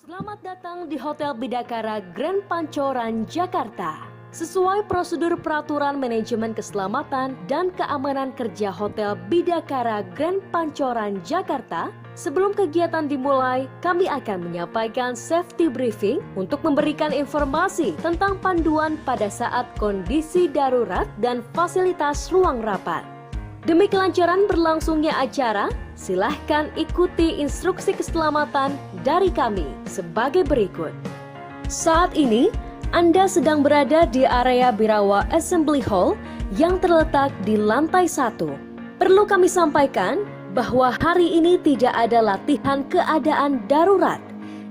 Selamat datang di Hotel Bidakara Grand Pancoran, Jakarta. Sesuai prosedur peraturan manajemen keselamatan dan keamanan kerja Hotel Bidakara Grand Pancoran, Jakarta, sebelum kegiatan dimulai, kami akan menyampaikan safety briefing untuk memberikan informasi tentang panduan pada saat kondisi darurat dan fasilitas ruang rapat. Demi kelancaran berlangsungnya acara, silahkan ikuti instruksi keselamatan dari kami sebagai berikut. Saat ini, Anda sedang berada di area Birawa Assembly Hall yang terletak di lantai 1. Perlu kami sampaikan bahwa hari ini tidak ada latihan keadaan darurat.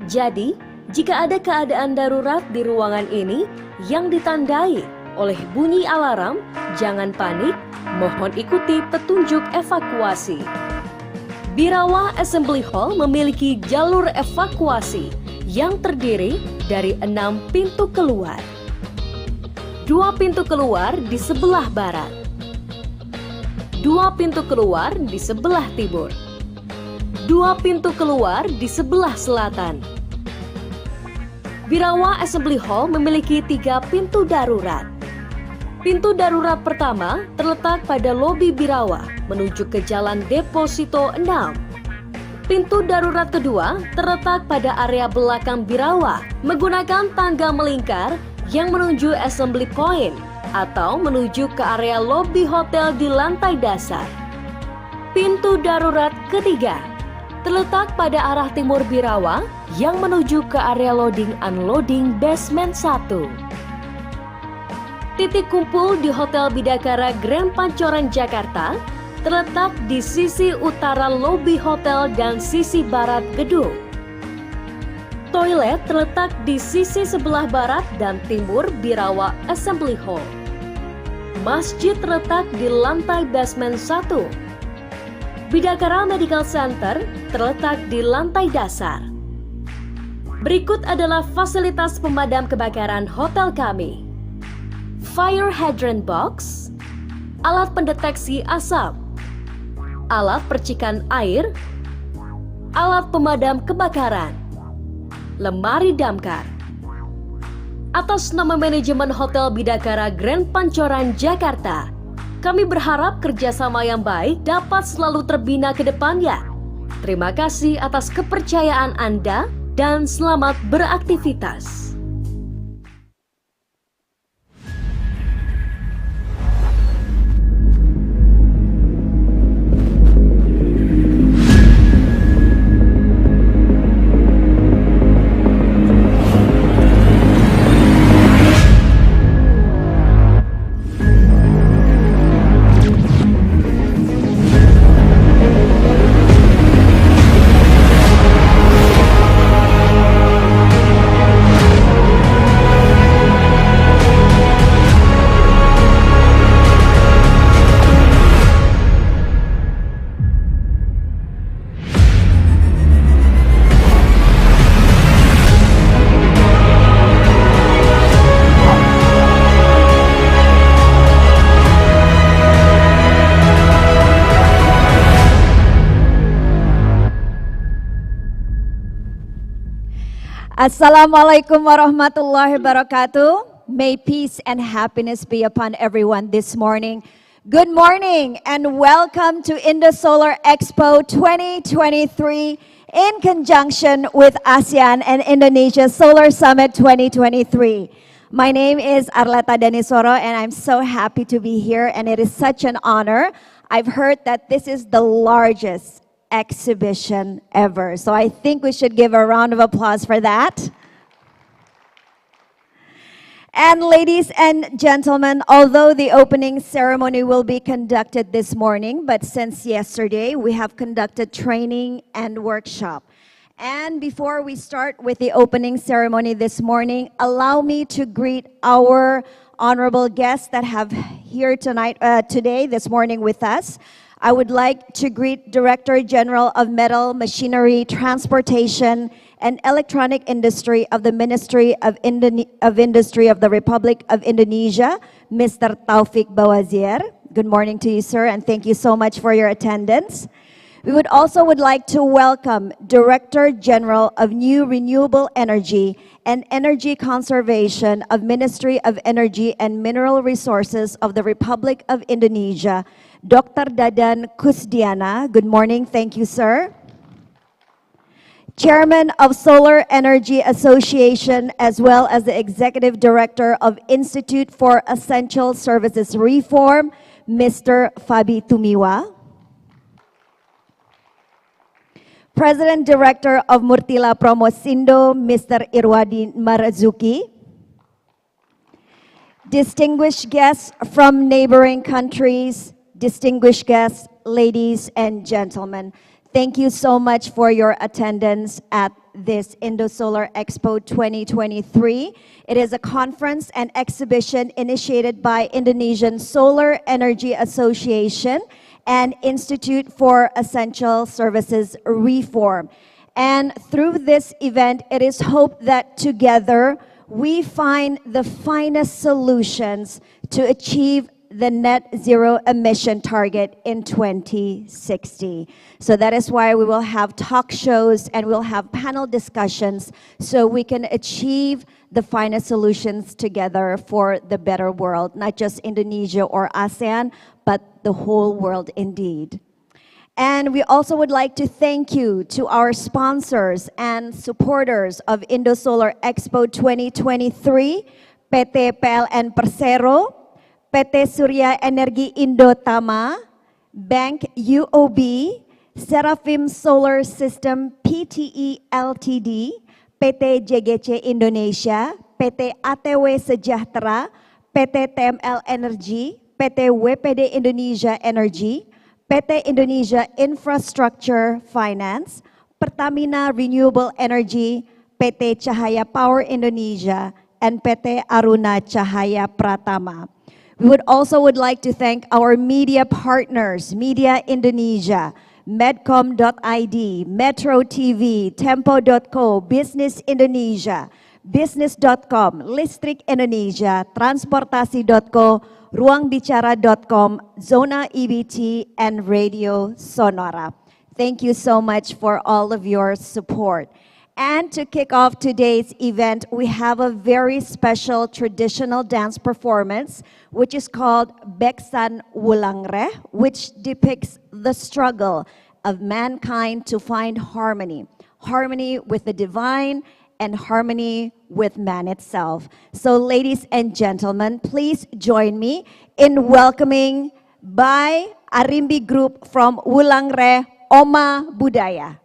Jadi, jika ada keadaan darurat di ruangan ini yang ditandai oleh bunyi alarm, jangan panik, mohon ikuti petunjuk evakuasi. Birawa Assembly Hall memiliki jalur evakuasi yang terdiri dari 6 pintu keluar. 2 pintu keluar di sebelah barat, 2 pintu keluar di sebelah timur, 2 pintu keluar di sebelah selatan. Birawa Assembly Hall memiliki 3 pintu darurat. Pintu darurat pertama terletak pada lobi Birawa menuju ke Jalan Deposito 6. Pintu darurat kedua terletak pada area belakang Birawa menggunakan tangga melingkar yang menuju Assembly Point atau menuju ke area lobi hotel di lantai dasar. Pintu darurat ketiga terletak pada arah timur Birawa yang menuju ke area loading unloading basement 1. Titik kumpul di Hotel Bidakara Grand Pancoran, Jakarta terletak di sisi utara lobi hotel dan sisi barat gedung. Toilet terletak di sisi sebelah barat dan timur Birawa Assembly Hall. Masjid terletak di lantai basement 1. Bidakara Medical Center terletak di lantai dasar. Berikut adalah fasilitas pemadam kebakaran hotel kami. Fire hydrant box, alat pendeteksi asap, alat percikan air, alat pemadam kebakaran, lemari damkar. Atas nama manajemen Hotel Bidakara Grand Pancoran, Jakarta, kami berharap kerjasama yang baik dapat selalu terbina ke depannya. Terima kasih atas kepercayaan Anda dan selamat beraktivitas. Assalamualaikum warahmatullahi wabarakatuh. May peace and happiness be upon everyone this morning. Good morning and welcome to Indo Solar Expo 2023 in conjunction with ASEAN and Indonesia Solar Summit 2023. My name is Arleta Danisoro and I'm so happy to be here, and it is such an honor. I've heard that this is the largest exhibition ever. So I think we should give a round of applause for that. And ladies and gentlemen, although the opening ceremony will be conducted this morning, but since yesterday we have conducted training and workshop. And before we start with the opening ceremony this morning, allow me to greet our honorable guests that have here this morning with us. I would like to greet Director General of Metal, Machinery, Transportation, and Electronic Industry of the Ministry of Industry of the Republic of Indonesia, Mr. Taufik Bawazir. Good morning to you, sir, and thank you so much for your attendance. We would like to welcome Director General of New Renewable Energy and Energy Conservation of Ministry of Energy and Mineral Resources of the Republic of Indonesia, Dr. Dadan Kusdiana. Good morning. Thank you, sir. Chairman of Solar Energy Association, as well as the Executive Director of Institute for Essential Services Reform, Mr. Fabi Tumiwa. President Director of Murtila Promosindo, Mr. Irwadi Marazuki. Distinguished guests from neighboring countries, distinguished guests, ladies and gentlemen. Thank you so much for your attendance at this Indo-Solar Expo 2023. It is a conference and exhibition initiated by Indonesian Solar Energy Association and Institute for Essential Services Reform. And through this event, it is hoped that together we find the finest solutions to achieve the net zero emission target in 2060. So that is why we will have talk shows and we'll have panel discussions so we can achieve the finest solutions together for the better world, not just Indonesia or ASEAN, but the whole world indeed. And we also would like to thank you to our sponsors and supporters of Indo-Solar Expo 2023, PT PLN Persero, PT Surya Energi Indotama, Bank UOB, Seraphim Solar System PTE Ltd, PT JGC Indonesia, PT ATW Sejahtera, PT TML Energy, PT WPD Indonesia Energy, PT Indonesia Infrastructure Finance, Pertamina Renewable Energy, PT Cahaya Power Indonesia, and PT Aruna Cahaya Pratama. We would like to thank our media partners, Media Indonesia, Medcom.id, Metro TV, Tempo.co, Business Indonesia, Business.com, Listrik Indonesia, Transportasi.co, Ruangbicara.com, Zona EBT, and Radio Sonora. Thank you so much for all of your support. And to kick off today's event, we have a very special traditional dance performance, which is called Beksan Wulangre, which depicts the struggle of mankind to find harmony. Harmony with the divine and harmony with man itself. So ladies and gentlemen, please join me in welcoming by Arimbi Group from Wulangre, Oma Budaya.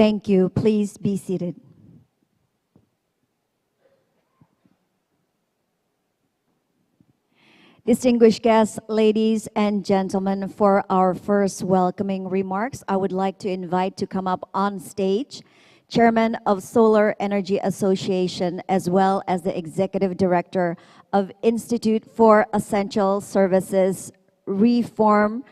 Thank you. Please be seated. Distinguished guests, ladies and gentlemen, for our first welcoming remarks, I would like to invite to come up on stage Chairman of Solar Energy Association, as well as the Executive Director of Institute for Essential Services Reform,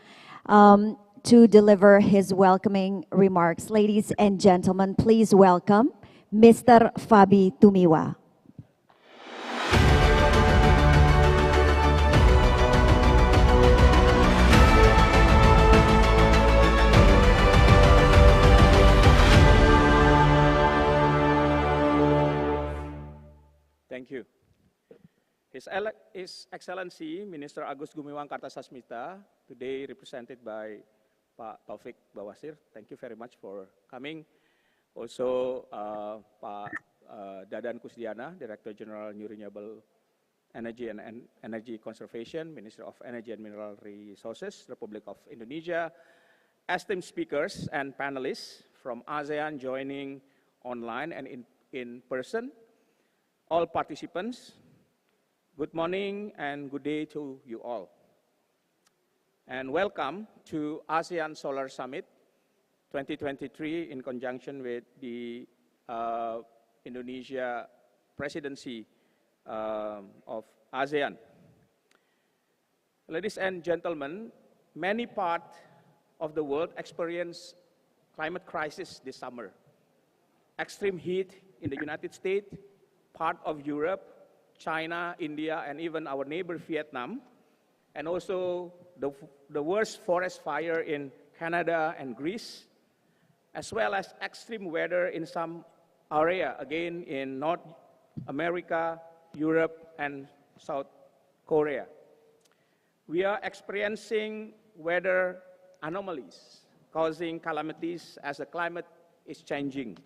to deliver his welcoming remarks. Ladies and gentlemen, please welcome Mr. Fabi Tumiwa. Thank you. His Excellency Minister Agus Gumiwang Kartasasmita, today represented by Pak Taufik Bawasir. Thank you very much for coming. Also, Pak Dadan Kusdiana, Director General New Renewable Energy and Energy Conservation, Minister of Energy and Mineral Resources, Republic of Indonesia, esteemed speakers and panelists from ASEAN joining online and in person. All participants, good morning and good day to you all. And welcome to ASEAN Solar Summit 2023 in conjunction with the Indonesia presidency of ASEAN. Ladies and gentlemen, many parts of the world experience climate crisis this summer. Extreme heat in the United States, part of Europe, China, India, and even our neighbor Vietnam, and also the worst forest fire in Canada and Greece, as well as extreme weather in some area, again in North America, Europe, and South Korea. We are experiencing weather anomalies, causing calamities as the climate is changing.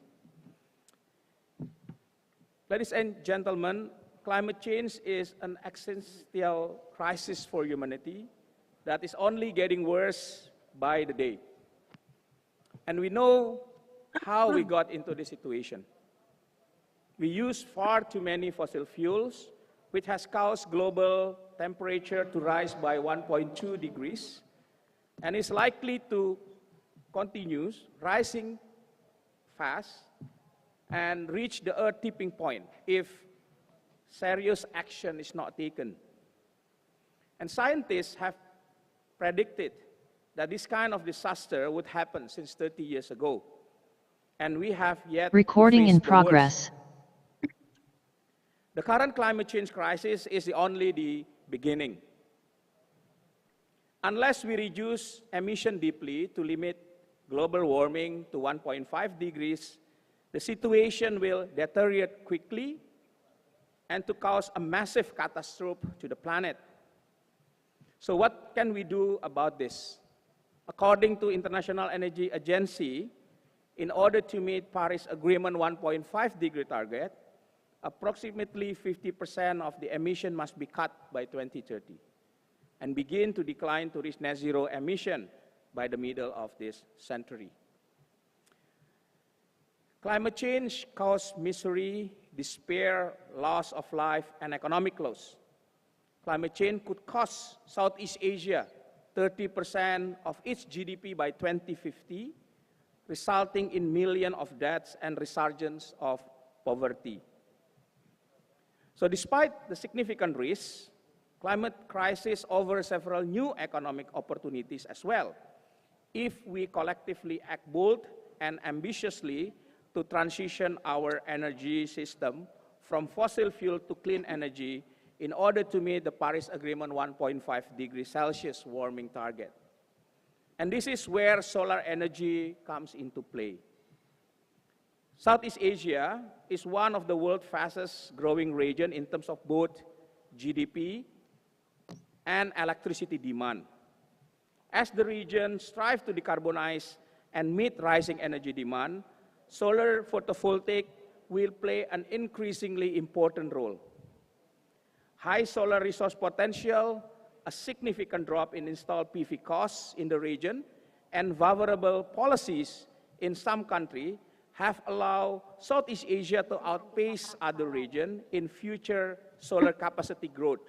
Ladies and gentlemen, climate change is an existential crisis for humanity that is only getting worse by the day. And we know how we got into this situation. We use far too many fossil fuels, which has caused global temperature to rise by 1.2 degrees, and is likely to continue rising fast and reach the Earth tipping point if serious action is not taken. And scientists have predicted that this kind of disaster would happen since 30 years ago. And we have yet Recording to face in the progress. worst. The current climate change crisis is only the beginning. Unless we reduce emission deeply to limit global warming to 1.5 degrees, the situation will deteriorate quickly and to cause a massive catastrophe to the planet. So what can we do about this? According to International Energy Agency, in order to meet Paris Agreement 1.5 degree target, approximately 50% of the emission must be cut by 2030 and begin to decline to reach net zero emission by the middle of this century. Climate change causes misery, despair, loss of life, and economic loss. Climate change could cost Southeast Asia 30% of its GDP by 2050, resulting in millions of deaths and resurgence of poverty. So despite the significant risks, climate crisis offers several new economic opportunities as well, if we collectively act bold and ambitiously to transition our energy system from fossil fuel to clean energy in order to meet the Paris Agreement 1.5 degrees Celsius warming target. And this is where solar energy comes into play. Southeast Asia is one of the world's fastest growing region in terms of both GDP and electricity demand. As the region strives to decarbonize and meet rising energy demand, solar photovoltaic will play an increasingly important role. High solar resource potential, a significant drop in installed PV costs in the region, and favorable policies in some countries have allowed Southeast Asia to outpace other regions in future solar capacity growth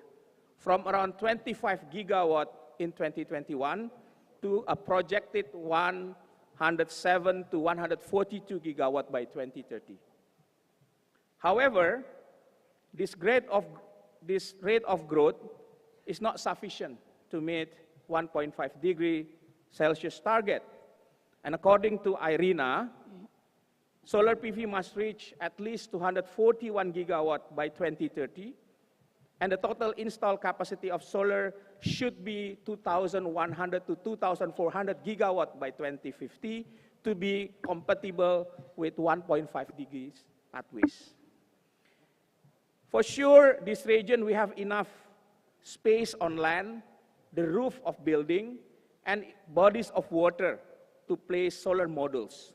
from around 25 gigawatt in 2021 to a projected 107 to 142 gigawatt by 2030. However, this rate of growth is not sufficient to meet 1.5 degree Celsius target. And according to IRENA, solar PV must reach at least 241 gigawatt by 2030, and the total installed capacity of solar should be 2,100 to 2,400 gigawatt by 2050 to be compatible with 1.5 degrees pathways. For sure, this region we have enough space on land, the roof of building, and bodies of water to place solar modules.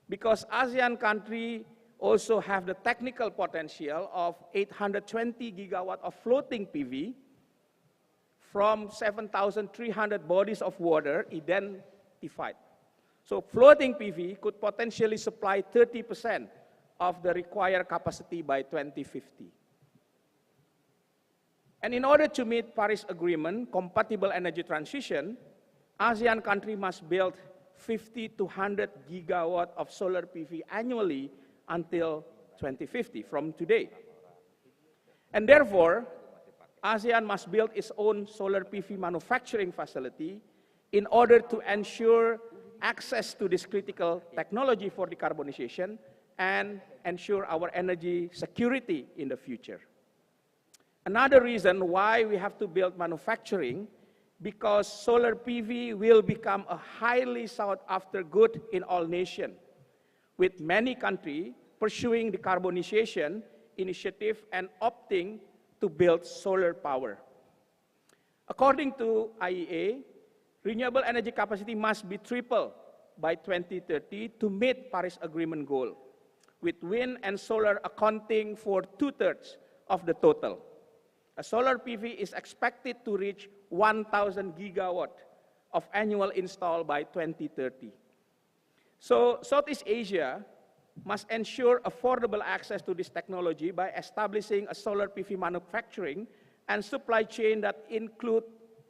Because ASEAN countries also have the technical potential of 820 gigawatt of floating PV from 7,300 bodies of water identified. So floating PV could potentially supply 30% of the required capacity by 2050. And in order to meet Paris Agreement compatible energy transition, ASEAN countries must build 50 to 100 gigawatt of solar PV annually until 2050 from today. And therefore, ASEAN must build its own solar PV manufacturing facility in order to ensure access to this critical technology for decarbonization and ensure our energy security in the future. Another reason why we have to build manufacturing, because solar PV will become a highly sought after good in all nations, with many countries pursuing decarbonization initiative and opting to build solar power. According to IEA, renewable energy capacity must be tripled by 2030 to meet Paris Agreement goal, with wind and solar accounting for 2/3 of the total. A solar PV is expected to reach 1,000 gigawatt of annual install by 2030. So Southeast Asia must ensure affordable access to this technology by establishing a solar PV manufacturing and supply chain that include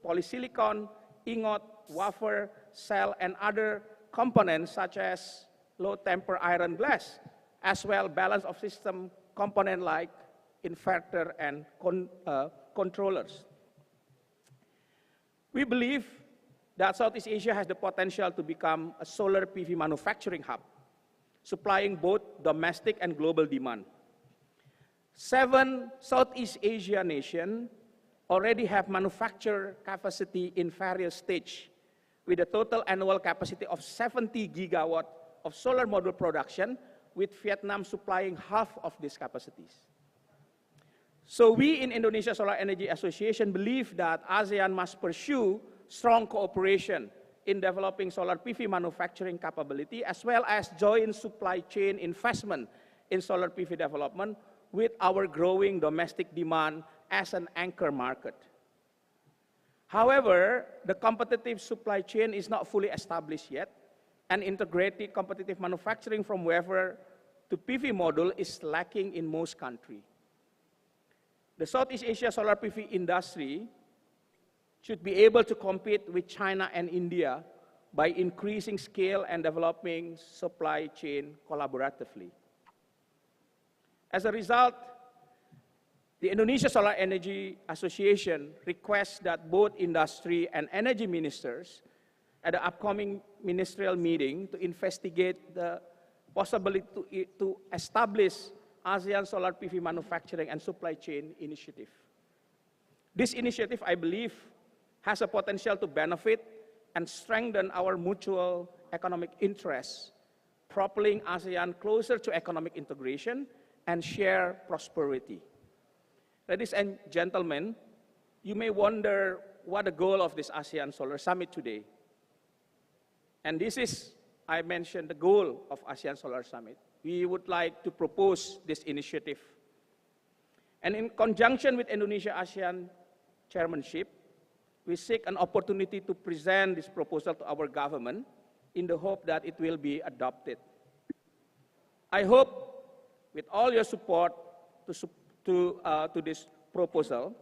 polysilicon, ingot, wafer, cell, and other components such as low-temper iron glass, as well balance of system component like inverter and controllers. We believe that Southeast Asia has the potential to become a solar PV manufacturing hub, supplying both domestic and global demand. 7 Southeast Asia nations already have manufacturing capacity in various stages, with a total annual capacity of 70 gigawatt of solar module production, with Vietnam supplying half of these capacities. So we in Indonesia Solar Energy Association believe that ASEAN must pursue strong cooperation in developing solar PV manufacturing capability, as well as joint supply chain investment in solar PV development with our growing domestic demand as an anchor market. However, the competitive supply chain is not fully established yet, and integrated competitive manufacturing from wafer to PV module is lacking in most countries. The Southeast Asia solar PV industry should be able to compete with China and India by increasing scale and developing supply chain collaboratively. As a result, the Indonesia Solar Energy Association requests that both industry and energy ministers at the upcoming ministerial meeting to investigate the possibility to establish ASEAN Solar PV Manufacturing and Supply Chain Initiative. This initiative, I believe, has a potential to benefit and strengthen our mutual economic interests, propelling ASEAN closer to economic integration and share prosperity. Ladies and gentlemen, you may wonder what the goal of this ASEAN Solar Summit today. And this is, I mentioned, the goal of ASEAN Solar Summit. We would like to propose this initiative. And in conjunction with Indonesia ASEAN Chairmanship, we seek an opportunity to present this proposal to our government in the hope that it will be adopted. I hope with all your support to this proposal,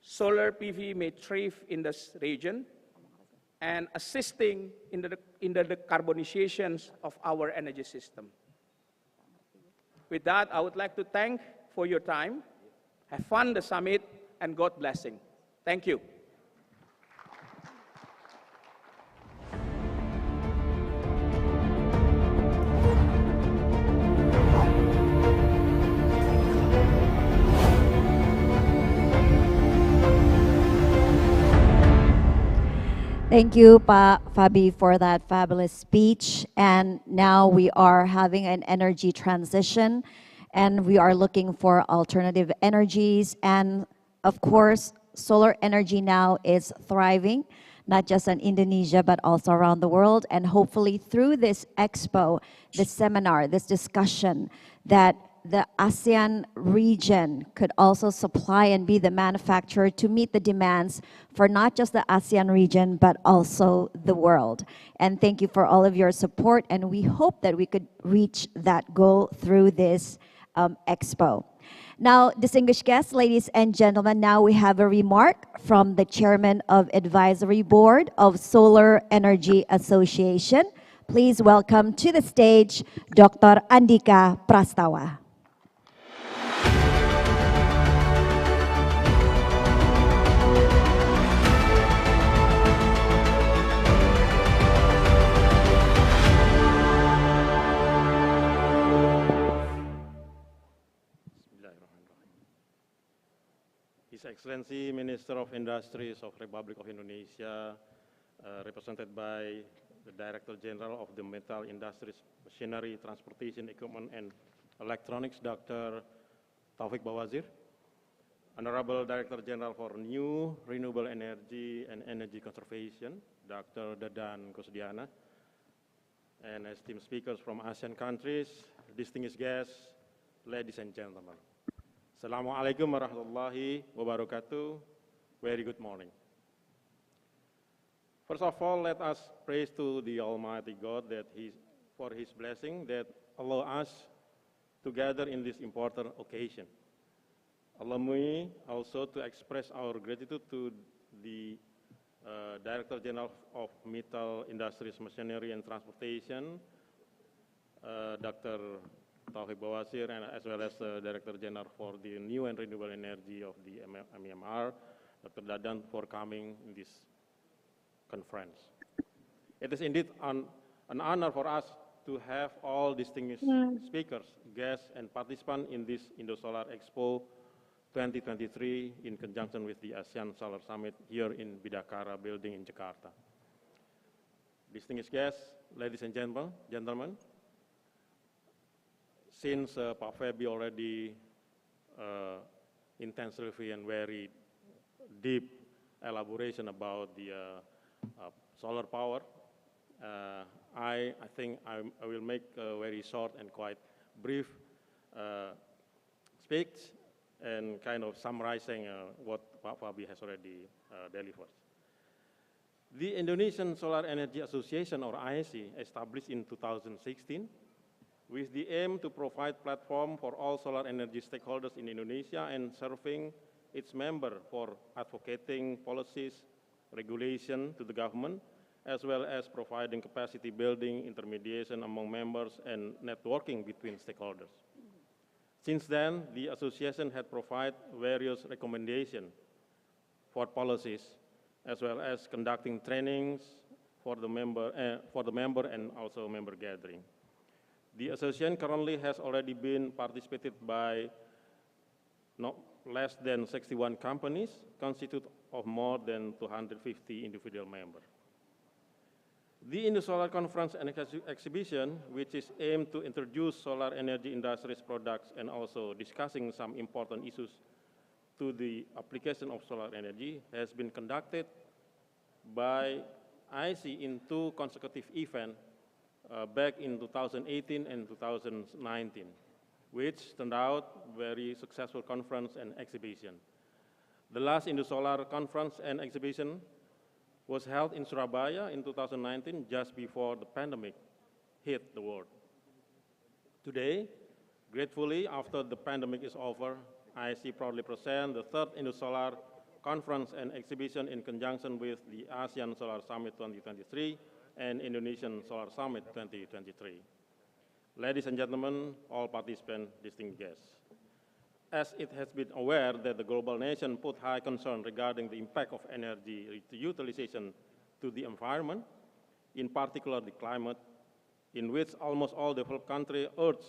solar PV may thrive in this region and assisting in the decarbonization of our energy system. With that, I would like to thank for your time. Have fun the summit and God blessing. Thank you. Thank you, Fabi, for that fabulous speech. And now we are having an energy transition, and we are looking for alternative energies. And of course, solar energy now is thriving, not just in Indonesia, but also around the world. And hopefully through this expo, this seminar, this discussion, that the ASEAN region could also supply and be the manufacturer to meet the demands for not just the ASEAN region, but also the world. And thank you for all of your support, and we hope that we could reach that goal through this expo. Now, distinguished guests, ladies and gentlemen, now we have a remark from the Chairman of Advisory Board of Solar Energy Association. Please welcome to the stage, Dr. Andika Prastawa. His Excellency Minister of Industries of Republic of Indonesia, represented by the Director General of the Metal Industries, Machinery, Transportation, Equipment, and Electronics, Dr. Taufik Bawazir, Honorable Director General for New Renewable Energy and Energy Conservation, Dr. Dadan Kusdiana, and esteemed speakers from ASEAN countries, distinguished guests, ladies and gentlemen. Assalamualaikum warahmatullahi wabarakatuh. Very good morning. First of all, let us praise to the Almighty God for His blessing that allow us to gather in this important occasion. Allow me also to express our gratitude to the Director General of Metal Industries, Machinery, and Transportation, Dr. Taufik Bawazir, and as well as the Director General for the New and Renewable Energy of the MEMR, Dr. Dadan, for coming in this conference. It is indeed an honor for us to have all distinguished speakers, guests, and participants in this Indo-Solar Expo 2023 in conjunction with the ASEAN Solar Summit here in Bidakara building in Jakarta. Distinguished guests, ladies and gentlemen, since Pak Febi already intensively and very deep elaboration about the solar power, I think I will make a very short and quite brief speech and kind of summarizing what Pak Fabi has already delivered. The Indonesian Solar Energy Association, or ISE, established in 2016, with the aim to provide platform for all solar energy stakeholders in Indonesia and serving its member for advocating policies, regulation to the government, as well as providing capacity building, intermediation among members, and networking between stakeholders. Since then, the association had provided various recommendations for policies, as well as conducting trainings for the member and also member gathering. The association currently has already been participated by not less than 61 companies, constitute of more than 250 individual members. The Indo-Solar Conference and Exhibition, which is aimed to introduce solar energy industries products and also discussing some important issues to the application of solar energy, has been conducted by IC in 2 consecutive events back in 2018 and 2019, which turned out very successful conference and exhibition. The last Indo-Solar Conference and Exhibition was held in Surabaya in 2019, just before the pandemic hit the world. Today, gratefully, after the pandemic is over, ISE proudly presents the third Indo-Solar Conference and Exhibition in conjunction with the ASEAN Solar Summit 2023 and Indonesian Solar Summit 2023. Ladies and gentlemen, all participants, distinguished guests. As it has been aware that the global nation put high concern regarding the impact of energy utilization to the environment, in particular the climate, in which almost all developed countries urge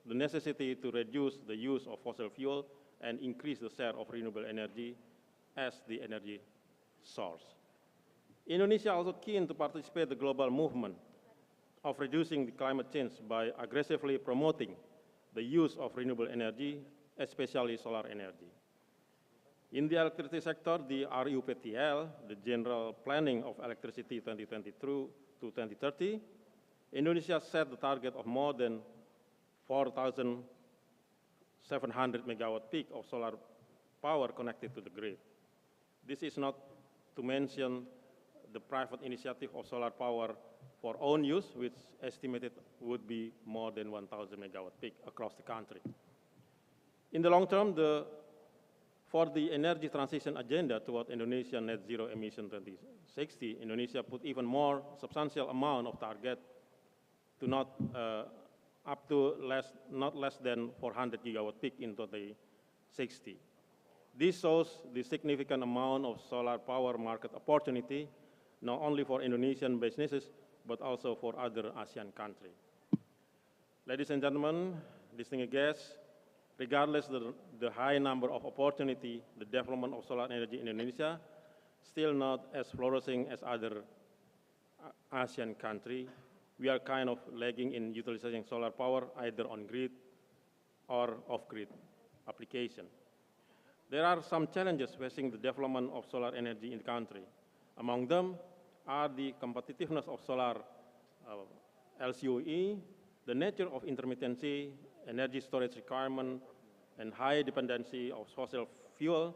the necessity to reduce the use of fossil fuel and increase the share of renewable energy as the energy source. Indonesia also keen to participate in the global movement of reducing the climate change by aggressively promoting the use of renewable energy, especially solar energy. In the electricity sector, the RUPTL, the General Planning of Electricity 2022 to 2030, Indonesia set the target of more than 4,700 megawatt peak of solar power connected to the grid. This is not to mention the private initiative of solar power for own use, which estimated would be more than 1,000 megawatt peak across the country. In the long term, for the energy transition agenda toward Indonesia net zero emission 2060, Indonesia put even more substantial amount of target to not less than 400 gigawatt peak in 2060. This shows the significant amount of solar power market opportunity, not only for Indonesian businesses, but also for other ASEAN countries. Ladies and gentlemen, distinguished guests, regardless of the high number of opportunity, the development of solar energy in Indonesia still not as flourishing as other ASEAN countries. We are kind of lagging in utilizing solar power either on grid or off-grid application. There are some challenges facing the development of solar energy in the country. Among them are the competitiveness of solar LCOE, the nature of intermittency, energy storage requirement, and high dependency of fossil fuel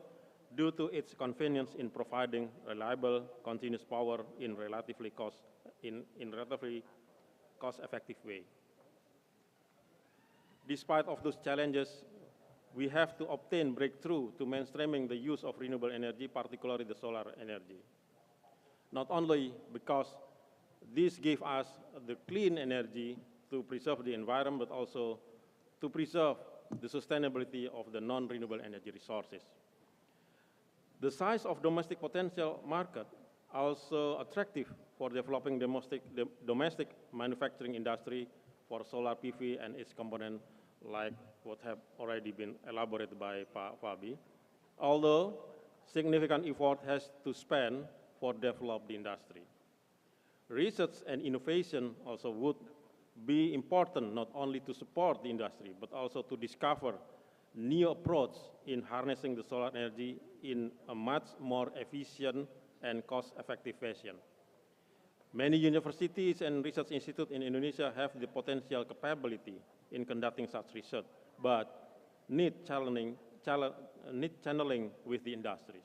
due to its convenience in providing reliable, continuous power in relatively cost-effective way. Despite of those challenges, we have to obtain breakthrough to mainstreaming the use of renewable energy, particularly the solar energy. Not only because this gives us the clean energy to preserve the environment, but also to preserve the sustainability of the non-renewable energy resources. The size of domestic potential market also attractive for developing domestic manufacturing industry for solar PV and its component, like what have already been elaborated by Fabi. Although significant effort has to spend for develop the industry. Research and innovation also would be important not only to support the industry, but also to discover new approach in harnessing the solar energy in a much more efficient and cost-effective fashion. Many universities and research institutes in Indonesia have the potential capability in conducting such research, but need channeling with the industries.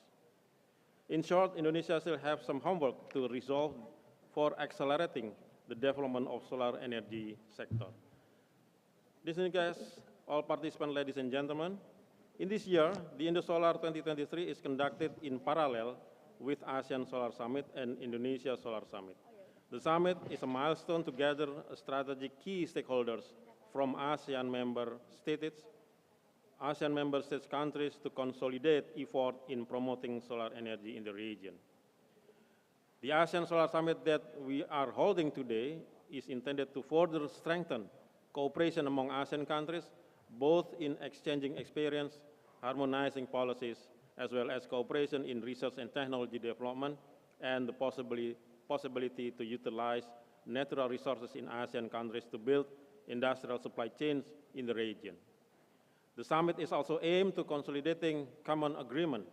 In short, Indonesia still have some homework to resolve for accelerating the development of solar energy sector. Distinguished guests, all participants, ladies and gentlemen, in this year, the Indo-Solar 2023 is conducted in parallel with ASEAN Solar Summit and Indonesia Solar Summit. The summit is a milestone to gather strategic key stakeholders from ASEAN member states countries to consolidate effort in promoting solar energy in the region. The ASEAN Solar Summit that we are holding today is intended to further strengthen cooperation among ASEAN countries, both in exchanging experience, harmonizing policies, as well as cooperation in research and technology development, and the possibility to utilize natural resources in ASEAN countries to build industrial supply chains in the region. The summit is also aimed to consolidating common agreement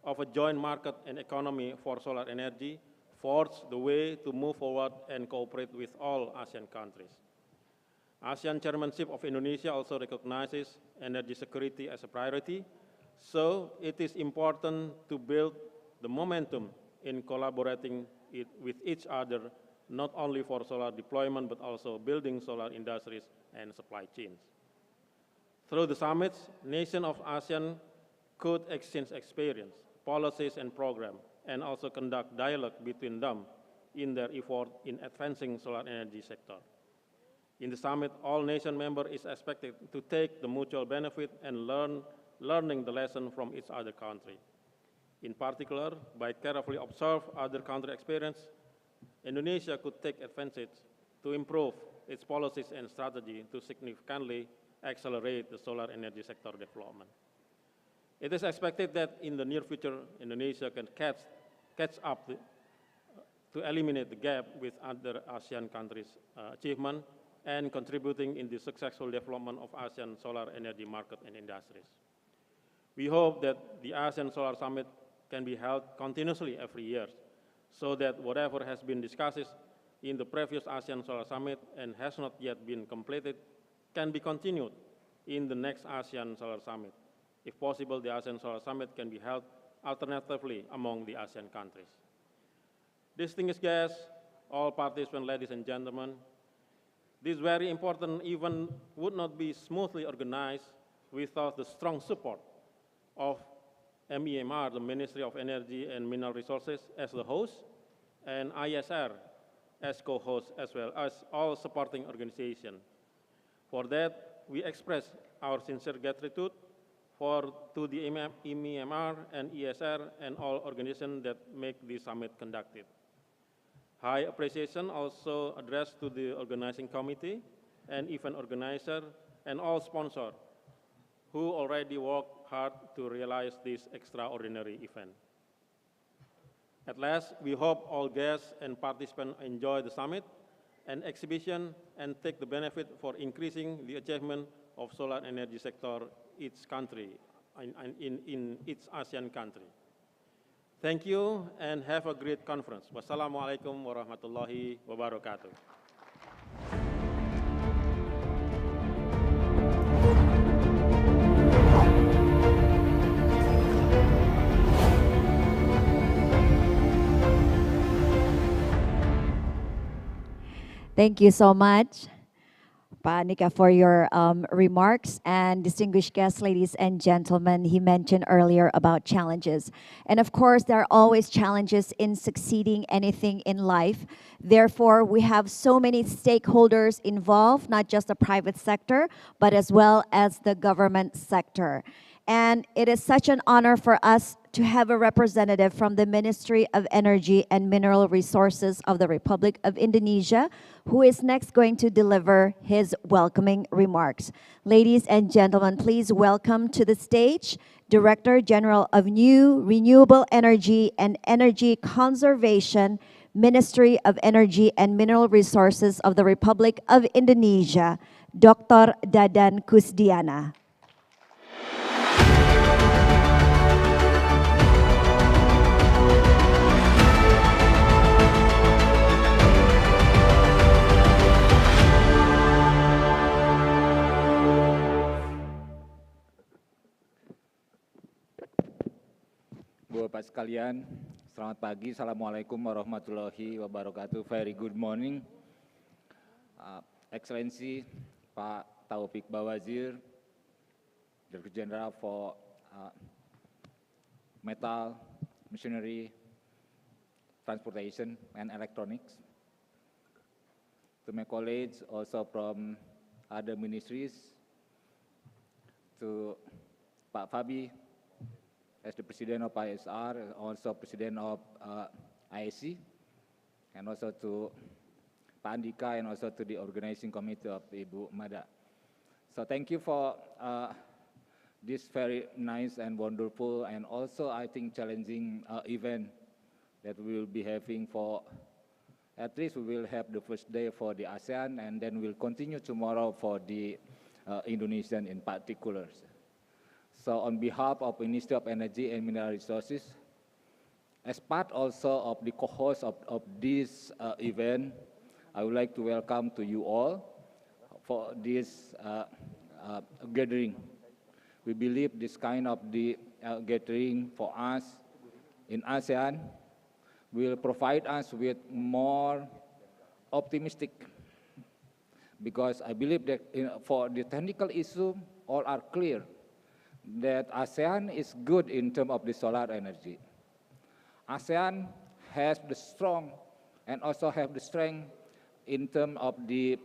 of a joint market and economy for solar energy, forge the way to move forward and cooperate with all ASEAN countries. ASEAN Chairmanship of Indonesia also recognizes energy security as a priority, so it is important to build the momentum in collaborating with each other, not only for solar deployment, but also building solar industries and supply chains. Through the summits, nations of ASEAN could exchange experience, policies, and programs, and also conduct dialogue between them in their effort in advancing solar energy sector. In the summit, all nation members is expected to take the mutual benefit and learning the lesson from each other country. In particular, by carefully observe other country experience, Indonesia could take advantage to improve its policies and strategy to significantly accelerate the solar energy sector development. It is expected that in the near future, Indonesia can catch up to eliminate the gap with other ASEAN countries' achievement and contributing in the successful development of ASEAN solar energy market and industries. We hope that the ASEAN Solar Summit can be held continuously every year, so that whatever has been discussed in the previous ASEAN Solar Summit and has not yet been completed can be continued in the next ASEAN Solar Summit. If possible, the ASEAN Solar Summit can be held alternatively among the ASEAN countries. Distinguished guests, all participants, ladies and gentlemen, this very important event would not be smoothly organized without the strong support of MEMR, the Ministry of Energy and Mineral Resources, as the host, and ISR as co-host, as well as all supporting organizations. For that, we express our sincere gratitude to the MEMR and ESR and all organizations that make this summit conducted. High appreciation also addressed to the organizing committee and event organizer and all sponsors who already worked hard to realize this extraordinary event. At last, we hope all guests and participants enjoy the summit and exhibition and take the benefit for increasing the achievement of solar energy sector each country, in each ASEAN country. Thank you and have a great conference. Wassalamualaikum warahmatullahi wabarakatuh. Thank you so much, Pak Nika, for your remarks. And distinguished guests, ladies and gentlemen, he mentioned earlier about challenges. And of course, there are always challenges in succeeding anything in life. Therefore, we have so many stakeholders involved, not just the private sector, but as well as the government sector. And it is such an honor for us to have a representative from the Ministry of Energy and Mineral Resources of the Republic of Indonesia, who is next going to deliver his welcoming remarks. Ladies and gentlemen, please welcome to the stage Director General of New Renewable Energy and Energy Conservation, Ministry of Energy and Mineral Resources of the Republic of Indonesia, Dr. Dadan Kusdiana. Bapak sekalian, selamat pagi. Assalamualaikum warahmatullahi wabarakatuh. Very good morning. Excellency Pak Taufik Bawazir, Director General for Metal, Machinery, Transportation, and Electronics. To my colleagues also from other ministries, to Pak Fabi, as the President of ISR, also President of IAC, and also to Pak Andika, and also to the organizing committee of Ibu Mada. So thank you for this very nice and wonderful, and also I think challenging event that we will be having for, at least we will have the first day for the ASEAN, and then we'll continue tomorrow for the Indonesian in particular. So on behalf of Ministry of Energy and Mineral Resources, as part also of the co-host of this event, I would like to welcome to you all for this gathering. We believe this kind of the gathering for us in ASEAN will provide us with more optimistic because I believe that for the technical issue, all are clear that ASEAN is good in terms of the solar energy. ASEAN has the strong and also have the strength in terms of the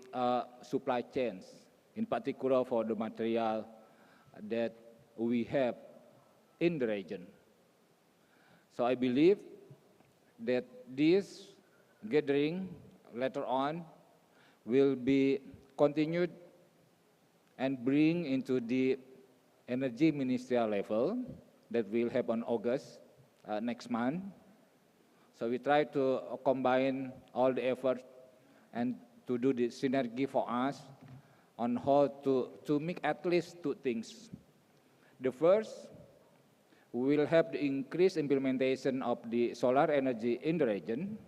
supply chains, in particular for the material that we have in the region. So I believe that this gathering later on will be continued and bring into the energy ministerial level that will happen August next month. So we try to combine all the efforts and to do the synergy for us on how to make at least two things. The first, we will have the increased implementation of the solar energy in the region.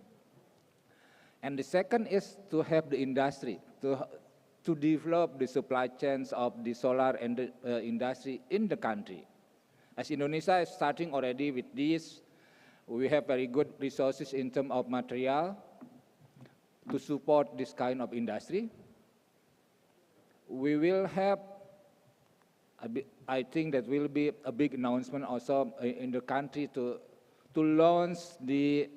And the second is to have the industry, to develop the supply chains of the solar industry in the country. As Indonesia is starting already with this, we have very good resources in terms of material to support this kind of industry. We will have, I think that will be a big announcement also in the country to launch the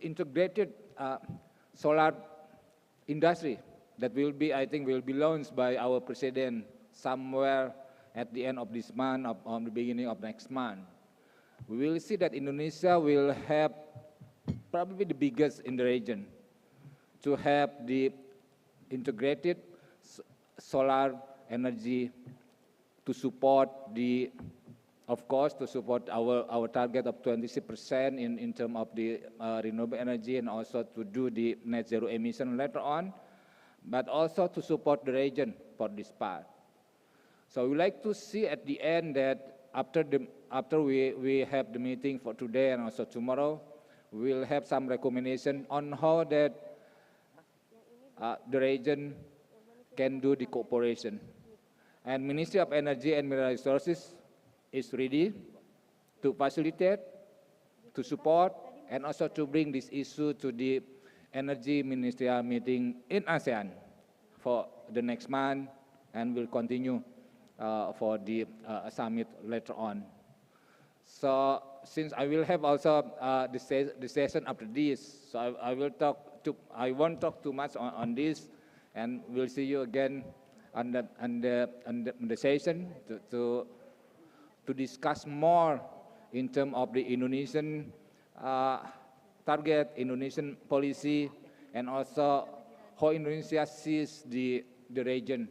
integrated solar industry that will be, I think, will be launched by our president somewhere at the end of this month or the beginning of next month. We will see that Indonesia will have probably the biggest in the region to have the integrated solar energy to support the, of course, to support our target of 26% in terms of the renewable energy and also to do the net zero emission later on, but also to support the region for this part. So we like to see at the end that after we have the meeting for today and also tomorrow, we will have some recommendation on how that the region can do the cooperation. And Ministry of Energy and Mineral Resources is ready to facilitate, to support, and also to bring this issue to the energy ministerial meeting in ASEAN for the next month, and will continue for the summit later on. So since I will have also the session after this, so I won't talk too much on this, and we'll see you again on the session to discuss more in terms of the Indonesian target, Indonesian policy, and also how Indonesia sees the region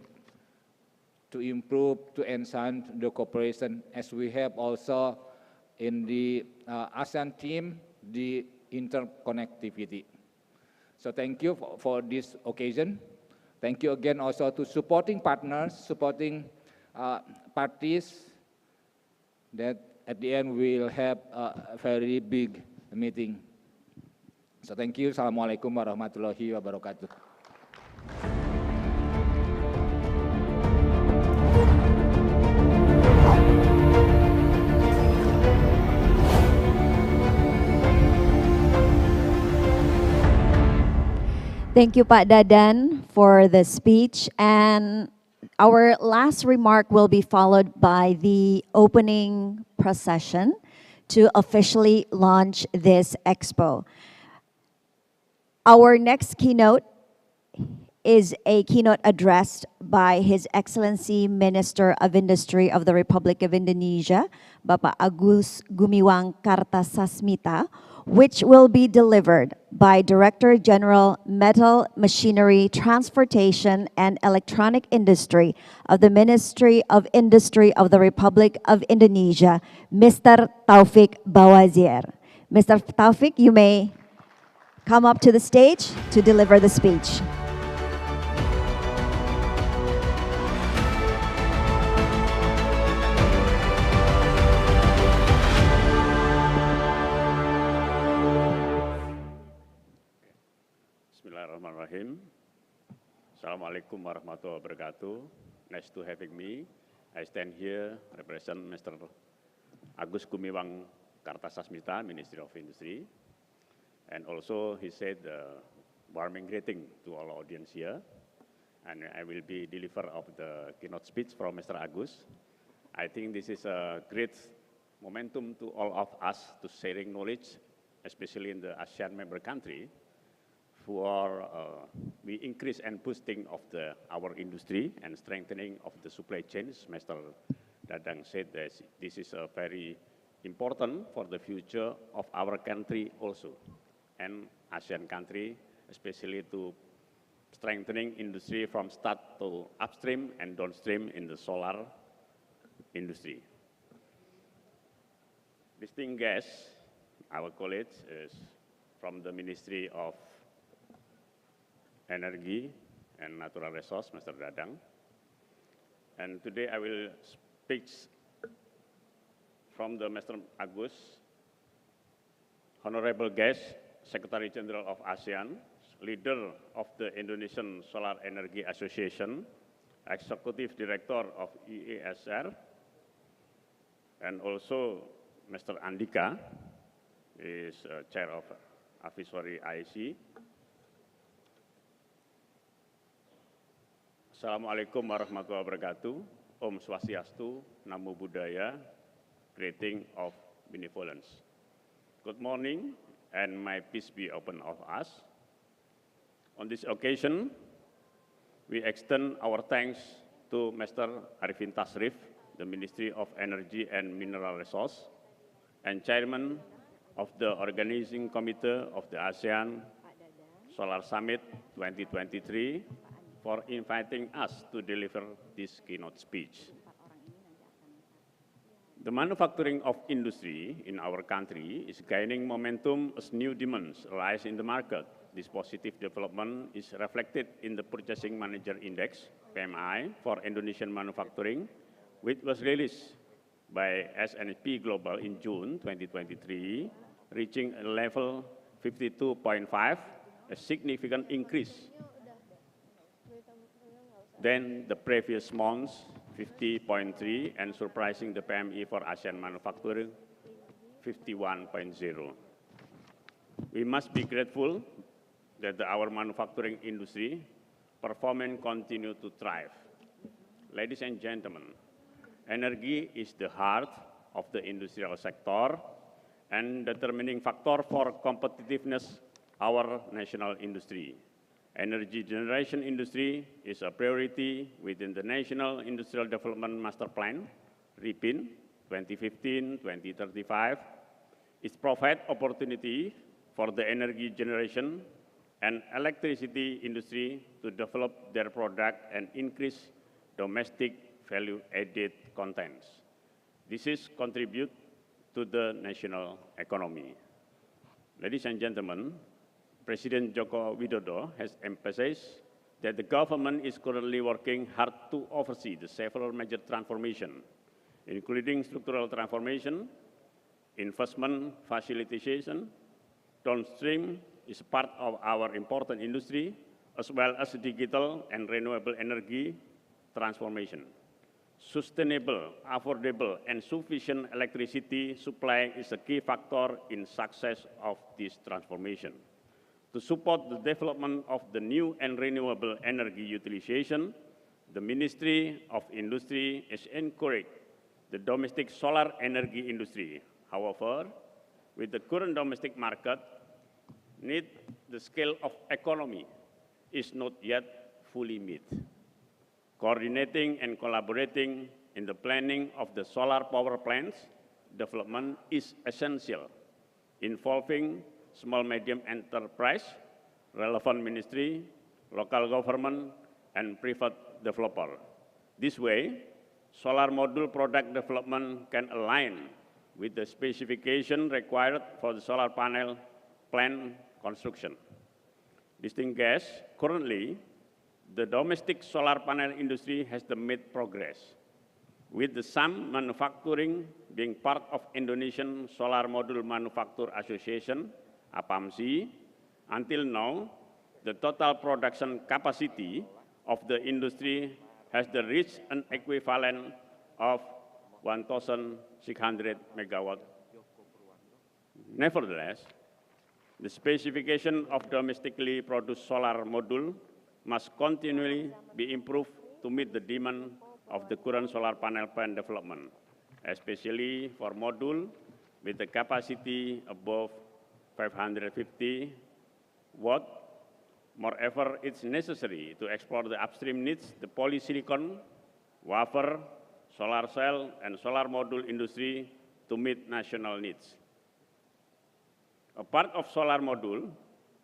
to improve, to enhance the cooperation, as we have also in the ASEAN team, the interconnectivity. So thank you for this occasion. Thank you again also to supporting partners, supporting parties, that at the end we'll have a very big meeting. So thank you. Assalamualaikum warahmatullahi wabarakatuh. Thank you, Pak Dadan, for the speech. And our last remark will be followed by the opening procession to officially launch this expo. Our next keynote is a keynote addressed by His Excellency Minister of Industry of the Republic of Indonesia, Bapak Agus Gumiwang Kartasasmita, which will be delivered by Director General Metal, Machinery, Transportation, and Electronic Industry of the Ministry of Industry of the Republic of Indonesia, Mr. Taufik Bawazir. Mr. Taufik, you may come up to the stage to deliver the speech. Bismillahirrahmanirrahim. Assalamualaikum warahmatullahi wabarakatuh. Nice to having me. I stand here represent Mr. Agus Gumiwang Kartasasmita, Ministry of Industry. And also he said warming greeting to all audience here. And I will be deliver of the keynote speech from Mr. Agus. I think this is a great momentum to all of us to sharing knowledge, especially in the ASEAN member country, for we increase and boosting of our industry and strengthening of the supply chains. Mr. Dadang said that this is very important for the future of our country also, and ASEAN country, especially to strengthening industry from start to upstream and downstream in the solar industry. Distinguished guests, our colleagues is from the Ministry of Energy and Natural Resource, Mr. Dadang. And today I will speak from the Mr. Agus, Honorable Guest, Secretary General of ASEAN, leader of the Indonesian Solar Energy Association, Executive Director of EASR, and also Mr. Andika is Chair of Advisory IC. Assalamualaikum warahmatullahi wabarakatuh. Om Swastiastu, Namo Buddhaya, greeting of benevolence. Good morning, and may peace be upon all of us. On this occasion, we extend our thanks to Mr. Arifin Tasrif, the Ministry of Energy and Mineral Resource, and Chairman of the Organizing Committee of the ASEAN Solar Summit 2023, for inviting us to deliver this keynote speech. The manufacturing of industry in our country is gaining momentum as new demands arise in the market. This positive development is reflected in the Purchasing Manager Index, PMI, for Indonesian manufacturing, which was released by S&P Global in June 2023, reaching a level 52.5, a significant increase than the previous months, 50.3, and surpassing the PMI for ASEAN manufacturing, 51.0. We must be grateful that our manufacturing industry performance continue to thrive. Ladies and gentlemen, energy is the heart of the industrial sector and determining factor for competitiveness our national industry. Energy generation industry is a priority within the National Industrial Development Master Plan, RIPIN 2015-2035. It provides opportunity for the energy generation and electricity industry to develop their product and increase domestic value-added contents. This is contribute to the national economy. Ladies and gentlemen, President Joko Widodo has emphasized that the government is currently working hard to oversee the several major transformations, including structural transformation, investment facilitation, downstream is part of our important industry, as well as digital and renewable energy transformation. Sustainable, affordable, and sufficient electricity supply is a key factor in success of this transformation. To support the development of the new and renewable energy utilization, the Ministry of Industry has encouraged the domestic solar energy industry. However, with the current domestic market need, the scale of economy is not yet fully met. Coordinating and collaborating in the planning of the solar power plants development is essential, involving small medium enterprise, relevant ministry, local government, and private developer. This way, solar module product development can align with the specification required for the solar panel plant construction. Distinguished guests, currently, the domestic solar panel industry has made progress, with the some manufacturing being part of Indonesian Solar Module Manufacturer Association, APAMSI. Until now, the total production capacity of the industry has reached an equivalent of 1,600 megawatt. Nevertheless, The specification of domestically produced solar module must continually be improved to meet the demand of the current solar panel plant development, especially for module with a capacity above 550 watt. Moreover, it's necessary to explore the upstream needs, the polysilicon, wafer, solar cell, and solar module industry to meet national needs. A part of solar module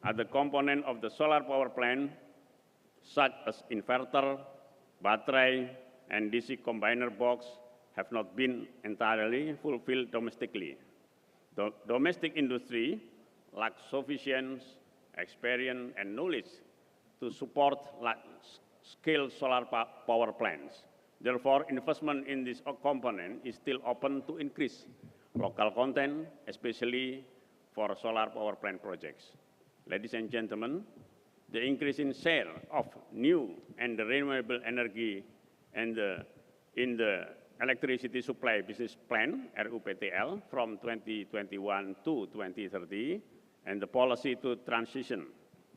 are the component of the solar power plant, such as inverter, battery, and DC combiner box have not been entirely fulfilled domestically. The domestic industry lacks sufficient experience and knowledge to support large-scale solar power plants. Therefore, investment in this component is still open to increase local content, especially for solar power plant projects. Ladies and gentlemen, the increasing share of new and renewable energy in the electricity supply business plan, RUPTL, from 2021 to 2030, and the policy to transition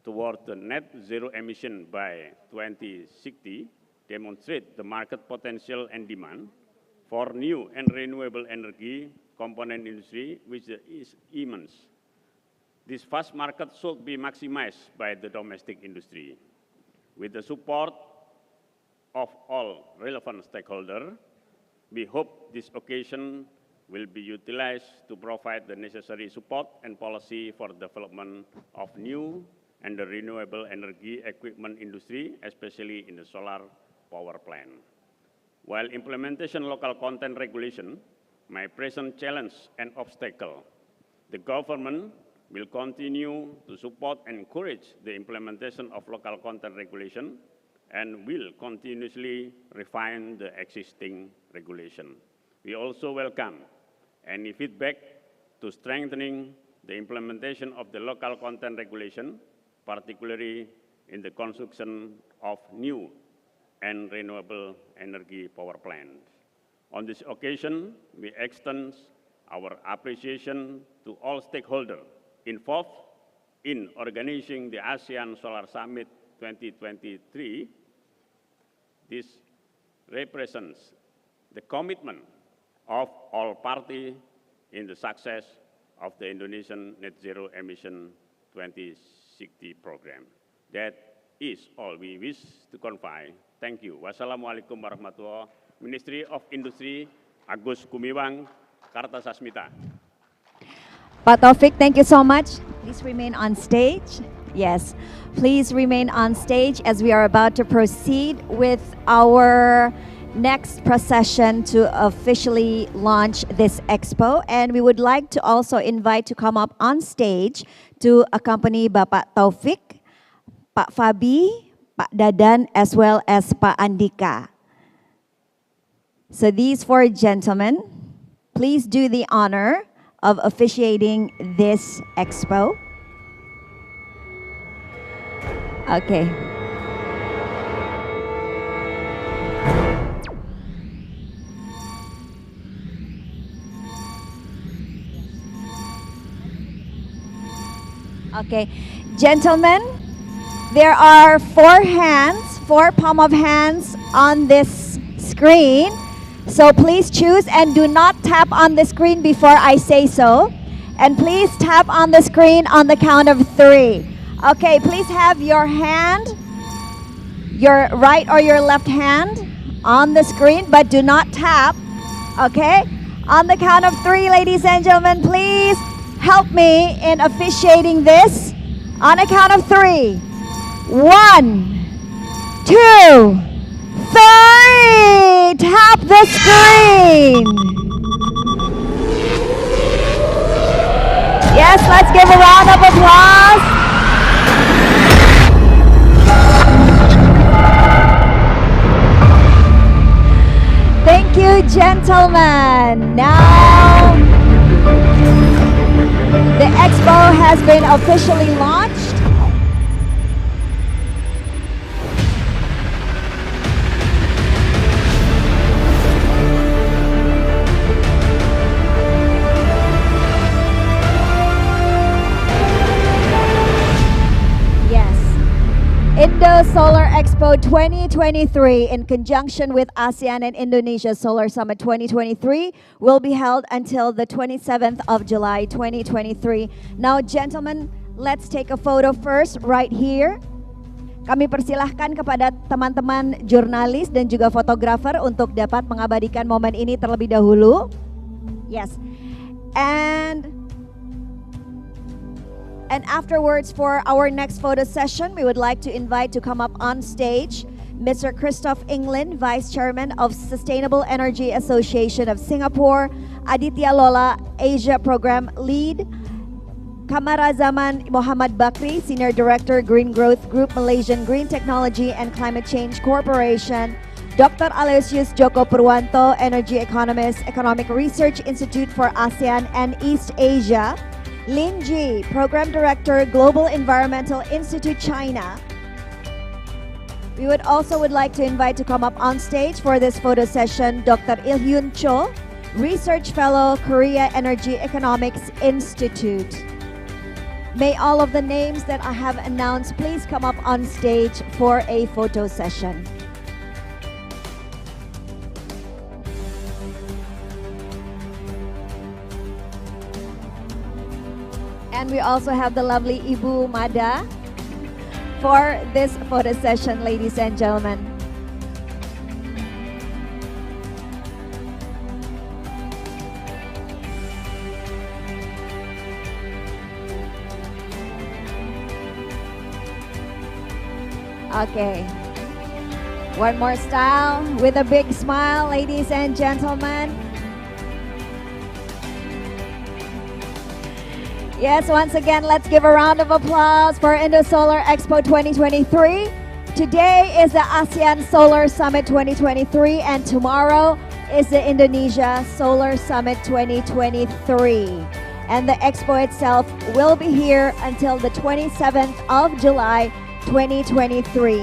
toward the net zero emission by 2060 demonstrate the market potential and demand for new and renewable energy component industry, which is immense. This vast market should be maximized by the domestic industry. With the support of all relevant stakeholders, we hope this occasion will be utilized to provide the necessary support and policy for the development of new and the renewable energy equipment industry, especially in the solar power plant. While implementation local content regulation may present challenge and obstacle, the government will continue to support and encourage the implementation of local content regulation and will continuously refine the existing regulation. We also welcome any feedback to strengthening the implementation of the local content regulation, particularly in the construction of new and renewable energy power plants. On this occasion, we extend our appreciation to all stakeholders involved in organizing the ASEAN Solar Summit 2023. This represents the commitment of all parties in the success of the Indonesian Net Zero Emission 2060 program. That is all we wish to confide. Thank you. Wassalamualaikum warahmatullahi wabarakatuh. Ministry of Industry, Agus Gumiwang, Kartasasmita. Pak Taufik, thank you so much. Please remain on stage. Yes, please remain on stage as we are about to proceed with our next procession to officially launch this expo. And we would like to also invite to come up on stage to accompany Bapak Taufik, Pak Fabi, Pak Dadan, as well as Pak Andika. So these four gentlemen, please do the honor of officiating this expo. Okay. Okay, gentlemen, there are four palm of hands on this screen. So please choose and do not tap on the screen before I say so. And please tap on the screen on the count of 3. Okay, please have your hand, your right or your left hand on the screen, but do not tap. Okay? On the count of 3, ladies and gentlemen, please help me in officiating this. On a count of 3. 1, 2, 3. Tap the screen. Yes, let's give a round of applause. Thank you, gentlemen. Now, the expo has been officially launched. Solar Expo 2023 in conjunction with ASEAN and Indonesia Solar Summit 2023 will be held until the 27th of July 2023. Now, gentlemen, let's take a photo first right here. Kami persilahkan kepada teman-teman jurnalis dan juga fotografer untuk dapat mengabadikan momen ini terlebih dahulu. Yes. And afterwards, for our next photo session, we would like to invite to come up on stage Mr. Christoph England, Vice Chairman of Sustainable Energy Association of Singapore, Aditya Lola, Asia Program Lead, Kamarazaman Muhammad Bakri, Senior Director, Green Growth Group, Malaysian Green Technology and Climate Change Corporation, Dr. Aloysius Joko Purwanto, Energy Economist, Economic Research Institute for ASEAN and East Asia, Lin Ji, Program Director, Global Environmental Institute, China. We would like to invite to come up on stage for this photo session, Dr. Il-hyun Cho, Research Fellow, Korea Energy Economics Institute. May all of the names that I have announced please come up on stage for a photo session. And we also have the lovely Ibu Mada for this photo session, ladies and gentlemen. Okay. One more style with a big smile, ladies and gentlemen. Yes, once again, let's give a round of applause for Indo Solar Expo 2023. Today is the ASEAN Solar Summit 2023, and tomorrow is the Indonesia Solar Summit 2023. And the expo itself will be here until the 27th of July 2023.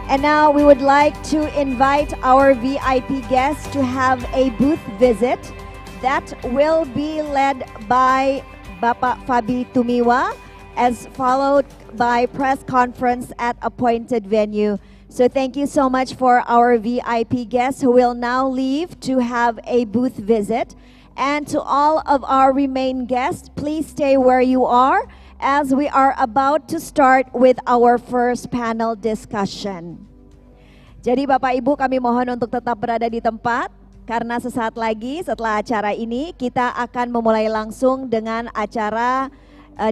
And now we would like to invite our VIP guests to have a booth visit that will be led by Bapak Fabi Tumiwa, as followed by press conference at appointed venue. So thank you so much for our VIP guests who will now leave to have a booth visit. And to all of our remain guests, please stay where you are as we are about to start with our first panel discussion. Jadi Bapak Ibu, kami mohon untuk tetap berada di tempat karena sesaat lagi setelah acara ini kita akan memulai langsung dengan acara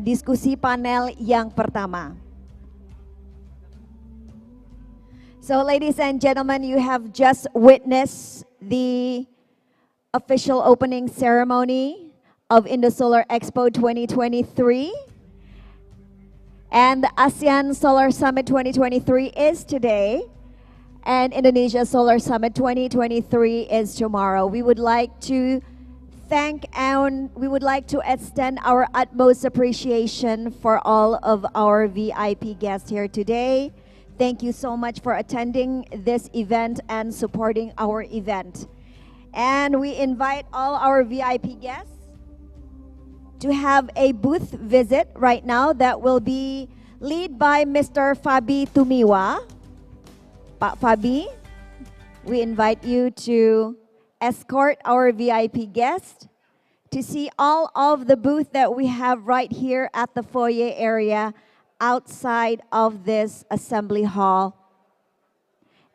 diskusi panel yang pertama. So ladies and gentlemen, you have just witnessed the official opening ceremony of Indo Solar Expo 2023. And the ASEAN Solar Summit 2023 is today, and Indonesia Solar Summit 2023 is tomorrow. We would like to thank and we would like to extend our utmost appreciation for all of our VIP guests here today. Thank you so much for attending this event and supporting our event. And we invite all our VIP guests to have a booth visit right now that will be led by Mr. Fabi Tumiwa. Pak Fabi, we invite you to escort our VIP guests to see all of the booth that we have right here at the foyer area outside of this assembly hall.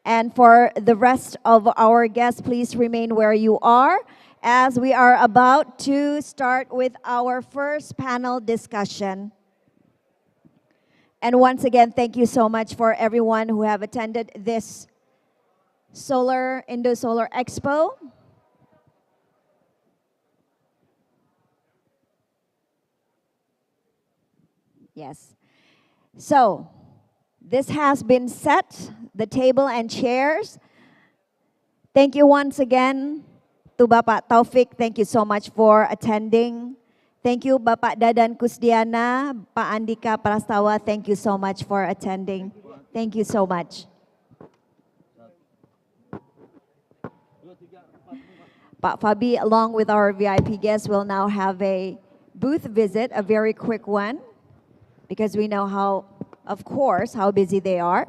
And for the rest of our guests, please remain where you are as we are about to start with our first panel discussion. And once again, thank you so much for everyone who have attended this Indo Solar Expo. Yes. So, this has been set, the table and chairs. Thank you once again to Bapak Taufik, thank you so much for attending. Thank you Bapak Dadan Kusdiana, Pak Andika Prastawa, thank you so much for attending. Thank you so much. Pak Fabi, along with our VIP guests, will now have a booth visit, a very quick one, because we know how, of course, how busy they are.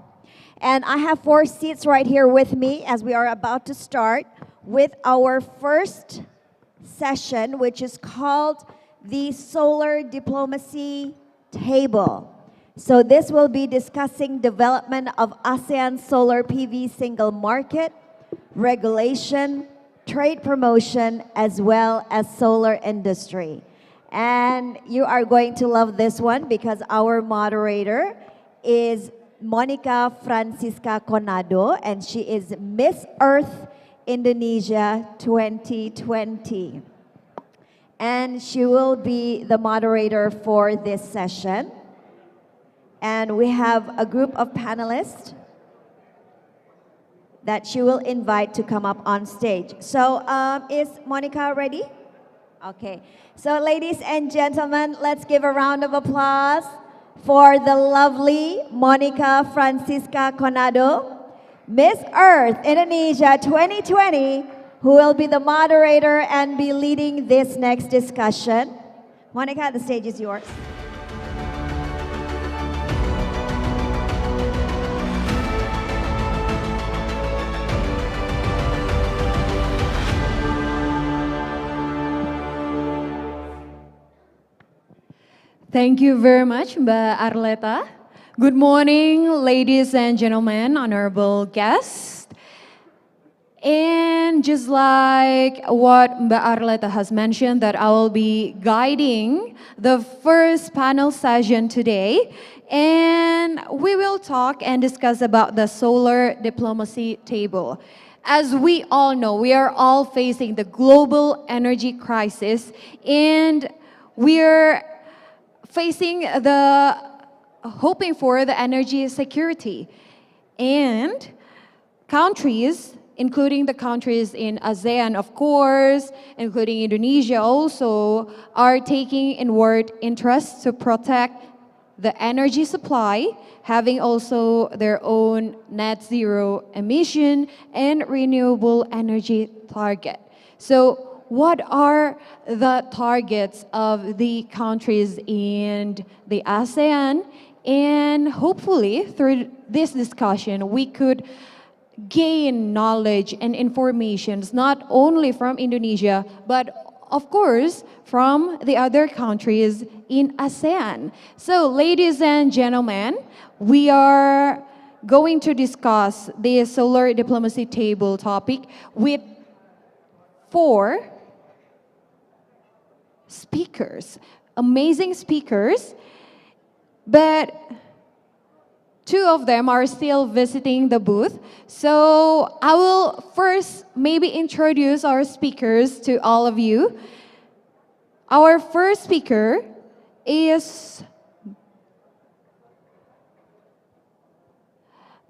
And I have 4 seats right here with me as we are about to start with our first session, which is called the Solar Diplomacy Table. So this will be discussing development of ASEAN Solar PV single market, regulation, trade promotion, as well as solar industry. And you are going to love this one because our moderator is Monica Francisca Conado, and she is Miss Earth Indonesia 2020. And she will be the moderator for this session. And we have a group of panelists that she will invite to come up on stage. So is Monica ready? Okay. So ladies and gentlemen, let's give a round of applause for the lovely Monica Francisca Conado, Miss Earth Indonesia 2020, who will be the moderator and be leading this next discussion. Monica, the stage is yours. Thank you very much, Mbak Arleta. Good morning, ladies and gentlemen, honorable guests. And just like what Mbak Arleta has mentioned, that I will be guiding the first panel session today. And we will talk and discuss about the solar diplomacy table. As we all know, we are all facing the global energy crisis, and we're hoping for the energy security. And countries, including the countries in ASEAN, of course, including Indonesia also, are taking inward interest to protect the energy supply, having also their own net zero emission and renewable energy target. So what are the targets of the countries in the ASEAN? And hopefully through this discussion, we could gain knowledge and information, not only from Indonesia, but of course, from the other countries in ASEAN. So ladies and gentlemen, we are going to discuss the solar diplomacy table topic with 4 speakers, amazing speakers, but 2 of them are still visiting the booth. So I will first maybe introduce our speakers to all of you. Our first speaker is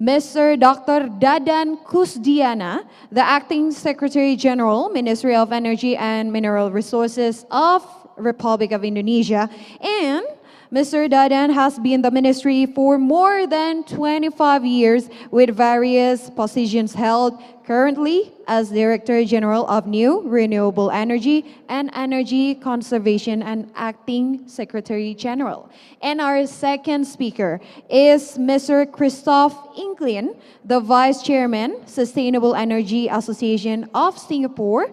Mr. Dr. Dadan Kusdiana, the Acting Secretary General, Ministry of Energy and Mineral Resources of Republic of Indonesia. And Mr. Dadan has been in the ministry for more than 25 years with various positions held currently as Director General of New Renewable Energy and Energy Conservation and Acting Secretary General. And our second speaker is Mr. Christoph Inklin, the Vice Chairman, Sustainable Energy Association of Singapore.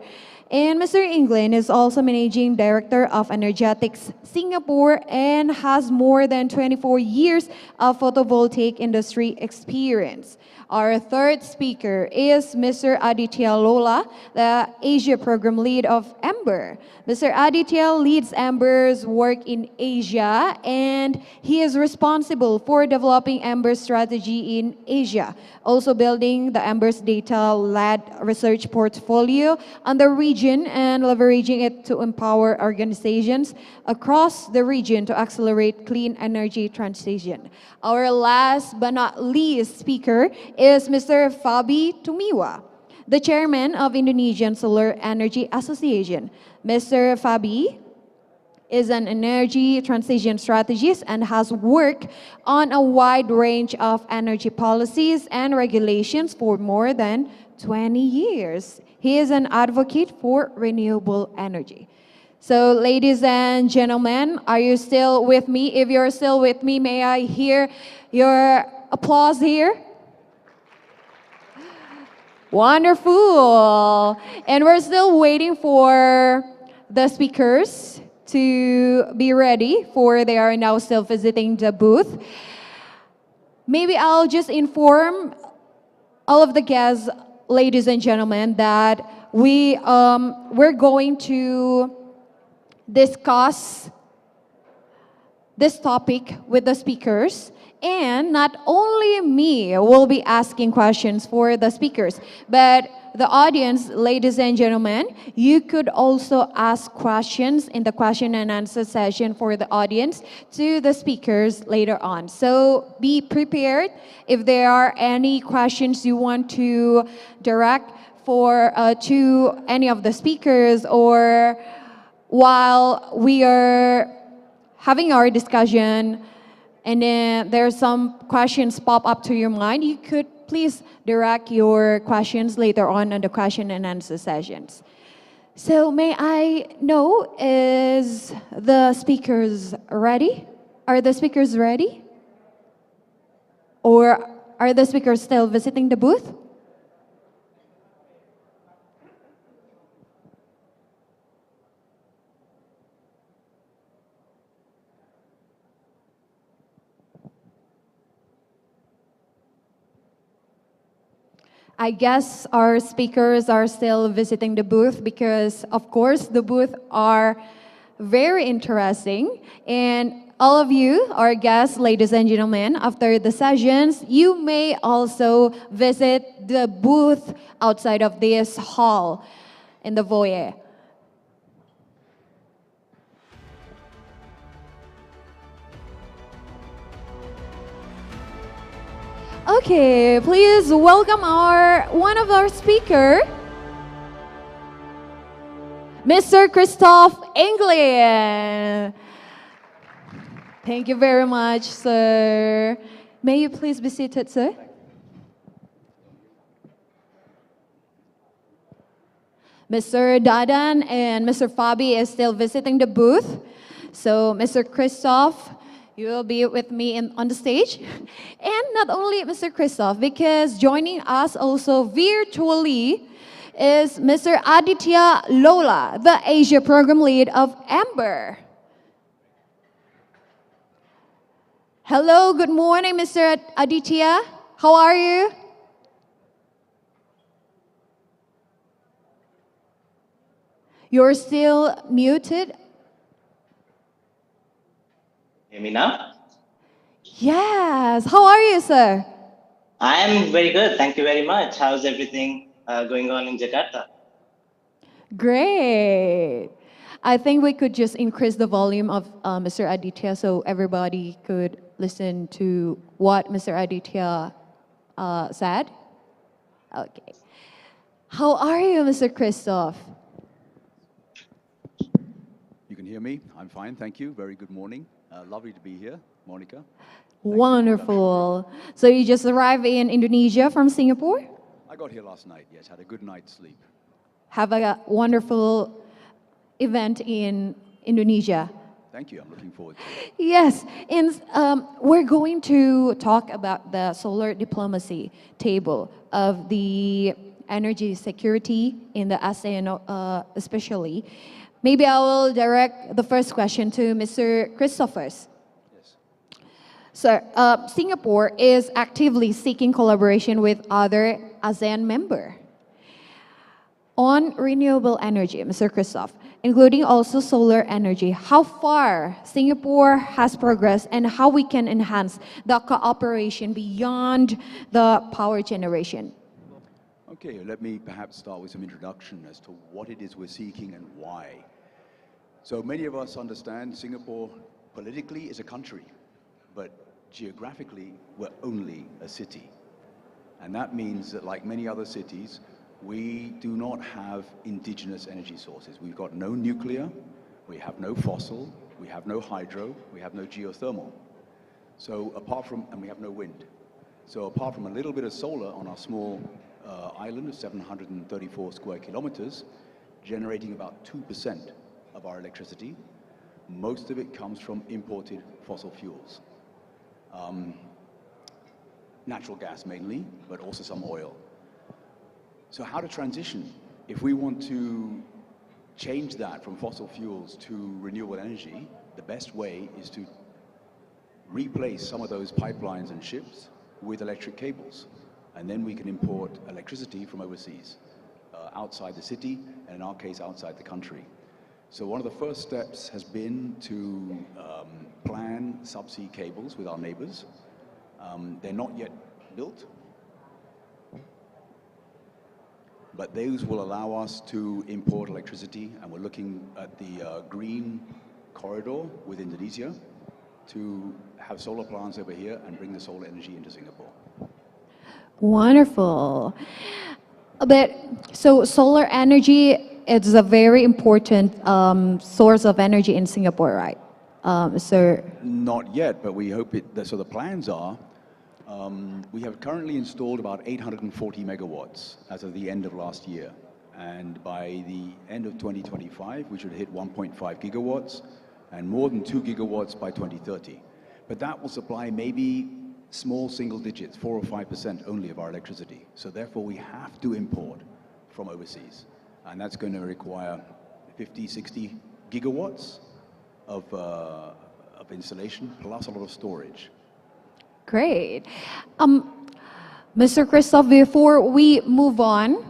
And Mr. England is also Managing Director of Energetics Singapore and has more than 24 years of photovoltaic industry experience. Our third speaker is Mr. Aditya Lola, the Asia Program Lead of Amber. Mr. Aditya leads Amber's work in Asia, and he is responsible for developing Amber's strategy in Asia, also building the Amber's data-led research portfolio on the region and leveraging it to empower organizations across the region to accelerate clean energy transition. Our last but not least speaker is Mr. Fabi Tumiwa, the chairman of Indonesian Solar Energy Association. Mr. Fabi is an energy transition strategist and has worked on a wide range of energy policies and regulations for more than 20 years. He is an advocate for renewable energy. So, ladies and gentlemen, are you still with me? If you're still with me, may I hear your applause here? Wonderful. And we're still waiting for the speakers to be ready, for they are now still visiting the booth. Maybe I'll just inform all of the guests, ladies and gentlemen, that we're going to discuss this topic with the speakers. And not only me will be asking questions for the speakers, but the audience, ladies and gentlemen, you could also ask questions in the question and answer session for the audience to the speakers later on. So be prepared if there are any questions you want to direct to any of the speakers, or while we are having our discussion, and then there's some questions pop up to your mind, you could please direct your questions later on in the question and answer sessions. So may I know, is the speakers ready? Are the speakers ready? Or are the speakers still visiting the booth? I guess our speakers are still visiting the booth because, of course, the booth are very interesting. And all of you, our guests, ladies and gentlemen, after the sessions, you may also visit the booth outside of this hall in the foyer. Okay, please welcome one of our speaker, Mr. Christoph England. Thank you very much, sir. May you please be seated, sir? Mr. Dadan and Mr. Fabi is still visiting the booth. So, Mr. Christoph, you will be with me on the stage. And not only Mr. Christoph, because joining us also virtually is Mr. Aditya Lola, the Asia Program Lead of Amber. Hello, good morning, Mr. Aditya. How are you? You're still muted. Hear me now? Yes. How are you, sir? I am very good. Thank you very much. How's everything going on in Jakarta? Great. I think we could just increase the volume of Mr. Aditya so everybody could listen to what Mr. Aditya said. Okay. How are you, Mr. Christoph? You can hear me? I'm fine, thank you. Very good morning. Lovely to be here, Monica. Wonderful. So you just arrived in Indonesia from Singapore? I got here last night, yes. Had a good night's sleep. Have a wonderful event in Indonesia. Thank you, I'm looking forward to it. Yes, and we're going to talk about the solar diplomacy table of the energy security in the ASEAN especially. Maybe I will direct the first question to Mr. Christophers. Yes. So, Singapore is actively seeking collaboration with other ASEAN members on renewable energy, Mr. Christoph, including also solar energy. How far Singapore has progressed and how we can enhance the cooperation beyond the power generation? Okay, let me perhaps start with some introduction as to what it is we're seeking and why. So many of us understand Singapore politically is a country, but geographically we're only a city. And that means that like many other cities, we do not have indigenous energy sources. We've got no nuclear, we have no fossil, we have no hydro, we have no geothermal. So and we have no wind. So apart from a little bit of solar on our small island of 734 square kilometers, generating about 2% of our electricity, most of it comes from imported fossil fuels. Natural gas mainly, but also some oil. So how to transition? If we want to change that from fossil fuels to renewable energy, the best way is to replace some of those pipelines and ships with electric cables. And then we can import electricity from overseas, outside the city, and in our case, outside the country. So one of the first steps has been to plan subsea cables with our neighbors. They're not yet built, but those will allow us to import electricity, and we're looking at the green corridor with Indonesia to have solar plants over here and bring the solar energy into Singapore. Wonderful. But so solar energy is a very important source of energy in Singapore, right? So Not yet, but we hope it. So the plans are, we have currently installed about 840 megawatts as of the end of last year. And by the end of 2025, we should hit 1.5 gigawatts and more than 2 gigawatts by 2030. But that will supply maybe small single digits, 4 or 5% only of our electricity. So therefore, we have to import from overseas. And that's going to require 50, 60 gigawatts of installation, plus a lot of storage. great. Mr. Christoph, before we move on,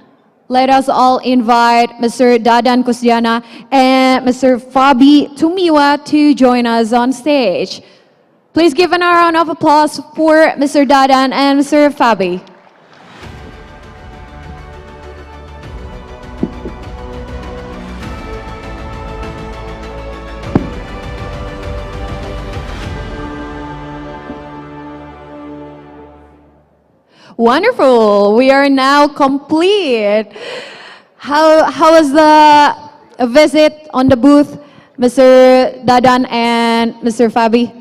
let us all invite Mr. Dadan Kusdiana and Mr. Fabi Tumiwa to join us on stage. Please give a round of applause for Mr. Dadan and Mr. Fabi. Wonderful. We are now complete. How was the visit on the booth, Mr. Dadan and Mr. Fabi?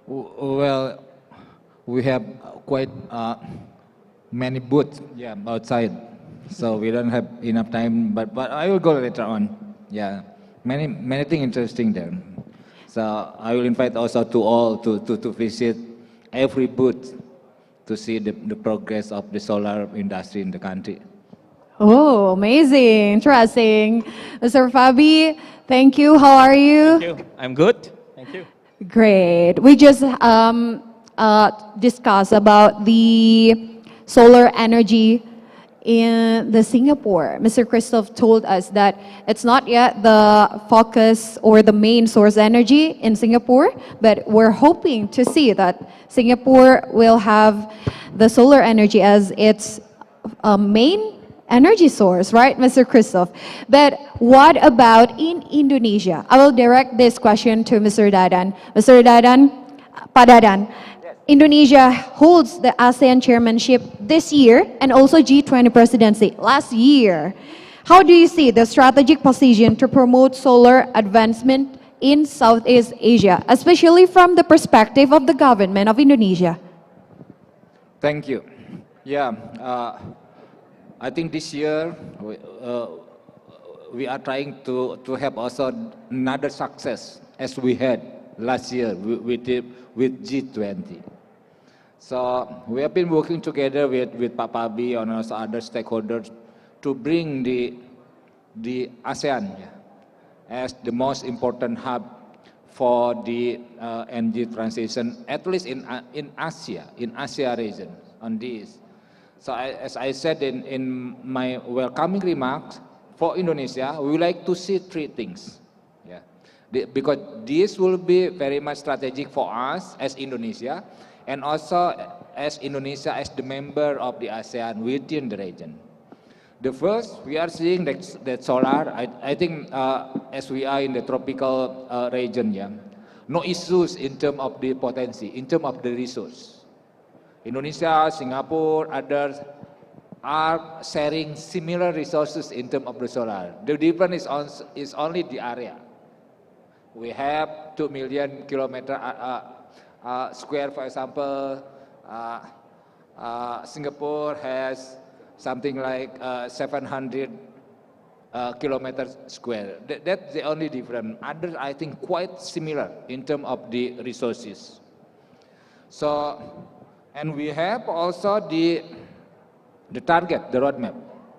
Well, we have quite many booths, outside, so we don't have enough time. But I will go later on. Yeah, many things interesting there. So I will invite also to all to visit every booth to see the progress of the solar industry in the country. Oh, amazing, interesting. Mr. Fabi, thank you. How are you? Thank you. I'm good. Thank you. Great. We just discussed about the solar energy in the Singapore. Mr. Christoph told us that it's not yet the focus or the main source energy in Singapore, but we're hoping to see that Singapore will have the solar energy as its main energy source, right, Mr. Christoph? But what about in Indonesia? I will direct this question to Mr. Dadan. Mr. Dadan, Pak Dadan, Indonesia holds the ASEAN Chairmanship this year and also G20 presidency last year. How do you see the strategic position to promote solar advancement in Southeast Asia, especially from the perspective of the government of Indonesia? Thank you. Yeah, I think this year we are trying to have also another success as we had last year with G20. So we have been working together with Pak Pabi and also other stakeholders to bring the ASEAN as the most important hub for the energy transition, at least in Asia region on this. So as I said in my welcoming remarks, for Indonesia, we would like to see three things. Because this will be very much strategic for us as Indonesia, and also as Indonesia as the member of the ASEAN within the region. The first, we are seeing that solar, I think as we are in the tropical region, no issues in terms of the potency, in terms of the resource. Indonesia, Singapore, others are sharing similar resources in terms of the solar. The difference is only the area. We have 2 million kilometer square, for example. Singapore has something like 700 kilometers square. That's the only difference. Others, I think, quite similar in terms of the resources. So, and we have also the the target, the roadmap.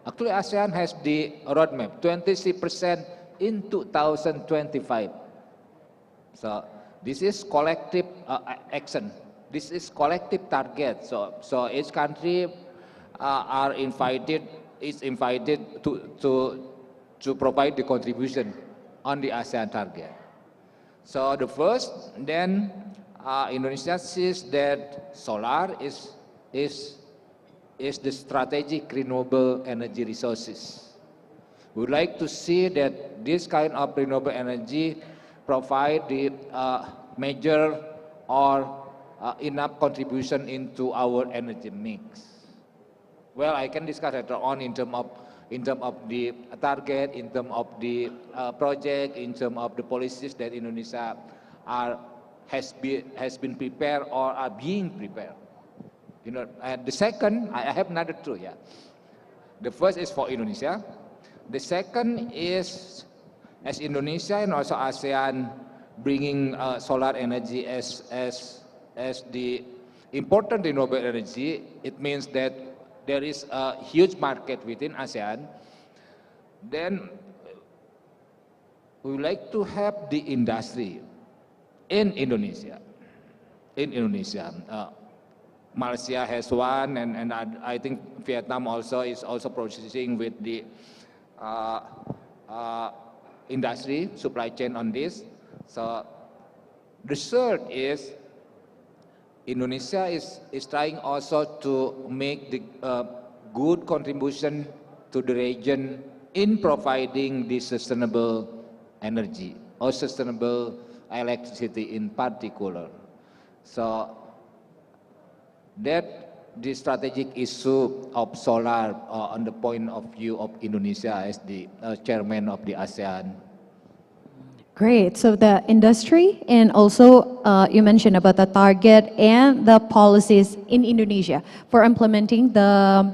Actually, ASEAN has the roadmap, 23% in 2025. So this is collective action. This is collective target. So each country is invited to provide the contribution on the ASEAN target. So the first, then Indonesia sees that solar is the strategic renewable energy resources. We would like to see that this kind of renewable energy provide the major or enough contribution into our energy mix. Well, I can discuss later on in terms of the target, in terms of the project, in terms of the policies that Indonesia has been prepared or are being prepared. You know, and the second, I have another two. Yeah, the first is for Indonesia. The second is as Indonesia and also ASEAN bringing solar energy as the important renewable energy. It means that there is a huge market within ASEAN. Then we would like to have the industry in Indonesia. Malaysia has one, and I think Vietnam also is also processing with the industry supply chain on this. So the third is Indonesia is trying also to make the good contribution to the region in providing the sustainable energy or sustainable electricity in particular. So that the strategic issue of solar on the point of view of Indonesia as the chairman of the ASEAN. Great. So the industry and also you mentioned about the target and the policies in Indonesia for implementing the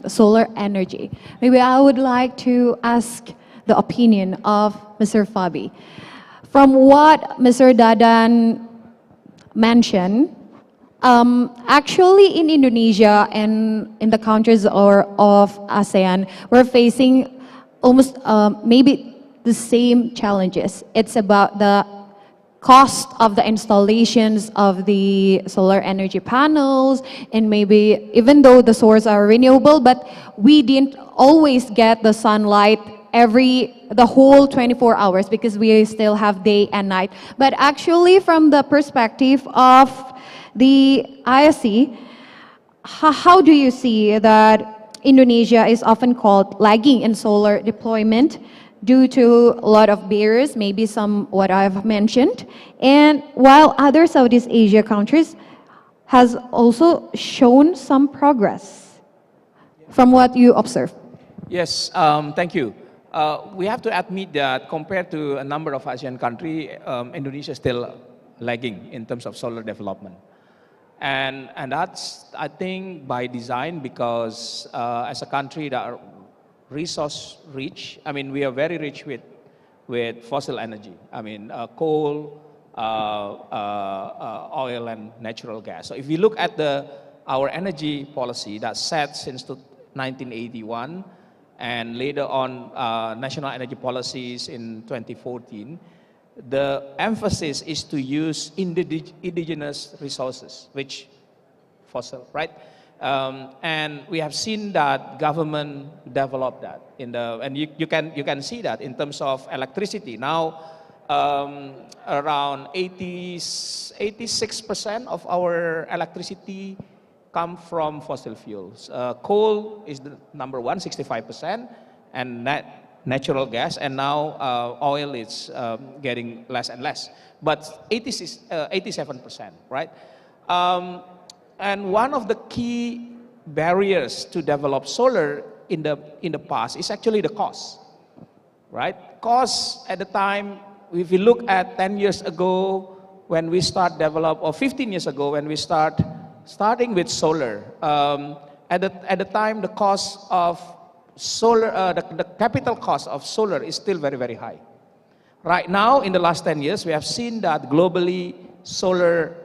solar energy. Maybe I would like to ask the opinion of Mr. Fabi. From what Mr. Dadan mentioned, actually in Indonesia and in the countries of ASEAN, we're facing almost maybe the same challenges. It's about the cost of the installations of the solar energy panels, and maybe even though the sources are renewable, but we didn't always get the sunlight the whole 24 hours because we still have day and night. But actually from the perspective of the ISC, how do you see that Indonesia is often called lagging in solar deployment due to a lot of barriers, maybe some what I've mentioned, and while other Southeast Asia countries has also shown some progress from what you observe? Yes, thank you. We have to admit that compared to a number of ASEAN countries, Indonesia is still lagging in terms of solar development. And that's, I think, by design, because as a country that are resource rich, I mean, we are very rich with fossil energy. I mean, coal, oil, and natural gas. So if you look at our energy policy that's set since 1981, and later on national energy policies in 2014, the emphasis is to use indigenous resources, which fossil, right? And we have seen that government develop that and you can see that in terms of electricity. Now, around 86% of our electricity come from fossil fuels. Coal is the number one, 65%, and natural gas, and now oil is getting less and less, but 87%, right? And one of the key barriers to develop solar in the past is actually the cost, right? Cost at the time, if you look at 10 years ago when we start develop, or 15 years ago when we starting with solar, at the time the cost of solar, the capital cost of solar is still very, very high. Right now, in the last 10 years, we have seen that globally solar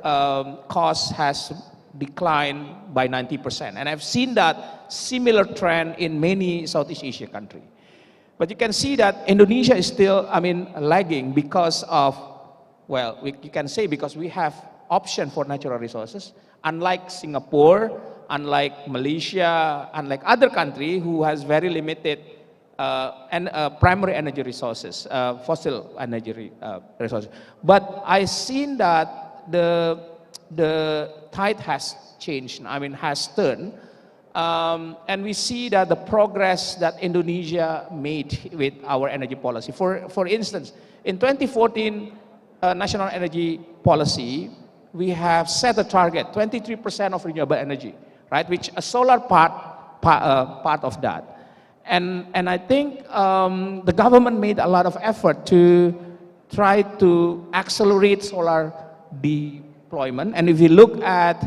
cost has declined by 90%. And I've seen that similar trend in many Southeast Asia countries. But you can see that Indonesia is still, lagging because of, well, you can say because we have option for natural resources, unlike Singapore, unlike Malaysia, unlike other country who has very limited primary energy resources, fossil energy resources. But I've seen that the tide has changed, has turned. And we see that the progress that Indonesia made with our energy policy. For instance, in 2014 National Energy Policy, we have set a target, 23% of renewable energy, right? Which a solar part of that. And I think the government made a lot of effort to try to accelerate solar deployment. And if you look at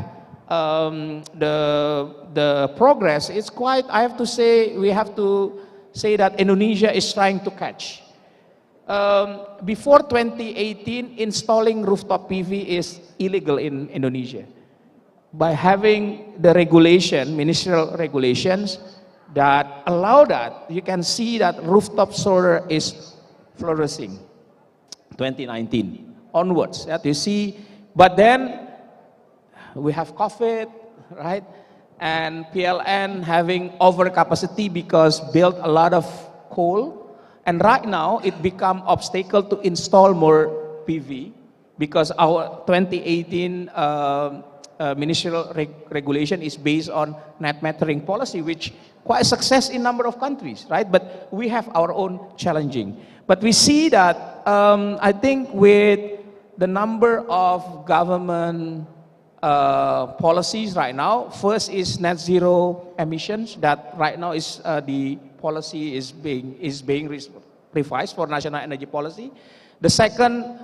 the progress, it's quite, I have to say, we have to say that Indonesia is trying to catch. Before 2018, installing rooftop PV is illegal in Indonesia. By having the regulation, ministerial regulations, that allow that, you can see that rooftop solar is flourishing 2019 onwards. That you see, but then we have COVID, right? And PLN having overcapacity because built a lot of coal. And right now it become obstacle to install more PV because our 2018 ministerial regulation is based on net metering policy, which quite a success in number of countries, right? But we have our own challenging. But we see that I think with the number of government policies right now, first is net zero emissions, that right now is the policy is being revised for national energy policy. The second,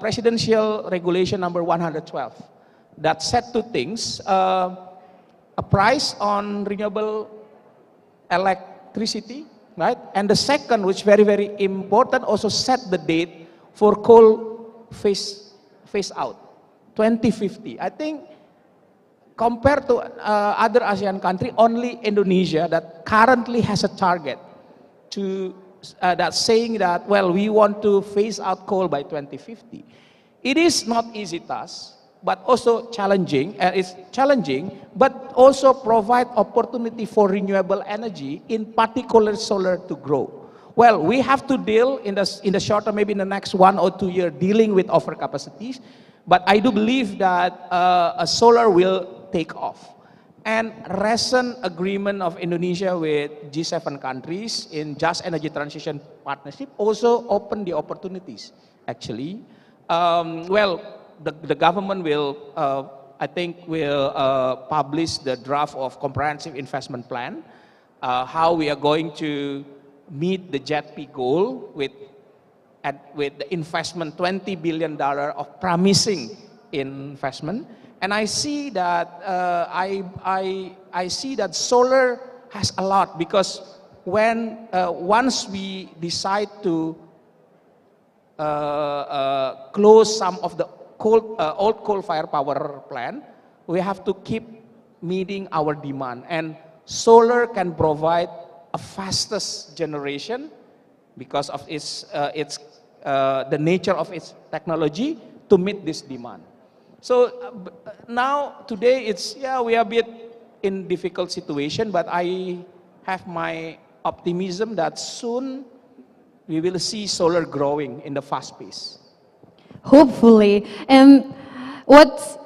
presidential regulation number 112, that set two things, a price on renewable electricity, right? And the second, which very, very important, also set the date for coal phase out, 2050. I think compared to other ASEAN countries, only Indonesia that currently has a target to that's saying that, well, we want to phase out coal by 2050. It is not easy task, but also challenging. It's challenging, but also provide opportunity for renewable energy, in particular solar, to grow. Well, we have to deal in the short term, maybe in the next 1 or 2 years, dealing with overcapacities. But I do believe that a solar will take off. And recent agreement of Indonesia with G7 countries in Just Energy Transition Partnership also open the opportunities, actually. Well, the government will, I think, will publish the draft of comprehensive investment plan, how we are going to meet the JETP goal with the investment, $20 billion of promising investment. And I see that I see that solar has a lot, because when once we decide to close some of the old coal-fired power plant, we have to keep meeting our demand. And solar can provide a fastest generation because of its the nature of its technology to meet this demand. So now, today, it's, yeah, we are a bit in difficult situation, but I have my optimism that soon we will see solar growing in the fast pace. Hopefully. And what's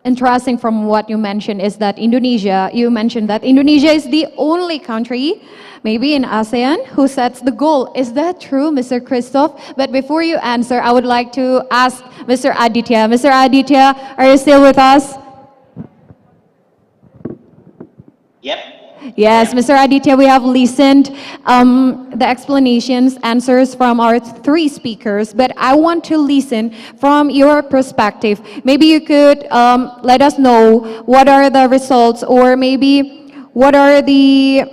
interesting from what you mentioned is that Indonesia, you mentioned that Indonesia is the only country, maybe in ASEAN, who sets the goal. Is that true, Mr. Christoph? But before you answer, I would like to ask Mr. Aditya. Mr. Aditya, are you still with us? Yep. Yes, Mr. Aditya, we have listened the explanations, answers from our three speakers, but I want to listen from your perspective. Maybe you could let us know what are the results, or maybe what are the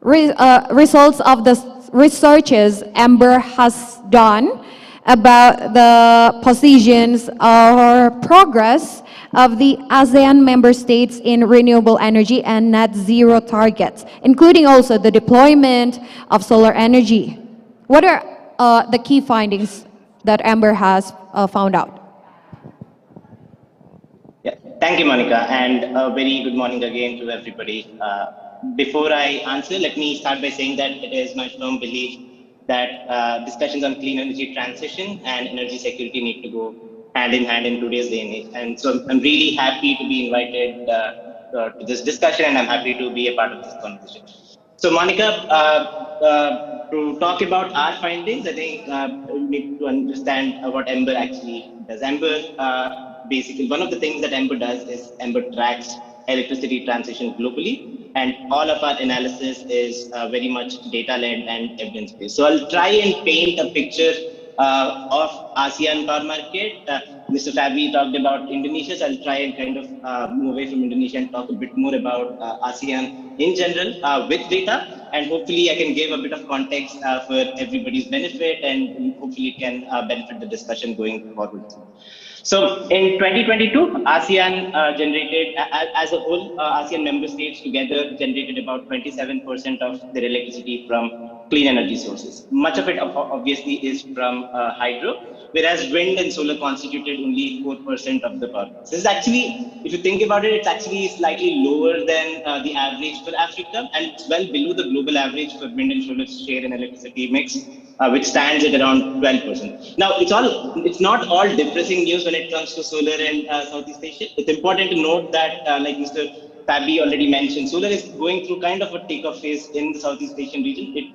results of the researches Amber has done about the positions or progress of the ASEAN member states in renewable energy and net zero targets, including also the deployment of solar energy. What are the key findings that Amber has found out? Yeah, thank you, Monica, and a very good morning again to everybody. Before I answer, let me start by saying that it is my firm belief that discussions on clean energy transition and energy security need to go hand in hand in today's day and age. And so I'm really happy to be invited to this discussion, and I'm happy to be a part of this conversation. So, Monica, to talk about our findings, I think we need to understand what Ember actually does. Ember, basically, one of the things that Ember does is Ember tracks electricity transition globally, and all of our analysis is very much data-led and evidence-based. So I'll try and paint a picture of ASEAN power market. Mr. Fabi talked about Indonesia, so I'll try and kind of move away from Indonesia and talk a bit more about ASEAN in general with data, and hopefully I can give a bit of context for everybody's benefit, and hopefully it can benefit the discussion going forward. So in 2022, ASEAN generated, as a whole, ASEAN member states together generated about 27% of their electricity from clean energy sources. Much of it obviously is from hydro, whereas wind and solar constituted only 4% of the power. So this is actually, if you think about it, it's actually slightly lower than the average for Africa, and it's well below the global average for wind and solar share in electricity mix, which stands at around 12%. Now, it's not all depressing news when it comes to solar in Southeast Asia. It's important to note that, like Mr. Fabi already mentioned, solar is going through kind of a takeoff phase in the Southeast Asian region. It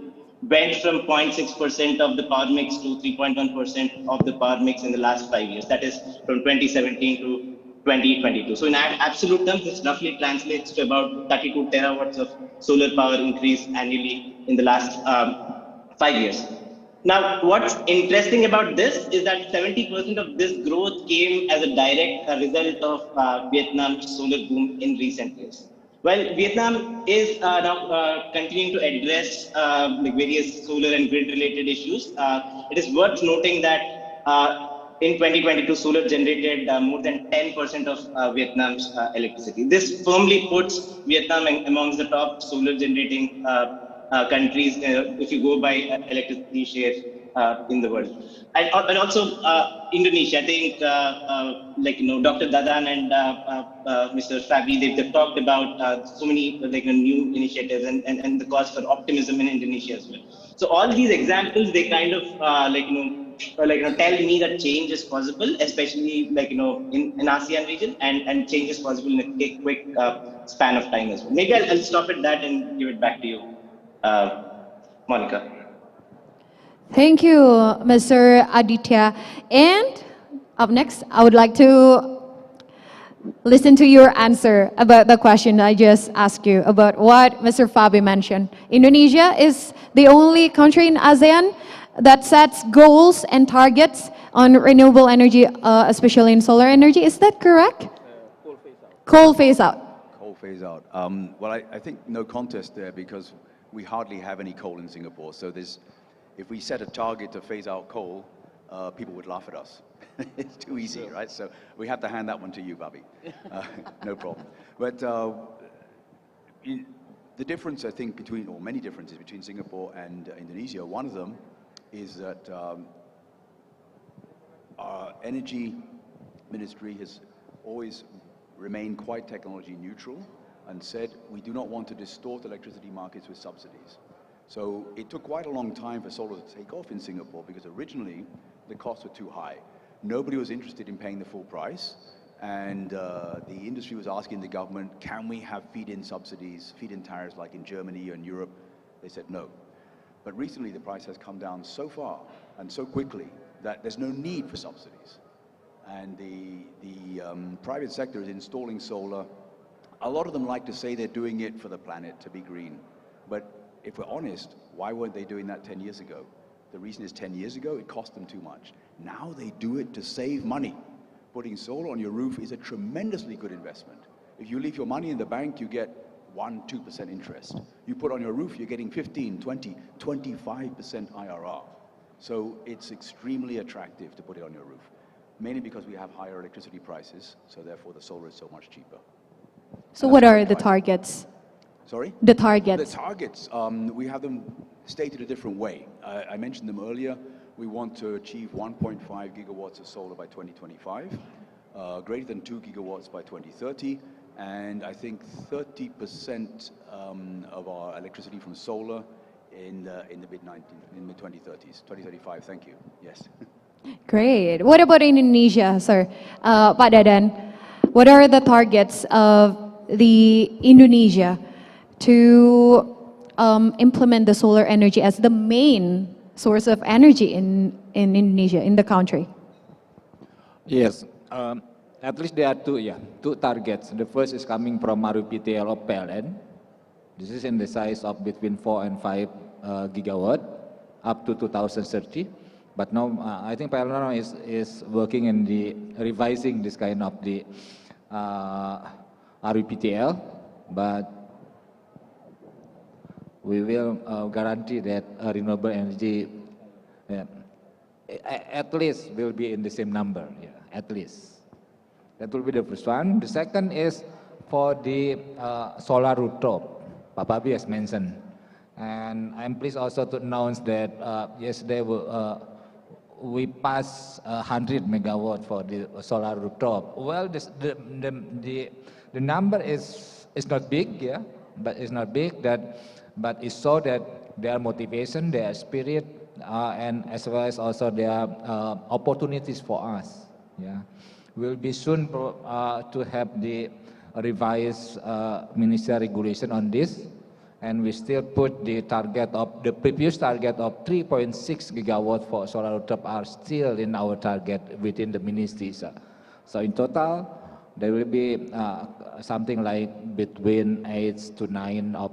went from 0.6% of the power mix to 3.1% of the power mix in the last 5 years. That is from 2017 to 2022. So in absolute terms, this roughly translates to about 32 terawatts of solar power increase annually in the last 5 years. Now, what's interesting about this is that 70% of this growth came as a direct result of Vietnam's solar boom in recent years. Well, Vietnam is now continuing to address like various solar and grid-related issues. It is worth noting that in 2022, solar generated more than 10% of Vietnam's electricity. This firmly puts Vietnam amongst the top solar generating countries if you go by electricity share in the world. And also Indonesia, I think like, you know, Dr. Dadan and Mr. Fabi, they've talked about so many like new initiatives and the cause for optimism in Indonesia as well. So all these examples, they kind of tell me that change is possible, especially like, you know, in ASEAN region, and change is possible in a quick span of time as well. Maybe I'll stop at that and give it back to you, Monica. Thank you, Mr. Aditya. And up next, I would like to listen to your answer about the question I just asked you about what Mr. Fabi mentioned. Indonesia is the only country in ASEAN that sets goals and targets on renewable energy, especially in solar energy. Is that correct? Coal phase out. Coal phase out. Well, I think no contest there, because we hardly have any coal in Singapore. So if we set a target to phase out coal, people would laugh at us. It's too easy, right? So we have to hand that one to you, Bobby. No problem. But the difference, I think, or many differences between Singapore and Indonesia, one of them is that our energy ministry has always remained quite technology neutral and said we do not want to distort electricity markets with subsidies. So it took quite a long time for solar to take off in Singapore, because originally the costs were too high. Nobody was interested in paying the full price, and the industry was asking the government, can we have feed-in subsidies, feed-in tariffs like in Germany and Europe? They said no. But recently the price has come down so far and so quickly that there's no need for subsidies. And the private sector is installing solar. A lot of them like to say they're doing it for the planet, to be green. But if we're honest, why weren't they doing that 10 years ago? The reason is 10 years ago, it cost them too much. Now they do it to save money. Putting solar on your roof is a tremendously good investment. If you leave your money in the bank, you get 1-2% interest. You put on your roof, you're getting 15, 20, 25% IRR. So it's extremely attractive to put it on your roof, mainly because we have higher electricity prices, so therefore the solar is so much cheaper. So And what that's are very the high. targets? Sorry? The The targets. targets, we have them stated a different way. I mentioned them earlier. We want to achieve 1.5 gigawatts of solar by 2025, greater than 2 gigawatts by 2030, and I think 30% of our electricity from solar in the mid-2030s, 2035. Thank you. Yes. Great. What about Indonesia, sir? Pak Dadan, what are the targets of the Indonesia to implement the solar energy as the main source of energy in Indonesia, in the country? Yes, at least there are two targets. The first is coming from RUPTL of PLN. This is in the size of between 4 and 5 gigawatt up to 2030. But now I think PLN is working in the revising this kind of the RUPTL, but we will guarantee that renewable energy at least will be in the same number, at least. That will be the first one. The second is for the solar rooftop, Pak Pabi has mentioned. And I'm pleased also to announce that yesterday we passed 100 megawatt for the solar rooftop. Well, the number is not big, but it's not big. But it shows that their motivation, their spirit, and as well as also their opportunities for us. We'll be soon to have the revised ministerial regulation on this, and we still put the target of the previous target of 3.6 gigawatt for solar rooftop are still in our target within the ministries. So in total, there will be something like between 8 to 9 of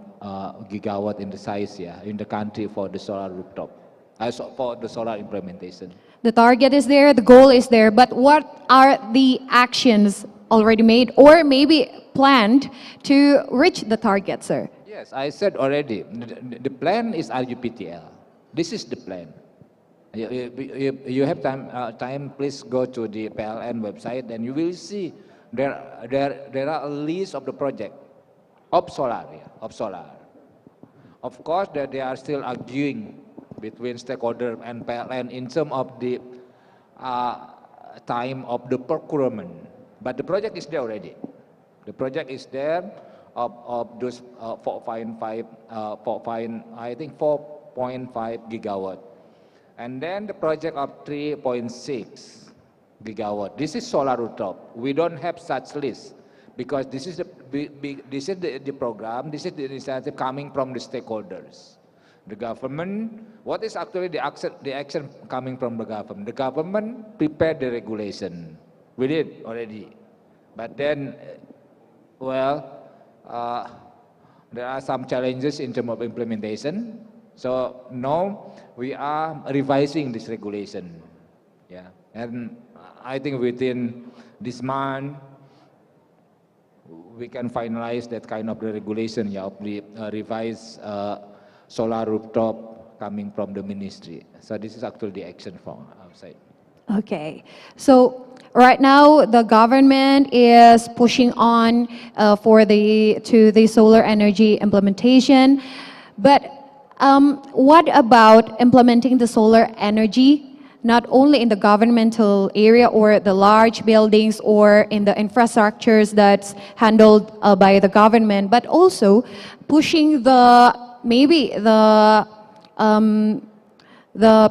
gigawatt in the size in the country for the solar rooftop, for the solar implementation. The target is there, the goal is there, but what are the actions already made or maybe planned to reach the target, sir? Yes, I said already, the plan is RUPTL. This is the plan. You have time, please go to the PLN website and you will see there are a list of the project of solar, Of course, that they are still arguing between stakeholder and PLN in terms of the time of the procurement. But the project is there already. The project is there of those 4.5 gigawatt. And then the project of 3.6 gigawatt. This is solar rooftop. We don't have such list because this is the program, this is the initiative coming from the stakeholders. The government, what is actually the action coming from the government? The government prepared the regulation. We did already. But then, there are some challenges in terms of implementation. So now we are revising this regulation. And I think within this month, we can finalize that kind of the regulation of the revised solar rooftop coming from the ministry. So this is actually the action from outside. Okay, so right now the government is pushing on to the solar energy implementation, but what about implementing the solar energy not only in the governmental area or the large buildings or in the infrastructures that's handled by the government, but also pushing the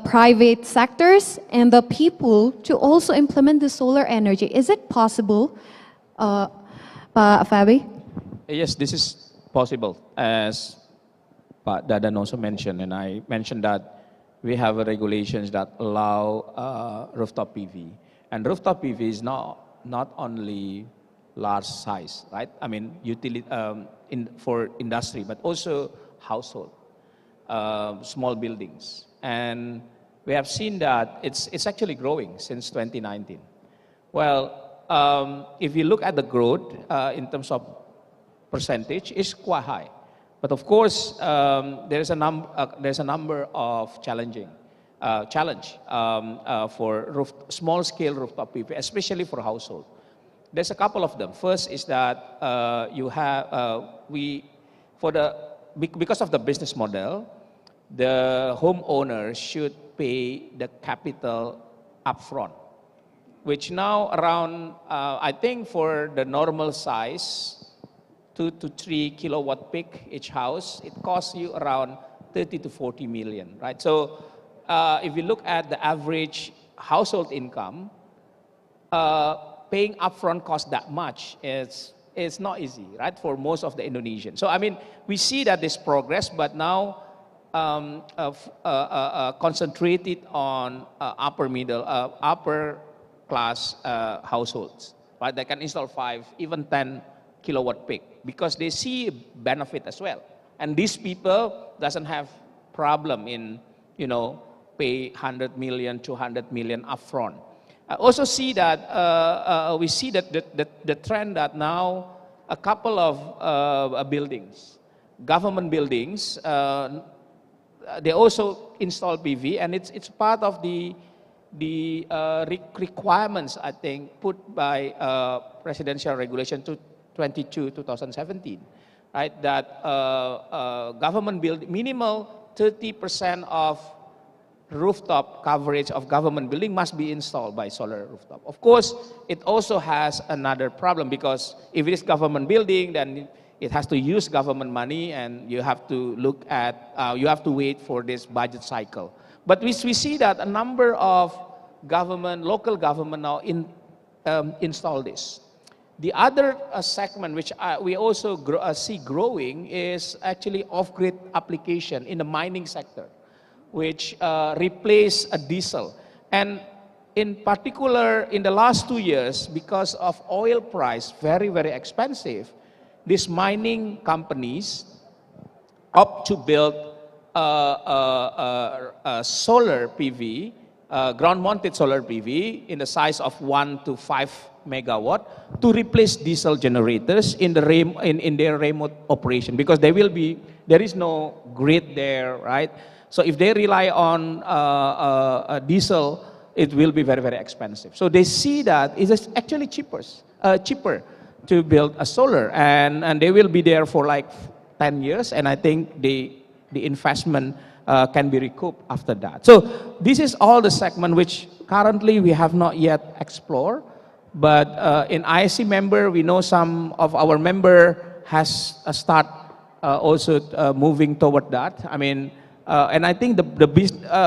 private sectors and the people to also implement the solar energy. Is it possible, Pak Fabi? Yes, this is possible. As Pak Dadan also mentioned, and I mentioned that we have regulations that allow rooftop PV. And rooftop PV is not only large size, right? I mean, for industry, but also household, small buildings. And we have seen that it's actually growing since 2019. Well, if you look at the growth in terms of percentage, it's quite high. But of course, there's a number of challenging. challenge for small-scale rooftop PV, especially for household. There's a couple of them. First is that because of the business model, the homeowner should pay the capital upfront, which now around, I think for the normal size, 2 to 3 kilowatt peak each house, it costs you around 30 to 40 million, right? So if you look at the average household income, paying upfront cost that much is not easy, right, for most of the Indonesians. So I mean, we see that this progress, but now concentrated on upper class households, right? They can install 5, even 10 kilowatt peak because they see benefit as well. And these people doesn't have problem in, pay 100 million, 200 million upfront. I also see that we see that the trend that now a couple of buildings, government buildings, they also install PV, and it's part of the requirements, I think, put by Presidential Regulation 22/2017, right? That government minimal 30% of rooftop coverage of government building must be installed by solar rooftop. Of course, it also has another problem because if it is government building, then it has to use government money, and you have to look at, you have to wait for this budget cycle. But we see that a number of local government now install this. The other segment which we also see growing is actually off-grid application in the mining sector, which replace a diesel. And in particular, in the last 2 years, because of oil price very, very expensive, these mining companies opt to build solar PV, ground-mounted solar PV in the size of 1 to 5 megawatt to replace diesel generators in their remote operation, because there is no grid there, right? So if they rely on diesel, it will be very, very expensive. So they see that it is actually cheaper to build a solar, and they will be there for like 10 years, and I think the investment can be recouped after that. So this is all the segment which currently we have not yet explored, but in ISC member, we know some of our member has start also moving toward that. I mean, and I think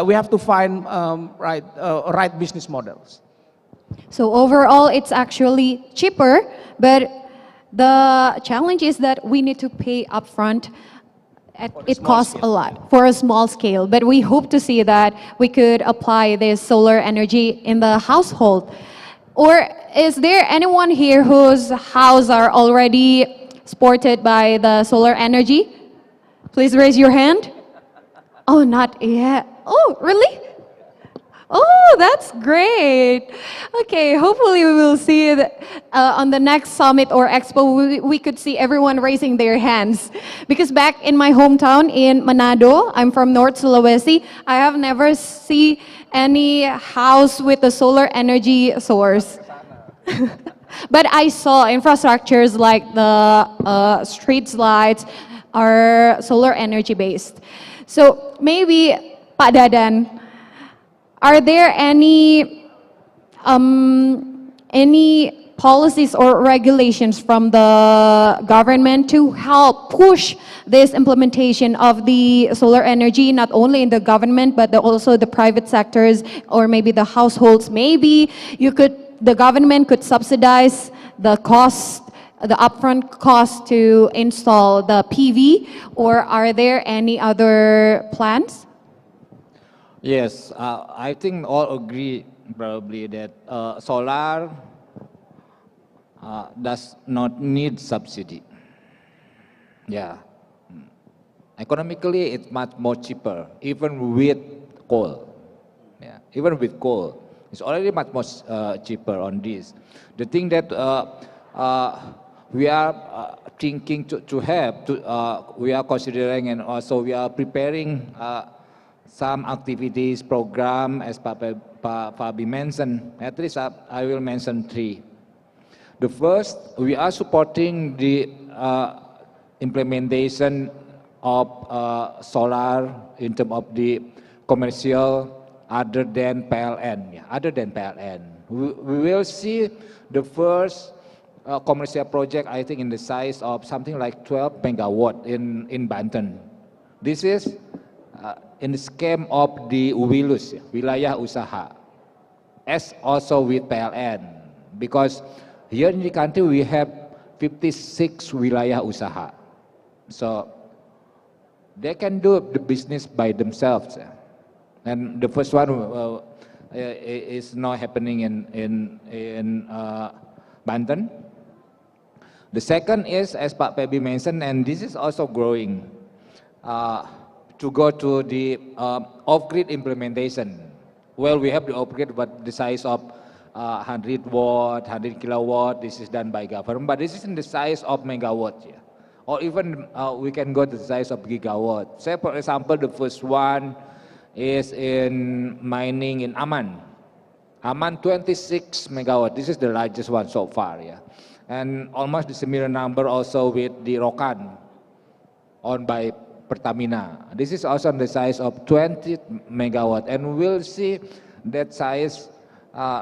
we have to find right business models. So overall, it's actually cheaper, but the challenge is that we need to pay upfront. It costs a lot for a small scale, but we hope to see that we could apply this solar energy in the household. Or is there anyone here whose house are already supported by the solar energy? Please raise your hand. Oh, not yet. Oh, really? Oh, that's great. Okay, hopefully we will see on the next summit or expo, we could see everyone raising their hands. Because back in my hometown in Manado, I'm from North Sulawesi, I have never seen any house with a solar energy source. But I saw infrastructures like the street lights are solar energy based. So maybe, Pak Dadan, are there any policies or regulations from the government to help push this implementation of the solar energy, not only in the government, but also the private sectors or maybe the households? Maybe the government could subsidize the cost, the upfront cost to install the PV, or are there any other plans? Yes, I think all agree probably that solar does not need subsidy. Yeah, economically it's much more cheaper, even with coal. Yeah, even with coal, it's already much more cheaper on this. The thing that we are thinking to have, we are considering, and also we are preparing some activities, program, as Pak Fabi mentioned. At least I will mention 3. The first, we are supporting the implementation of solar in terms of the commercial other than PLN. Yeah, other than PLN. We will see the first commercial project, I think, in the size of something like 12 megawatt in Banten. This is in the scheme of the WILUS, Wilayah Usaha, as also with PLN, because here in the country we have 56 Wilayah Usaha. So they can do the business by themselves. And the first one is now happening in Banten. The second is, as Pak Pebi mentioned, and this is also growing, to go to the off-grid implementation. Well, we have the off-grid, but the size of 100 watt, 100 kilowatt, this is done by government, but this is in the size of megawatt. Yeah. Or even we can go to the size of gigawatt. Say, for example, the first one is in mining in Aman. Aman 26 megawatt, this is the largest one so far. Yeah. And almost the similar number also with the Rokan, owned by Pertamina. This is also on the size of 20 megawatt, and we'll see that size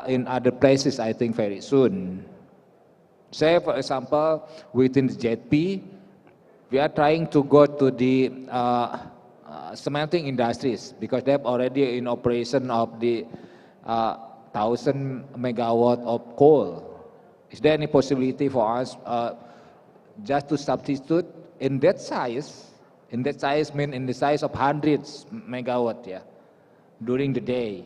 in other places, I think, very soon. Say, for example, within the ZP, we are trying to go to the smelting industries, because they have already in operation of the 1,000 megawatt of coal. Is there any possibility for us just to substitute in that size? In that size mean in the size of hundreds megawatt, yeah, during the day.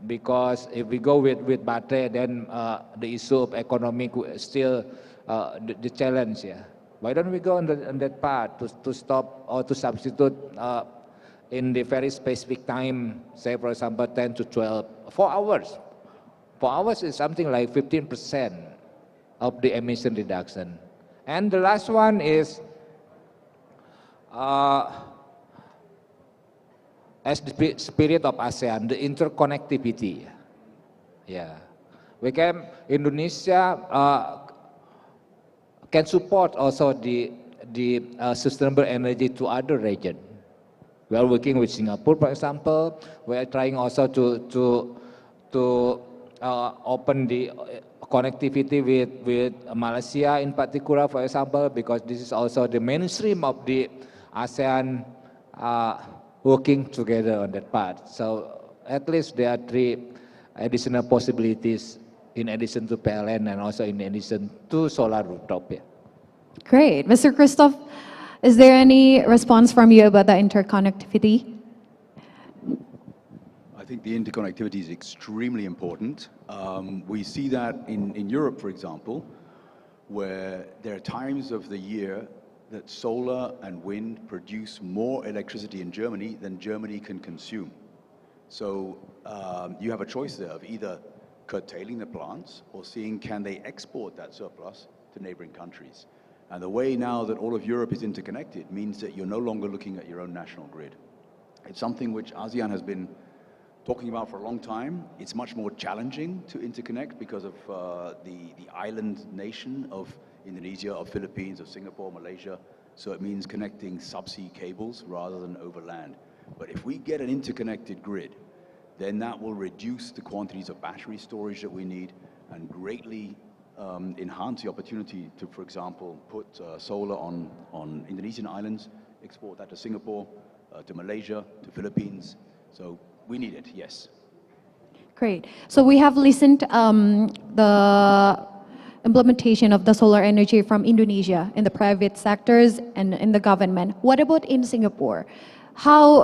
Because if we go with battery, then the issue of economic still the challenge, yeah. Why don't we go on that part to stop or to substitute in the very specific time, say for example 10 to 12, 4 hours. 4 hours is something like 15% of the emission reduction. And the last one is, as the spirit of ASEAN, the interconnectivity. Yeah, we can, Indonesia can support also the sustainable energy to other regions. We are working with Singapore, for example. We are trying also to open the connectivity with Malaysia in particular, for example, because this is also the mainstream of the ASEAN working together on that part. So at least there are 3 additional possibilities in addition to PLN and also in addition to solar rooftop. Yeah. Great. Mr. Christoph, is there any response from you about the interconnectivity? I think the interconnectivity is extremely important. We see that in Europe, for example, where there are times of the year that solar and wind produce more electricity in Germany than Germany can consume. So you have a choice there of either curtailing the plants or seeing can they export that surplus to neighboring countries. And the way now that all of Europe is interconnected means that you're no longer looking at your own national grid. It's something which ASEAN has been talking about for a long time. It's much more challenging to interconnect because of the island nation of Indonesia, of Philippines, of Singapore, Malaysia. So it means connecting subsea cables rather than over land. But if we get an interconnected grid, then that will reduce the quantities of battery storage that we need and greatly enhance the opportunity to, for example, put solar on Indonesian islands, export that to Singapore, to Malaysia, to Philippines. So we need it, yes. Great. So we have listened the implementation of the solar energy from Indonesia in the private sectors and in the government. What about in Singapore? How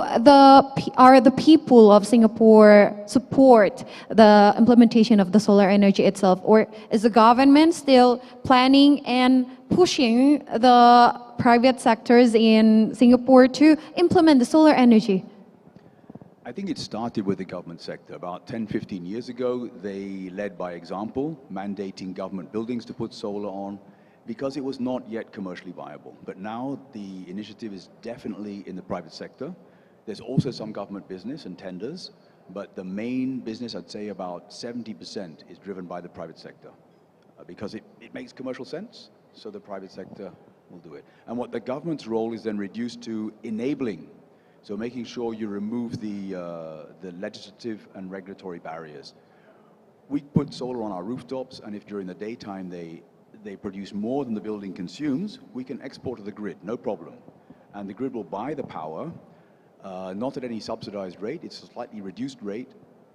are the people of Singapore support the implementation of the solar energy itself? Or is the government still planning and pushing the private sectors in Singapore to implement the solar energy? I think it started with the government sector. About 10, 15 years ago, they led by example, mandating government buildings to put solar on because it was not yet commercially viable. But now the initiative is definitely in the private sector. There's also some government business and tenders, but the main business, I'd say about 70%, is driven by the private sector because it makes commercial sense, so the private sector will do it. And what the government's role is then reduced to enabling, so making sure you remove the legislative and regulatory barriers. We put solar on our rooftops, and if during the daytime they produce more than the building consumes, we can export to the grid, no problem. And the grid will buy the power, not at any subsidized rate, it's a slightly reduced rate.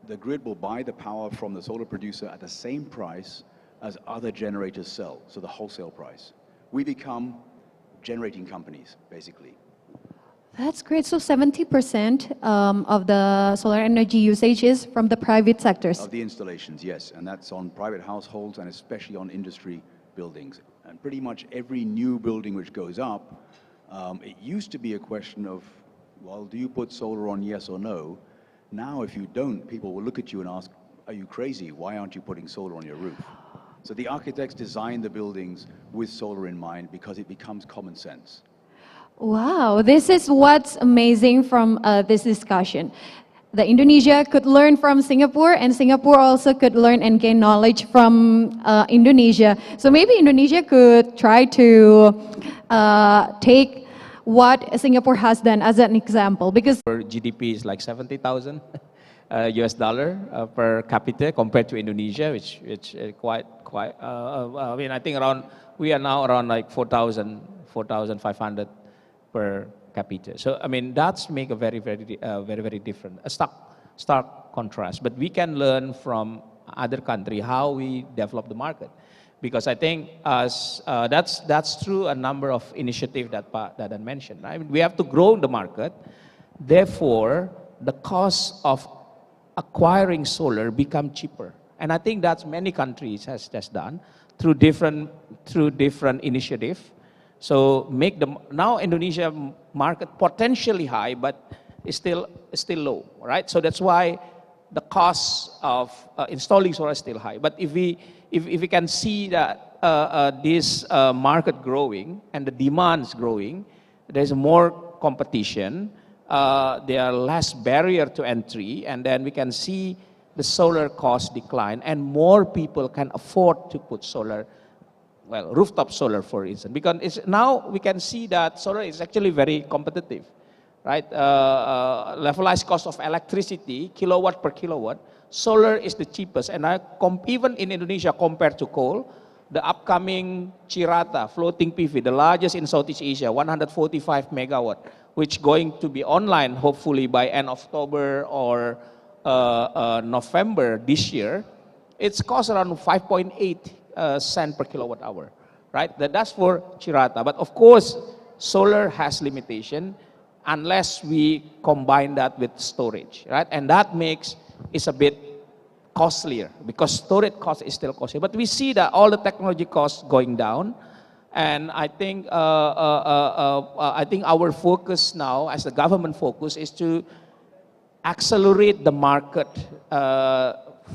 The grid will buy the power from the solar producer at the same price as other generators sell, so the wholesale price. We become generating companies, basically. That's great. So 70% of the solar energy usage is from the private sectors. Of the installations, yes, and that's on private households and especially on industry buildings. And pretty much every new building which goes up, it used to be a question of, well, do you put solar on, yes or no? Now, if you don't, people will look at you and ask, are you crazy? Why aren't you putting solar on your roof? So the architects designed the buildings with solar in mind because it becomes common sense. Wow, this is what's amazing from this discussion. The Indonesia could learn from Singapore, and Singapore also could learn and gain knowledge from Indonesia. So maybe Indonesia could try to take what Singapore has done as an example, because our GDP is like 70,000 US dollar per capita compared to Indonesia, which quite. I mean, I think we are now around like 4,500 per capita. So I mean, that's make a very different, a stark contrast. But we can learn from other country how we develop the market, because I think that's through a number of initiatives that I mentioned. Right? I mean, we have to grow the market. Therefore, the cost of acquiring solar become cheaper, and I think that's many countries has just done through different initiatives. So make now Indonesia market potentially high, but it's still low, right? So that's why the cost of installing solar is still high. But if we can see that this market growing and the demand's growing, there's more competition. There are less barrier to entry, and then we can see the solar cost decline, and more people can afford to put solar. Well, rooftop solar, for instance, because now we can see that solar is actually very competitive, right? Levelized cost of electricity, kilowatt per kilowatt, solar is the cheapest. And even in Indonesia, compared to coal, the upcoming Cirata floating PV, the largest in Southeast Asia, 145 megawatt, which going to be online hopefully by end of October or November this year, it's cost around 5.8 cent per kilowatt hour, right? That's for Cirata. But of course, solar has limitation unless we combine that with storage, right? And that makes it a bit costlier because storage cost is still costly. But we see that all the technology costs going down, and I think our focus now, as the government focus, is to accelerate the market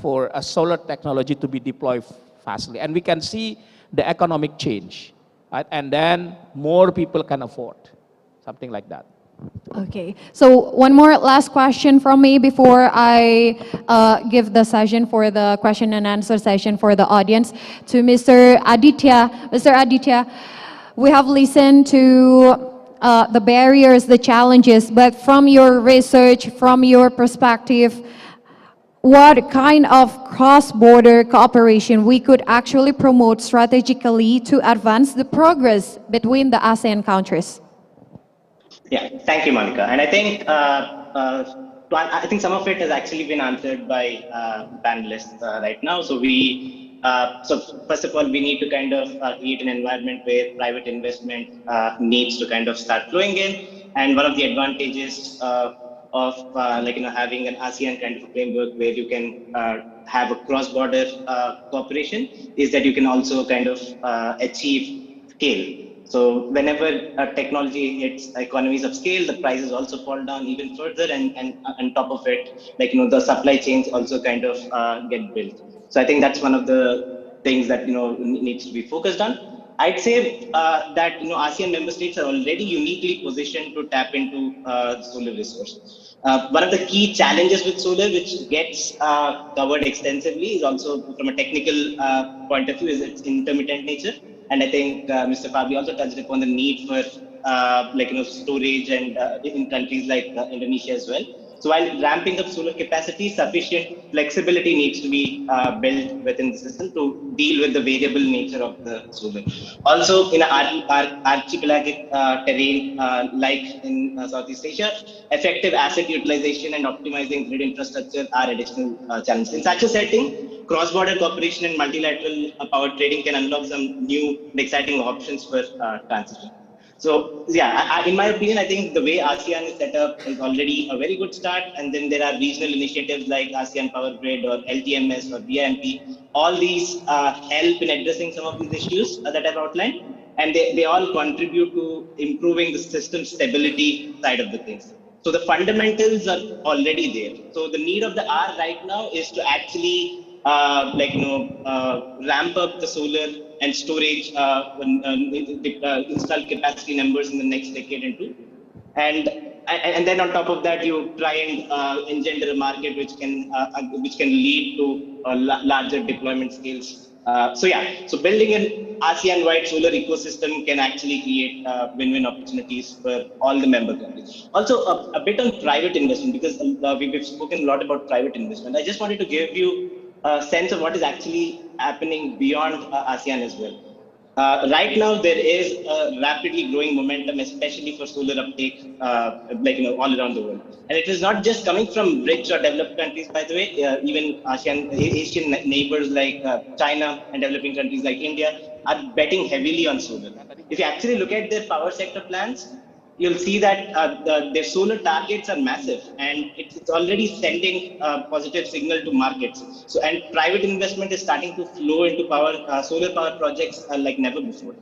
for a solar technology to be deployed fastly, and we can see the economic change, right? And then more people can afford something like that. Okay, so one more last question from me before I give the session for the question and answer session for the audience to Mr. Aditya. Mr. Aditya, we have listened to the barriers, the challenges, but from your research, from your perspective, what kind of cross-border cooperation we could actually promote strategically to advance the progress between the ASEAN countries? Yeah, thank you, Monica. And I think some of it has actually been answered by panelists right now. So so first of all, we need to kind of create an environment where private investment needs to kind of start flowing in. And one of the advantages of having an ASEAN kind of a framework where you can have a cross-border cooperation is that you can also kind of achieve scale. So whenever a technology hits economies of scale, the prices also fall down even further, and on top of it, the supply chains also kind of get built. So I think that's one of the things that needs to be focused on. I'd say that ASEAN member states are already uniquely positioned to tap into solar resource. One of the key challenges with solar, which gets covered extensively, is also from a technical point of view, is its intermittent nature. And I think Mr. Fabi also touched upon the need for storage and in countries like Indonesia as well. So while ramping up solar capacity, sufficient flexibility needs to be built within the system to deal with the variable nature of the solar. Also, in an archipelagic terrain like in Southeast Asia, effective asset utilization and optimizing grid infrastructure are additional challenges. In such a setting, cross-border cooperation and multilateral power trading can unlock some new and exciting options for transition. So yeah, in my opinion, I think the way ASEAN is set up is already a very good start. And then there are regional initiatives like ASEAN Power Grid or LTMS or BIMP. All these help in addressing some of these issues that I've outlined. And they all contribute to improving the system stability side of the things. So the fundamentals are already there. So the need of the hour right now is to actually ramp up the solar and storage installed capacity numbers in the next decade and two. And then on top of that, you try and engender a market which can lead to larger deployment scales. So building an ASEAN-wide solar ecosystem can actually create win-win opportunities for all the member countries. Also, a bit on private investment, because we've spoken a lot about private investment. I just wanted to give you a sense of what is actually happening beyond ASEAN as well. Right now, there is a rapidly growing momentum, especially for solar uptake, all around the world. And it is not just coming from rich or developed countries, by the way. Even Asian neighbors like China and developing countries like India are betting heavily on solar. If you actually look at their power sector plans, you'll see that their solar targets are massive, and it's already sending a positive signal to markets. So, and private investment is starting to flow into solar power projects like never before.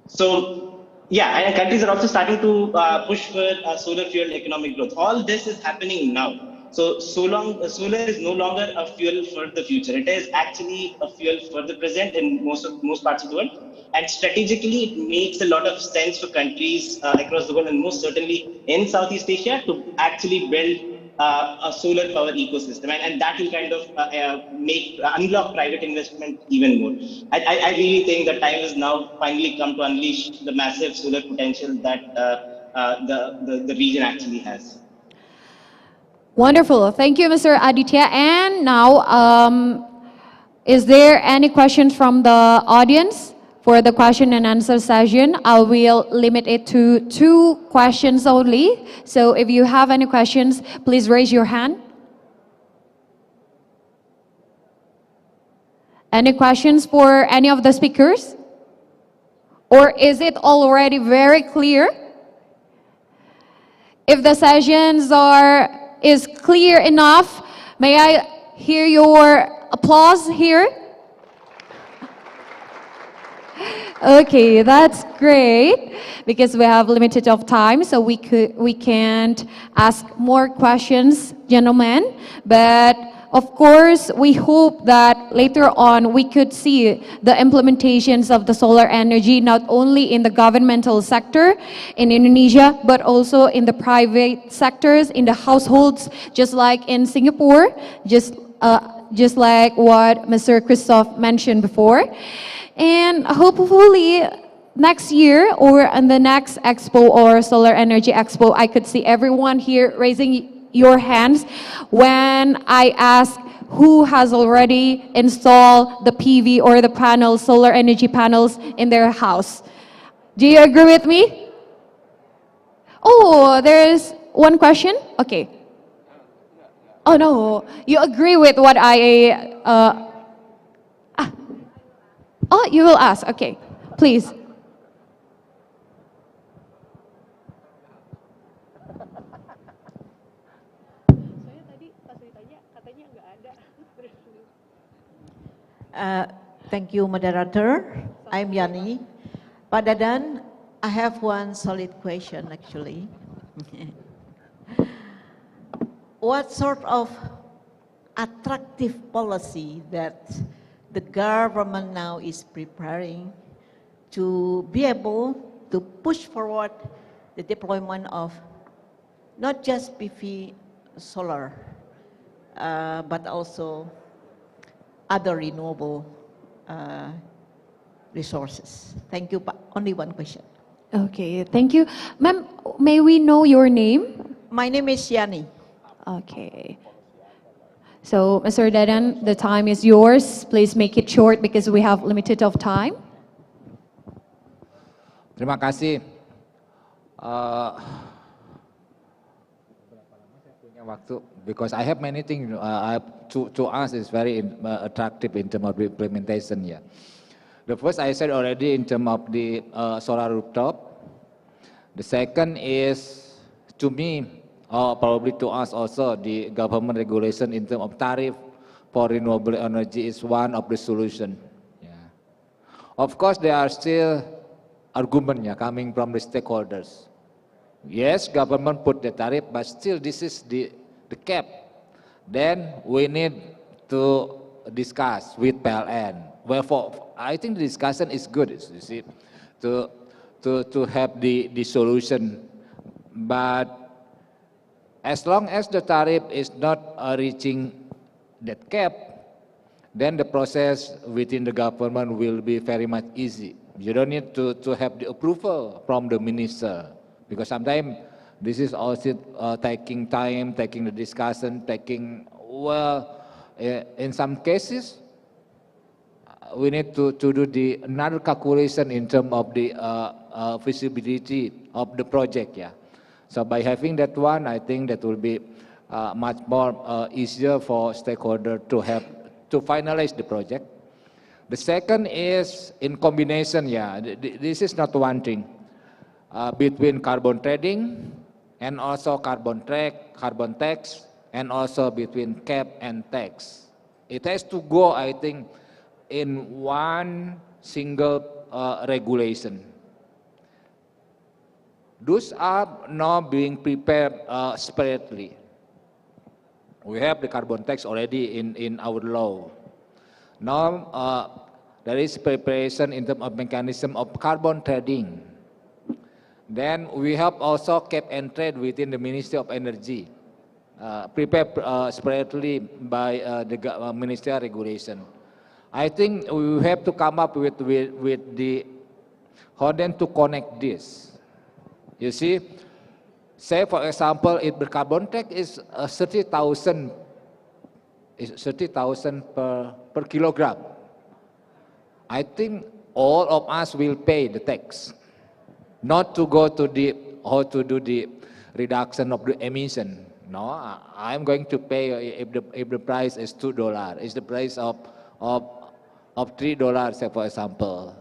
So, yeah, and countries are also starting to push for solar fueled economic growth. All this is happening now. So solar is no longer a fuel for the future. It is actually a fuel for the present in most parts of the world. And strategically, it makes a lot of sense for countries across the world, and most certainly in Southeast Asia, to actually build a solar power ecosystem, and that will kind of unlock private investment even more. I really think the time has now finally come to unleash the massive solar potential that the region actually has. Wonderful. Thank you, Mr. Aditya. And now, is there any questions from the audience for the question and answer session? I will limit it to 2 questions only. So if you have any questions, please raise your hand. Any questions for any of the speakers? Or is it already very clear? If the sessions is clear enough, may I hear your applause here? Okay, that's great, because we have limited of time, so we can't ask more questions, gentlemen. But of course, we hope that later on we could see the implementations of the solar energy not only in the governmental sector in Indonesia, but also in the private sectors, in the households, just like in Singapore, just like what Mr. Christoph mentioned before. And hopefully next year or in the next expo or solar energy expo, I could see everyone here raising your hands when I ask who has already installed the PV or the panels, solar energy panels in their house. Do you agree with me? Oh, there's one question? Okay. Oh no, you agree with what I... Oh, you will ask. Okay, please. Thank you, moderator. I'm Yani. Pak Dadan, I have one solid question actually. What sort of attractive policy that the government now is preparing to be able to push forward the deployment of not just PV solar, but also other renewable resources. Thank you. Only one question. Okay, thank you. Ma'am, may we know your name? My name is Yani. Okay. So, Mr. Dadan, the time is yours. Please make it short because we have limited of time. Terima kasih. Waktu, because I have many things to ask is very attractive in terms of the implementation. Yeah. The first I said already in terms of the solar rooftop. The second is to me, or probably to us also, the government regulation in terms of tariff for renewable energy is one of the solution. Yeah. Of course, there are still arguments coming from the stakeholders. Yes, government put the tariff, but still this is the cap. Then we need to discuss with PLN. Wherefore, I think the discussion is good, you see, to have the solution. But as long as the tariff is not reaching that cap, then the process within the government will be very much easy. You don't need to have the approval from the minister, because sometimes this is also taking time, taking the discussion, in some cases, we need to do another calculation in terms of the feasibility of the project. Yeah. So by having that one, I think that will be much more easier for stakeholders to finalize the project. The second is in combination. Yeah, this is not one thing between carbon trading and also carbon tax, and also between cap and tax. It has to go, I think, in one single regulation. Those are now being prepared separately. We have the carbon tax already in our law. Now there is preparation in terms of mechanism of carbon trading. Then we have also cap and trade within the Ministry of Energy, prepared separately by the ministerial regulation. I think we have to come up with the how then to connect this. You see, say for example, if the carbon tax is 30,000 per kilogram, I think all of us will pay the tax, not to go to how to do the reduction of the emission. No, I'm going to pay if the price is $2, is the price of $3, say for example.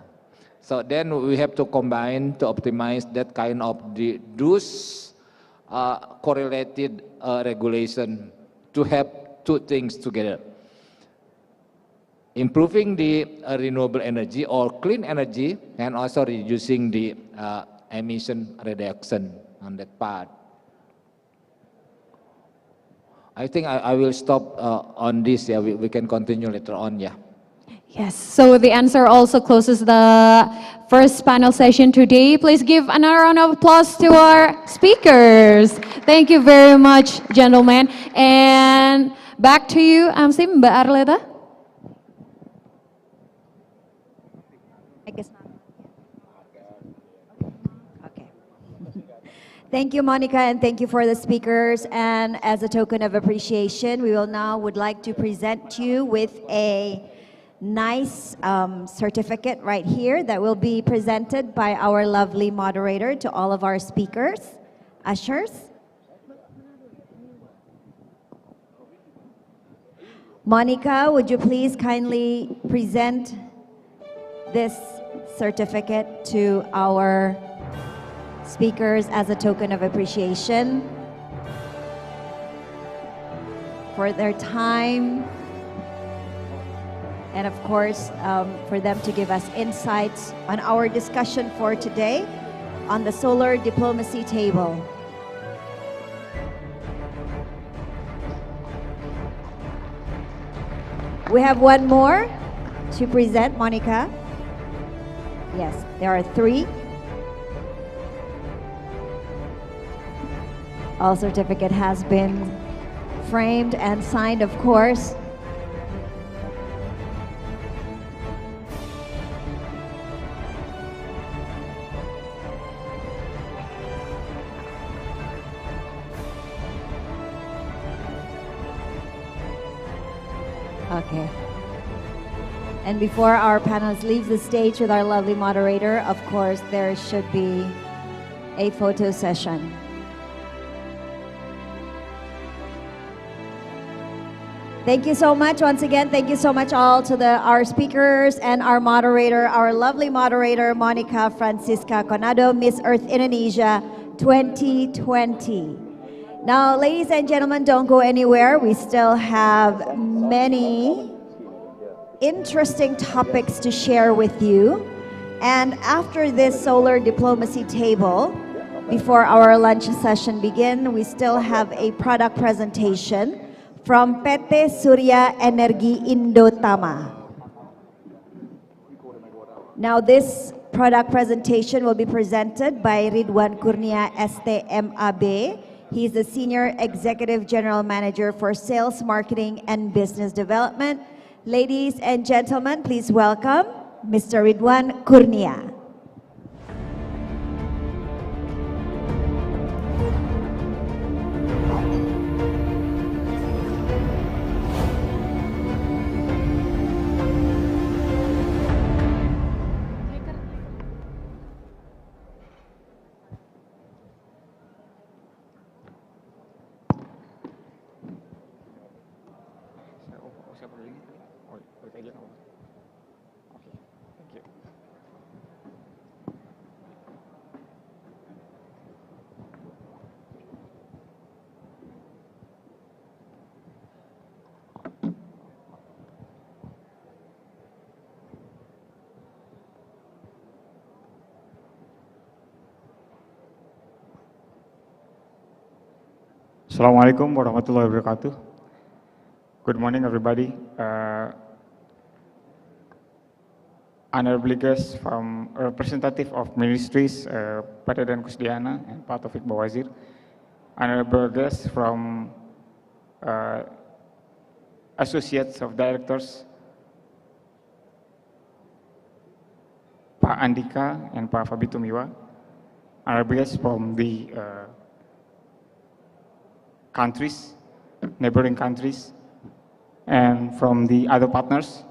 So then we have to combine to optimize that kind of those correlated regulation to have two things together. Improving the renewable energy or clean energy, and also reducing the emission reduction on that part. I think I will stop on this. Yeah, we can continue later on. Yeah. Yes, so the answer also closes the first panel session today. Please give another round of applause to our speakers. Thank you very much, gentlemen. And back to you, Amsim, Mbak Arleta. I guess not. Okay. Thank you, Monica, and thank you for the speakers. And as a token of appreciation, we would like to present you with a nice certificate right here that will be presented by our lovely moderator to all of our speakers. Ushers. Monica, would you please kindly present this certificate to our speakers as a token of appreciation for their time, and of course for them to give us insights on our discussion for today on the solar diplomacy table. We have one more to present, Monica. Yes, there are 3. All certificate has been framed and signed, of course. Okay. And before our panelists leave the stage with our lovely moderator, of course, there should be a photo session. Thank you so much once again. Thank you so much all to our speakers and our moderator, our lovely moderator, Monica Francisca Conado, Miss Earth Indonesia 2020. Now, ladies and gentlemen, don't go anywhere. We still have many interesting topics to share with you. And after this solar diplomacy table, before our lunch session begins, we still have a product presentation from PT Surya Energi Indotama. Now this product presentation will be presented by Ridwan Kurnia STMAB. He's the Senior Executive General Manager for Sales, Marketing, and Business Development. Ladies and gentlemen, please welcome Mr. Ridwan Kurnia. Assalamualaikum warahmatullahi wabarakatuh. Good morning, everybody. Honorable guests from representative of ministries, Pak Dadan Kusdiana and Pak Taufik Bawazir. Honorable guests from associates of directors, Pak Andika and Pak Fabi Tumiwa. Honorable guests from the countries, neighboring countries, and from the other partners.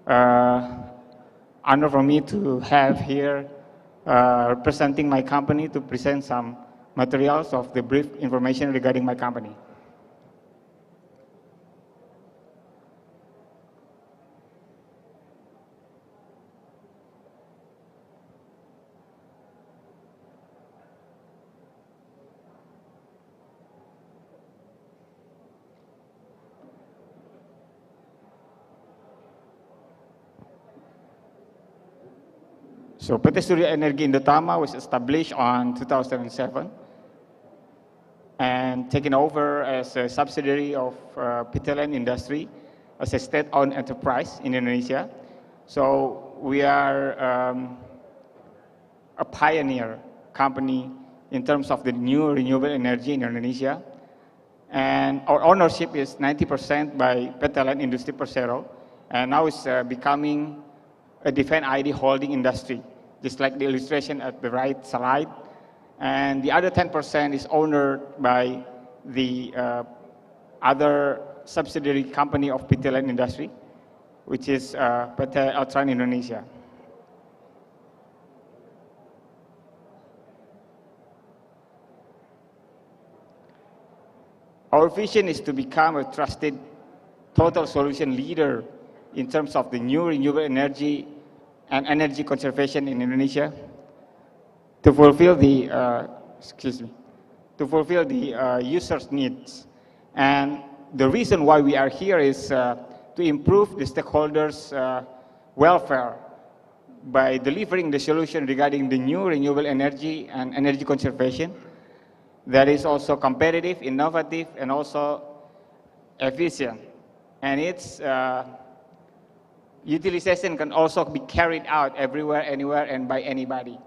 Honor for me to have here representing my company to present some materials of the brief information regarding my company. So PT Surya Energi Indotama was established on 2007 and taken over as a subsidiary of PTLN Industry as a state-owned enterprise in Indonesia. So we are a pioneer company in terms of the new renewable energy in Indonesia. And our ownership is 90% by PTLN Industri Persero, and now it's becoming a Defense ID holding industry, just like the illustration at the right slide. And the other 10% is owned by the other subsidiary company of PTLN Industry, which is PT Altran Indonesia. Our vision is to become a trusted total solution leader in terms of the new renewable energy and energy conservation in Indonesia, to fulfill the users' needs. And the reason why we are here is to improve the stakeholders' welfare by delivering the solution regarding the new renewable energy and energy conservation that is also competitive, innovative, and also efficient. And it's utilization can also be carried out everywhere, anywhere, and by anybody.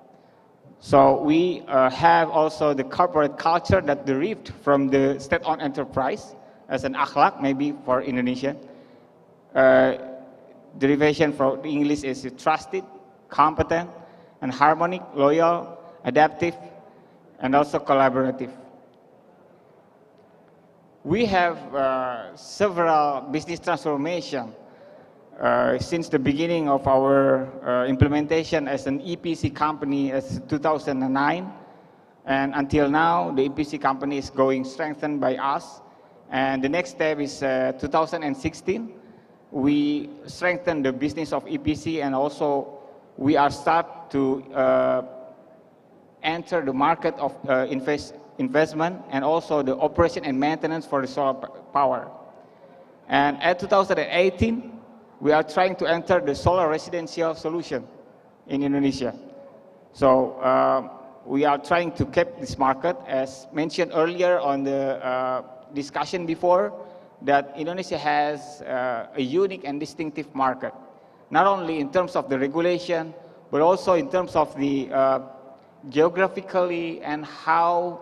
So we have also the corporate culture that derived from the state-owned enterprise as an akhlak, maybe for Indonesia. Derivation from the English is trusted, competent, and harmonic, loyal, adaptive, and also collaborative. We have several business transformation since the beginning of our implementation as an EPC company as 2009, and until now the EPC company is going strengthened by us. And the next step is 2016. We strengthen the business of EPC, and also we are start to enter the market of investment and also the operation and maintenance for the solar power. And at 2018, we are trying to enter the solar residential solution in Indonesia. So we are trying to keep this market, as mentioned earlier on the discussion before, that Indonesia has a unique and distinctive market, not only in terms of the regulation, but also in terms of the geographically and how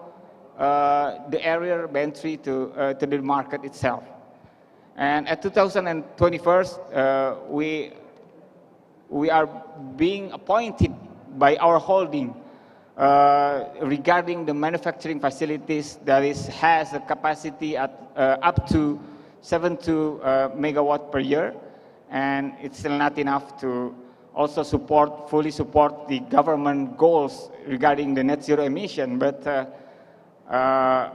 the area of entry to the market itself. And at 2021, we are being appointed by our holding regarding the manufacturing facilities that has a capacity at up to 72 megawatt per year, and it's still not enough to also fully support the government goals regarding the net zero emission, but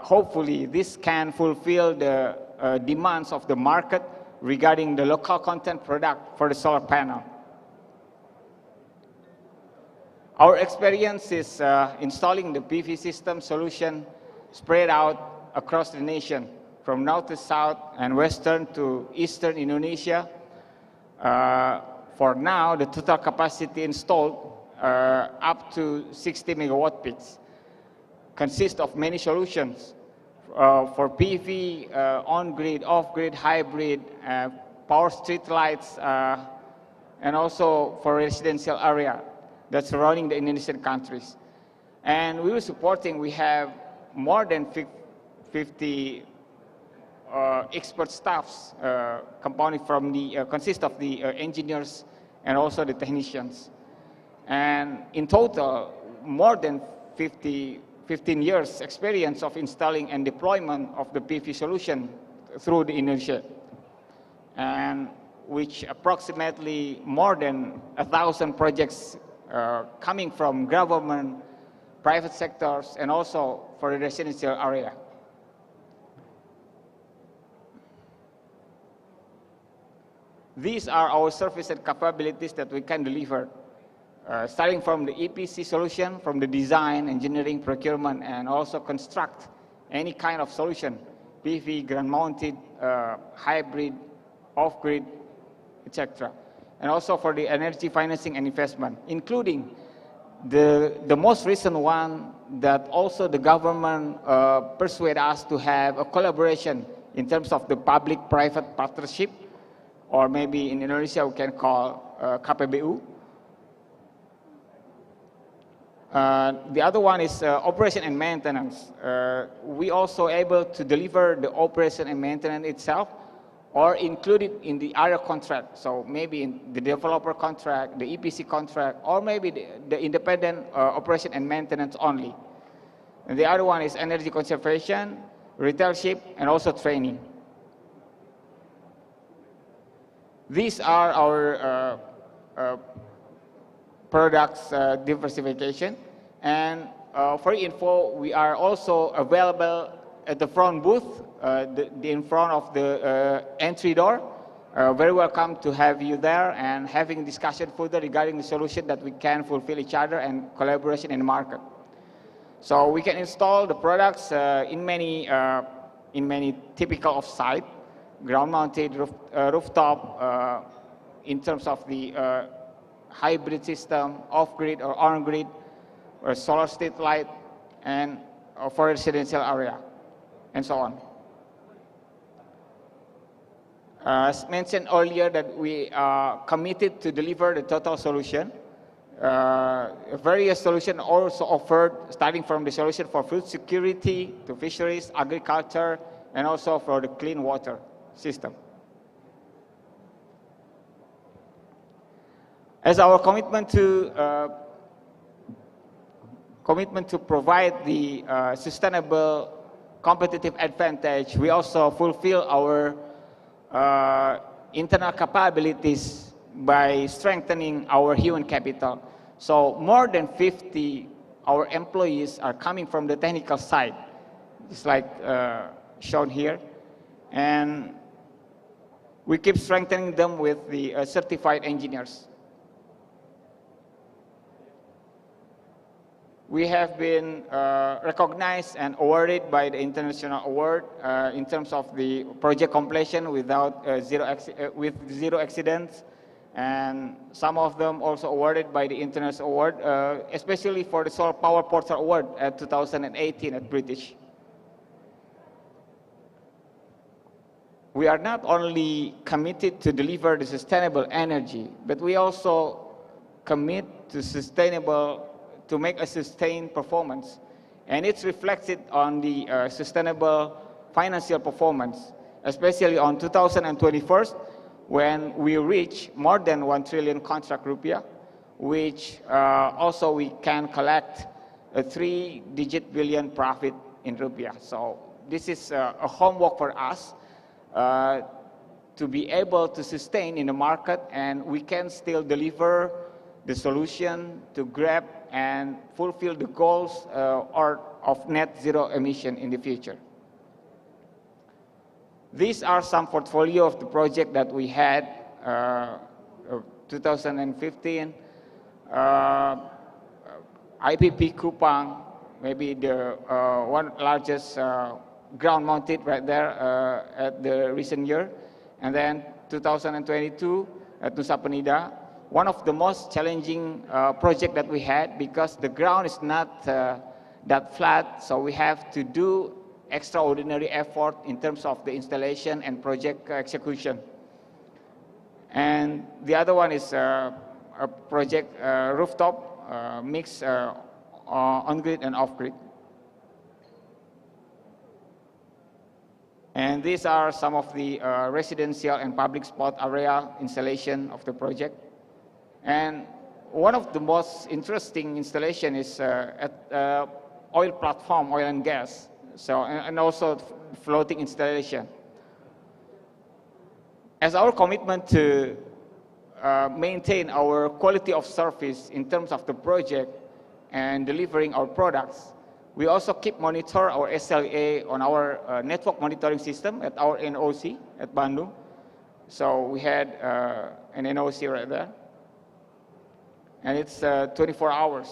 hopefully this can fulfill the demands of the market regarding the local content product for the solar panel. Our experience is installing the PV system solution spread out across the nation, from north to south and western to eastern Indonesia. For now, the total capacity installed up to 60 megawatt peaks consists of many solutions for PV, on-grid, off-grid, hybrid, power street lights, and also for residential area that's surrounding the Indonesian countries. And we have more than 50 expert staffs compounded from consist of the engineers and also the technicians. And in total, more than 15 years experience of installing and deployment of the PV solution through the Indonesia, and which approximately more than 1,000 projects coming from government, private sectors, and also for the residential area. These are our service and capabilities that we can deliver, starting from the EPC solution, from the design, engineering, procurement, and also construct any kind of solution, PV, ground-mounted, hybrid, off-grid, etc. And also for the energy financing and investment, including the most recent one that also the government persuade us to have a collaboration in terms of the public-private partnership, or maybe in Indonesia we can call KPBU. The other one is operation and maintenance. We also able to deliver the operation and maintenance itself, or include it in the area contract. So maybe in the developer contract, the EPC contract, or maybe the independent operation and maintenance only. And the other one is energy conservation, retailship, and also training. These are our products diversification. And for info, we are also available at the front booth, in front of the entry door. Very welcome to have you there and having discussion further regarding the solution that we can fulfill each other and collaboration in the market. So we can install the products in many typical of site, ground-mounted, rooftop, in terms of the hybrid system, off-grid or on-grid, or solar street light, and for residential area, and so on. As mentioned earlier, that we are committed to deliver the total solution. Various solutions also offered, starting from the solution for food security to fisheries, agriculture, and also for the clean water system. As our commitment to provide the sustainable competitive advantage, we also fulfill our internal capabilities by strengthening our human capital. So more than 50 our employees are coming from the technical side, just like shown here. And we keep strengthening them with the certified engineers. We have been recognized and awarded by the international award in terms of the project completion with zero accidents, and some of them also awarded by the international award, especially for the Solar Power Portal Award at 2018 at British. We are not only committed to deliver the sustainable energy, but we also commit to make a sustained performance. And it's reflected on the sustainable financial performance, especially on 2021, when we reach more than 1 trillion contract rupiah, which also we can collect a 3-digit billion profit in rupiah. So this is a homework for us to be able to sustain in the market, and we can still deliver the solution to grab and fulfill the goals of net zero emission in the future. These are some portfolio of the project that we had 2015. IPP Kupang, maybe the one largest ground mounted right there at the recent year. And then 2022 at Nusa Penida, one of the most challenging project that we had, because the ground is not that flat, so we have to do extraordinary effort in terms of the installation and project execution. And the other one is a project rooftop mix on-grid and off-grid. And these are some of the residential and public spot area installation of the project. And one of the most interesting installation is at oil platform, oil and gas, so and also floating installation. As our commitment to maintain our quality of service in terms of the project and delivering our products, we also keep monitor our SLA on our network monitoring system at our NOC at Bandung. So we had an NOC right there. And it's 24 hours.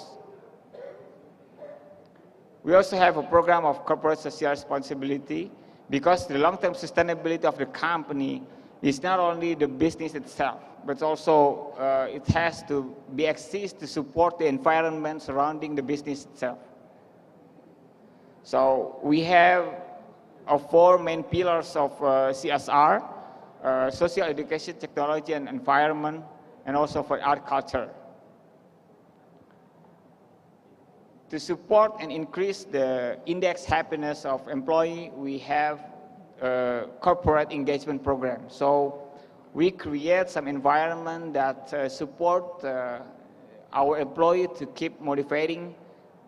We also have a program of corporate social responsibility, because the long-term sustainability of the company is not only the business itself, but also it has to be exist to support the environment surrounding the business itself. So we have 4 main pillars of CSR, social education, technology and environment, and also for art culture. To support and increase the index happiness of employee, we have a corporate engagement program. So we create some environment that support our employee to keep motivating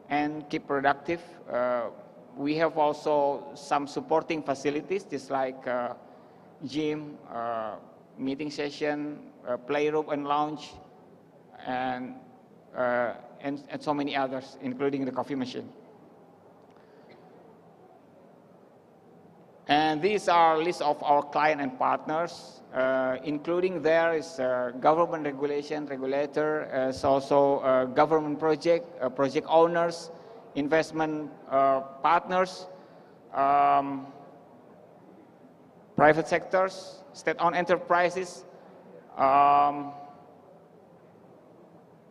and keep productive. We have also some supporting facilities, just like gym, meeting session, playroom and lounge, and so many others, including the coffee machine. And these are lists of our client and partners, including there is government regulation, regulator, as also government project, project owners, investment partners, private sectors, state-owned enterprises,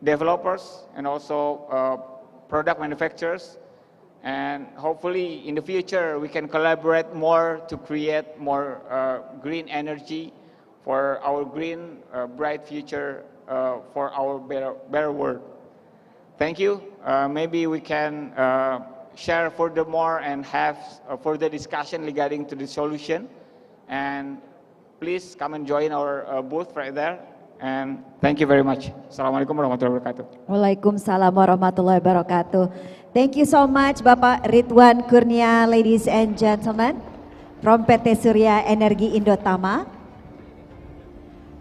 developers, and also product manufacturers. And hopefully in the future we can collaborate more to create more green energy for our green, bright future for our better world. Thank you. Maybe we can share furthermore and have a further discussion regarding to the solution. And please come and join our booth right there. And thank you very much. Assalamualaikum warahmatullahi wabarakatuh. Waalaikumsalam warahmatullahi wabarakatuh. Thank you so much, Bapak Ridwan Kurnia, ladies and gentlemen, from PT Surya Energi Indotama.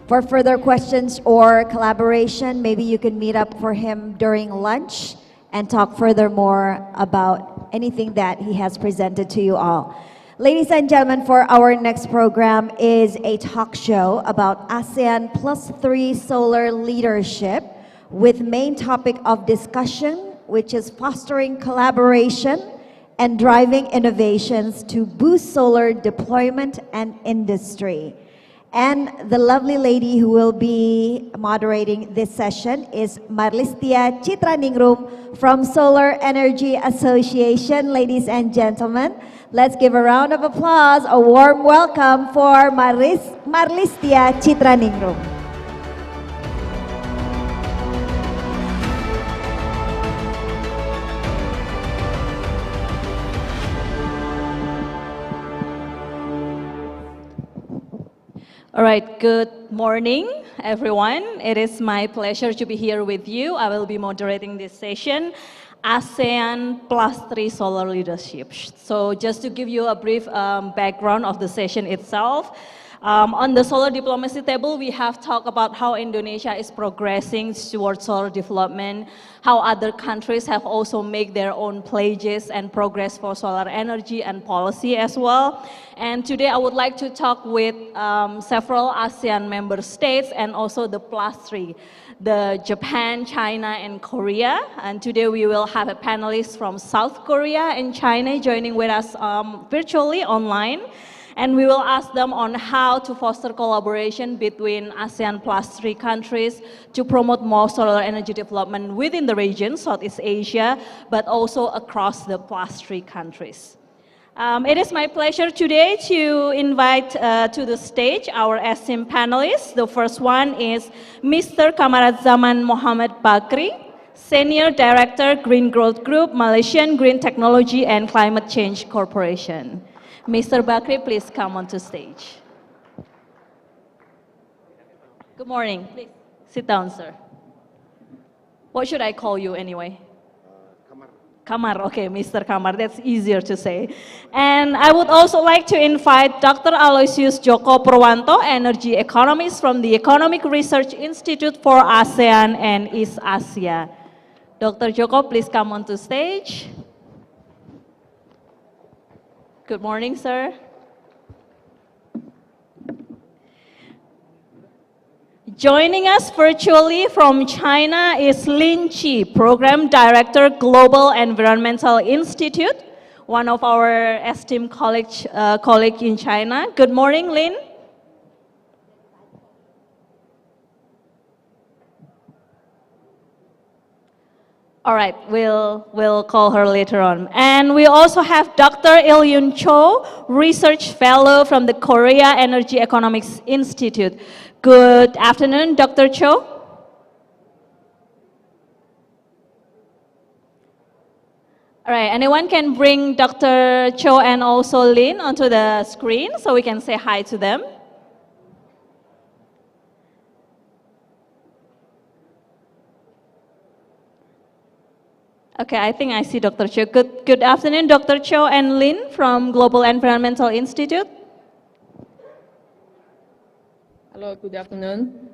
For further questions or collaboration, maybe you can meet up for him during lunch and talk furthermore about anything that he has presented to you all. Ladies and gentlemen, for our next program is a talk show about ASEAN +3 solar leadership with main topic of discussion, which is fostering collaboration and driving innovations to boost solar deployment and industry. And the lovely lady who will be moderating this session is Marlistia Citraningrum from Solar Energy Association. Ladies and gentlemen, let's give a round of applause, a warm welcome for Marlistia Citraningrum. All right, good morning, everyone. It is my pleasure to be here with you. I will be moderating this session, ASEAN +3 Solar Leadership. So just to give you a brief background of the session itself, on the solar diplomacy table, we have talked about how Indonesia is progressing towards solar development, how other countries have also made their own pledges and progress for solar energy and policy as well. And today I would like to talk with several ASEAN member states and also the +3, the Japan, China, and Korea. And today we will have a panelist from South Korea and China joining with us virtually online. And we will ask them on how to foster collaboration between ASEAN +3 countries to promote more solar energy development within the region, Southeast Asia, but also across the +3 countries. It is my pleasure today to invite to the stage our esteemed panelists. The first one is Mr. Kamaradzaman Muhammad Bakri, Senior Director, Green Growth Group, Malaysian Green Technology and Climate Change Corporation. Mr. Bakri, please come onto stage. Good morning. Please sit down, sir. What should I call you anyway? Kamar, okay, Mr. Kamar, that's easier to say. And I would also like to invite Dr. Aloysius Joko Purwanto, energy economist from the Economic Research Institute for ASEAN and East Asia. Dr. Joko, please come onto stage. Good morning, sir. Joining us virtually from China is Lin Qi, Program Director, Global Environmental Institute, one of our esteemed colleague in China. Good morning, Lin. All right, we'll call her later on. And we also have Dr. Il-Yun Cho, Research Fellow from the Korea Energy Economics Institute. Good afternoon, Dr. Cho. All right, anyone can bring Dr. Cho and also Lin onto the screen so we can say hi to them. Okay, I think I see Dr. Cho. Good afternoon, Dr. Cho and Lin from Global Environmental Institute. Hello, good afternoon.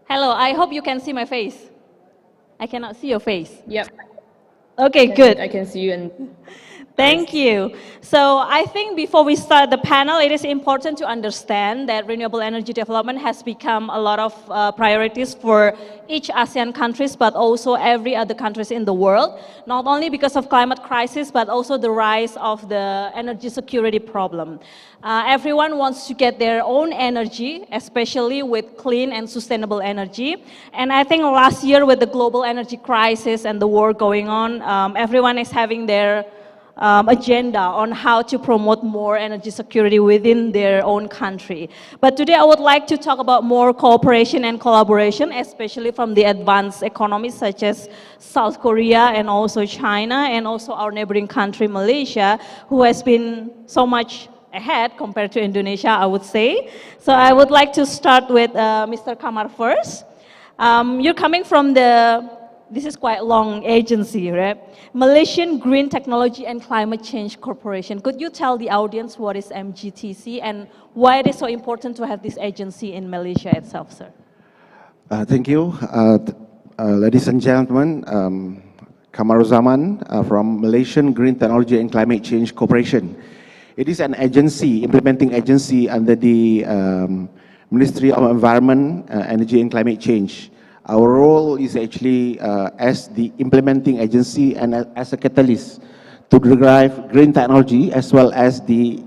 Hello, I hope you can see my face. I cannot see your face. Yep. Okay, good. I can see you. And thank you. So I think before we start the panel, it is important to understand that renewable energy development has become a lot of priorities for each ASEAN countries, but also every other countries in the world, not only because of climate crisis, but also the rise of the energy security problem. Everyone wants to get their own energy, especially with clean and sustainable energy. And I think last year with the global energy crisis and the war going on, everyone is having their agenda on how to promote more energy security within their own country. But today I would like to talk about more cooperation and collaboration, especially from the advanced economies such as South Korea and also China, and also our neighboring country Malaysia, who has been so much ahead compared to Indonesia, I would say. So I would like to start with Mr. Kamar first. You're coming from this is quite long agency, right? Malaysian Green Technology and Climate Change Corporation. Could you tell the audience what is MGTC and why it is so important to have this agency in Malaysia itself, sir? Thank you. Ladies and gentlemen, Kamaruzaman from Malaysian Green Technology and Climate Change Corporation. It is an agency, implementing agency under the Ministry of Environment, Energy and Climate Change. Our role is actually as the implementing agency and as a catalyst to drive green technology as well as the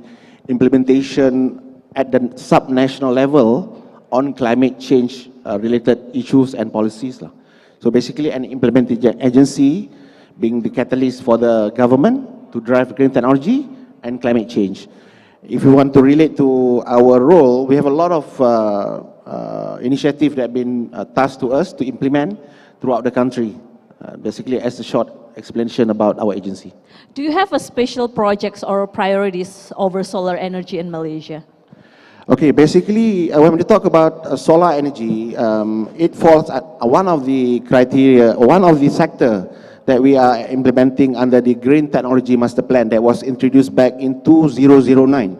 implementation at the sub-national level on climate change related issues and policies. So basically an implementing agency being the catalyst for the government to drive green technology and climate change. If you want to relate to our role, we have a lot of initiatives that have been tasked to us to implement throughout the country. Basically, as a short explanation about our agency. Do you have a special projects or priorities over solar energy in Malaysia? Okay, basically, when we talk about solar energy, it falls at one of the criteria, one of the sector that we are implementing under the Green Technology Master Plan that was introduced back in 2009.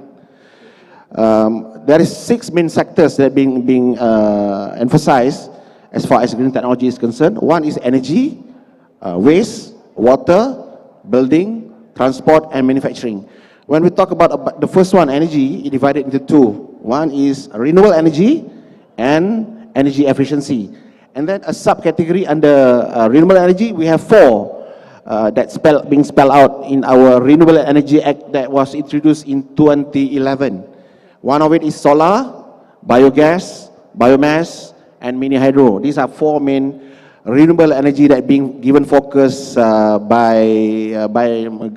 There is 6 main sectors that are being emphasized as far as green technology is concerned. One is energy, waste, water, building, transport, and manufacturing. When we talk about the first one, energy, it divided into 2. One is renewable energy and energy efficiency. And then a subcategory under renewable energy, we have 4 that's being spelled out in our Renewable Energy Act that was introduced in 2011. One of it is solar, biogas, biomass, and mini hydro. These are 4 main renewable energy that are being given focus by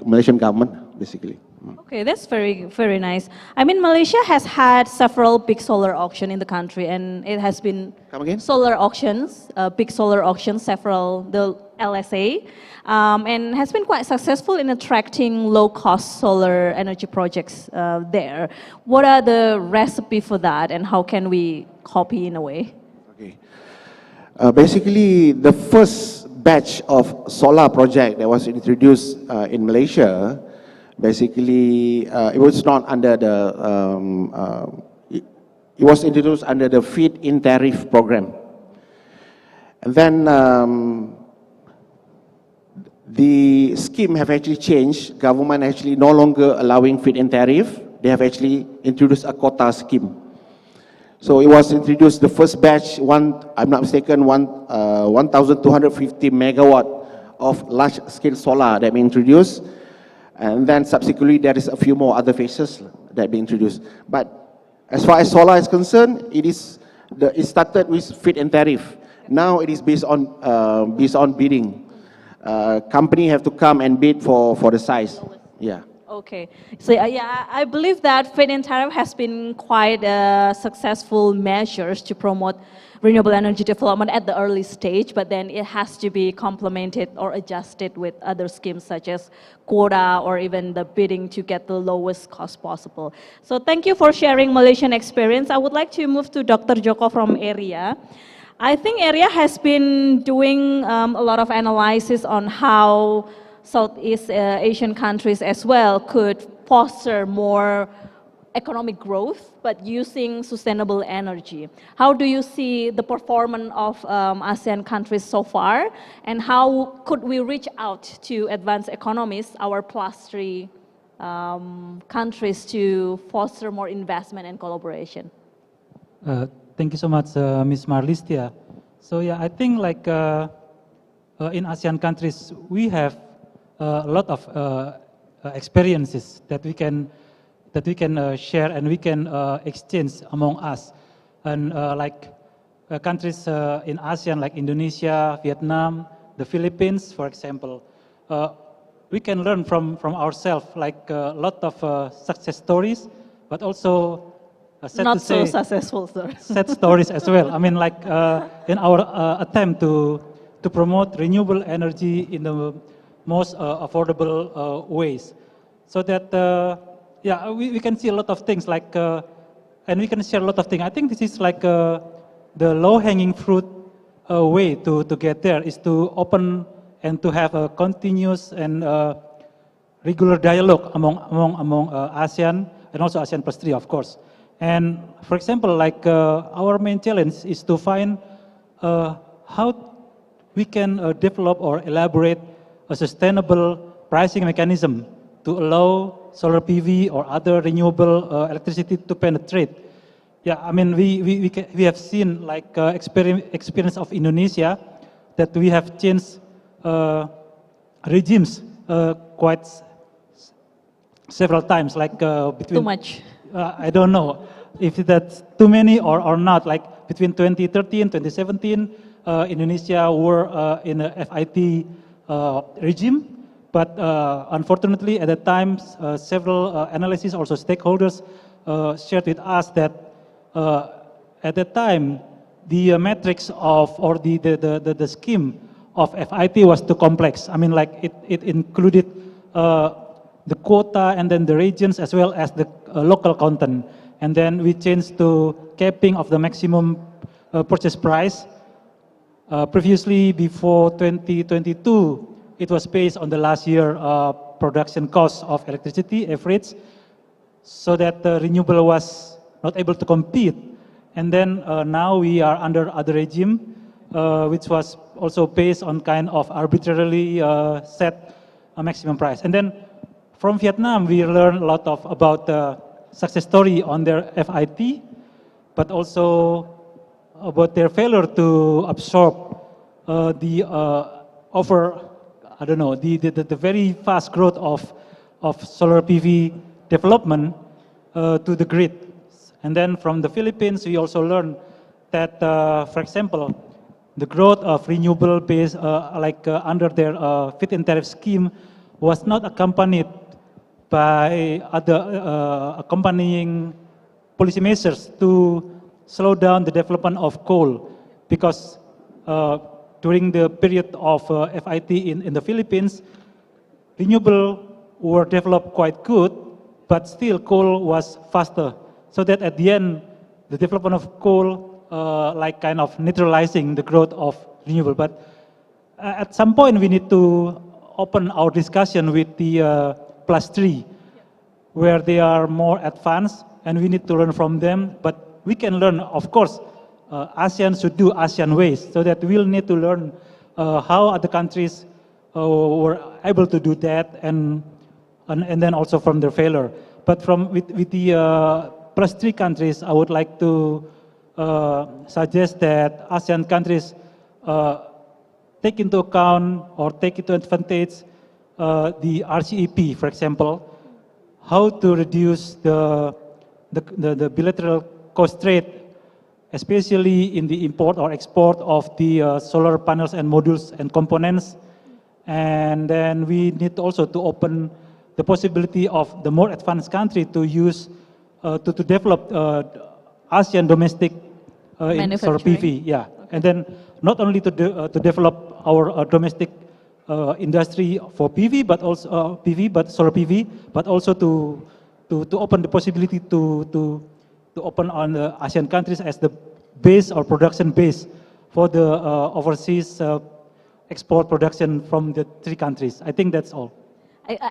Malaysian government, basically. Okay, that's very nice. I mean, Malaysia has had several big solar auctions in the country, and it has been solar auctions, big solar auctions, several, the LSA, and has been quite successful in attracting low-cost solar energy projects there. What are the recipe for that, and how can we copy in a way? Okay. Basically, the first batch of solar project that was introduced in Malaysia, basically, it was not under the, it was introduced under the feed-in tariff program. And then the scheme have actually changed. Government actually no longer allowing feed-in tariff. They have actually introduced a quota scheme. So it was introduced, the first batch, I'm not mistaken, 1,250 megawatt of large-scale solar that been introduced. And then subsequently, there is a few more other phases that have been introduced. But as far as solar is concerned, it started with feed-in tariff. Now it is based on bidding. Company have to come and bid for the size. Yeah. Okay, so yeah, I believe that feed-in tariff has been quite successful measures to promote renewable energy development at the early stage, but then it has to be complemented or adjusted with other schemes such as quota or even the bidding to get the lowest cost possible. So thank you for sharing Malaysian experience. I would like to move to Dr. Joko from AREA. I think AREA has been doing a lot of analysis on how Southeast Asian countries as well could foster more economic growth, but using sustainable energy. How do you see the performance of ASEAN countries so far, and how could we reach out to advanced economies, our +3 countries, to foster more investment and collaboration? Thank you so much, Ms. Marlistia. So yeah, I think like in ASEAN countries, we have a lot of experiences that we can share and we can exchange among us. And like countries in ASEAN like Indonesia, Vietnam, the Philippines, for example, we can learn from ourselves, like a lot of success stories, but also sad Not to say, so successful, sir. sad stories as well. I mean, like in our attempt to promote renewable energy in the most affordable ways, so that yeah, we can see a lot of things like, and we can share a lot of things. I think this is like the low-hanging fruit way to get there is to open and to have a continuous and regular dialogue among ASEAN and also ASEAN plus 3, of course. And for example, like our main challenge is to find how we can develop or elaborate a sustainable pricing mechanism to allow solar PV or other renewable electricity to penetrate. Yeah, I mean, we have seen like experience of Indonesia that we have changed regimes quite several times, like between... Too much. I don't know if that's too many or not. Like between 2013, 2017, Indonesia were in a FIT regime, but unfortunately at that time, several analysts, also stakeholders, shared with us that at that time, the metrics of, or the scheme of FIT was too complex. I mean, like it included the quota and then the regions as well as the local content. And then we changed to capping of the maximum purchase price. Previously, before 2022, it was based on the last year production cost of electricity average, so that the renewable was not able to compete. And then now we are under other regime, which was also based on kind of arbitrarily set a maximum price. And then from Vietnam, we learned a lot about the success story on their FIT, but also about their failure to absorb the very fast growth of solar PV development to the grid. And then from the Philippines, we also learned that, for example, the growth of renewable base, under their feed-in tariff scheme, was not accompanied by other accompanying policy measures to slow down the development of coal, because during the period of FIT in the Philippines, renewable were developed quite good, but still coal was faster. So that at the end, the development of coal kind of neutralizing the growth of renewable. But at some point, we need to open our discussion with the +3, where they are more advanced, and we need to learn from them. But we can learn, of course, ASEAN should do ASEAN ways, so that we'll need to learn how other countries were able to do that, and then also from their failure. But with the +3 countries, I would like to suggest that ASEAN countries take into account or take into advantage the RCEP, for example, how to reduce the bilateral cost rate, especially in the import or export of the solar panels and modules and components. And then we need also to open the possibility of the more advanced country to use, to develop ASEAN domestic in solar PV. Yeah, okay. And then not only to develop our domestic industry for PV, but also solar PV, but also to open the possibility to open on the ASEAN countries as the base or production base for the overseas export production from the 3 countries. I think that's all.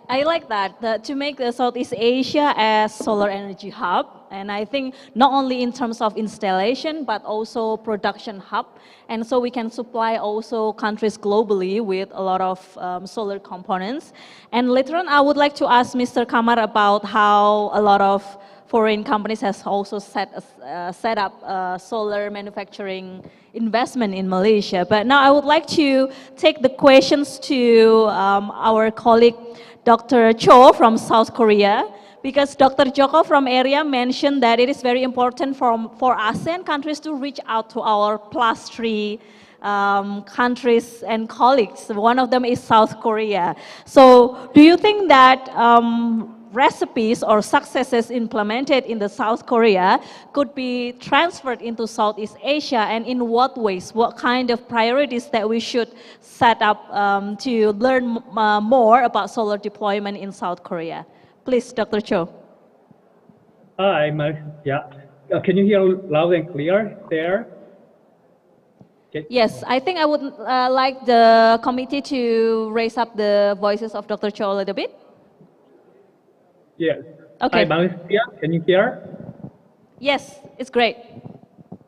I like that, to make the Southeast Asia as solar energy hub, and I think not only in terms of installation, but also production hub, and so we can supply also countries globally with a lot of solar components. And later on, I would like to ask Mr. Kamar about how a lot of foreign companies has also set up solar manufacturing investment in Malaysia. But now I would like to take the questions to our colleague, Dr. Cho from South Korea, because Dr. Joko from area mentioned that it is very important for ASEAN countries to reach out to our +3 countries and colleagues. One of them is South Korea. So do you think that recipes or successes implemented in the South Korea could be transferred into Southeast Asia, and in what ways? What kind of priorities that we should set up to learn more about solar deployment in South Korea? Please, Dr. Cho. Hi, yeah. Can you hear loud and clear there? Yes, I think I would like the committee to raise up the voices of Dr. Cho a little bit. Yes. Okay. Hi, Malaysia. Can you hear? Yes, it's great.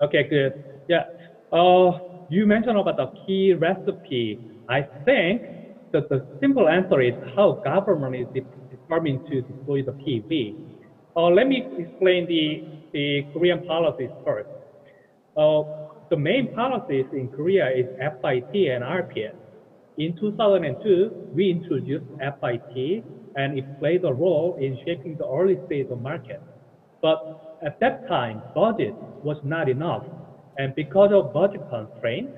Okay, good. Yeah. You mentioned about the key recipe. I think that the simple answer is how government is determined to deploy the PV. Let me explain the Korean policies first. The main policies in Korea is FIT and RPS. In 2002, we introduced FIT, and it played a role in shaping the early stage of market. But at that time, budget was not enough, and because of budget constraints,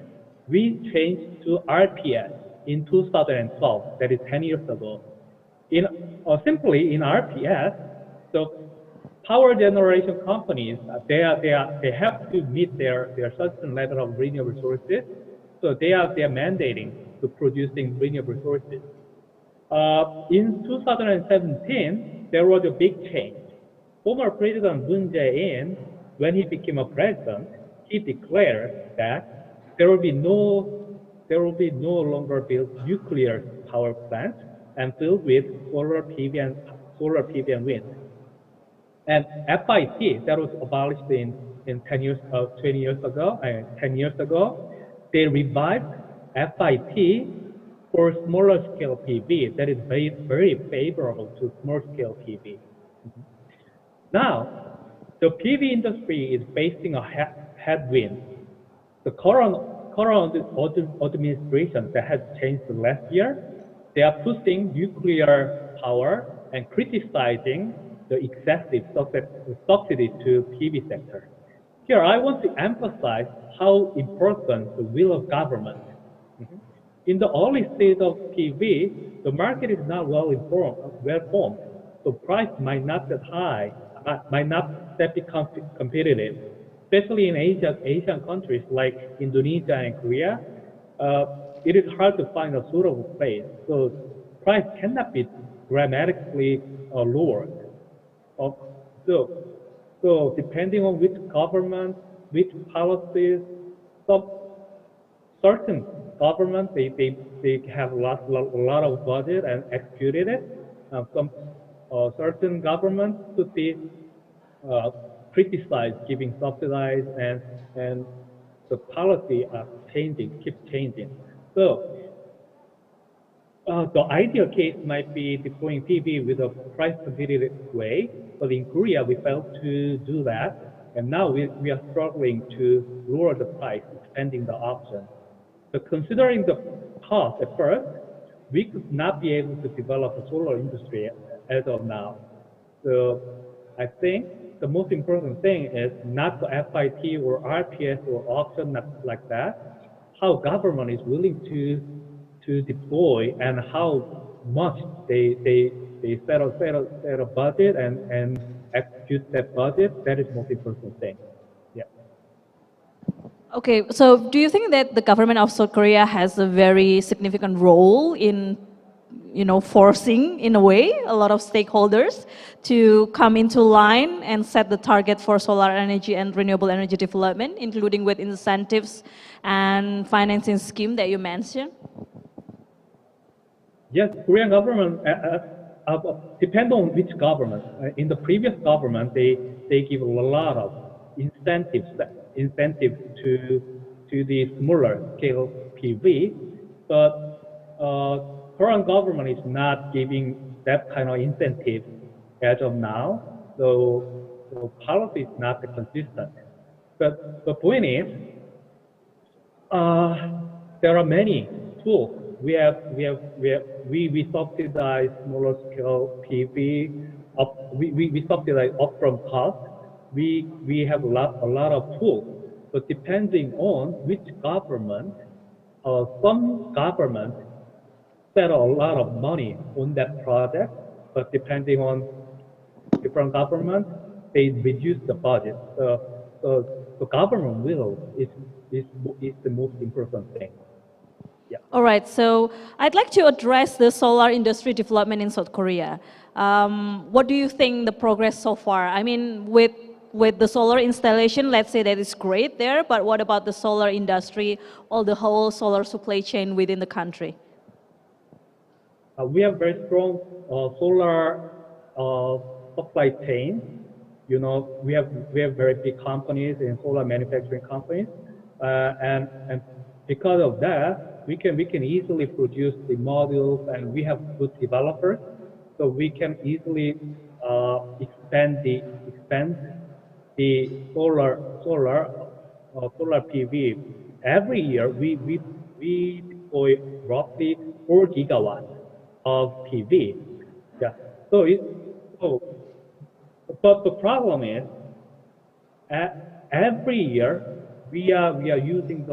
we changed to RPS in 2012, that is 10 years ago. Simply in RPS, the power generation companies, they have to meet their certain level of renewable resources, so they are mandating to producing renewable resources. In 2017, there was a big change. Former President Moon Jae-in, when he became a president, he declared that there will be no longer built nuclear power plants and filled with solar PV and wind. And FIT, that was abolished in 10 years ago, they revived FIT for smaller scale PV that is very, very favorable to small scale PV. Now, the PV industry is facing a headwind. The current administration that has changed last year, they are pushing nuclear power and criticizing the excessive subsidy to PV sector. Here, I want to emphasize how important the will of government. In the early stage of PV, the market is not well formed, so price might not that high, might not that be competitive. Especially in Asian countries like Indonesia and Korea, it is hard to find a suitable place. So price cannot be dramatically lowered. So depending on which government, which policies, certain governments, they have a lot of budget and executed it. Some certain governments could be criticized, giving subsidies, and the policy keeps changing. So the ideal case might be deploying PV with a price competitive way, but in Korea we failed to do that, and now we are struggling to lower the price, expanding the option. But considering the cost at first, we could not be able to develop a solar industry as of now. So I think the most important thing is not the FIT or RPS or auction like that, how government is willing to deploy and how much they set a budget and execute that budget. That is the most important thing. Yeah. Okay, so do you think that the government of South Korea has a very significant role in, forcing, in a way, a lot of stakeholders to come into line and set the target for solar energy and renewable energy development, including with incentives and financing scheme that you mentioned? Yes, Korean government, depend on which government. In the previous government, they give a lot of incentives to the smaller scale PV, but current government is not giving that kind of incentive as of now, so policy is not consistent. But the point is, there are many tools. We subsidize smaller scale PV. We subsidize upfront cost. We have a lot of tools, but depending on which government some governments spend a lot of money on that project, but depending on different governments, they reduce the budget. So the government will is the most important thing. Yeah. All right, so I'd like to address the solar industry development in South Korea. What do you think the progress so far? I mean, with the solar installation, let's say that it's great there, but what about the solar industry or the whole solar supply chain within the country? We have very strong solar supply chain. You know, we have very big companies and solar manufacturing companies, and because of that, we can easily produce the modules, and we have good developers, so we can easily expand the solar PV. Every year, we deploy roughly 4 gigawatts of PV. Yeah. But the problem is, every year we are using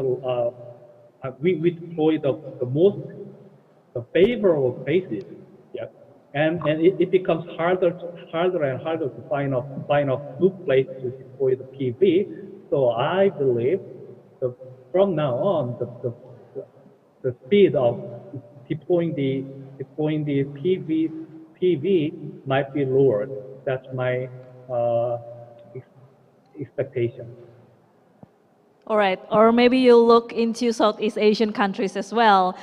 we deploy the most favorable places. Yeah. And it becomes harder and harder to find a good place to deploy the PV. So I believe from now on the speed of deploying the PV might be lowered. That's my expectation. All right, or maybe you'll look into Southeast Asian countries as well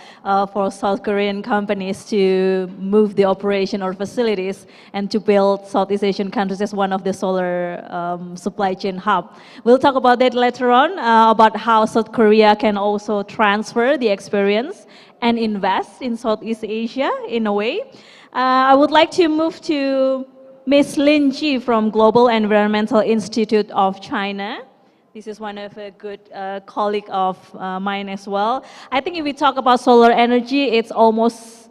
for South Korean companies to move the operation or facilities and to build Southeast Asian countries as one of the solar supply chain hub. We'll talk about that later on, about how South Korea can also transfer the experience and invest in Southeast Asia in a way. I would like to move to Ms. Lin Ji from Global Environmental Institute of China. This is one of a good colleague of mine as well. I think if we talk about solar energy, it's almost,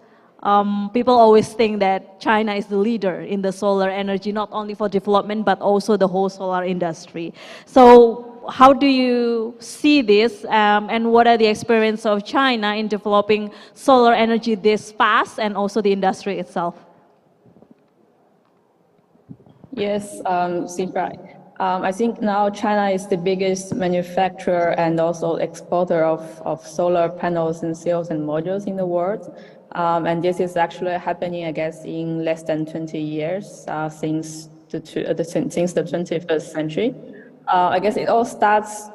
people always think that China is the leader in the solar energy, not only for development, but also the whole solar industry. So how do you see this, and what are the experience of China in developing solar energy this fast, and also the industry itself? Yes, Simra. I think now China is the biggest manufacturer and also exporter of solar panels and cells and modules in the world. And this is actually happening, I guess, in less than 20 years since the 21st century. I guess it all starts,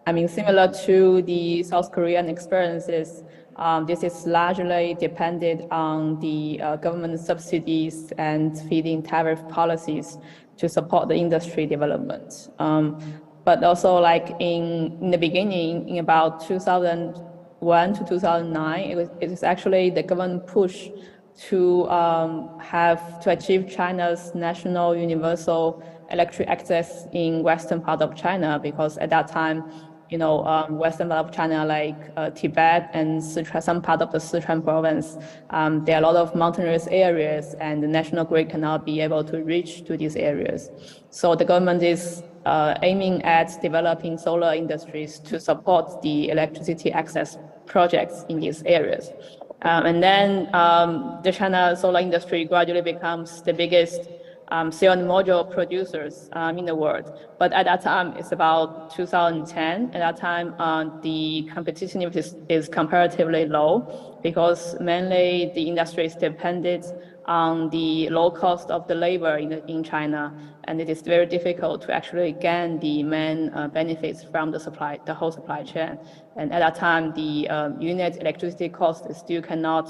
I mean, similar to the South Korean experiences. This is largely dependent on the government subsidies and feed-in tariff policies to support the industry development. But also, like in the beginning, in about 2001 to 2009, it was actually the government push to achieve China's national universal electric access in western part of China, because at that time, you know, western part of China, like Tibet and Sichuan, some part of the Sichuan province, there are a lot of mountainous areas, and the national grid cannot be able to reach to these areas. So the government is aiming at developing solar industries to support the electricity access projects in these areas. And then the China solar industry gradually becomes the biggest cell and module producers in the world. But at that time, it's about 2010. At that time, the competition is comparatively low, because mainly the industry is dependent on the low cost of the labor in China, and it is very difficult to actually gain the main benefits from the whole supply chain. And at that time, the unit electricity cost still cannot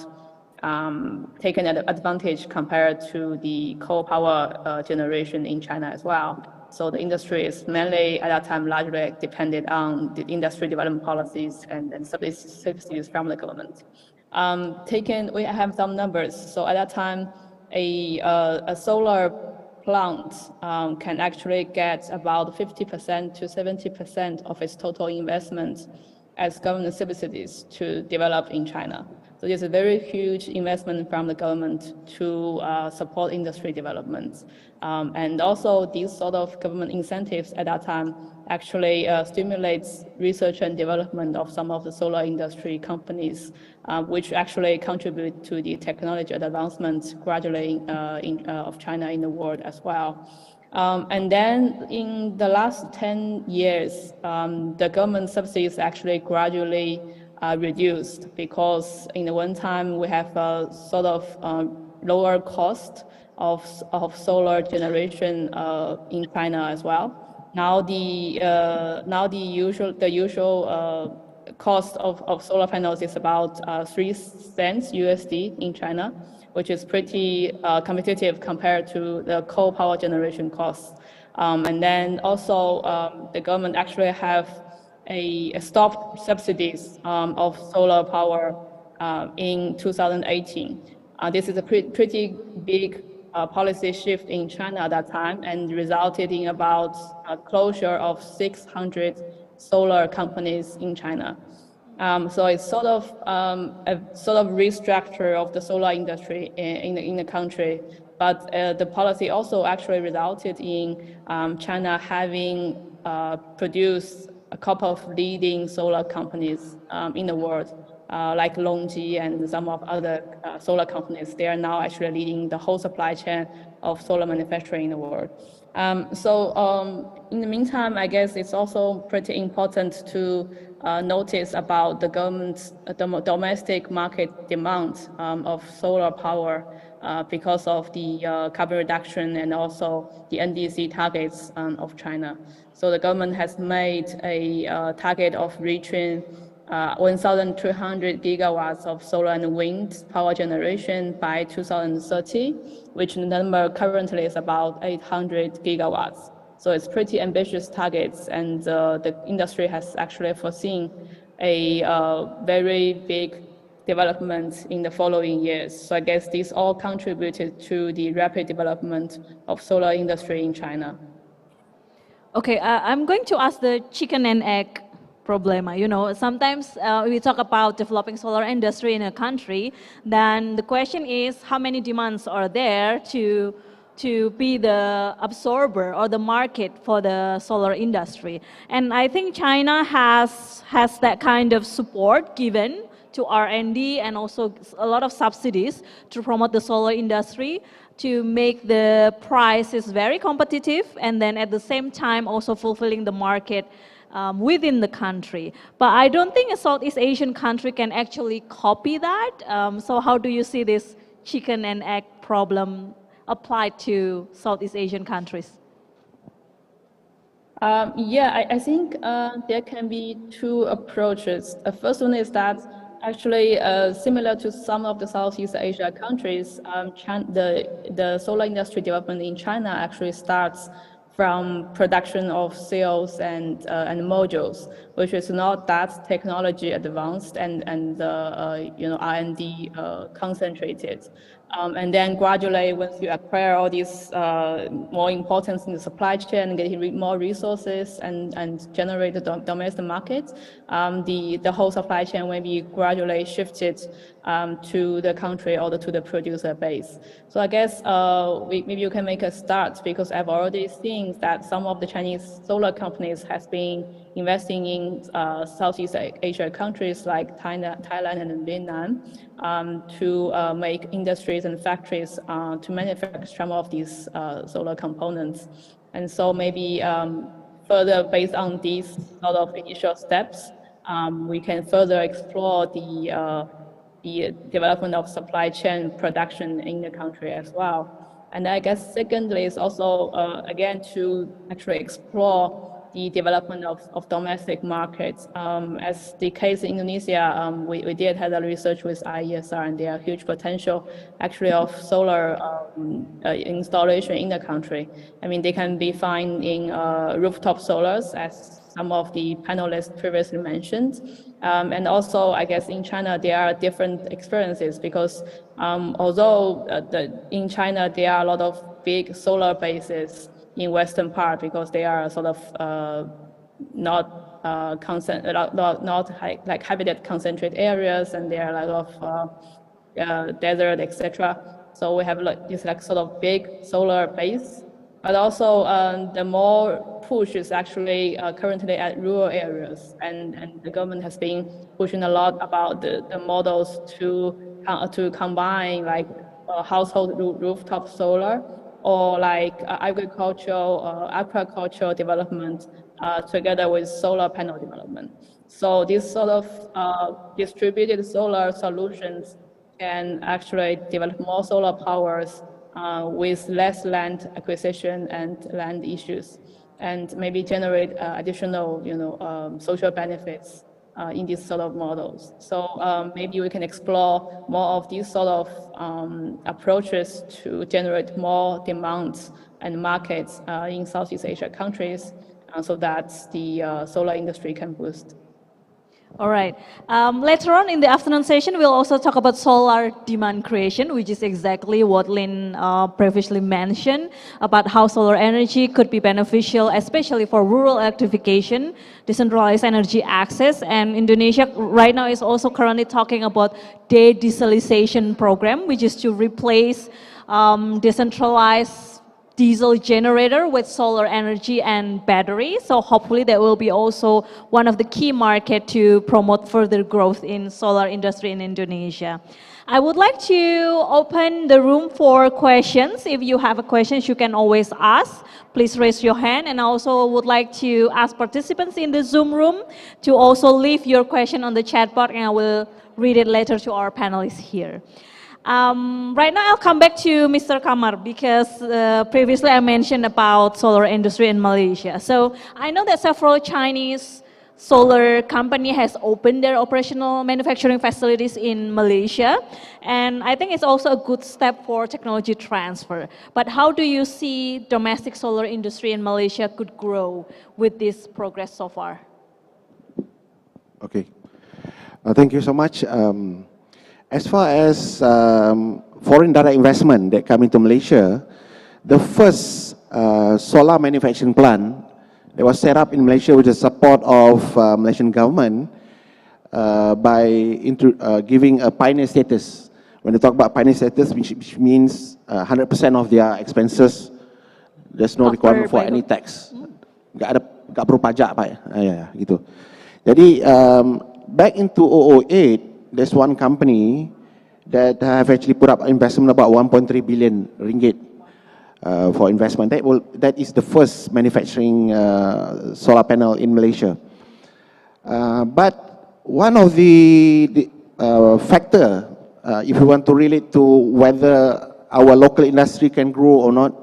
take an advantage compared to the coal power generation in China as well. So the industry is mainly at that time largely dependent on the industry development policies and subsidies from the government. We have some numbers. So at that time, a solar plant can actually get about 50% to 70% of its total investment as government subsidies to develop in China. So there's a very huge investment from the government to support industry development. And also these sort of government incentives at that time actually stimulates research and development of some of the solar industry companies, which actually contribute to the technology advancement gradually of China in the world as well. And then in the last 10 years, the government subsidies actually gradually reduced because in the one time we have a sort of lower cost of solar generation in China as well. Now the usual cost of solar panels is about 3 cents USD in China, which is pretty competitive compared to the coal power generation costs. And then also the government actually have a stop subsidies of solar power in 2018. This is a pretty big policy shift in China at that time and resulted in about a closure of 600 solar companies in China. So it's sort of a sort of restructure of the solar industry in the country. But the policy also actually resulted in China having produced a couple of leading solar companies in the world, like LONGi and some of other solar companies. They are now actually leading the whole supply chain of solar manufacturing in the world. In the meantime, I guess it's also pretty important to notice about the government's domestic market demand of solar power because of the carbon reduction and also the NDC targets of China. So the government has made a target of reaching 1,200 gigawatts of solar and wind power generation by 2030, which the number currently is about 800 gigawatts. So it's pretty ambitious targets, and the industry has actually foreseen a very big development in the following years. So I guess these all contributed to the rapid development of solar industry in China. Okay, I'm going to ask the chicken and egg problema. You know, sometimes we talk about developing solar industry in a country, then the question is how many demands are there to be the absorber or the market for the solar industry. And I think China has that kind of support given to R&D and also a lot of subsidies to promote the solar industry, to make the prices very competitive, and then at the same time also fulfilling the market within the country. But I don't think a Southeast Asian country can actually copy that. So how do you see this chicken and egg problem applied to Southeast Asian countries? I think there can be two approaches. The first one is that actually similar to some of the Southeast Asia countries, the solar industry development in China actually starts from production of cells and modules, which is not that technology advanced and R&D concentrated. And then gradually, once you acquire all these more importance in the supply chain and getting more resources and generate the domestic market, the whole supply chain will be gradually shifted to the country or to the producer base. So I guess maybe you can make a start, because I've already seen that some of the Chinese solar companies has been investing in Southeast Asia countries like Thailand and Vietnam to make industries and factories to manufacture some of these solar components. And so maybe further based on these sort of initial steps, we can further explore the development of supply chain production in the country as well. And I guess secondly is also, again, to actually explore the development of domestic markets. As the case in Indonesia, we did have a research with IESR, and there are huge potential actually of solar installation in the country. I mean, they can be found in rooftop solars, as some of the panelists previously mentioned. And also, I guess in China, there are different experiences because although in China, there are a lot of big solar bases in western part because they are sort of not not like habitat concentrated areas, and there are a lot of desert, etc. So we have like this like sort of big solar base, but also the more push is actually currently at rural areas, and the government has been pushing a lot about the models to combine like household rooftop solar or like agricultural, aquaculture development together with solar panel development. So these sort of distributed solar solutions can actually develop more solar powers with less land acquisition and land issues, and maybe generate additional, social benefits in these sort of models. So maybe we can explore more of these sort of approaches to generate more demands and markets in Southeast Asia countries so that the solar industry can boost. All right. Later on in the afternoon session, we'll also talk about solar demand creation, which is exactly what Lynn previously mentioned about how solar energy could be beneficial, especially for rural electrification, decentralized energy access. And Indonesia right now is also currently talking about de-dieselization program, which is to replace decentralized diesel generator with solar energy and battery. So hopefully that will be also one of the key market to promote further growth in solar industry in Indonesia. I would like to open the room for questions. If you have a questions, you can always ask. Please raise your hand. And I also would like to ask participants in the Zoom room to also leave your question on the chat box, and I will read it later to our panelists here. Right now, I'll come back to Mr. Kamar because previously I mentioned about solar industry in Malaysia. So I know that several Chinese solar company has opened their operational manufacturing facilities in Malaysia, and I think it's also a good step for technology transfer. But how do you see domestic solar industry in Malaysia could grow with this progress so far? Okay, thank you so much. As far as foreign direct investment that come into Malaysia, the first solar manufacturing plant that was set up in Malaysia with the support of Malaysian government by giving a pioneer status. When they talk about pioneer status, which means 100% of their expenses, there's no requirement for any tax. Nggak perlu pajak, Pak. Ya, gitu. Jadi back in 2008, there's one company that have actually put up investment about 1.3 billion ringgit for investment. That is the first manufacturing solar panel in Malaysia. But one of the factor, if you want to relate to whether our local industry can grow or not,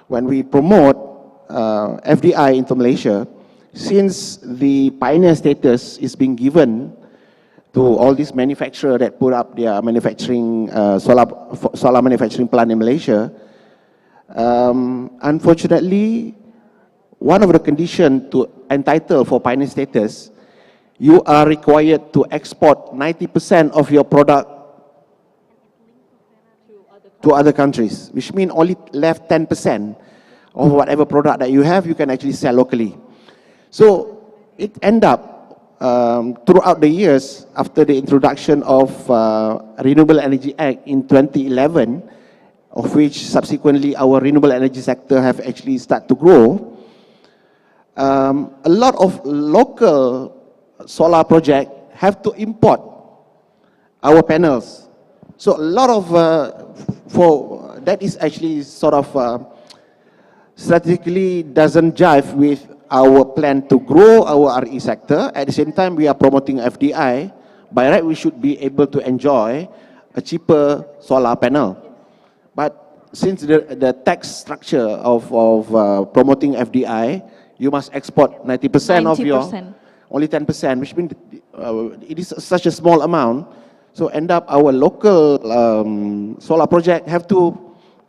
when we promote FDI into Malaysia, since the pioneer status is being given to all these manufacturers that put up their manufacturing solar manufacturing plant in Malaysia, unfortunately, one of the conditions to entitle for pioneer status, you are required to export 90% of your product to other countries, which means only left 10% of whatever product that you have, you can actually sell locally. So it end up throughout the years after the introduction of Renewable Energy Act in 2011, of which subsequently our renewable energy sector have actually started to grow, a lot of local solar projects have to import our panels. So a lot of, that is actually sort of strategically doesn't jive with our plan to grow our RE sector. At the same time, we are promoting FDI. By right, we should be able to enjoy a cheaper solar panel. But since the tax structure of promoting FDI, you must export 90% of your, only 10%, which means it is such a small amount. So end up our local solar project have to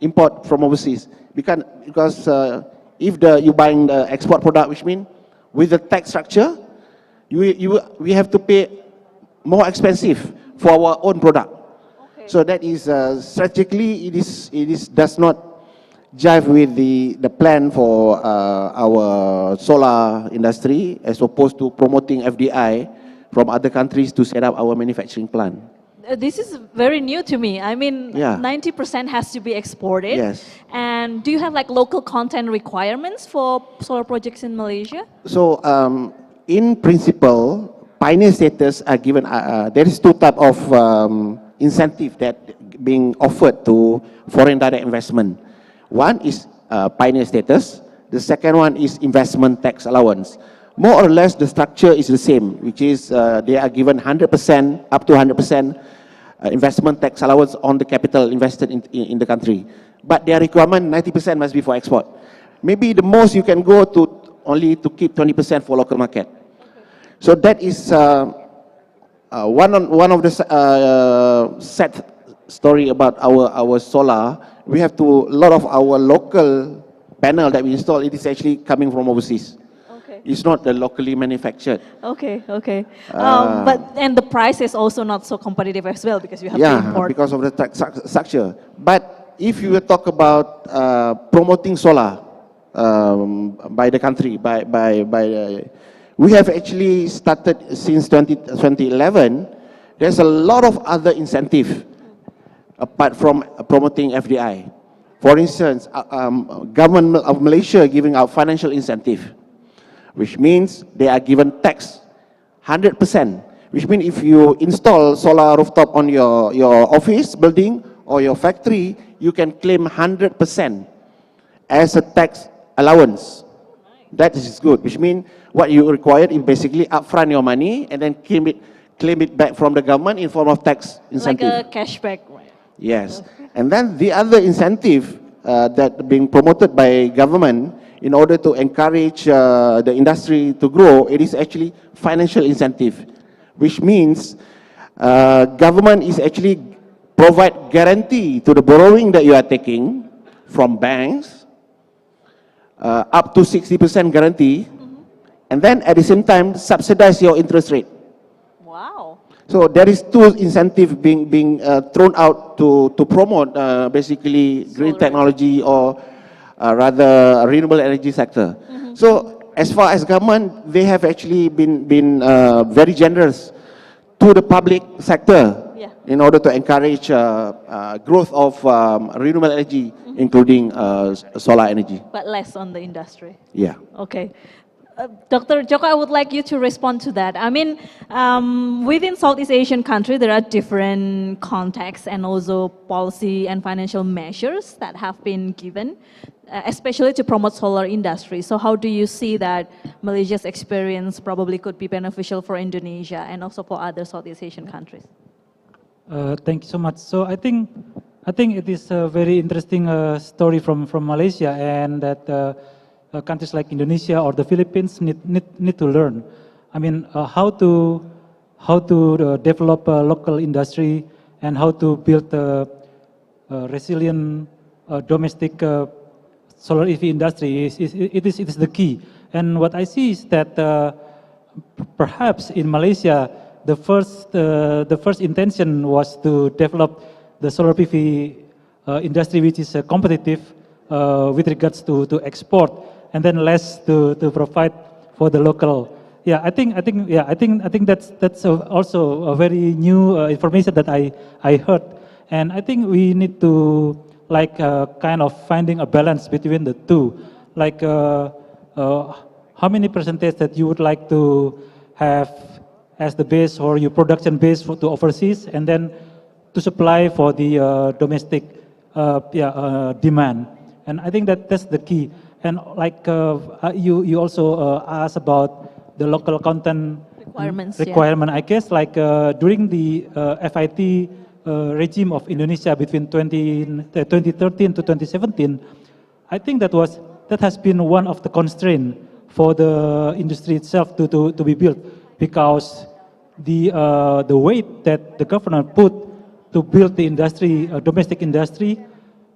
import from overseas because if you buying the export product, which means with the tax structure, we have to pay more expensive for our own product. Okay. So that is strategically it does not jive with the plan for our solar industry as opposed to promoting FDI from other countries to set up our manufacturing plant. This is very new to me. I mean, Yeah. 90% has to be exported. Yes. And do you have like local content requirements for solar projects in Malaysia? So in principle, pioneer status are given, there is two types of incentive that being offered to foreign direct investment. One is pioneer status, the second one is investment tax allowance. More or less the structure is the same, which is they are given 100%, up to 100% investment tax allowance on the capital invested in the country. But their requirement, 90% must be for export. Maybe the most you can go to only to keep 20% for local market. So that is one of the sad story about our solar. We have to, a lot of our local panel that we install, it is actually coming from overseas. It's not locally manufactured. Okay. And the price is also not so competitive as well because you have to Yeah, import. because of the tax structure. But if you talk about promoting solar by the country, we have actually started since 2011. There's a lot of other incentive apart from promoting FDI. For instance, government of Malaysia giving out financial incentive, which means they are given tax 100%, which means if you install solar rooftop on your office building or your factory, you can claim 100% as a tax allowance. That is good, which means what you require is basically upfront your money and then claim it back from the government in form of tax incentive. Like a cashback, right? Yes, and then the other incentive that being promoted by government in order to encourage the industry to grow, it is actually financial incentive, which means government is actually provide guarantee to the borrowing that you are taking from banks, up to 60% guarantee, and then at the same time subsidize your interest rate. Wow. So there is two incentive being thrown out to promote basically green technology or rather renewable energy sector. So as far as government, they have actually been very generous to the public sector in order to encourage growth of renewable energy, including solar energy. But less on the industry. Yeah. Okay. Dr. Joko, I would like you to respond to that. I mean, within Southeast Asian countries, there are different contexts and also policy and financial measures that have been given, especially to promote solar industry. So how do you see that Malaysia's experience probably could be beneficial for Indonesia and also for other Southeast Asian countries? Thank you so much. So I think it is a very interesting story from Malaysia, and that countries like Indonesia or the Philippines need to learn. I mean, how to develop a local industry and how to build a resilient domestic solar EV industry it is the key. And what I see is that perhaps in Malaysia, the first intention was to develop the solar PV industry, which is competitive with regards to export, and then less to provide for the local. Yeah, I think that's also a very new information that I heard, and I think we need to kind of finding a balance between the two. Like how many percentage that you would like to have as the base or your production base to overseas, and then to supply for the domestic demand. And I think that's the key. And you also asked about the local content requirement. I guess during the FIT regime of Indonesia between 2013 to 2017, I think that has been one of the constraints for the industry itself to be built, because the weight that the government put to build the industry, domestic industry,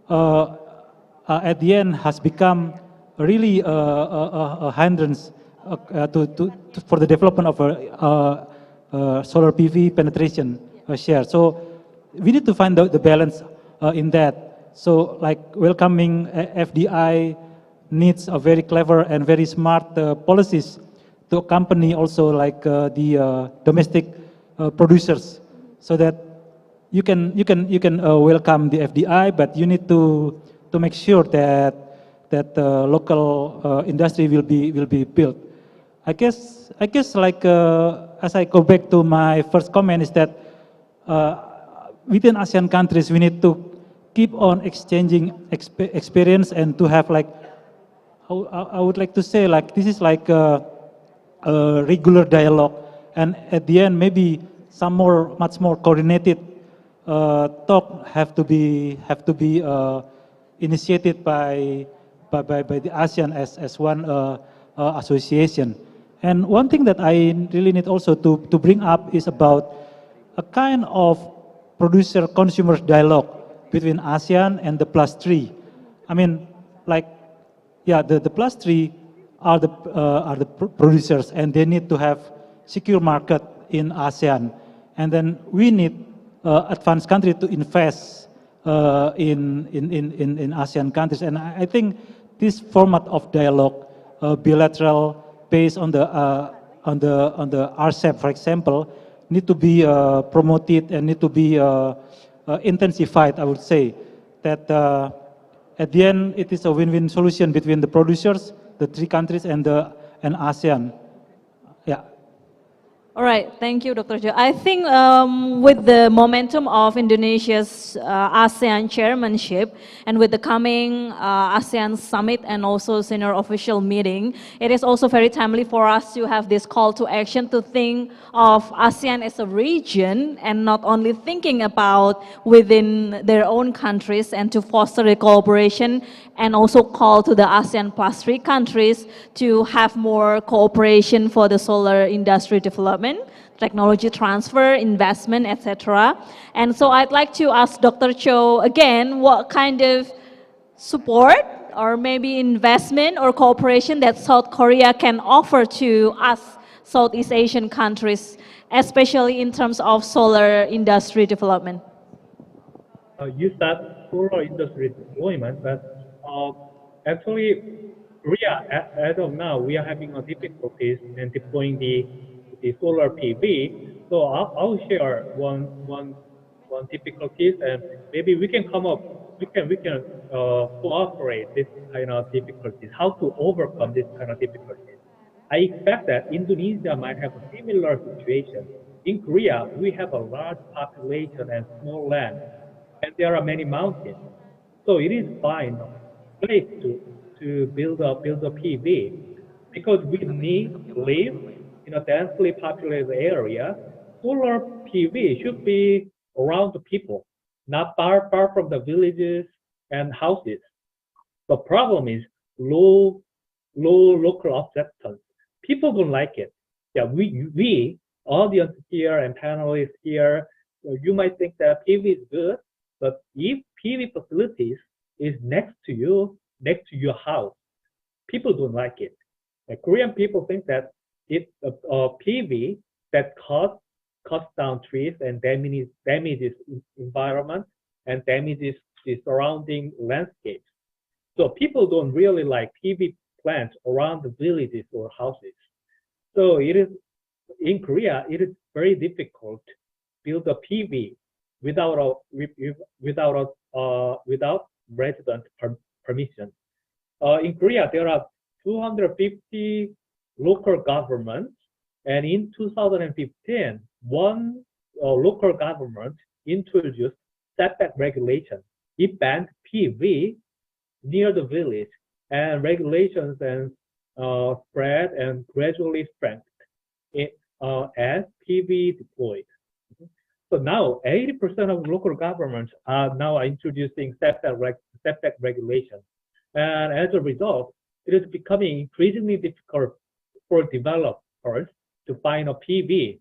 at the end has become really a hindrance for the development of solar PV penetration share. So we need to find the balance in that. So like welcoming FDI needs a very clever and very smart policies to accompany also like the domestic producers, so that you can welcome the FDI, but you need to make sure that local industry will be built. I guess like as I go back to my first comment is that within ASEAN countries we need to keep on exchanging experience and to have like, I would like to say like this is like a regular dialogue, and at the end maybe some much more coordinated talk have to be initiated by the ASEAN as one association. And one thing that I really need also to bring up is about a kind of producer-consumer dialogue between ASEAN and the +3. I mean, like, yeah, the +3 are the producers, and they need to have secure market in ASEAN, and then we need advanced country to invest in ASEAN countries. And I think this format of dialogue, bilateral, based on the RCEP, for example, need to be promoted and need to be intensified. I would say that at the end it is a win-win solution between the producers, the three countries, and ASEAN. Yeah. All right, thank you, Dr. Jo. I think with the momentum of Indonesia's ASEAN Chairmanship and with the coming ASEAN Summit and also senior official meeting, it is also very timely for us to have this call to action to think of ASEAN as a region and not only thinking about within their own countries, and to foster the cooperation and also call to the ASEAN +3 countries to have more cooperation for the solar industry development, technology transfer, investment, etc. And so I'd like to ask Dr. Cho again, what kind of support or maybe investment or cooperation that South Korea can offer to us Southeast Asian countries, especially in terms of solar industry development? You said solar industry deployment, but actually, Korea, as of now, we are having a difficulties in deploying the solar PV. So I'll share one difficulties, and maybe we can come up, we can cooperate this kind of difficulties, how to overcome this kind of difficulties. I expect that Indonesia might have a similar situation. In Korea, we have a large population and small land, and there are many mountains. So it is fine place to build a PV, because we need to live in a densely populated area. Solar PV should be around the people, not far from the villages and houses. The problem is low local acceptance. People don't like it. Yeah, we audience here and panelists here, you might think that PV is good, but if PV facilities is next to your house, people don't like it. The Korean people think that it's a PV that cuts down trees and damages environment and damages the surrounding landscapes. So people don't really like PV plants around the villages or houses. So it is in Korea, it is very difficult to build a PV without resident permission. In Korea, there are 250 local governments, and in 2015, one local government introduced setback regulation. It banned PV near the village, and regulations and spread and gradually strengthened as PV deployed. So now 80% of local governments are now introducing setback regulation. And as a result, it is becoming increasingly difficult for developers to find a PV,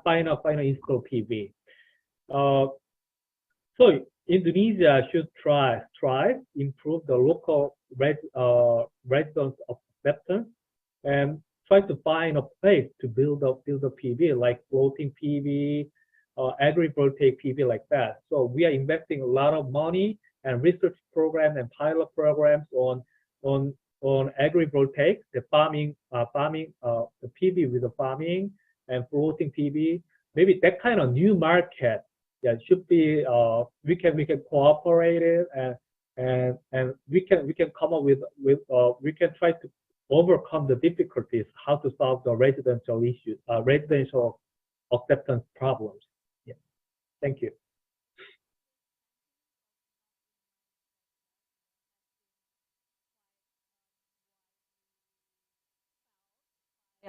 find a install PV. So Indonesia should strive improve the local residents' acceptance and try to find a place to build a PV, like floating PV, agrivoltaic PV, like that. So we are investing a lot of money and research programs and pilot programs on agrivoltaic, the farming, the PV with the farming and floating PV. Maybe that kind of new market, yeah, should be we can cooperate it and we can come up with we can try to overcome the difficulties, how to solve the residential issues, residential acceptance problems. Yeah, thank you.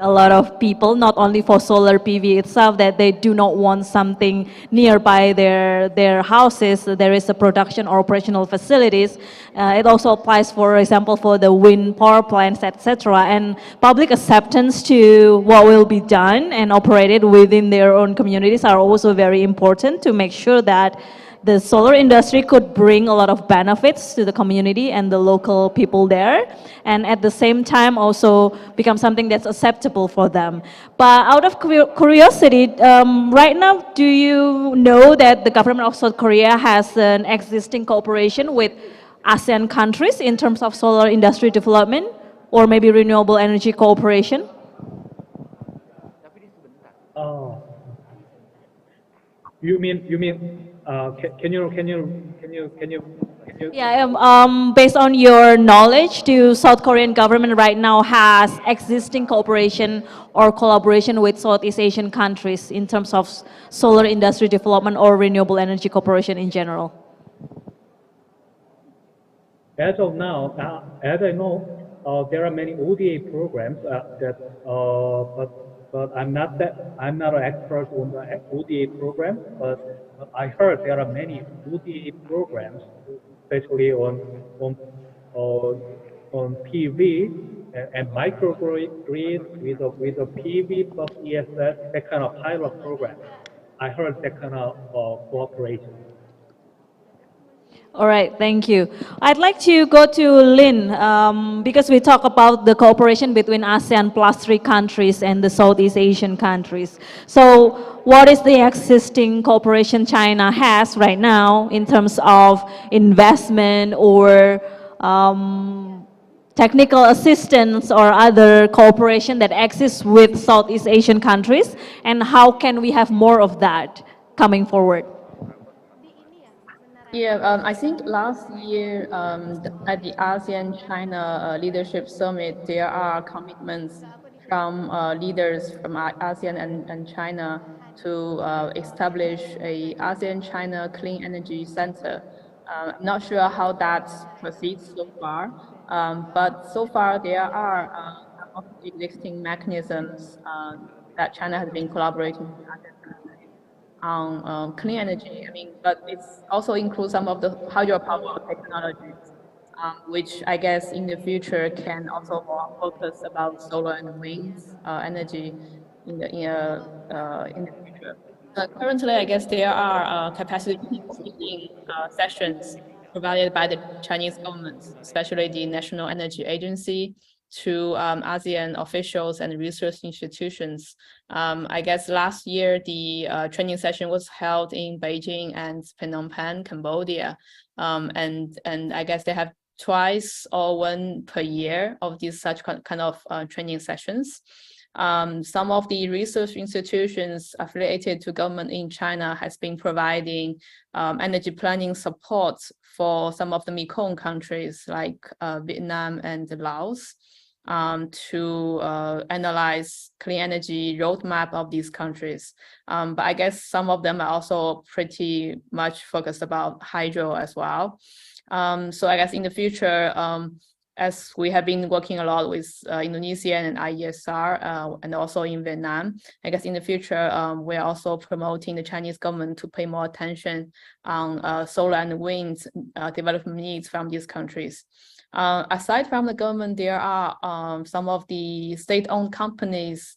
A lot of people, not only for solar PV itself, that they do not want something nearby their houses. There is a production or operational facilities. It also applies, for example, for the wind power plants, etc. And public acceptance to what will be done and operated within their own communities are also very important to make sure that the solar industry could bring a lot of benefits to the community and the local people there, and at the same time also become something that's acceptable for them. But out of curiosity, right now, do you know that the government of South Korea has an existing cooperation with ASEAN countries in terms of solar industry development or maybe renewable energy cooperation? Oh, you mean can you Yeah, based on your knowledge, do South Korean government right now has existing cooperation or collaboration with Southeast Asian countries in terms of solar industry development or renewable energy cooperation in general? As of now, as I know, there are many ODA programs but I'm not an expert on the ODA program, but I heard there are many ODA programs, especially on PV and microgrid with a PV plus ESS, that kind of pilot program. I heard that kind of cooperation. All right, thank you. I'd like to go to Lynn, because we talk about the cooperation between ASEAN plus 3 countries and the Southeast Asian countries. So what is the existing cooperation China has right now in terms of investment or technical assistance or other cooperation that exists with Southeast Asian countries, and how can we have more of that coming forward? Yeah, I think last year at the ASEAN China Leadership Summit, there are commitments from leaders from ASEAN and China to establish a ASEAN China Clean Energy Center. I'm not sure how that proceeds so far, but so far there are some of the existing mechanisms that China has been collaborating with on clean energy. I mean, but it's also includes some of the hydropower technologies, which I guess in the future can also more focus about solar and wind energy in the future. Currently, I guess there are capacity building sessions provided by the Chinese government, especially the National Energy Agency, to ASEAN officials and research institutions. I guess last year, the training session was held in Beijing and Phnom Penh, Cambodia. And I guess they have twice or one per year of these such kind of training sessions. Some of the research institutions affiliated to government in China has been providing energy planning support for some of the Mekong countries like Vietnam and Laos, to analyze clean energy roadmap of these countries. But I guess some of them are also pretty much focused about hydro as well. So I guess in the future, as we have been working a lot with Indonesia and IESR and also in Vietnam, I guess in the future, we're also promoting the Chinese government to pay more attention on solar and wind development needs from these countries. Aside from the government, there are some of the state-owned companies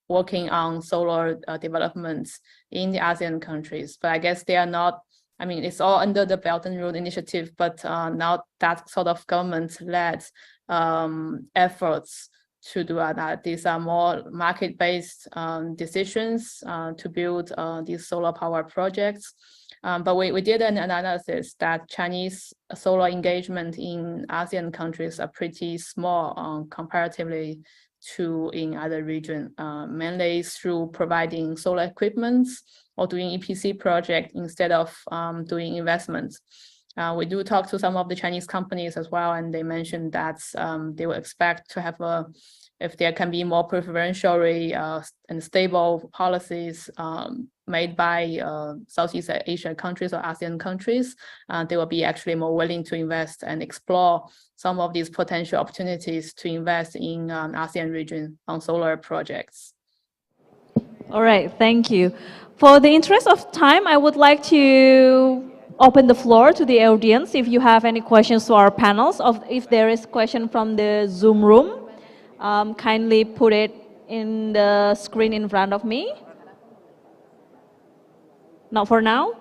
working on solar developments in the ASEAN countries, but I guess they are not, I mean, it's all under the Belt and Road Initiative, but not that sort of government-led efforts to do that. These are more market-based decisions to build these solar power projects. But we did an analysis that Chinese solar engagement in ASEAN countries are pretty small comparatively to in other regions, mainly through providing solar equipments or doing EPC project instead of doing investments. We do talk to some of the Chinese companies as well, and they mentioned that they will expect to have if there can be more preferential and stable policies made by Southeast Asia countries or ASEAN countries, they will be actually more willing to invest and explore some of these potential opportunities to invest in ASEAN region on solar projects. All right, thank you. For the interest of time, I would like to open the floor to the audience. If you have any questions to our panels, if there is question from the Zoom room, kindly put it in the screen in front of me. Not for now?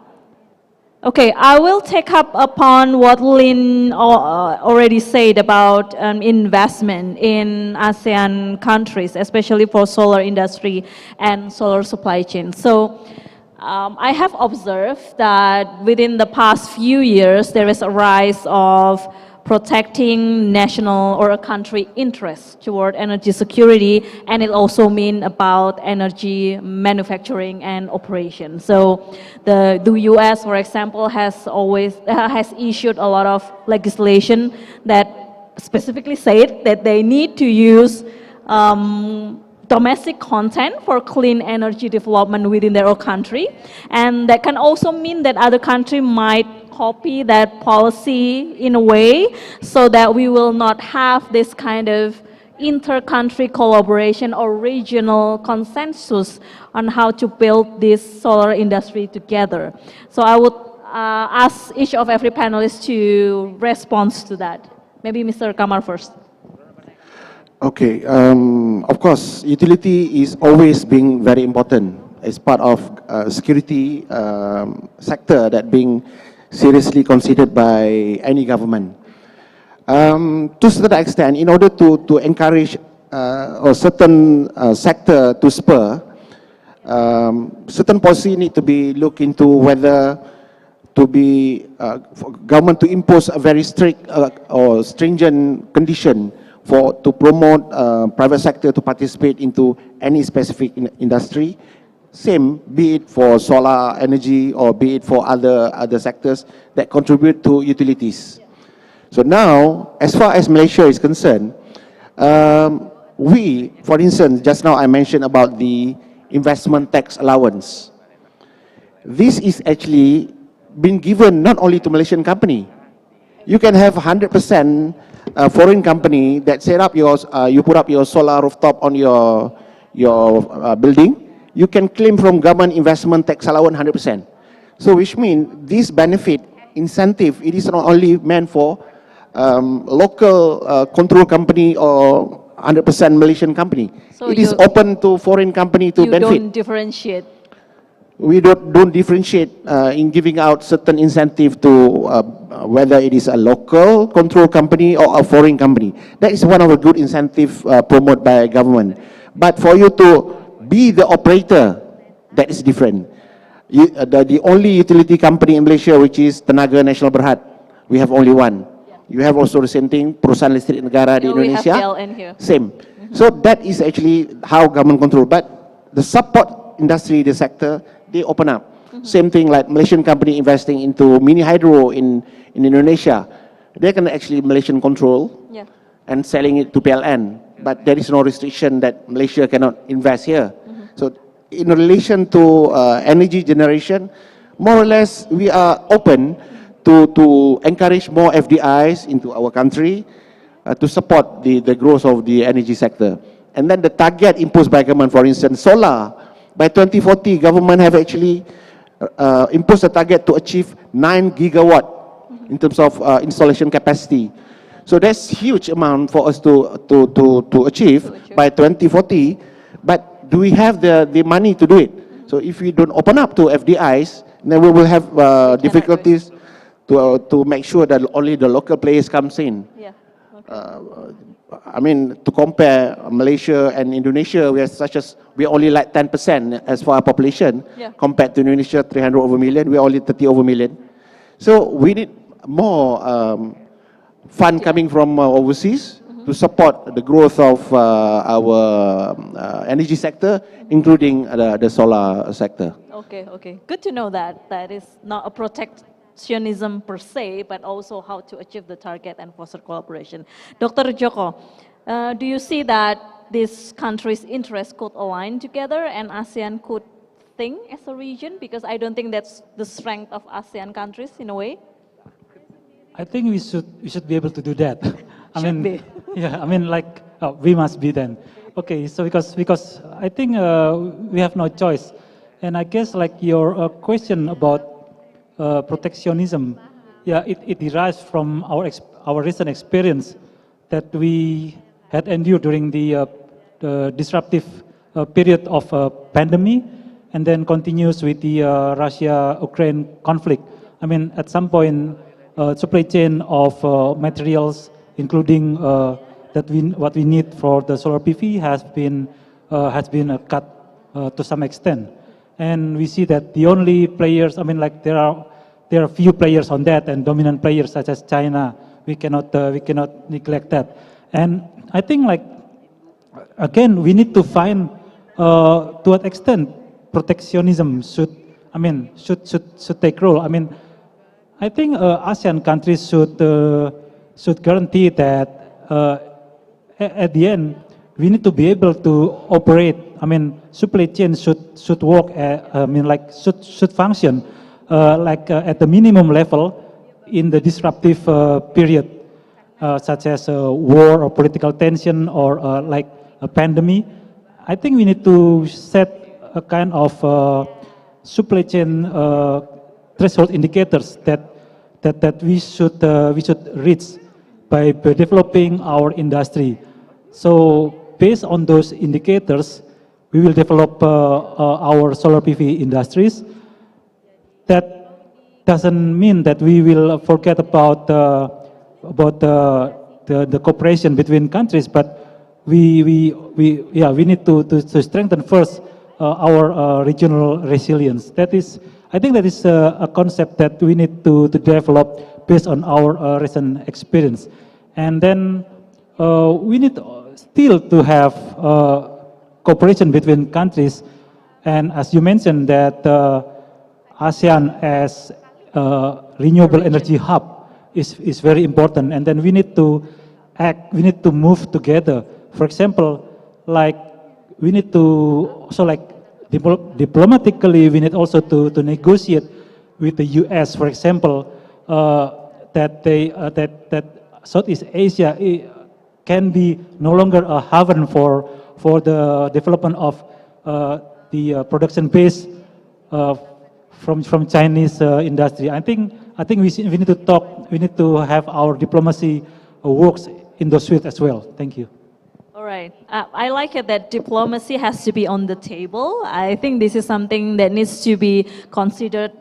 Okay, I will take up upon what Lynn already said about investment in ASEAN countries, especially for solar industry and solar supply chain. So I have observed that within the past few years, there is a rise of protecting national or a country interest toward energy security, and it also means about energy manufacturing and operation. So the US, for example, has issued a lot of legislation that specifically said that they need to use domestic content for clean energy development within their own country, and that can also mean that other countries might copy that policy in a way so that we will not have this kind of inter-country collaboration or regional consensus on how to build this solar industry together. So I would ask each of every panelist to respond to that. Maybe Mr. Kamar first. Okay, of course, utility is always being very important as part of security sector that being seriously considered by any government. To a certain extent, in order to encourage a certain sector to spur, certain policy need to be looked into whether to be for government to impose a very strict or stringent condition to promote private sector to participate into any specific industry. Same, be it for solar energy or be it for other sectors that contribute to utilities. So now, as far as Malaysia is concerned, we, for instance, just now I mentioned about the investment tax allowance. This is actually been given not only to Malaysian company. You can have 100% foreign company that set up you put up your solar rooftop on your building. You can claim from government investment tax allowance 100%. So which means this benefit incentive, it is not only meant for local control company or 100% Malaysian company. So it is open to foreign company to benefit. You don't differentiate. We don't differentiate in giving out certain incentive to whether it is a local control company or a foreign company. That is one of the good incentive promoted by government. But for you to be the operator, that is different. The only utility company in Malaysia, which is Tenaga Nasional Berhad, we have only one. You have also the same thing, Perusahaan Listrik Negara di Indonesia, same. So that is actually how government control. But the support industry, the sector, they open up. Same thing like Malaysian company investing into mini hydro in Indonesia. They can actually Malaysian control and selling it to PLN. But there is no restriction that Malaysia cannot invest here. So in relation to energy generation, more or less we are open to encourage more FDIs into our country to support the growth of the energy sector. And then the target imposed by government, for instance, solar, by 2040, government have actually imposed a target to achieve 9 gigawatt in terms of installation capacity. So that's huge amount for us to achieve by 2040. But do we have the money to do it? So if we don't open up to FDIs, then we will have difficulties to make sure that only the local players comes in. I mean, to compare Malaysia and Indonesia, we are only like 10% as for our population, compared to Indonesia, 300 over million, we are only 30 over million. So we need more fund coming from overseas to support the growth of our energy sector, including the solar sector. Okay, okay. Good to know that that is not a protectionism per se, but also how to achieve the target and foster collaboration. Dr. Joko, do you see that these countries' interests could align together and ASEAN could think as a region? Because I don't think that's the strength of ASEAN countries in a way. I think we should be able to do that. Yeah, I mean, like we must be then. Okay, so because I think we have no choice, and I guess like your question about protectionism, yeah, it derives from our recent experience that we had endured during the disruptive period of pandemic, and then continues with the Russia-Ukraine conflict. I mean, at some point, supply chain of materials, including what we need for the solar PV, has been cut to some extent, and we see that the only players, I mean, like there are few players on that, and dominant players such as China. We cannot neglect that, and I think like again we need to find to what extent protectionism should take role. I mean, I think ASEAN countries should guarantee that at the end we need to be able to operate. I mean, supply chain should work. Should function at the minimum level in the disruptive period, such as war or political tension or like a pandemic. I think we need to set a kind of supply chain threshold indicators that we should reach by developing our industry. So based on those indicators, we will develop our solar PV industries. That doesn't mean that we will forget about the cooperation between countries, but we need to strengthen first our regional resilience. I think that is a concept that we need to develop based on our recent experience. And then we need still to have cooperation between countries. And as you mentioned that ASEAN as a renewable energy hub is very important. And then we need to act, we need to move together. For example, like we need to also like diplomatically, we need also to negotiate with the US, for example, that Southeast Asia can be no longer a haven for the development of the production base from Chinese industry. I think we need to talk. We need to have our diplomacy works in those fields as well. Thank you. All right. I like it that diplomacy has to be on the table. I think this is something that needs to be considered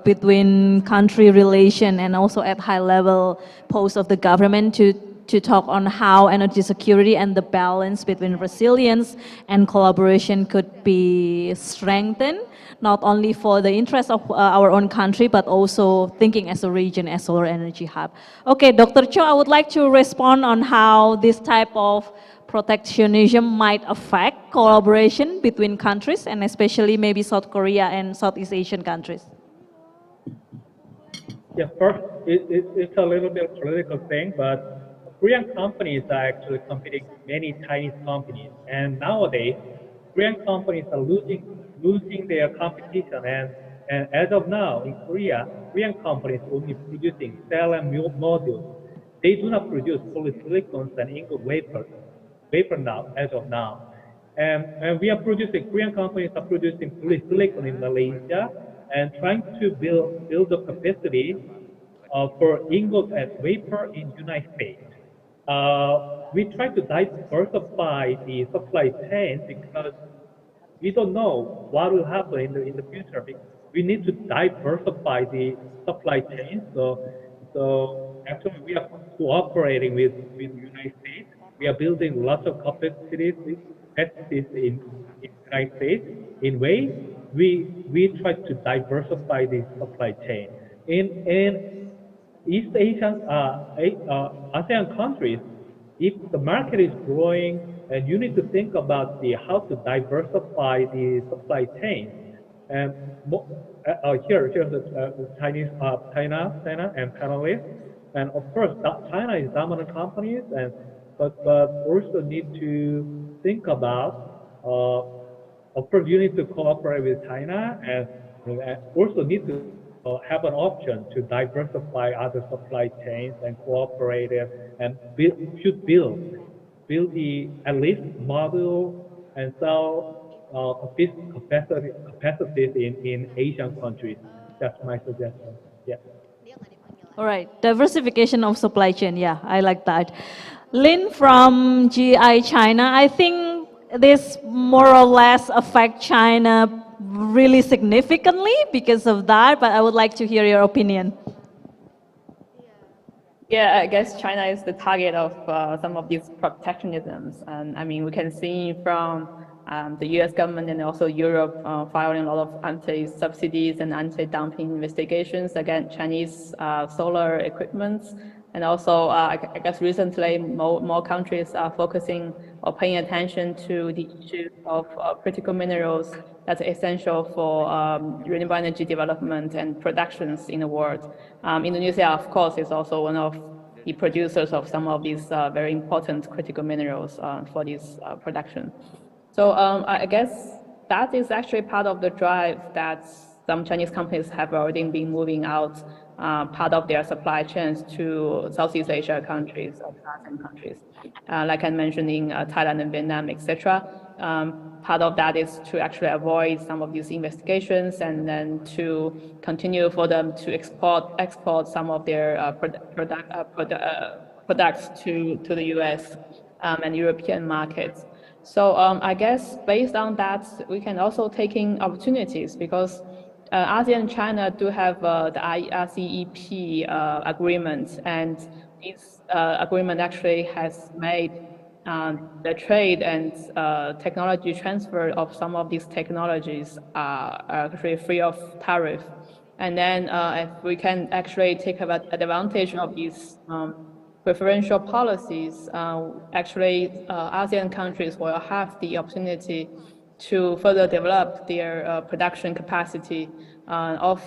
between country relation and also at high level posts of the government to talk on how energy security and the balance between resilience and collaboration could be strengthened, not only for the interest of our own country, but also thinking as a region, as solar energy hub. Okay, Dr. Cho, I would like to respond on how this type of protectionism might affect collaboration between countries, and especially maybe South Korea and Southeast Asian countries. Yeah, first, it's a little bit of political thing, but Korean companies are actually competing with many Chinese companies, and nowadays, Korean companies are losing their competition, and as of now, in Korea, Korean companies only producing cell and modules. They do not produce polysilicons and ingot wafer now, as of now. And we are producing, Korean companies are producing polysilicon in Malaysia and trying to build the capacity for ingot and wafer in United States. We try to diversify the supply chain because we don't know what will happen in the future. We need to diversify the supply chain. So actually we are cooperating with the United States We are building lots of capacities in United States. In way, we try to diversify the supply chain. In East Asian, ASEAN countries, if the market is growing, and you need to think about how to diversify the supply chain. And here's the China and panelists, and of course China is dominant companies, but also need to think about. Of course, you need to cooperate with China, and also need to have an option to diversify other supply chains and cooperate and should build the at least module and sell capacities in Asian countries. That's my suggestion. Yeah. All right, diversification of supply chain. Yeah, I like that. Lin from GI China, I think this more or less affect China really significantly because of that, but I would like to hear your opinion. Yeah, I guess China is the target of some of these protectionisms. And I mean, we can see from the US government and also Europe filing a lot of anti-subsidies and anti-dumping investigations against Chinese solar equipment. And also, I guess recently more countries are focusing or paying attention to the issue of critical minerals that's essential for renewable energy development and productions in the world. Indonesia, of course, is also one of the producers of some of these very important critical minerals for this production. So I guess that is actually part of the drive that some Chinese companies have already been moving out part of their supply chains to Southeast Asia countries or ASEAN countries, like I mentioned in Thailand and Vietnam, etc. Part of that is to actually avoid some of these investigations and then to continue for them to export some of their products to the US and European markets. So I guess based on that, we can also take in opportunities because ASEAN and China do have the RCEP agreement, and this agreement actually has made the trade and technology transfer of some of these technologies are actually free of tariff. And then if we can actually take advantage of these preferential policies, actually ASEAN countries will have the opportunity to further develop their production capacity of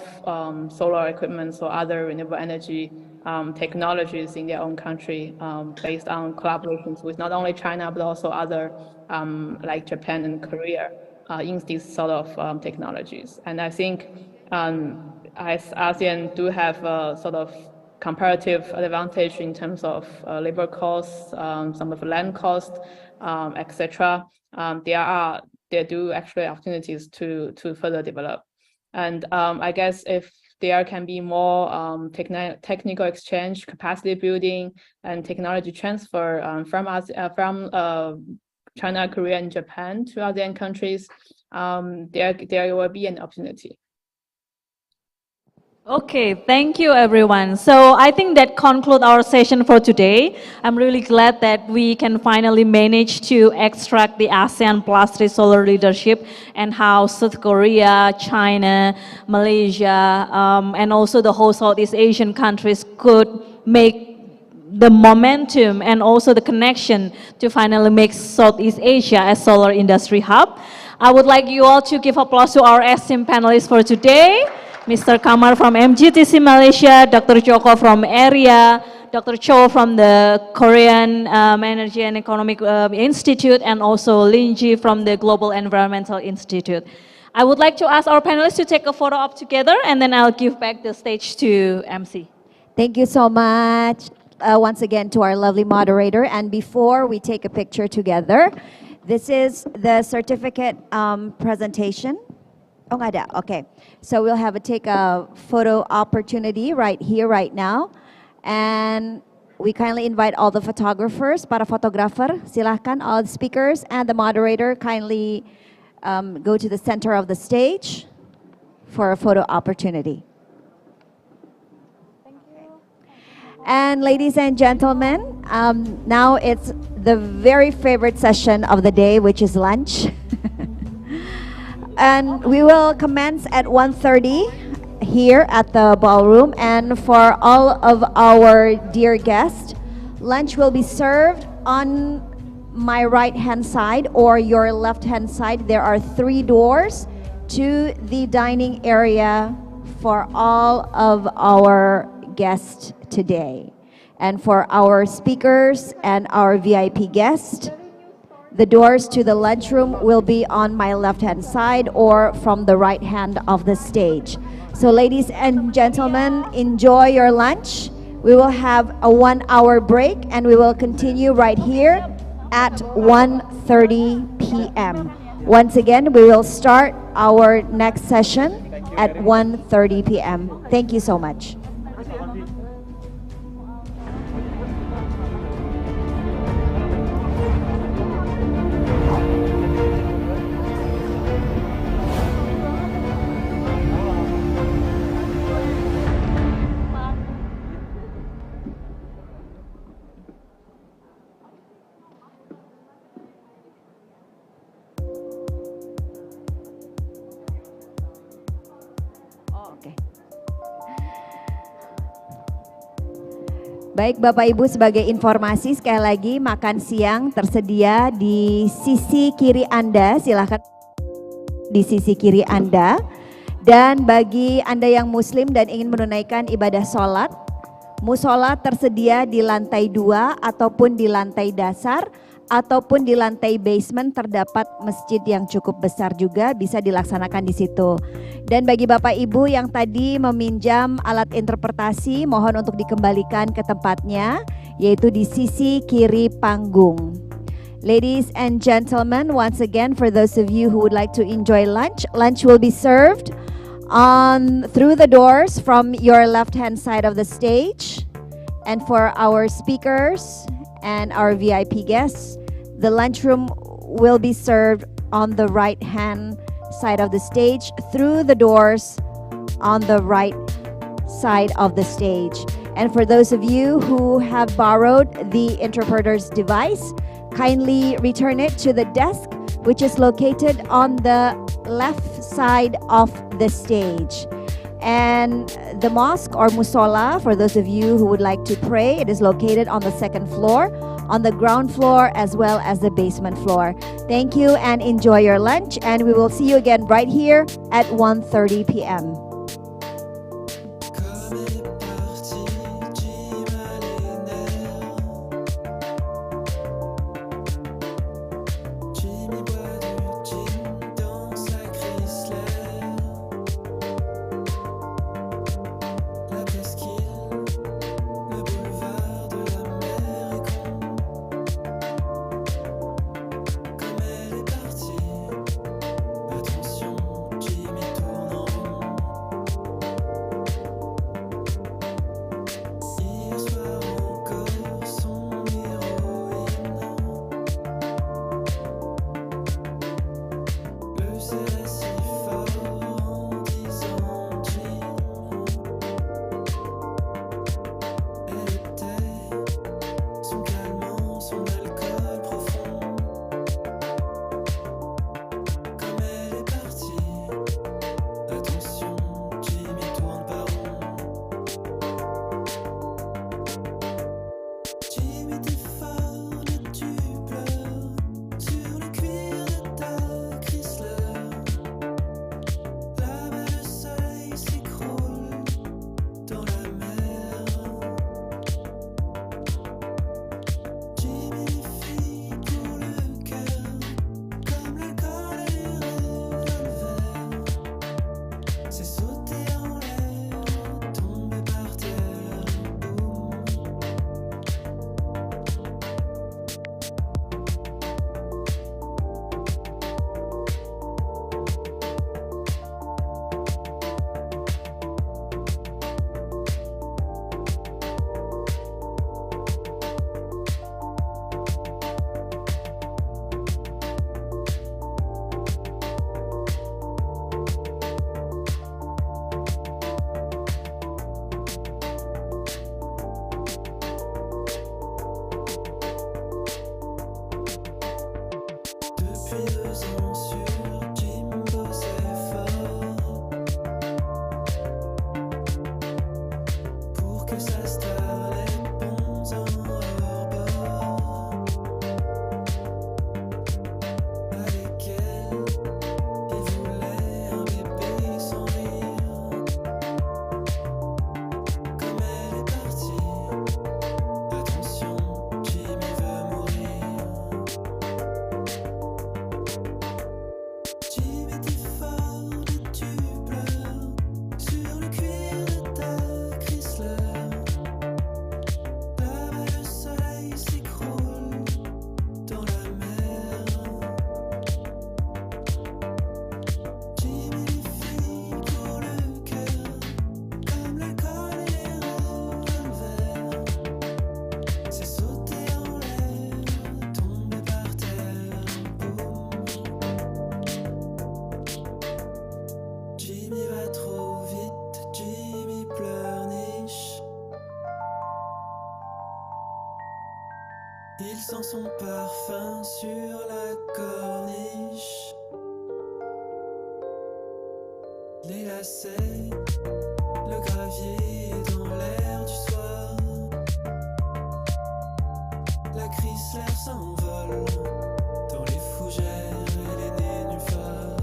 solar equipment or other renewable energy technologies in their own country based on collaborations with not only China but also other like Japan and Korea in these sort of technologies. And I think as ASEAN do have a sort of comparative advantage in terms of labor costs, some of the land cost, etc. There do actually opportunities to further develop. And I guess if there can be more technical exchange, capacity building, and technology transfer from China, Korea, and Japan to ASEAN countries, there will be an opportunity. Okay, thank you everyone. So I think that concludes our session for today. I'm really glad that we can finally manage to extract the ASEAN Plus 3 solar leadership and how South Korea, China, Malaysia, and also the whole Southeast Asian countries could make the momentum and also the connection to finally make Southeast Asia a solar industry hub. I would like you all to give applause to our esteemed panelists for today. Mr. Kamar from MGTC Malaysia, Dr. Joko from AREA, Dr. Cho from the Korean Energy and Economic Institute, and also Lin Ji from the Global Environmental Institute. I would like to ask our panelists to take a photo up together, and then I'll give back the stage to MC. Thank you so much once again to our lovely moderator. And before we take a picture together, this is the certificate presentation. Oh, nggak ada. Okay. So we'll have take a photo opportunity right here, right now. And we kindly invite all the photographers, para fotografer, silahkan, all the speakers, and the moderator kindly go to the center of the stage for a photo opportunity. And ladies and gentlemen, now it's the very favorite session of the day, which is lunch. And we will commence at 1:30 here at the ballroom. And for all of our dear guests, lunch will be served on my right-hand side or your left-hand side. There are 3 doors to the dining area for all of our guests today. And for our speakers and our VIP guests, the doors to the lunchroom will be on my left-hand side or from the right hand of the stage. So ladies and gentlemen, enjoy your lunch. We will have a 1-hour break and we will continue right here at 1:30 p.m. Once again, we will start our next session at 1:30 p.m. Thank you so much. Baik Bapak Ibu, sebagai informasi sekali lagi makan siang tersedia di sisi kiri Anda, silahkan di sisi kiri Anda. Dan bagi Anda yang muslim dan ingin menunaikan ibadah sholat, musola tersedia di lantai 2 ataupun di lantai dasar ataupun di lantai basement. Terdapat masjid yang cukup besar juga, bisa dilaksanakan di situ. Dan bagi Bapak Ibu yang tadi meminjam alat interpretasi, mohon untuk dikembalikan ke tempatnya, yaitu di sisi kiri panggung. Ladies and gentlemen, once again, for those of you who would like to enjoy lunch, lunch will be served through the doors from your left-hand side of the stage. And for our speakers and our VIP guests, the lunchroom will be served on the right-hand side of the stage through the doors on the right side of the stage. And for those of you who have borrowed the interpreter's device, kindly return it to the desk, which is located on the left side of the stage. And the mosque or musola, for those of you who would like to pray, it is located on the 2nd floor, on the ground floor as well as the basement floor. Thank you and enjoy your lunch, and we will see you again right here at 1:30 p.m. Il sent son parfum sur la corniche. Les lacets, le gravier dans l'air du soir. La Chrysler s'envole dans les fougères et les nénuphars.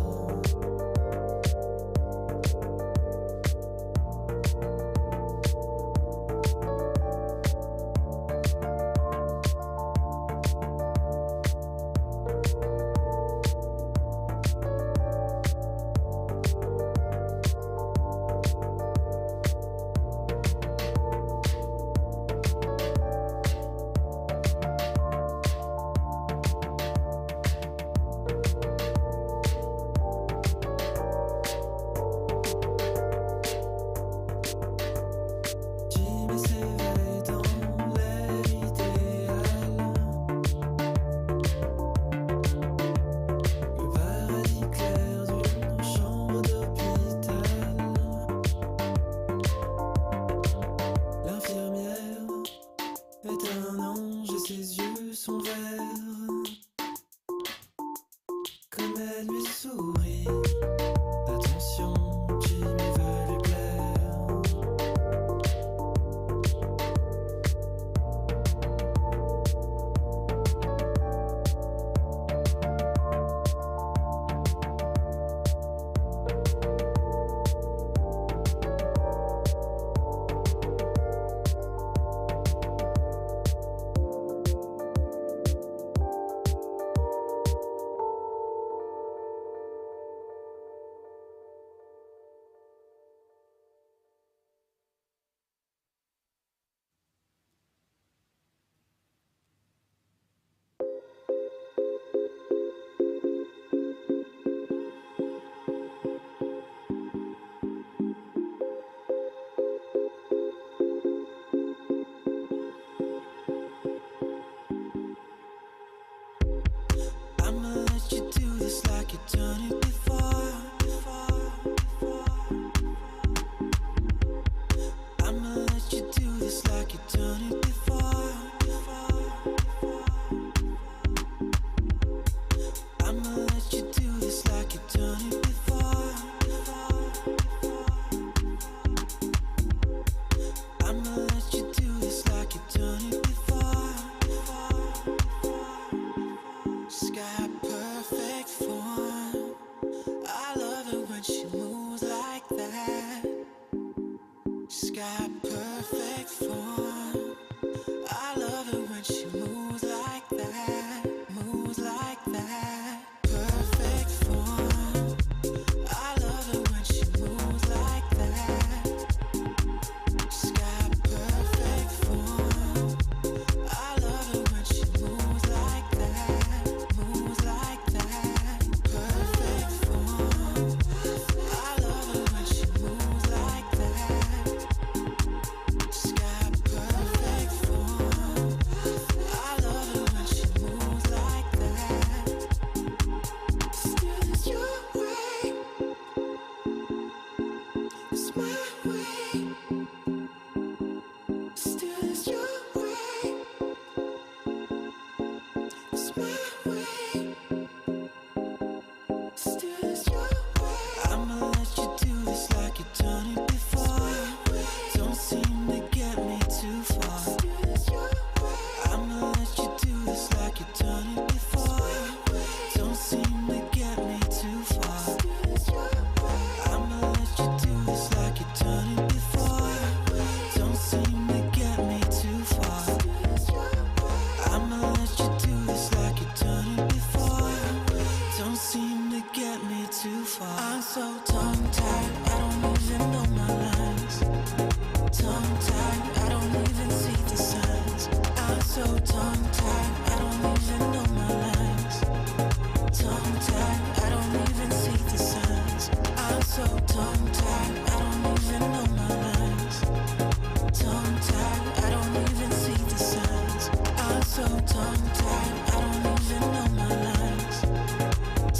Tongue-tied, I don't even know my lines.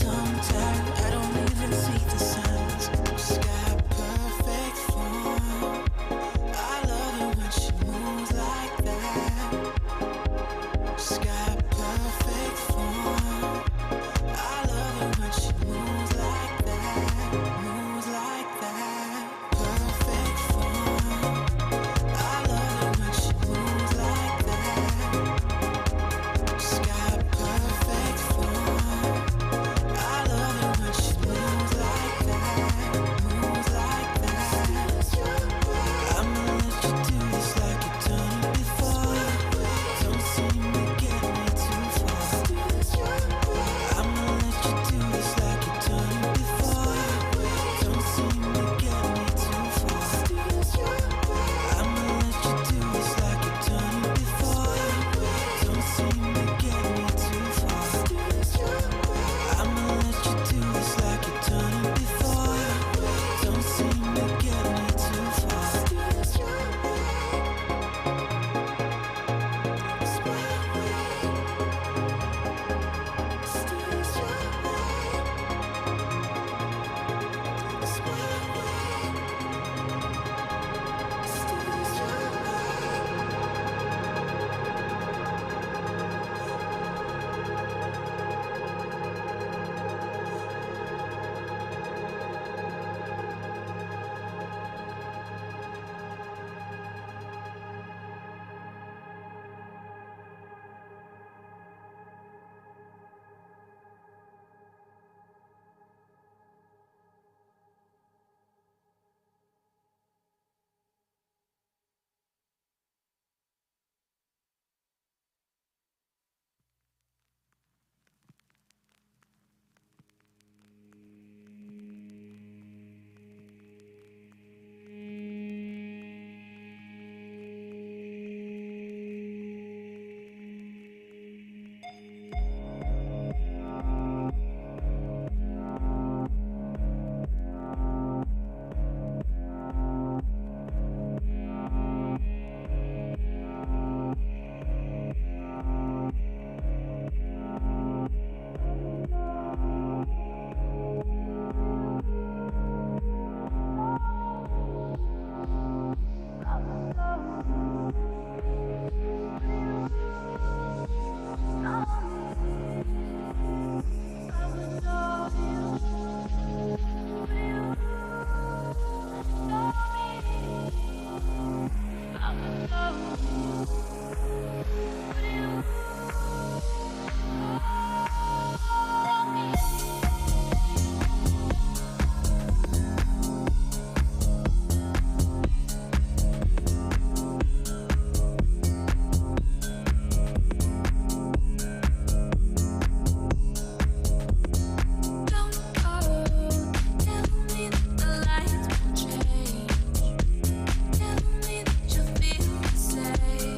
Tongue-tied, I don't even see the signs. She's got perfect form. I love it when she moves like that. She's got perfect form. I love it when she moves like that. Moves like that. Perfect form. I love it when she moves like that. She's got perfect form. I love it when she moves like that. Moves like that. I'ma let you do this like you've done it before. Don't seem to get me too far. I'ma let you do this like you've done it before. Don't seem to get me too far. I'ma let you do this like you've done it before. Don't seem to get me too far. I'ma let you do this like you've done it before. Don't seem to get me too far. Say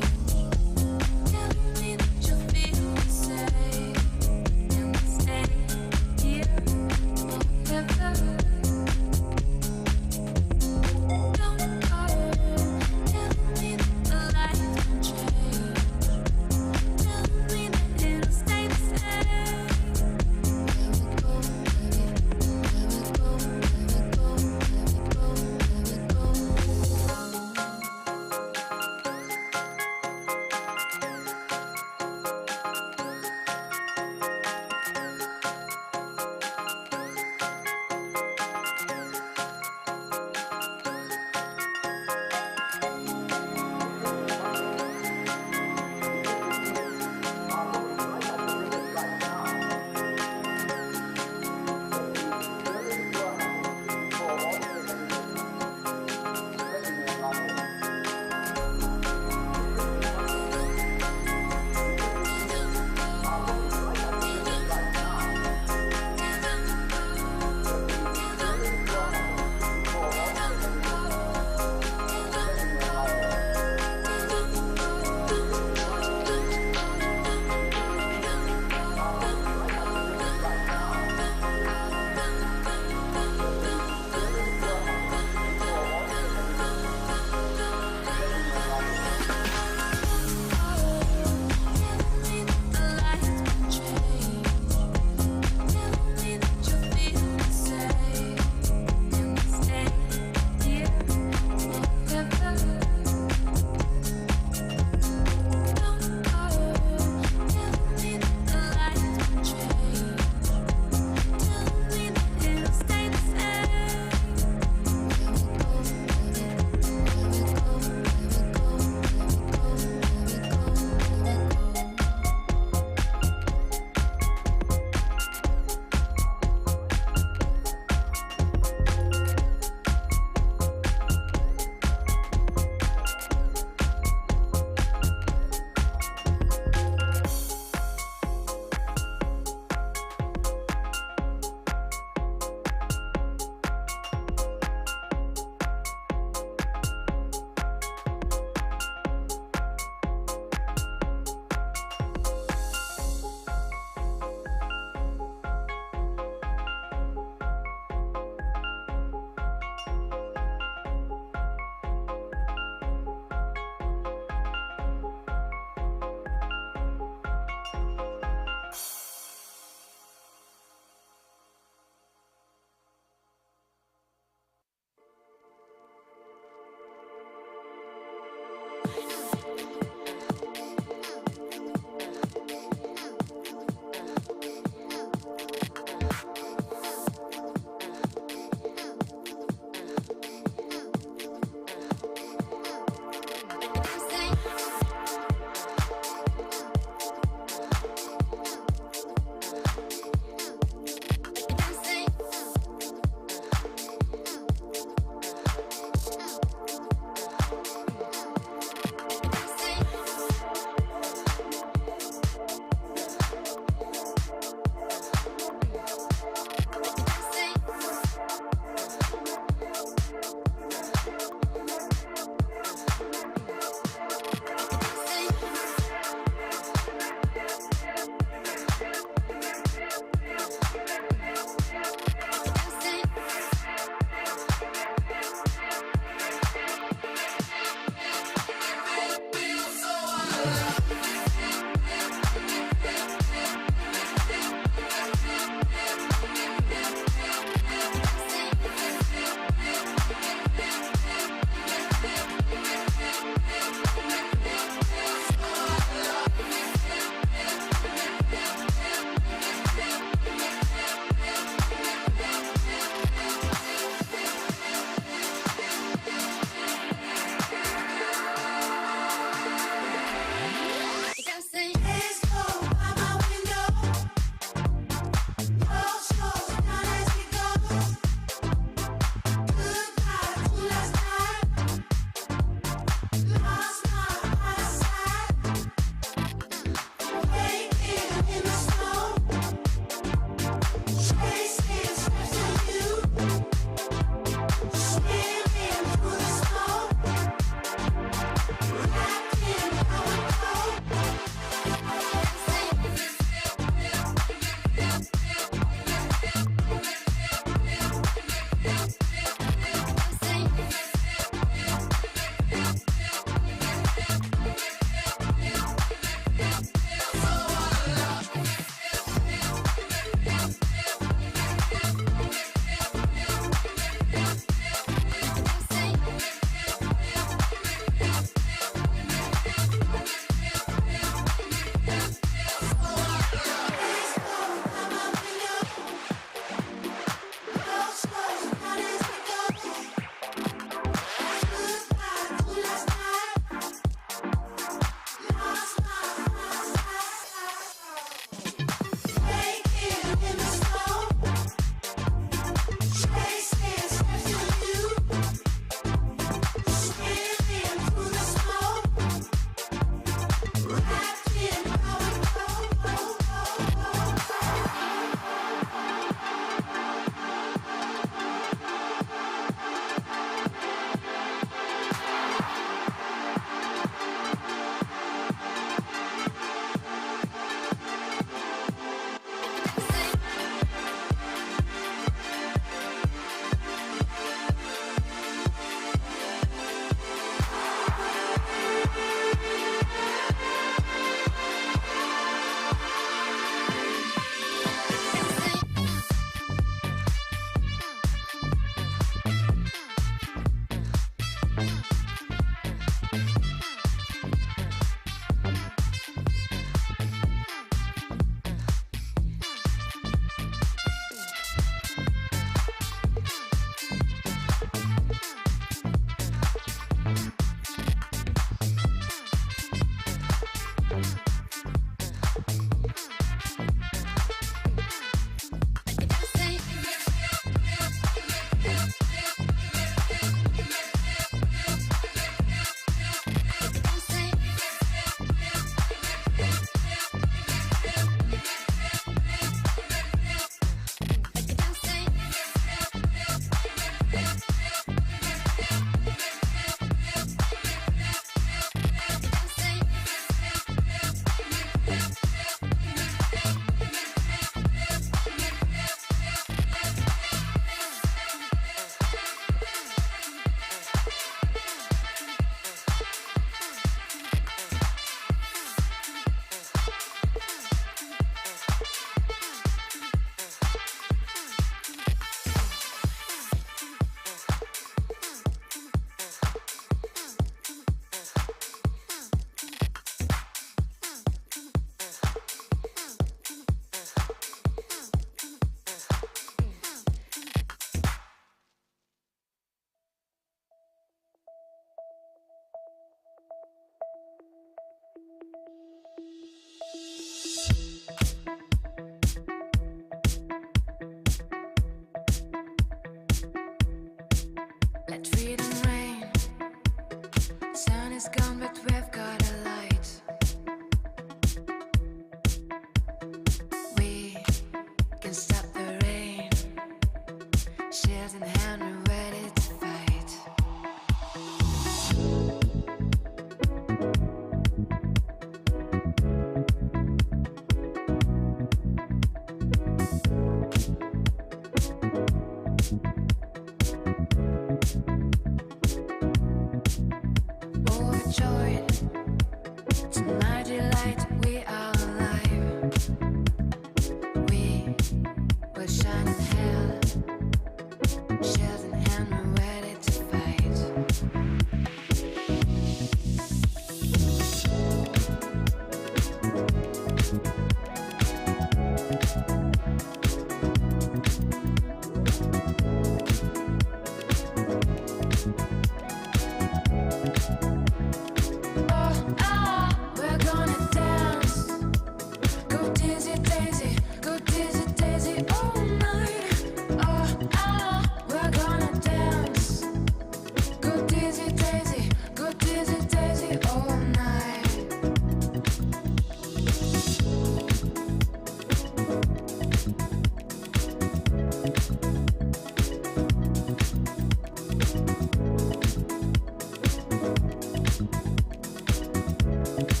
Let's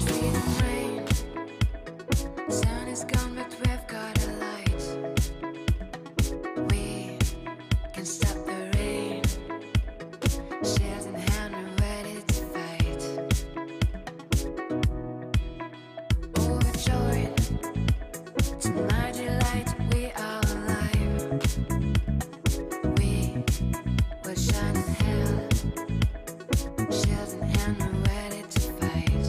see the rain. Sun is gone, but we've got a light. We can stop the rain. Shares in hand, we're ready to fight. Overjoyed, tonight delight, we are alive. We will shine in hell. Shares in hand, we're ready to fight.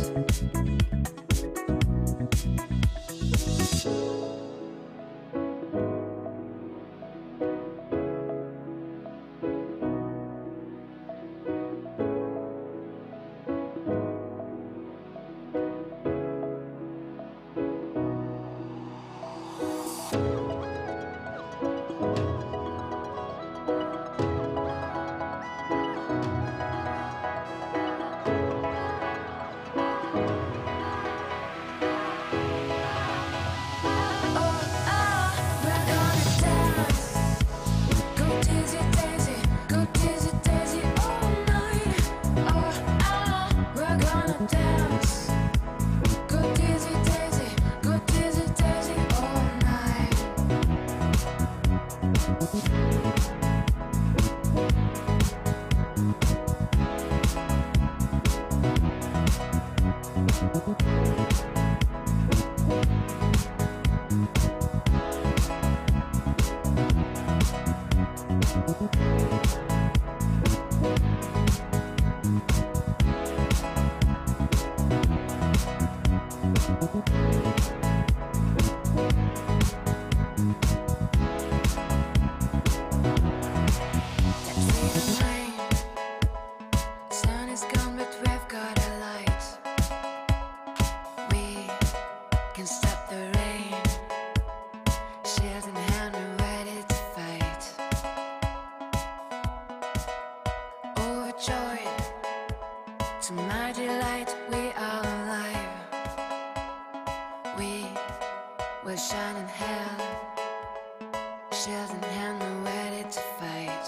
Sun is gone, but we've got a light. We can stop the rain. Shield in hand, we're ready to fight. Overjoyed, to my delight, we are alive. We will shine in hell. Shield in hand, we're ready to fight.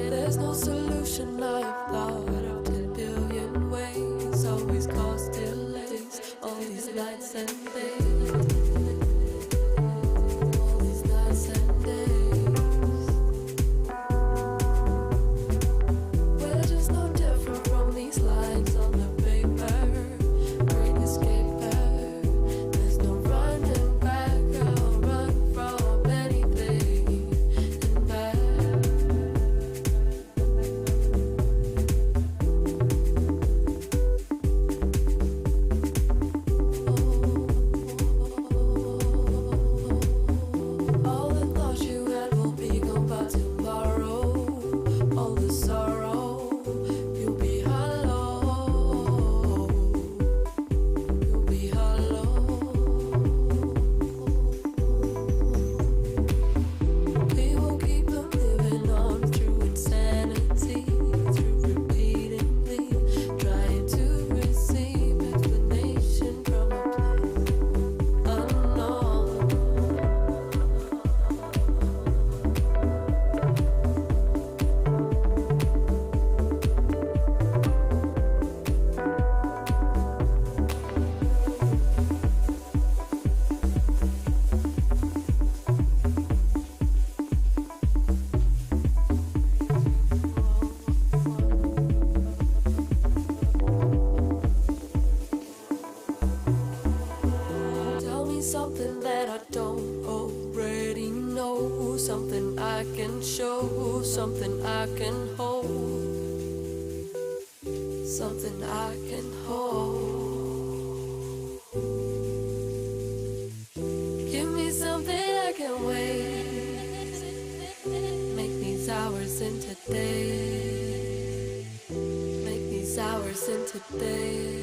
There's no solution I've thought of 10 billion ways. Always cause delays. All these nights and days. All these nights and days. We're just no different from these lines on the paper. Great escaper. There's no running back. I'll run from anything and back. All the thoughts you had will be gone by tomorrow. All the sorrow, you'll be hollow. You'll be hollow. We will keep on living on through insanity, through repeatedly trying to receive explanation from a place unknown. Tell me something that I don't already know, something I can show, something I can hold, something I can hold. Give me something I can wait, make these hours into days, make these hours into days.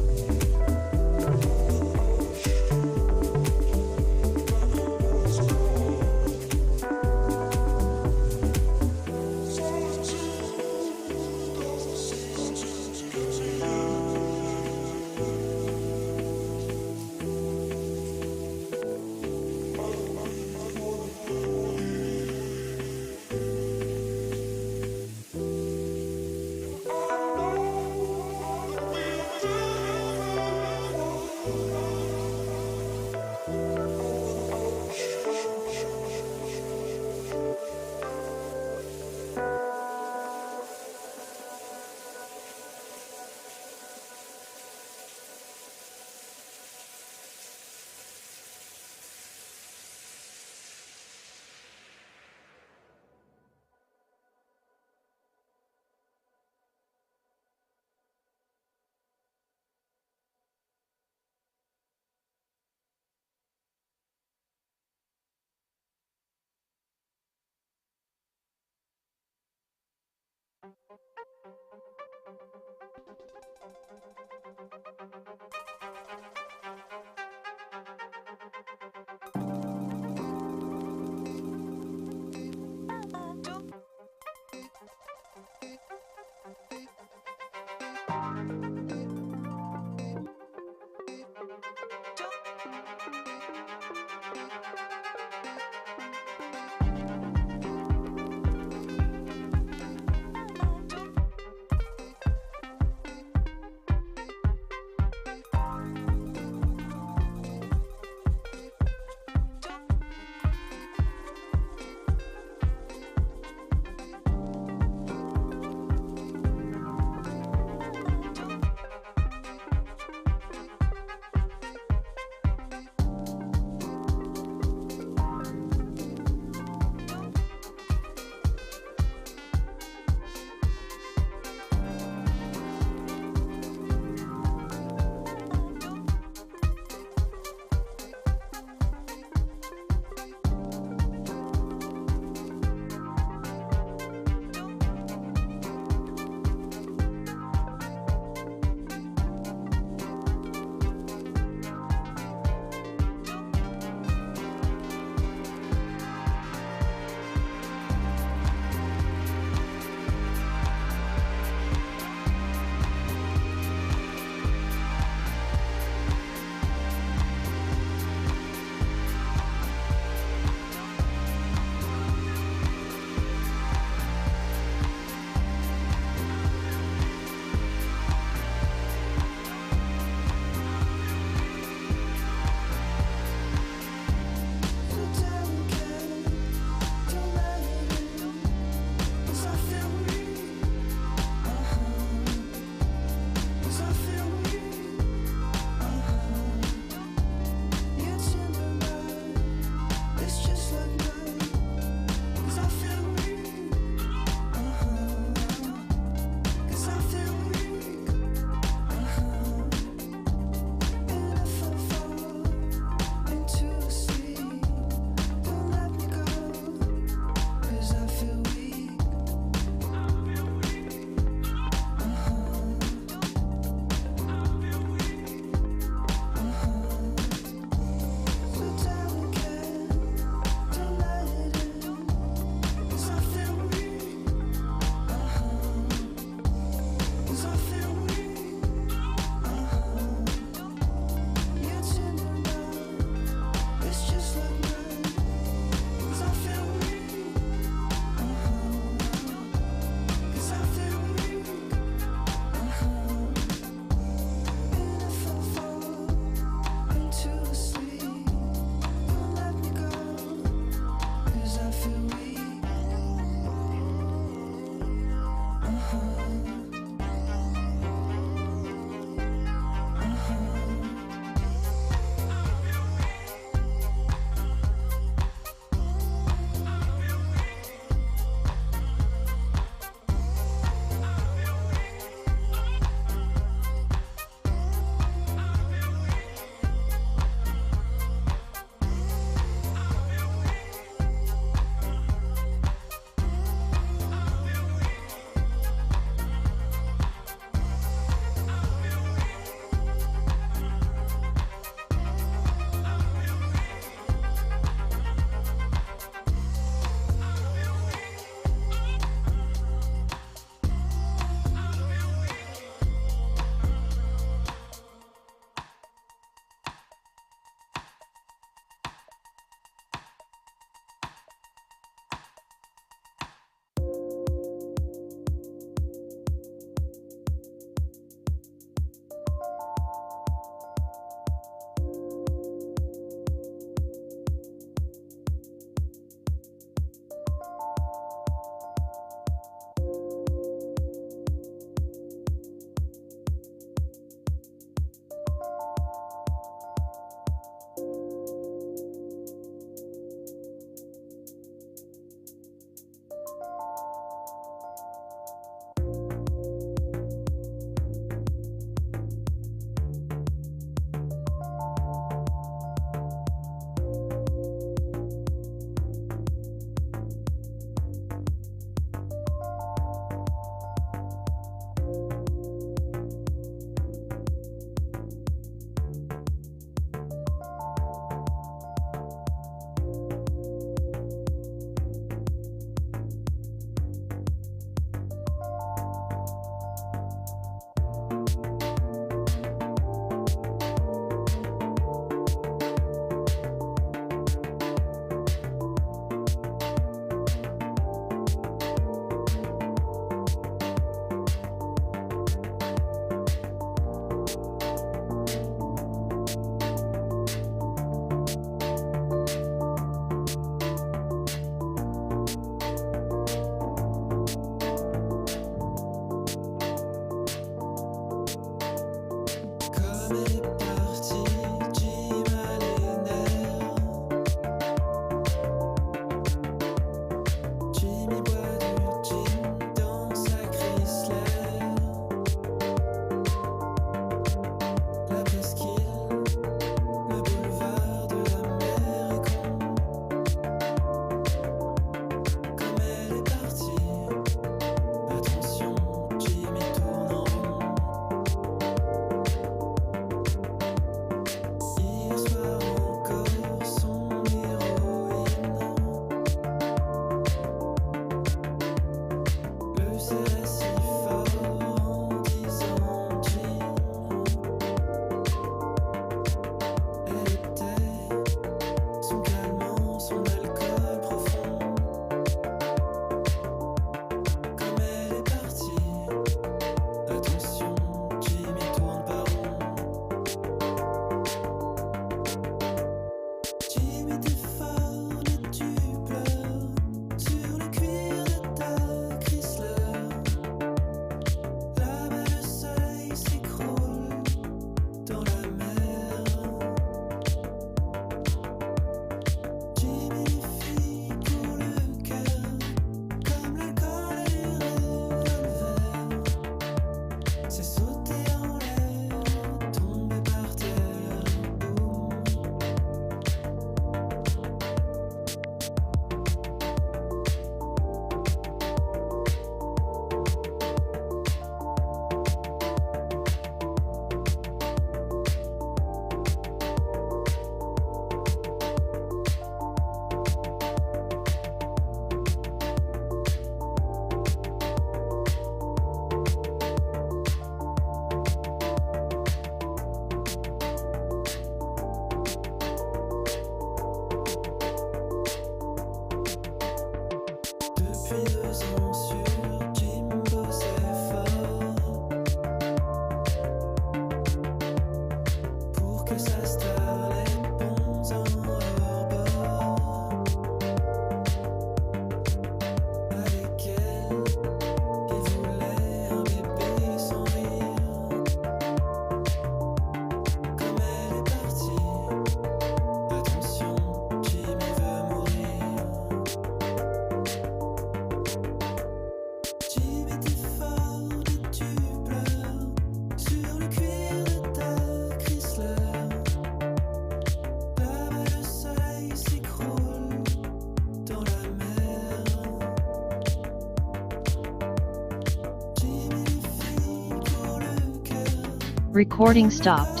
Recording stopped.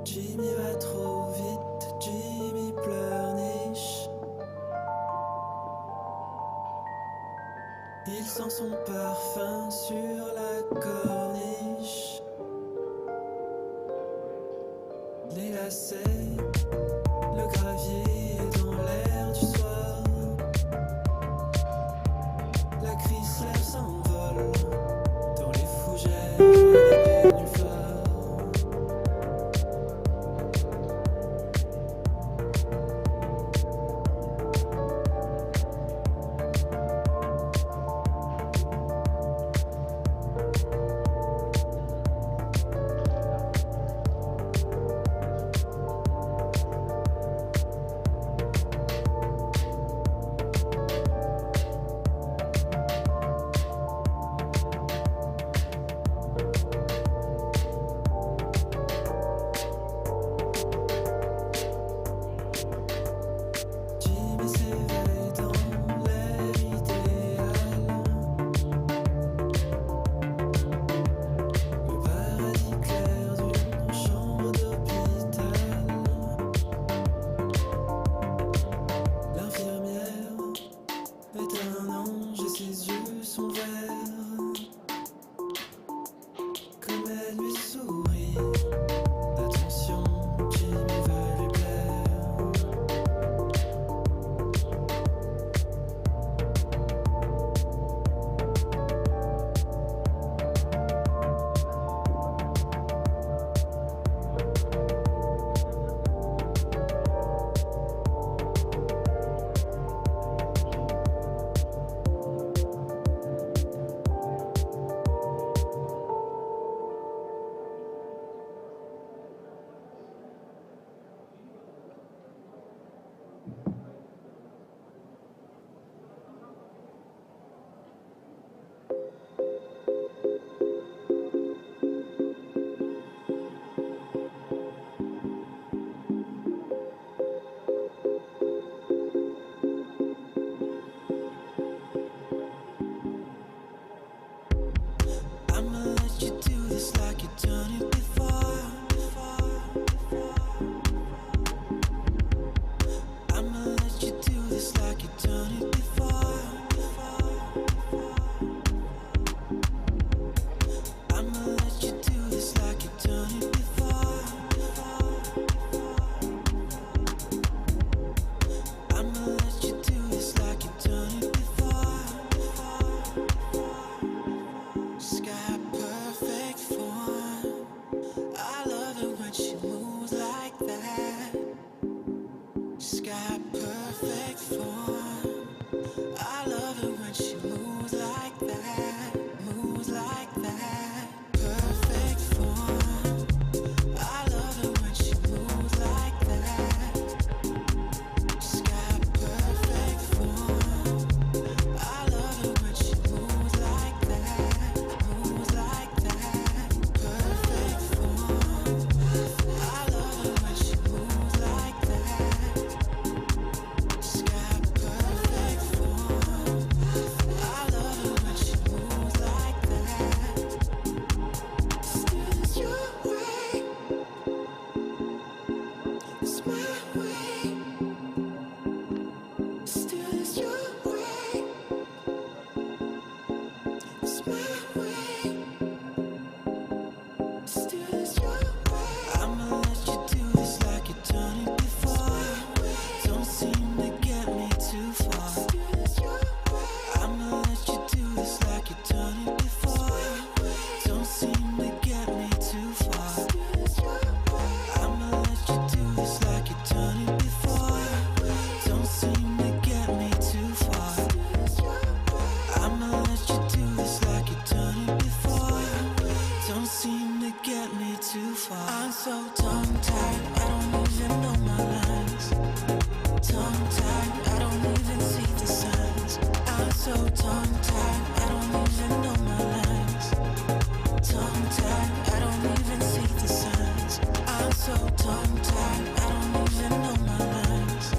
Jimmy va trop vite, Jimmy pleurniche. Il sent son parfum sur la corniche. Les lacets, le gravier est dans l'air du soir. La Chrysler s'envole dans les fougères du phare. I'm so tongue-tied, I don't even know my lines. Tongue-tied, I don't even see the signs. I'm so tongue-tied, I don't even know my lines. Tongue-tied, I don't even see the signs. I'm so tongue-tied, I don't even know my lines.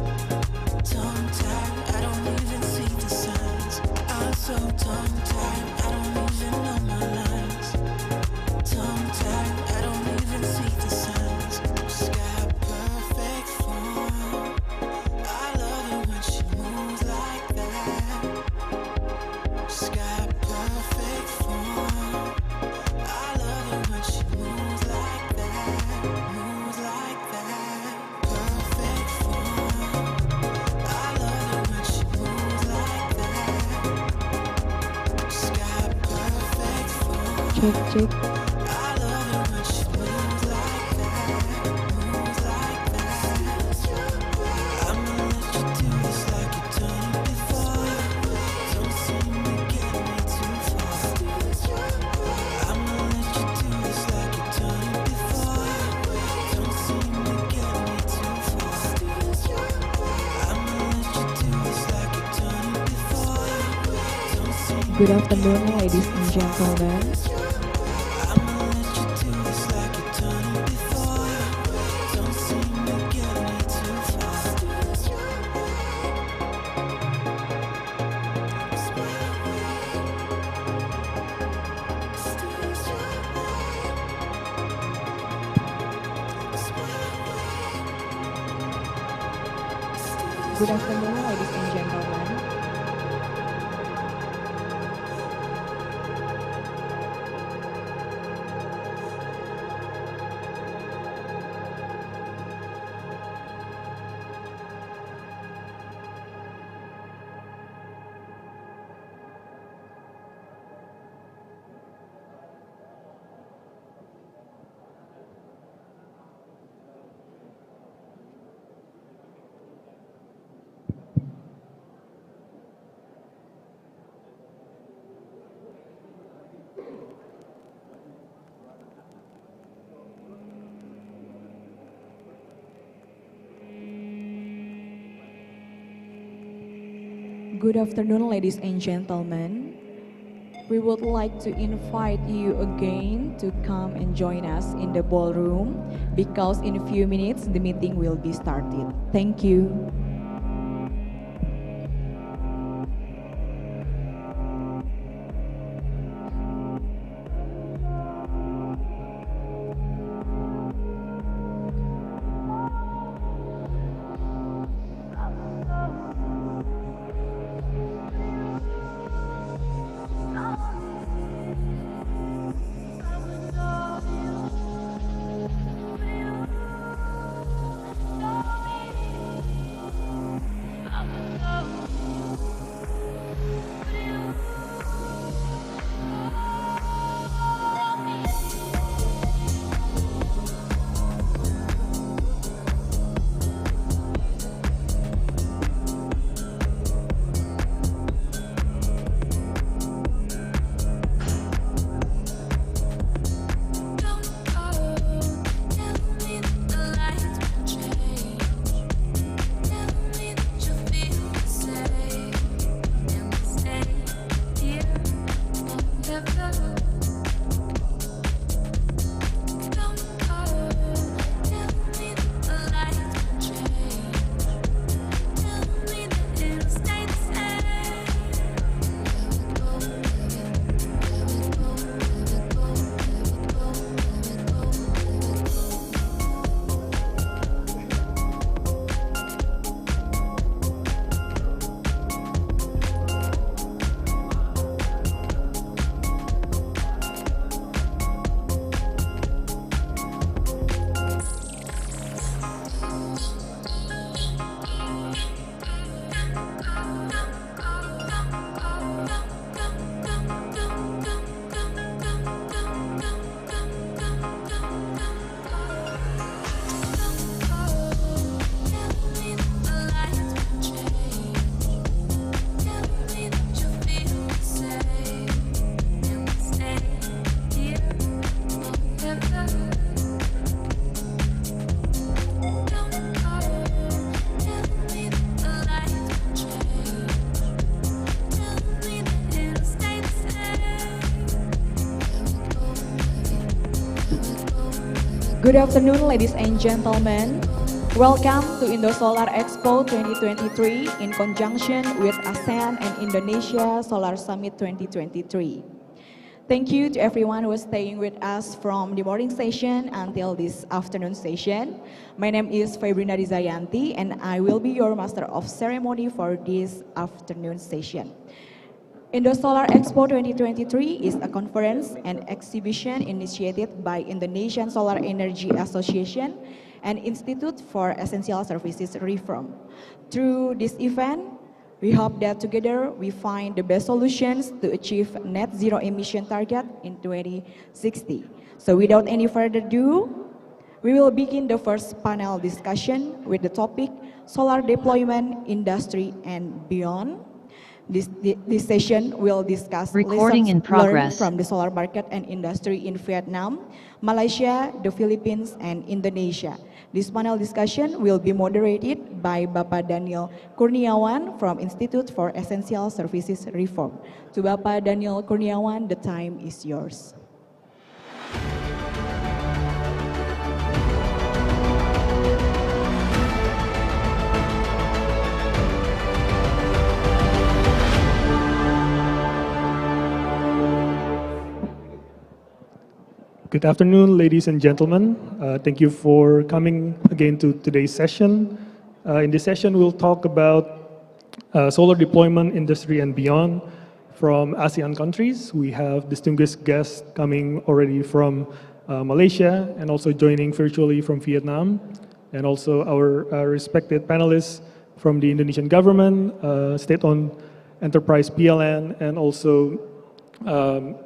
Tongue-tied, I don't even see the signs. I'm so tongue-tied, I don't even know my lines. Tongue-tied, I don't even see the signs. She's got perfect form. I love it when she moves like that. She's got perfect form. I love it when she moves like that. Moves like that. Perfect form. I love it when she moves like that. She's got perfect form. Check, check. I love it when she moves like that. Moves like that. I'ma let you do this like you've done it before. Don't seem to get me too far. I'ma let you do this like you've done it before. Don't seem to get me too far. I'ma let you do this like you've done it before. Don't seem Good afternoon, ladies and gentlemen. I'ma let you do this like you've done it before. Don't seem to get me too far. Good afternoon, ladies and gentlemen. Good afternoon, ladies and gentlemen. We would like to invite you again to come and join us in the ballroom because in a few minutes the meeting will be started. Thank you. Good afternoon, ladies and gentlemen. Welcome to Indo Solar Expo 2023 in conjunction with ASEAN and Indonesia Solar Summit 2023. Thank you to everyone who is staying with us from the morning session until this afternoon session. My name is Febrina Rizayanti and I will be your master of ceremony for this afternoon session. Indo Solar Expo 2023 is a conference and exhibition initiated by Indonesian Solar Energy Association and Institute for Essential Services Reform. Through this event, we hope that together we find the best solutions to achieve net zero emission target in 2060. So without any further ado, we will begin the first panel discussion with the topic Solar Deployment Industry and Beyond. This session will discuss Recording in lessons learned progress. from the solar market and industry in Vietnam, Malaysia, the Philippines, and Indonesia. This panel discussion will be moderated by Bapak Daniel Kurniawan from Institute for Essential Services Reform. To Bapak Daniel Kurniawan, the time is yours. Good afternoon, ladies and gentlemen. Thank you for coming again to today's session. In this session, we'll talk about solar deployment industry and beyond from ASEAN countries. We have distinguished guests coming already from Malaysia and also joining virtually from Vietnam, and also our respected panelists from the Indonesian government, state-owned enterprise PLN, and also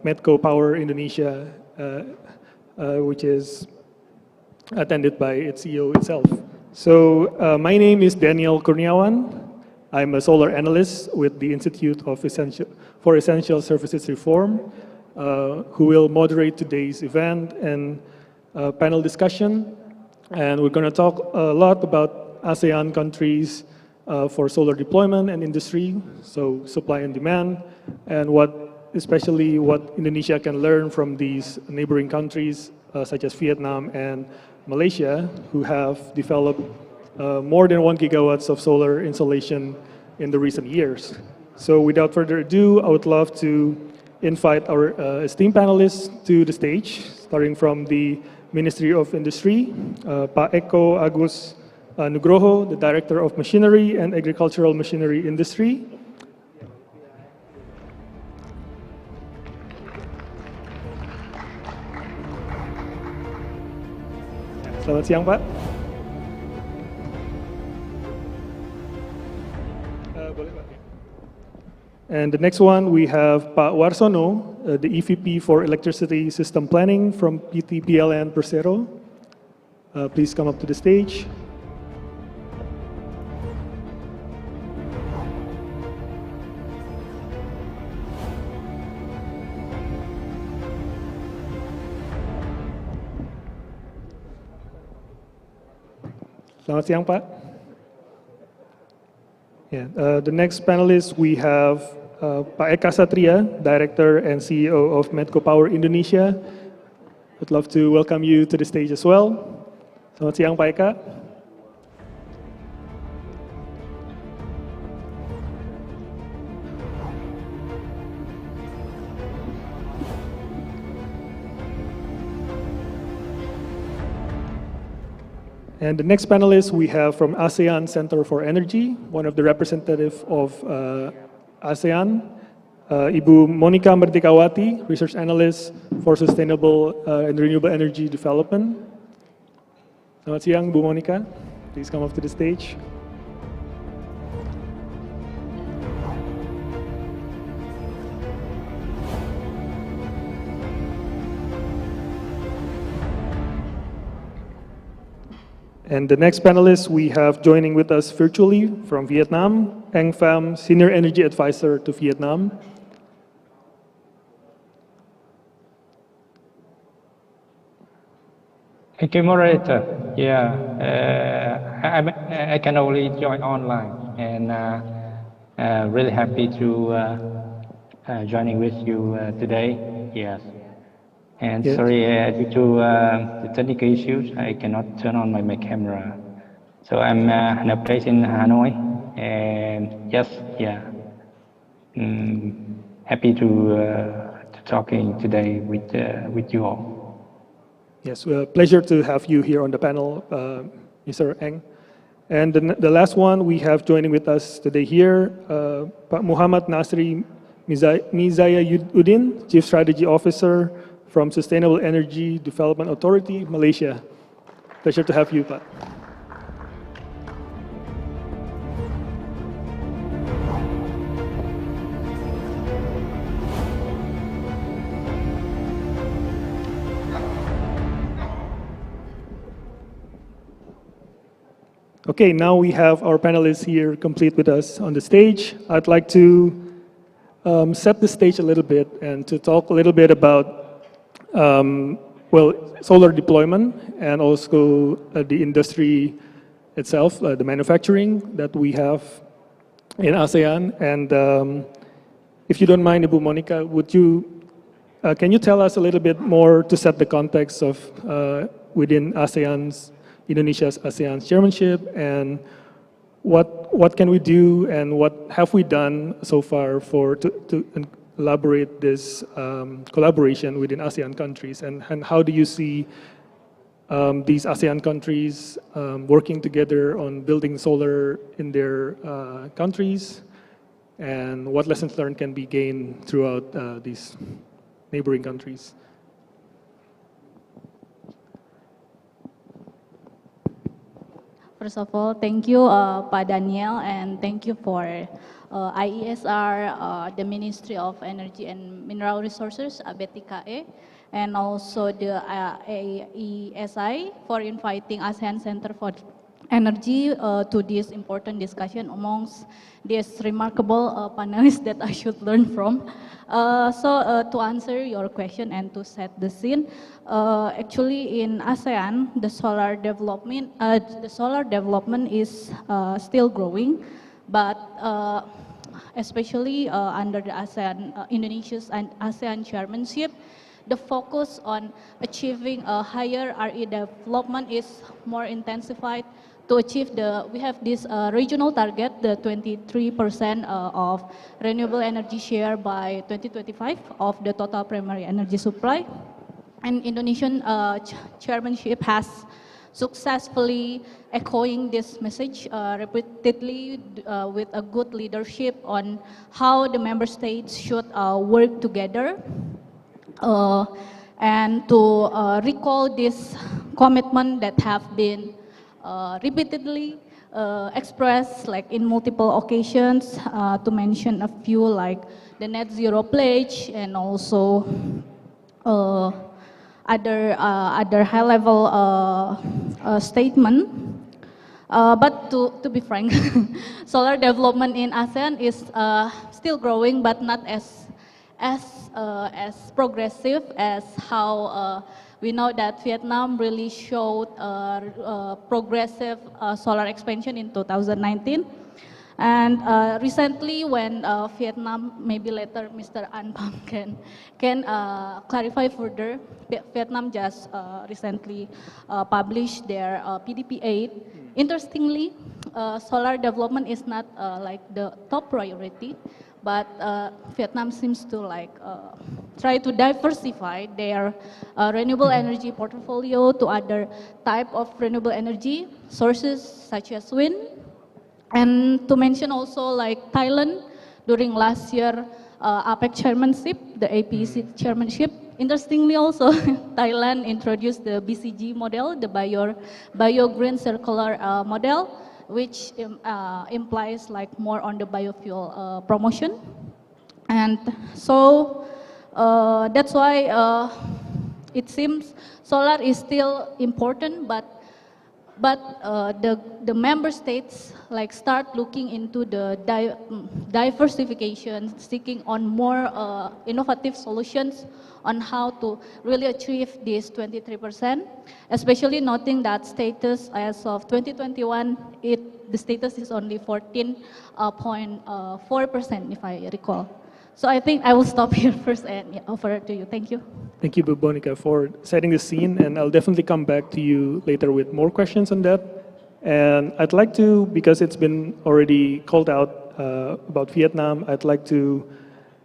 Medco Power Indonesia, which is attended by its CEO itself. So my name is Daniel Kurniawan. I'm a solar analyst with the Institute for Essential Services Reform, who will moderate today's event and panel discussion. And we're going to talk a lot about ASEAN countries for solar deployment and industry, so supply and demand, and especially what Indonesia can learn from these neighboring countries such as Vietnam and Malaysia, who have developed more than 1 gigawatts of solar installation in the recent years. So without further ado, I would love to invite our esteemed panelists to the stage, starting from the Ministry of Industry, Pak Eko Agus Nugroho, the Director of Machinery and Agricultural Machinery Industry. Selamat siang, Pak. Boleh, Pak. And the next one, we have Pak Warsono, the EVP for Electricity System Planning from PT PLN Persero. Please come up to the stage. Selamat siang, Pak. The next panelist, we have Pak Eka Satria, Director and CEO of Medco Power Indonesia. I'd love to welcome you to the stage as well. Selamat siang, Pak Eka. And the next panelist we have from ASEAN Center for Energy, one of the representatives of ASEAN, Ibu Monica Merdekawati, Research Analyst for Sustainable and Renewable Energy Development. Selamat siang, Bu Monica. Please come up to the stage. And the next panelist we have joining with us virtually from Vietnam, Eng Pham, Senior Energy Advisor to Vietnam. Thank you, moderator. Yeah, I can only join online, and really happy to joining with you today. Yes, And Yeah. sorry, due to the technical issues, I cannot turn on my camera. So I'm in a place in Hanoi, and yes, yeah, happy to talking today with you all. Yes, pleasure to have you here on the panel, Mr. Eng. And the last one we have joining with us today here, Pak Muhammad Nasri Mizayuddin, Chief Strategy Officer from Sustainable Energy Development Authority, Malaysia. Pleasure to have you, Pak. Okay, now we have our panelists here complete with us on the stage. I'd like to set the stage a little bit and to talk a little bit about, well, solar deployment and also the industry itself, the manufacturing that we have in ASEAN. And if you don't mind, Ibu Monica, can you tell us a little bit more to set the context of within Indonesia's ASEAN Chairmanship, and what can we do and what have we done so far to elaborate this collaboration within ASEAN countries, and how do you see these ASEAN countries working together on building solar in their countries, and what lessons learned can be gained throughout these neighboring countries? First of all, thank you, Pak Daniel, and thank you for IESR, the Ministry of Energy and Mineral Resources, BTKE, and also the AESI for inviting ASEAN Center for Energy to this important discussion amongst these remarkable panelists that I should learn from. To answer your question and to set the scene, actually in ASEAN, the solar development is still growing, but especially under the Indonesia's and ASEAN Chairmanship, the focus on achieving a higher RE development is more intensified to achieve we have this regional target, the 23% of renewable energy share by 2025 of the total primary energy supply. And Indonesian chairmanship has successfully echoing this message repeatedly with a good leadership on how the member states should work together and to recall this commitment that have been repeatedly expressed like in multiple occasions, to mention a few like the net zero pledge and also other high level statement. But to be frank, solar development in ASEAN is still growing, but not as progressive as how we know that Vietnam really showed progressive solar expansion in 2019. And recently when Vietnam, maybe later Mr. Anpam can clarify further, Vietnam just recently published their PDP 8. Interestingly, solar development is not like the top priority, but Vietnam seems to like try to diversify their renewable energy portfolio to other type of renewable energy sources such as wind. And to mention also like Thailand during last year APEC chairmanship, the APEC chairmanship. Interestingly also, Thailand introduced the BCG model, the bio green circular model, which implies like more on the biofuel promotion. And so that's why it seems solar is still important, but the member states like start looking into the diversification, seeking on more innovative solutions on how to really achieve this 23%, especially noting that status as of 2021, the status is only 14.4%, if I recall. So I think I will stop here first and offer it to you. Thank you. Thank you, Bonica, for setting the scene, and I'll definitely come back to you later with more questions on that. And I'd like to, because it's been already called out about Vietnam, I'd like to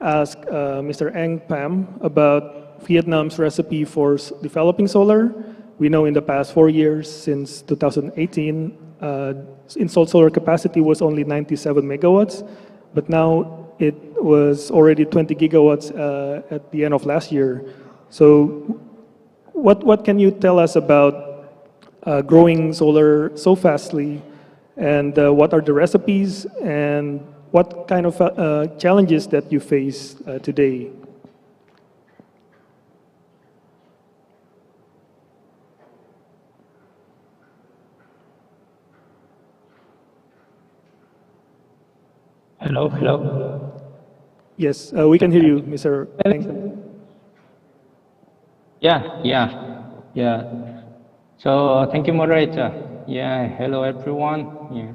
ask Mr. Eng Pham about Vietnam's recipe for developing solar. We know in the past 4 years, since 2018, installed solar capacity was only 97 megawatts, but now it was already 20 gigawatts at the end of last year. So what can you tell us about growing solar so fastly, and what are the recipes, and what kind of challenges that you face today? Hello, hello. Yes, we can hear you, Mr. Eng. Yeah. So thank you, moderator. Yeah, hello everyone. Yeah.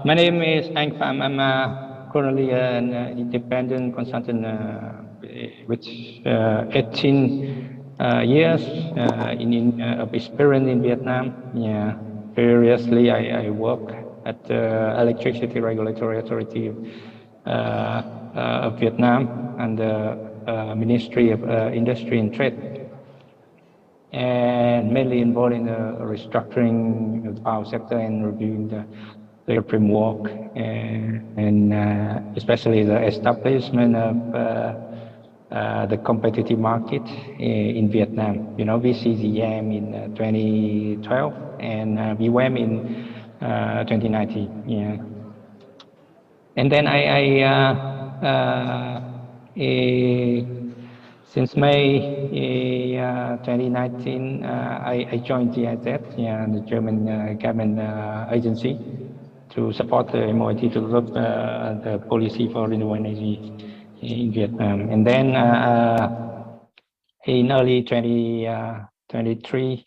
My name is Anh Pham. I'm currently an independent consultant with 18 years of experience in Vietnam. Yeah. Previously, I work at the Electricity Regulatory Authority of Vietnam and the Ministry of Industry and Trade, and mainly involved in the restructuring of the power sector and reviewing the framework, and especially the establishment of the competitive market in Vietnam. You know, VCGM in 2012 and VWM in 2019. Yeah. And then since May 2019, I joined GIZ, the German government agency, to support the MOIT to develop the policy for renewable energy in Vietnam. And then in early 2023,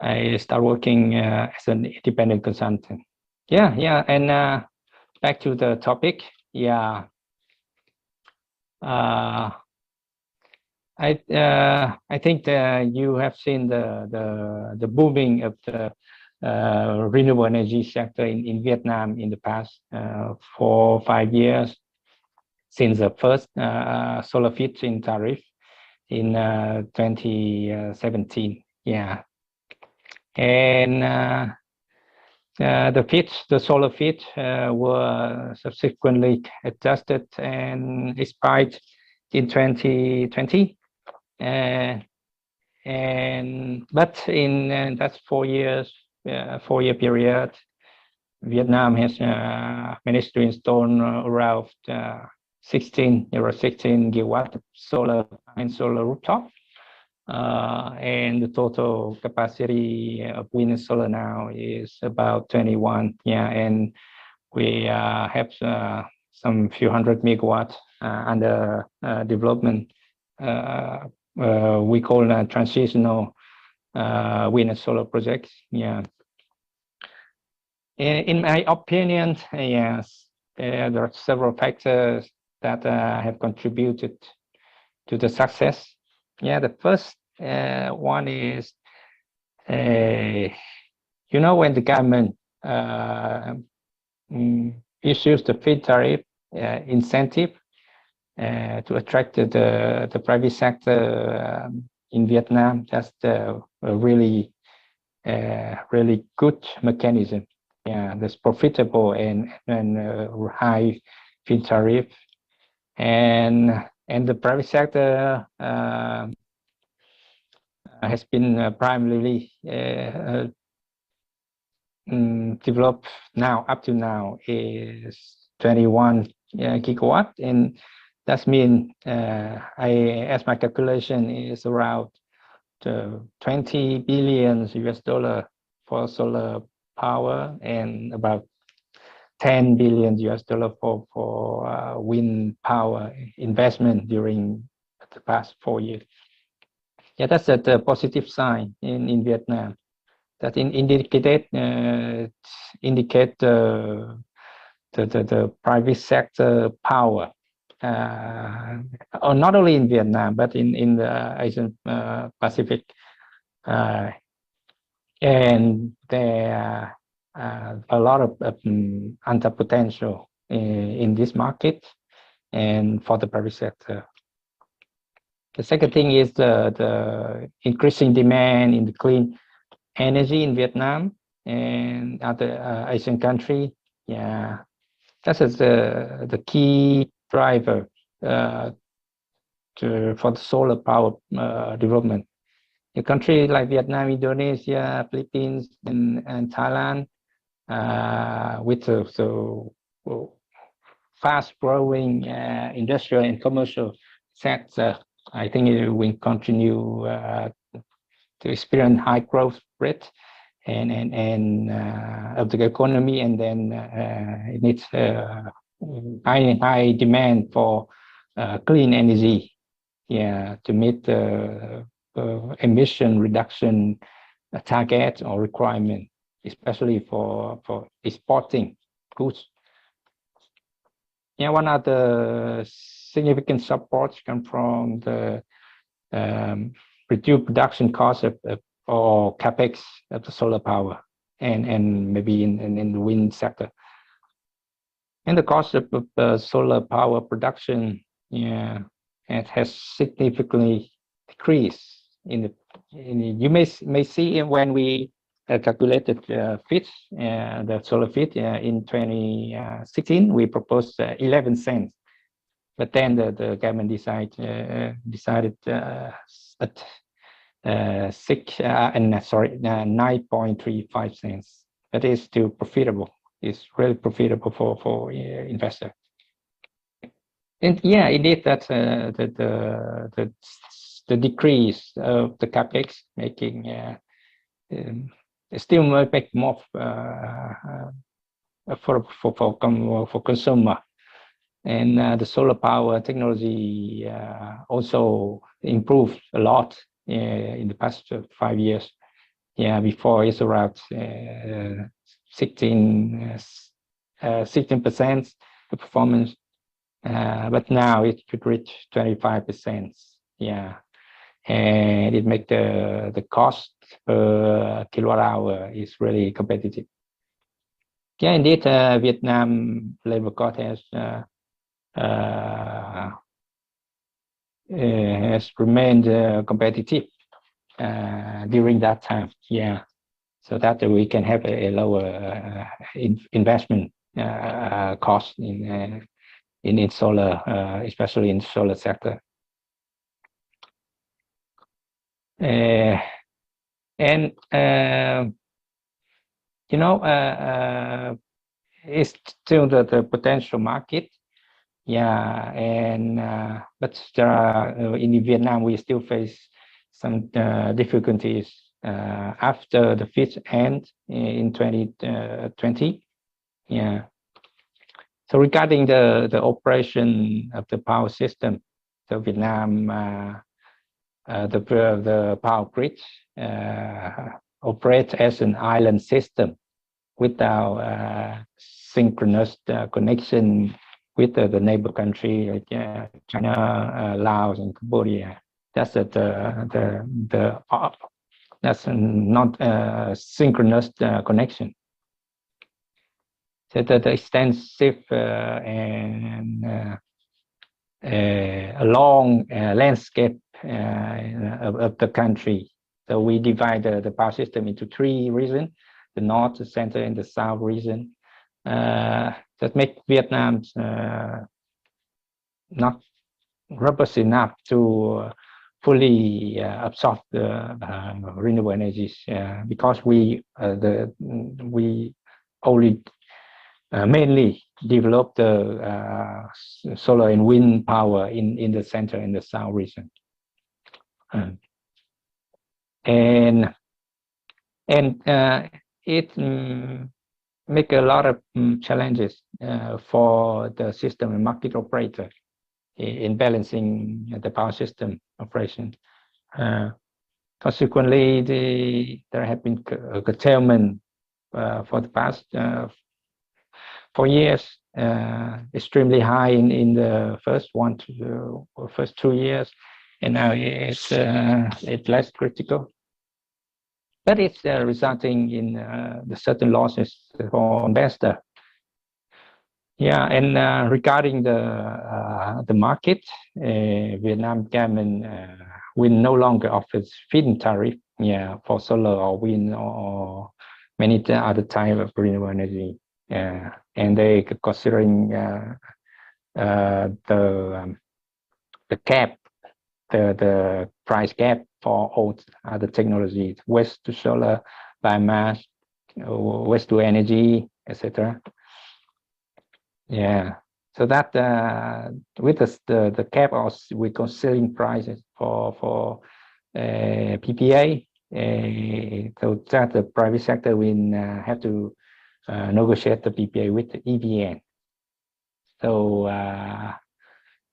I started working as an independent consultant. Yeah, and back to the topic. Yeah. I think you have seen the booming of the renewable energy sector in Vietnam in the past 4 or 5 years, since the first solar feed-in tariff in 2017. Yeah, and the solar feed were subsequently adjusted and expired in 2020. But in that 4-year period, Vietnam has managed to install around 16 gigawatt solar and solar rooftop, and the total capacity of wind and solar now is about 21. Yeah, and we have some few hundred megawatts under development. We call transitional wind and solar projects. Yeah. In my opinion, yes, there are several factors that have contributed to the success. Yeah, the first one is, you know, when the government issues the feed tariff incentive to attract the private sector in Vietnam, that's a really good mechanism. Yeah, that's profitable and high feed tariff, and the private sector has been primarily developed now, up to now, is 21 gigawatt, and that means as my calculation is around 20 billion US dollar for solar power, and about 10 billion US dollar for wind power investment during the past 4 years. Yeah, that's a positive sign in Vietnam. That indicate the private sector power, or not only in Vietnam but in the Asian Pacific, and there are a lot of untapped potential in this market and for the private sector. The second thing is the increasing demand in the clean energy in Vietnam and other Asian countries. Yeah, that is the key driver for the solar power development. In countries like Vietnam, Indonesia, Philippines, and Thailand, with the fast-growing industrial and commercial sector, I think it will continue to experience high growth rate and of the economy, and then it needs high demand for clean energy, yeah, to meet the emission reduction target or requirement, especially for exporting goods. Yeah, one of the significant supports come from the reduced production cost or capex of the solar power, and maybe in the wind sector. And the cost of solar power production, yeah, it has significantly decreased. You may see when we calculated FIT, the solar FIT in 2016, we proposed 11 cents, but then the government decided at 9.35 cents. That is still profitable. It's really profitable for investor. And yeah, indeed, that the decrease of the capex making still make more for consumer, and the solar power technology also improved a lot in the past 5 years. Yeah, before it's around 16% the performance, but now it could reach 25%. Yeah, and it make the cost per kilowatt hour is really competitive. Yeah, indeed, Vietnam labor cost has remained competitive during that time. Yeah, so that we can have a lower investment cost in solar, especially in solar sector. And you know, it's still the potential market. Yeah, and but there are in Vietnam we still face some difficulties after the FIT end in 2020. Yeah. So regarding the operation of the power system, so Vietnam, the power grid operates as an island system without synchronous connection with the neighbor country like China, Laos, and Cambodia. That's that's not a synchronous connection. So the extensive and a long landscape of the country. So we divide the power system into 3 regions: the north, the center, and the south region. That make Vietnam not robust enough to fully absorb the renewable energies, because we only mainly develop the solar and wind power in the center and the south region, and it make a lot of challenges for the system and market operator in balancing the power system operation. Consequently, there have been curtailment for the past 4 years, extremely high in the first first 2 years, and now it's less critical. But it's resulting in the certain losses for investor. Yeah, and regarding the market, Vietnam government will no longer offer feed-in tariff, yeah, for solar or wind or many other type of renewable energy. And they considering the cap, the price cap for all other technologies, waste to solar, biomass, waste to energy, etc. Yeah, so that with the cap, we considering prices for PPA, so that the private sector will have to negotiate the PPA with the EVN. So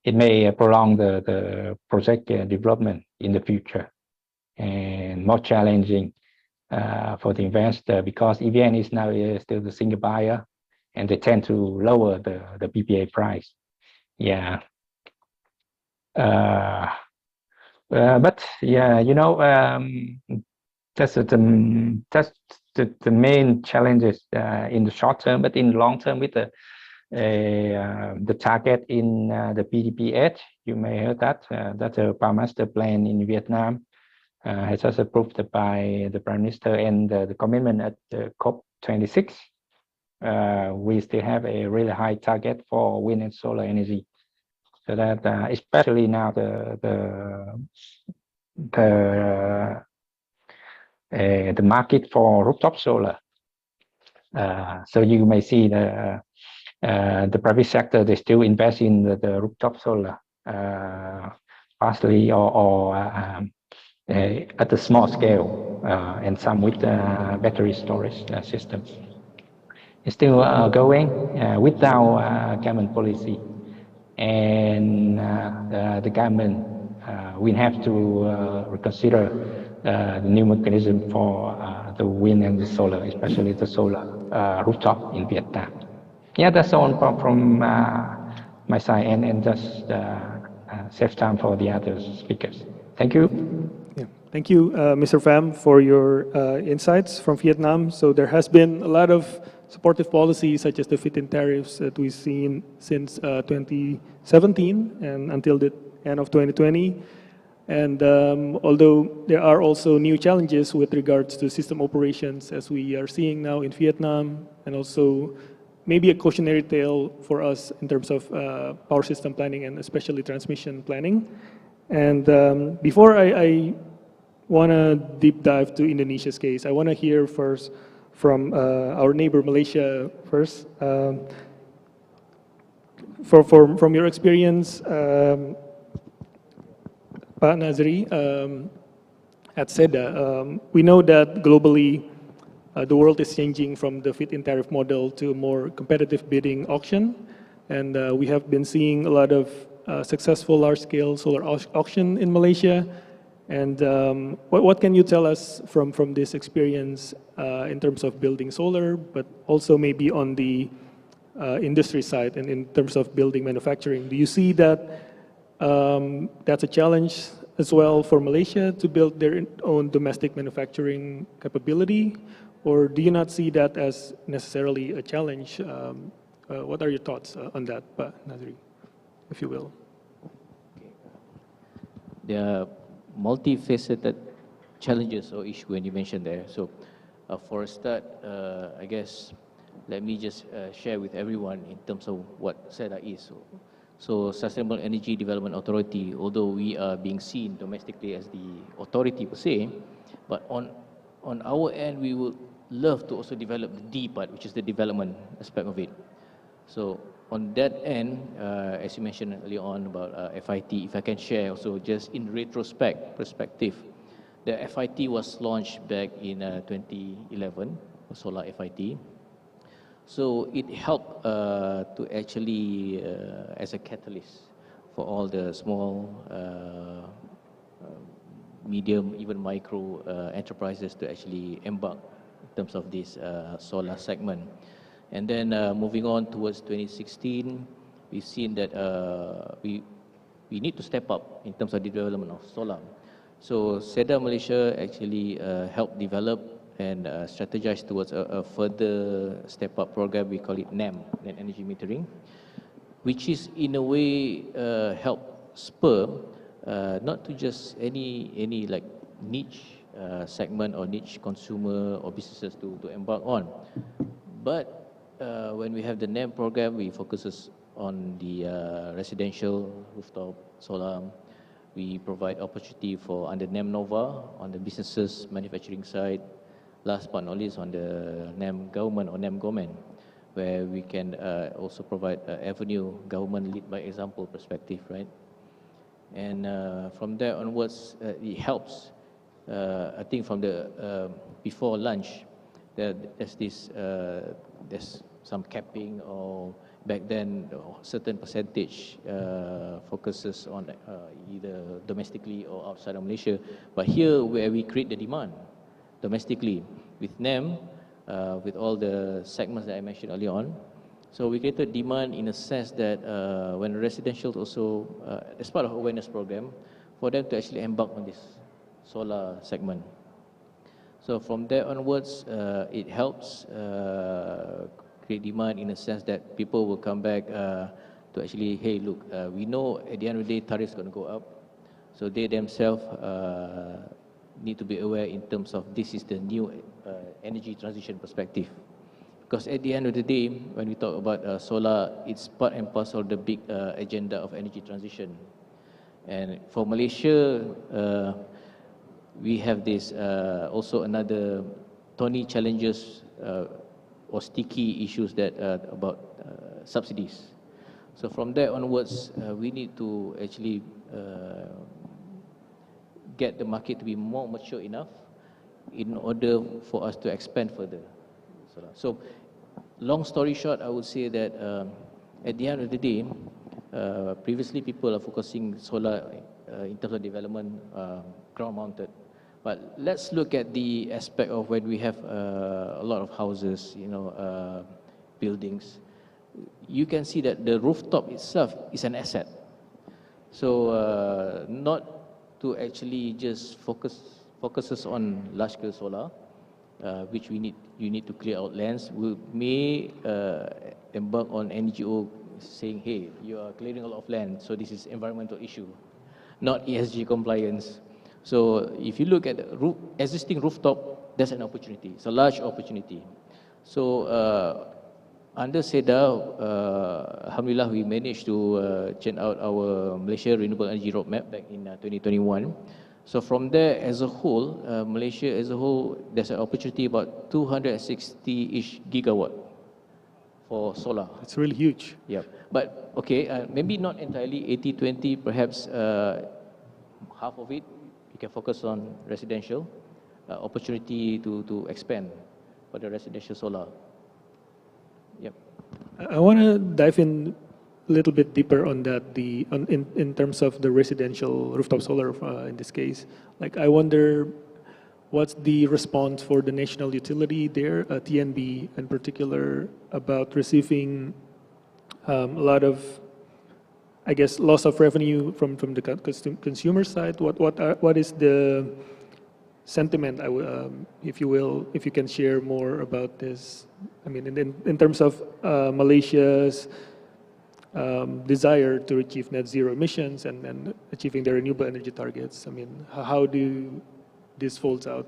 it may prolong the project development in the future and more challenging for the investor, because EVN is now still the single buyer, and they tend to lower the PPA price. Yeah. But yeah, you know, that's the main challenges in the short term. But in long term, with the target in the PDP-8, you may heard that that's a Power Master Plan in Vietnam has just approved by the Prime Minister, and the commitment at the COP26. We still have a really high target for wind and solar energy, so that especially now the market for rooftop solar. So you may see the private sector, they still invest in the rooftop solar, partially or at a small scale, and some with battery storage systems. It's still going without government policy, and the government will have to reconsider the new mechanism for the wind and the solar, especially the solar rooftop in Vietnam. Yeah, that's all from my side, and just save time for the other speakers. Thank you. Yeah. Thank you, Mr. Pham, for your insights from Vietnam. So there has been a lot of supportive policies, such as the feed-in tariffs that we've seen since 2017 and until the end of 2020. And although there are also new challenges with regards to system operations, as we are seeing now in Vietnam, and also maybe a cautionary tale for us in terms of power system planning and especially transmission planning. And before I want to deep dive to Indonesia's case, I want to hear first from our neighbor Malaysia first. From your experience, Pak Nazri, at SEDA, we know that globally the world is changing from the feed-in tariff model to a more competitive bidding auction, and we have been seeing a lot of successful large-scale solar auction in Malaysia. And what can you tell us from this experience in terms of building solar, but also maybe on the industry side and in terms of building manufacturing? Do you see that that's a challenge as well for Malaysia to build their own domestic manufacturing capability? Or do you not see that as necessarily a challenge? What are your thoughts on that, Pak Nazri, if you will? There are multifaceted challenges or issues when you mentioned there. So for a start, I guess, let me just share with everyone in terms of what SEDA is. So Sustainable Energy Development Authority, although we are being seen domestically as the authority per se, but on our end, we would love to also develop the D part, which is the development aspect of it. So on that end, as you mentioned earlier on about FIT, if I can share also just in perspective, the FIT was launched back in 2011, Solar FIT. So it helped to actually, as a catalyst for all the small, medium, even micro enterprises to actually embark in terms of this solar segment. And then moving on towards 2016, we've seen that we need to step up in terms of the development of solar. So SEDA Malaysia actually helped develop and strategize towards a further step-up program. We call it NEM, Net Energy Metering, which is in a way help spur not to just any like niche segment or niche consumer or businesses to embark on, but when we have the NEM program, we focuses on the residential rooftop solar. We provide opportunity for under NEM Nova on the businesses manufacturing side. Last but not least, on the NEM government or NEM government, where we can also provide avenue government lead by example perspective, right? And from there onwards, it helps. I think from the before lunch, there's some capping, or back then certain percentage focuses on either domestically or outside of Malaysia. But here, where we create the demand domestically with NEM, with all the segments that I mentioned earlier on. So we created demand in a sense that when residential also, as part of awareness program, for them to actually embark on this solar segment. So from there onwards, it helps create demand in a sense that people will come back to actually, hey, look, we know at the end of the day, tariffs going to go up. So they themselves need to be aware in terms of this is the new energy transition perspective. Because at the end of the day, when we talk about solar, it's part and parcel of the big agenda of energy transition. And for Malaysia, we have this also another thorny challenges or sticky issues that about subsidies. So from there onwards, we need to actually get the market to be more mature enough in order for us to expand further. So long story short, I would say that at the end of the day, previously people are focusing solar in terms of development ground mounted. But let's look at the aspect of when we have a lot of houses, buildings. You can see that the rooftop itself is an asset. So not to actually just focuses on large-scale solar, which you need to clear out lands. We may embark on NGO saying, hey, you are clearing a lot of land, so this is environmental issue, not ESG compliance. So if you look at the existing rooftop, that's an opportunity. It's a large opportunity. So under SEDA, alhamdulillah, we managed to churn out our Malaysia Renewable Energy Roadmap back in 2021. So from there, as a whole, Malaysia as a whole, there's an opportunity about 260-ish gigawatt for solar. It's really huge. Yeah, but okay, maybe not entirely 80-20, perhaps half of it, you can focus on residential, opportunity to expand for the residential solar. Yep. I want to dive in a little bit deeper on that, in terms of the residential rooftop solar in this case. Like, I wonder what's the response for the national utility there, TNB in particular, about receiving a lot of, I guess, loss of revenue from the consumer side. What is the sentiment, if you will, if you can share more about this? I mean, in terms of Malaysia's desire to achieve net zero emissions and achieving their renewable energy targets. I mean, how do this folds out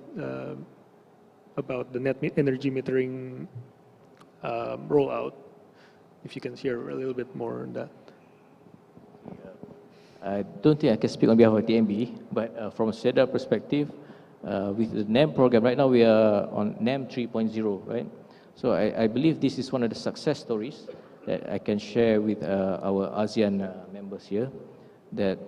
about the net energy metering rollout? If you can share a little bit more on that. I don't think I can speak on behalf of TNB, but from a SEDA perspective, with the NEM program, right now we are on NEM 3.0, right? So I believe this is one of the success stories that I can share with our ASEAN members here, that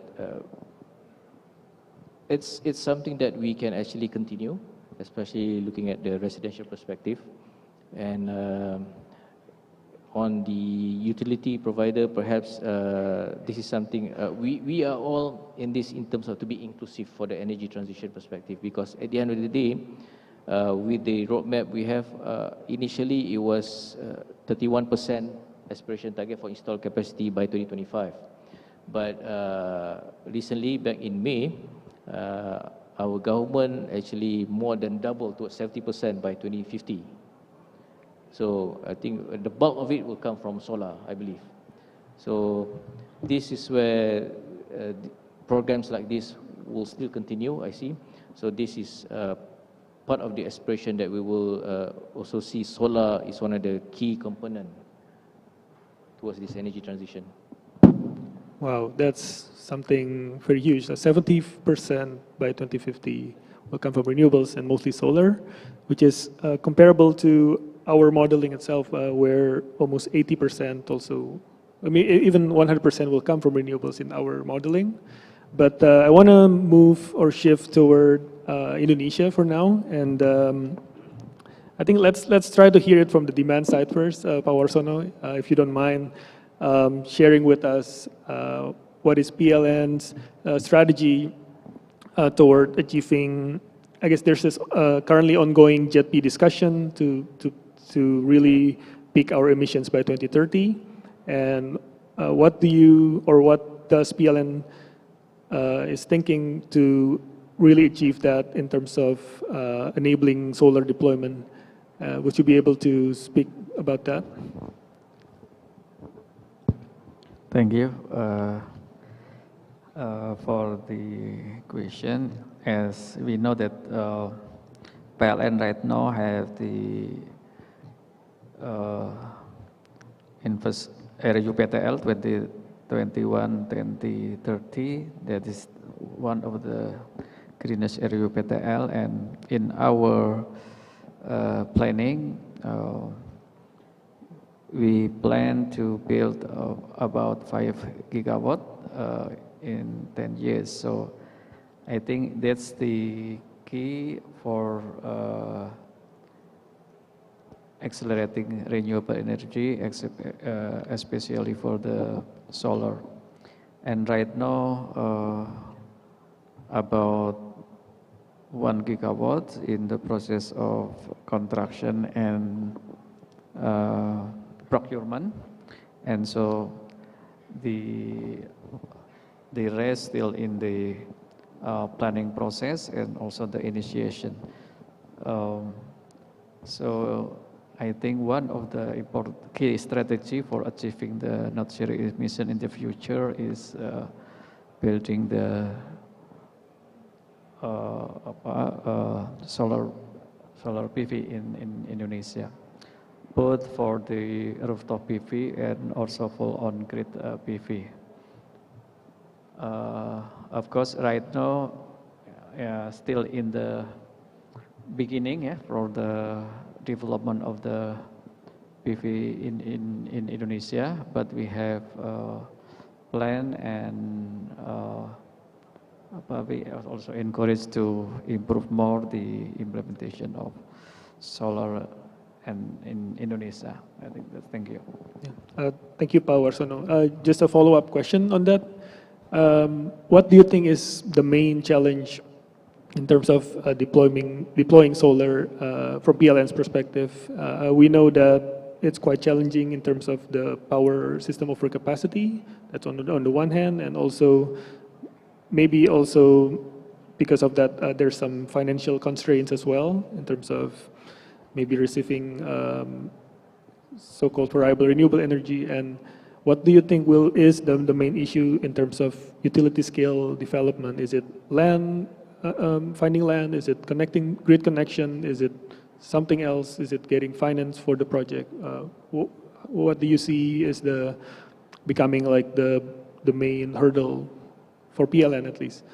it's something that we can actually continue, especially looking at the residential perspective. And on the utility provider, perhaps this is something, we are all in this in terms of to be inclusive for the energy transition perspective, because at the end of the day, with the roadmap we have, initially it was 31% aspiration target for installed capacity by 2025. But recently, back in May, our government actually more than doubled to 70% by 2050. So I think the bulk of it will come from solar, I believe. So this is where programs like this will still continue, I see. So this is part of the aspiration that we will also see solar is one of the key components towards this energy transition. Wow, that's something very huge. 70% by 2050 will come from renewables and mostly solar, which is comparable to our modeling itself, where almost 80% also, I mean, even 100% will come from renewables in our modeling. But I want to move or shift toward Indonesia for now, and I think let's try to hear it from the demand side first. Pak Warsono, if you don't mind sharing with us what is PLN's strategy toward achieving. I guess there's this currently ongoing JETP discussion to really peak our emissions by 2030, and what does PLN is thinking to really achieve that in terms of enabling solar deployment? Would you be able to speak about that? Thank you for the question. As we know that PLN right now have the RUPTL 2021-2030. That is one of the greenest RUPTL, and in our planning, we plan to build about 5 gigawatt in 10 years. So I think that's the key for accelerating renewable energy, especially for the solar. And right now, about 1 gigawatt in the process of construction and procurement, and so the rest still in the planning process and also the initiation. So I think one of the important key strategy for achieving the net zero emission in the future is building the solar PV in Indonesia, both for the rooftop PV and also for on-grid PV. Of course, right now, still in the beginning for the development of the PV in Indonesia, but we have plan and we are also encouraged to improve more the implementation of solar and in Indonesia. I think that. Thank you. Yeah. Thank you, Pak Warsono. Just a follow-up question on that. What do you think is the main challenge in terms of deploying solar from PLN's perspective? We know that it's quite challenging in terms of the power system overcapacity. That's on the one hand, and also maybe also because of that, there's some financial constraints as well in terms of maybe receiving so-called reliable renewable energy. And what do you think is the main issue in terms of utility scale development? Is it land, finding land? Is it connecting grid connection? Is it something else? Is it getting finance for the project? What do you see as becoming like the main hurdle for PLN at least?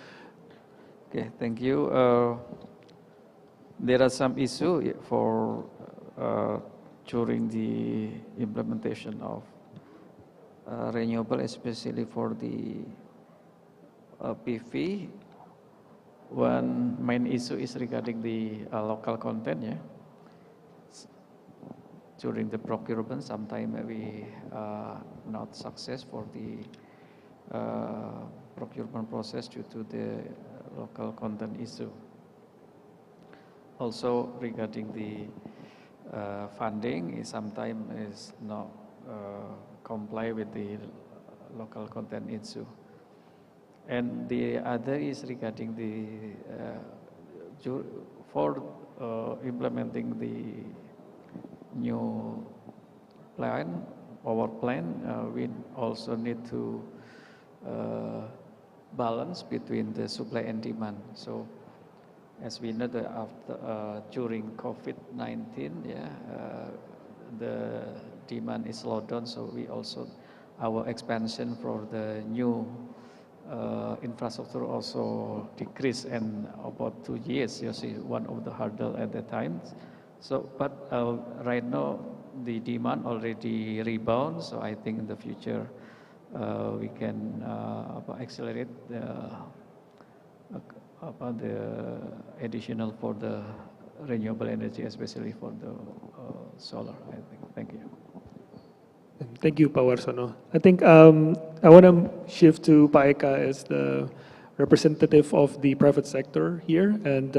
Okay, thank you. There are some issues for during the implementation of renewable, especially for the PV. One main issue is regarding the local content. Yeah, during the procurement, sometimes we not success for the procurement process due to the local content issue. also regarding the funding, sometimes is not comply with the local content issue. And the other is regarding the for implementing the new power plant, we also need to balance between the supply and demand. So as we know that after during COVID-19, the demand is slowed down, so we also our expansion for the new infrastructure also decreased, and about 2 years, you see, one of the hurdle at the time. So, but right now the demand already rebound, so I think in the future we can accelerate the additional for the renewable energy, especially for the solar, I think. Thank you. Thank you, Pak Warsono. I think I want to shift to Pak Eka as the representative of the private sector here. And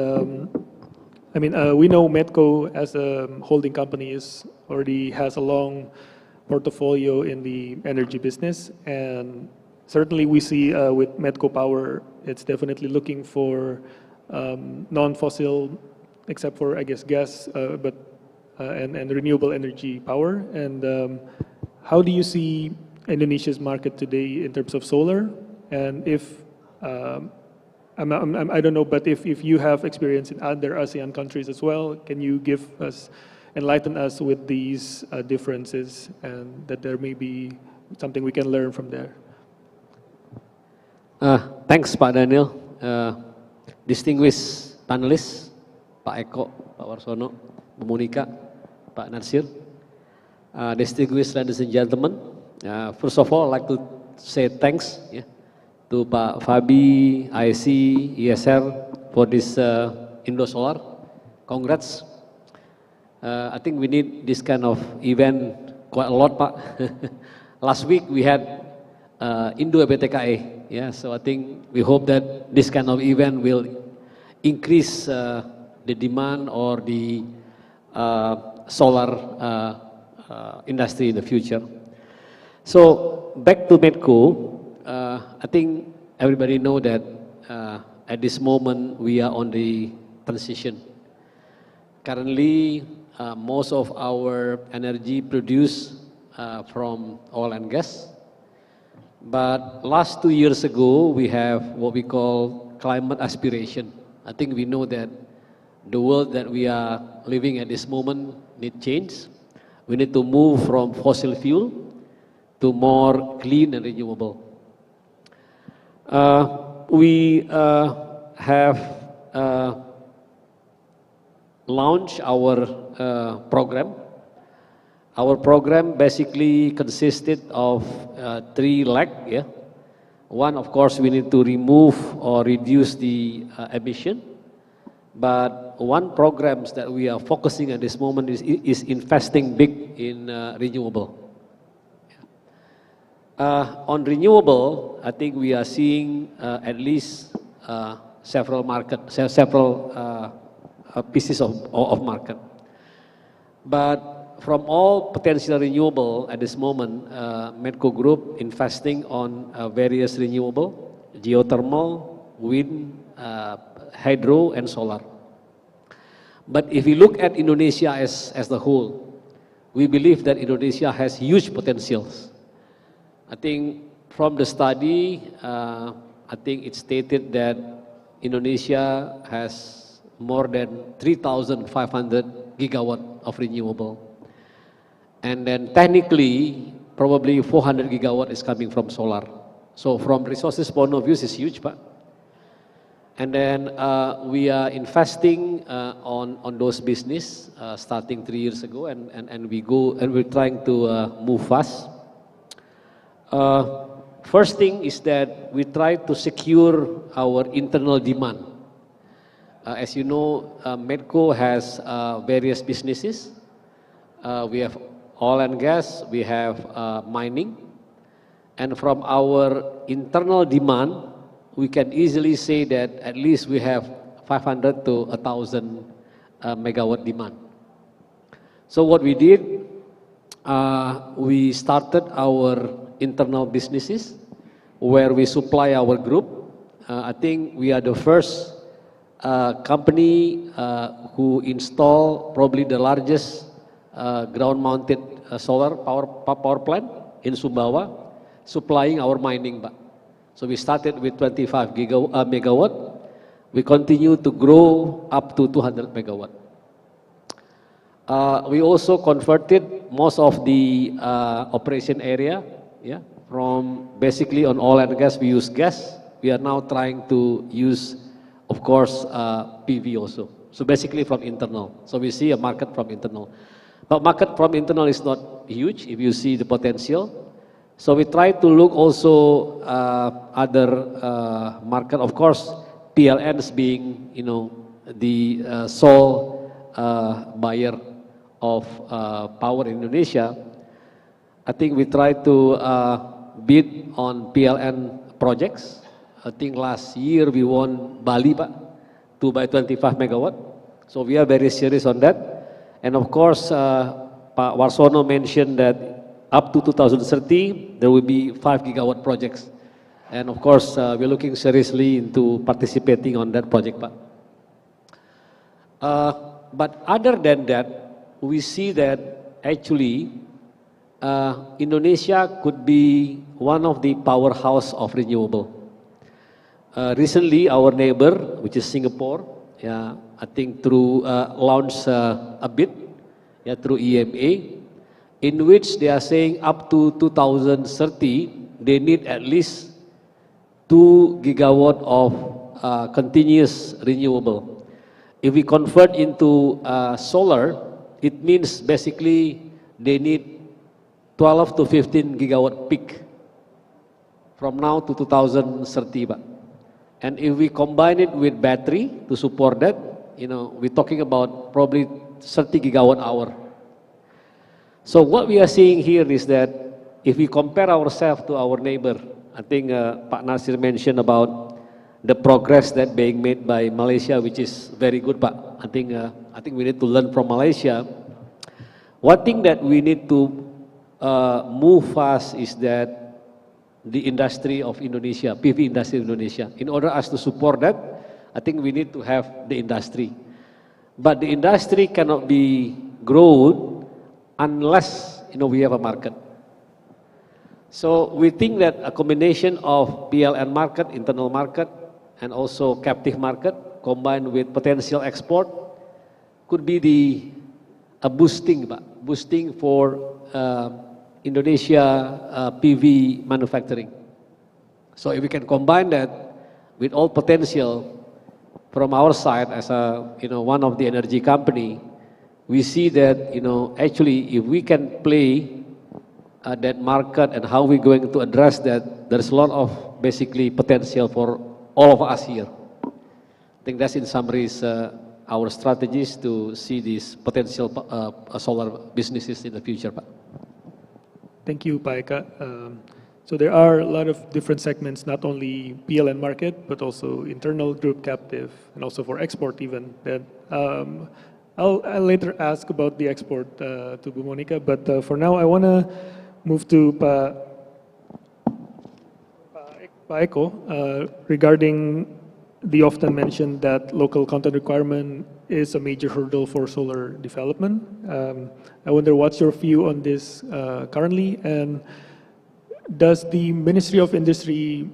I mean, we know Medco as a holding company already has a long portfolio in the energy business. And certainly we see with Medco Power, it's definitely looking for non-fossil, except for, I guess, gas, and renewable energy power. And how do you see Indonesia's market today in terms of solar? And if, I don't know, but if you have experience in other ASEAN countries as well, can you enlighten us with these differences, and that there may be something we can learn from there? Thanks, Pak Daniel. Distinguished panelists, Pak Eko, Pak Warsono, Bu Monika, Pak Natsir, distinguished ladies and gentlemen. First of all, I'd like to say thanks to Pak Fabi, IC, ESR for this Indo Solar. Congrats. I think we need this kind of event quite a lot, Pak. Last week we had Indo EBTKE, so I think we hope that this kind of event will increase the demand or the solar industry in the future. So back to Medco, I think everybody know that at this moment we are on the transition. Currently, most of our energy produced from oil and gas. But last 2 years ago, we have what we call climate aspiration. I think we know that the world that we are living at this moment need change. We need to move from fossil fuel to more clean and renewable. We have launched our program. Our program basically consisted of 3 legs. One, of course, we need to remove or reduce the emission. But one programs that we are focusing at this moment is investing big in renewable. On renewable, I think we are seeing at least several pieces of market. But from all potential renewable at this moment, Medco Group investing on various renewable, geothermal, wind, hydro, and solar. But if we look at Indonesia as the whole, we believe that Indonesia has huge potentials. I think from the study, I think it stated that Indonesia has more than 3,500 gigawatt of renewable. And then technically, probably 400 gigawatt is coming from solar. So from resources point of view, it's huge, Pak. And then we are investing on those business starting 3 years ago, and we're trying to move fast. First thing is that we try to secure our internal demand. As you know, Medco has various businesses. We have oil and gas, we have mining, and from our internal demand, we can easily say that at least we have 500 to 1,000 megawatt demand. So what we did, we started our internal businesses where we supply our group. I think we are the first company who install probably the largest ground-mounted solar power plant in Sumbawa, supplying our mining. So we started with 25 megawatt. We continue to grow up to 200 megawatt. We also converted most of the operation area, yeah, from basically on oil and gas, we use gas. We are now trying to use, of course, PV also. So basically from internal. So we see a market from internal. But market from internal is not huge if you see the potential. So we try to look also other market, of course, PLNs being, you know, the sole buyer of power in Indonesia. I think we try to bid on PLN projects. I think last year we won Bali, 2 by 25 megawatt. So we are very serious on that. And of course, Pak Warsono mentioned that up to 2030, there will be 5 gigawatt projects. And of course, we're looking seriously into participating on that project, Pak. But other than that, we see that actually Indonesia could be one of the powerhouse of renewable. Recently, our neighbor, which is Singapore, yeah, I think through launched a bid, yeah, through EMA, in which they are saying up to 2030, they need at least 2 gigawatt of continuous renewable. If we convert into solar, it means basically they need 12 to 15 gigawatt peak from now to 2030. And if we combine it with battery to support that, you know, we're talking about probably 30 gigawatt hour. So what we are seeing here is that if we compare ourselves to our neighbor, I think Pak Nasir mentioned about the progress that being made by Malaysia, which is very good, Pak. I think we need to learn from Malaysia. One thing that we need to move fast is that the industry of Indonesia, PV industry of Indonesia. In order us to support that, I think we need to have the industry. But the industry cannot be grown unless, you know, we have a market. So we think that a combination of PLN market, internal market, and also captive market combined with potential export could be a boosting for Indonesia PV manufacturing. So if we can combine that with all potential from our side as a, you know, one of the energy company, we see that, you know, actually if we can play that market and how we're going to address that, there's a lot of basically potential for all of us here. I think that's in summary our strategies to see these potential solar businesses in the future, Pak. Thank you, Pak Eka. So there are a lot of different segments, not only PLN market, but also internal group captive, and also for export even. That I'll later ask about the export to Bu Monica, but for now I want to move to Pak Eko regarding the often mentioned that local content requirement is a major hurdle for solar development. I wonder what's your view on this currently, and does the Ministry of Industry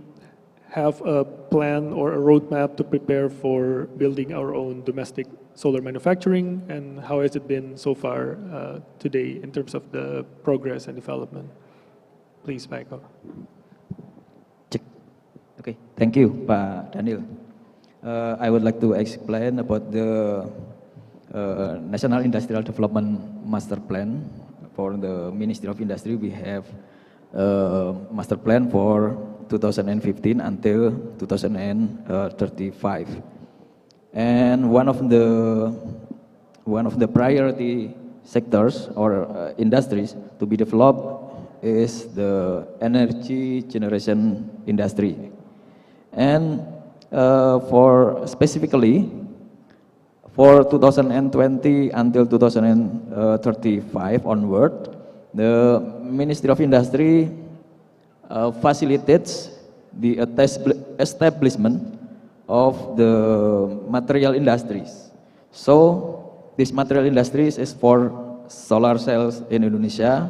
have a plan or a roadmap to prepare for building our own domestic solar manufacturing, and how has it been so far today in terms of the progress and development? Please, Pak Eko. Okay, thank you, Pak Daniel. I would like to explain about the National Industrial Development Master Plan. For the Ministry of Industry, we have a master plan for 2015 until 2035. And one of the priority sectors or industries to be developed is the energy generation industry. And for specifically For 2020 until 2035 onward, the Ministry of Industry facilitates the establishment of the material industries. So this material industries is for solar cells in Indonesia.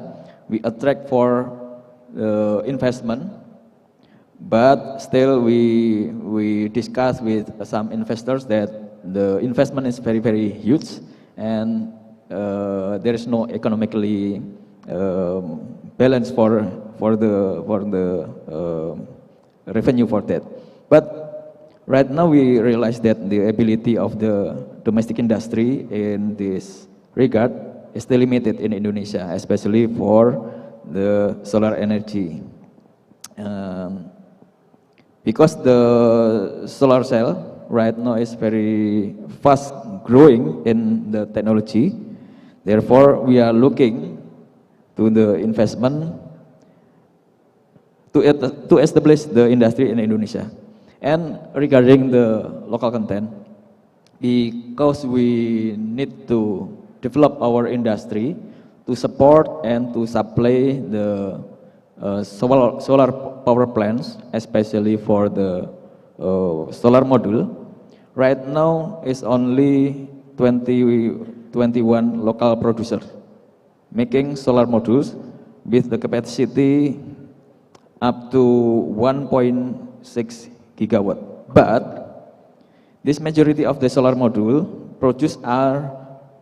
We attract for investment, but still we discuss with some investors that the investment is very, very huge, and there is no economically balance for the revenue for that. But right now we realize that the ability of the domestic industry in this regard is still limited in Indonesia, especially for the solar energy. Because the solar cell right now is very fast growing in the technology, therefore we are looking to the investment to establish the industry in Indonesia. And regarding the local content, because we need to develop our industry to support and to supply the solar power plants, especially for the solar module. Right now is only 21 local producers making solar modules with the capacity up to 1.6 gigawatt. But this majority of the solar module produced are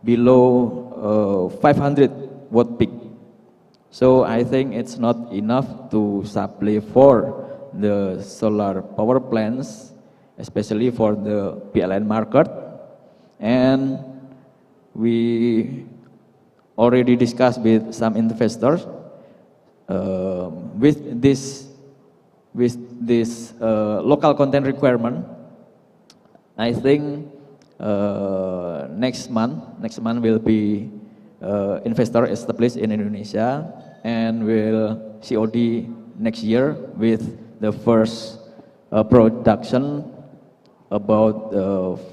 below 500 watt peak. So I think it's not enough to supply for the solar power plants, especially for the PLN market. And we already discussed with some investors with this local content requirement. I think next month will be investor established in Indonesia, and will COD next year with the first production about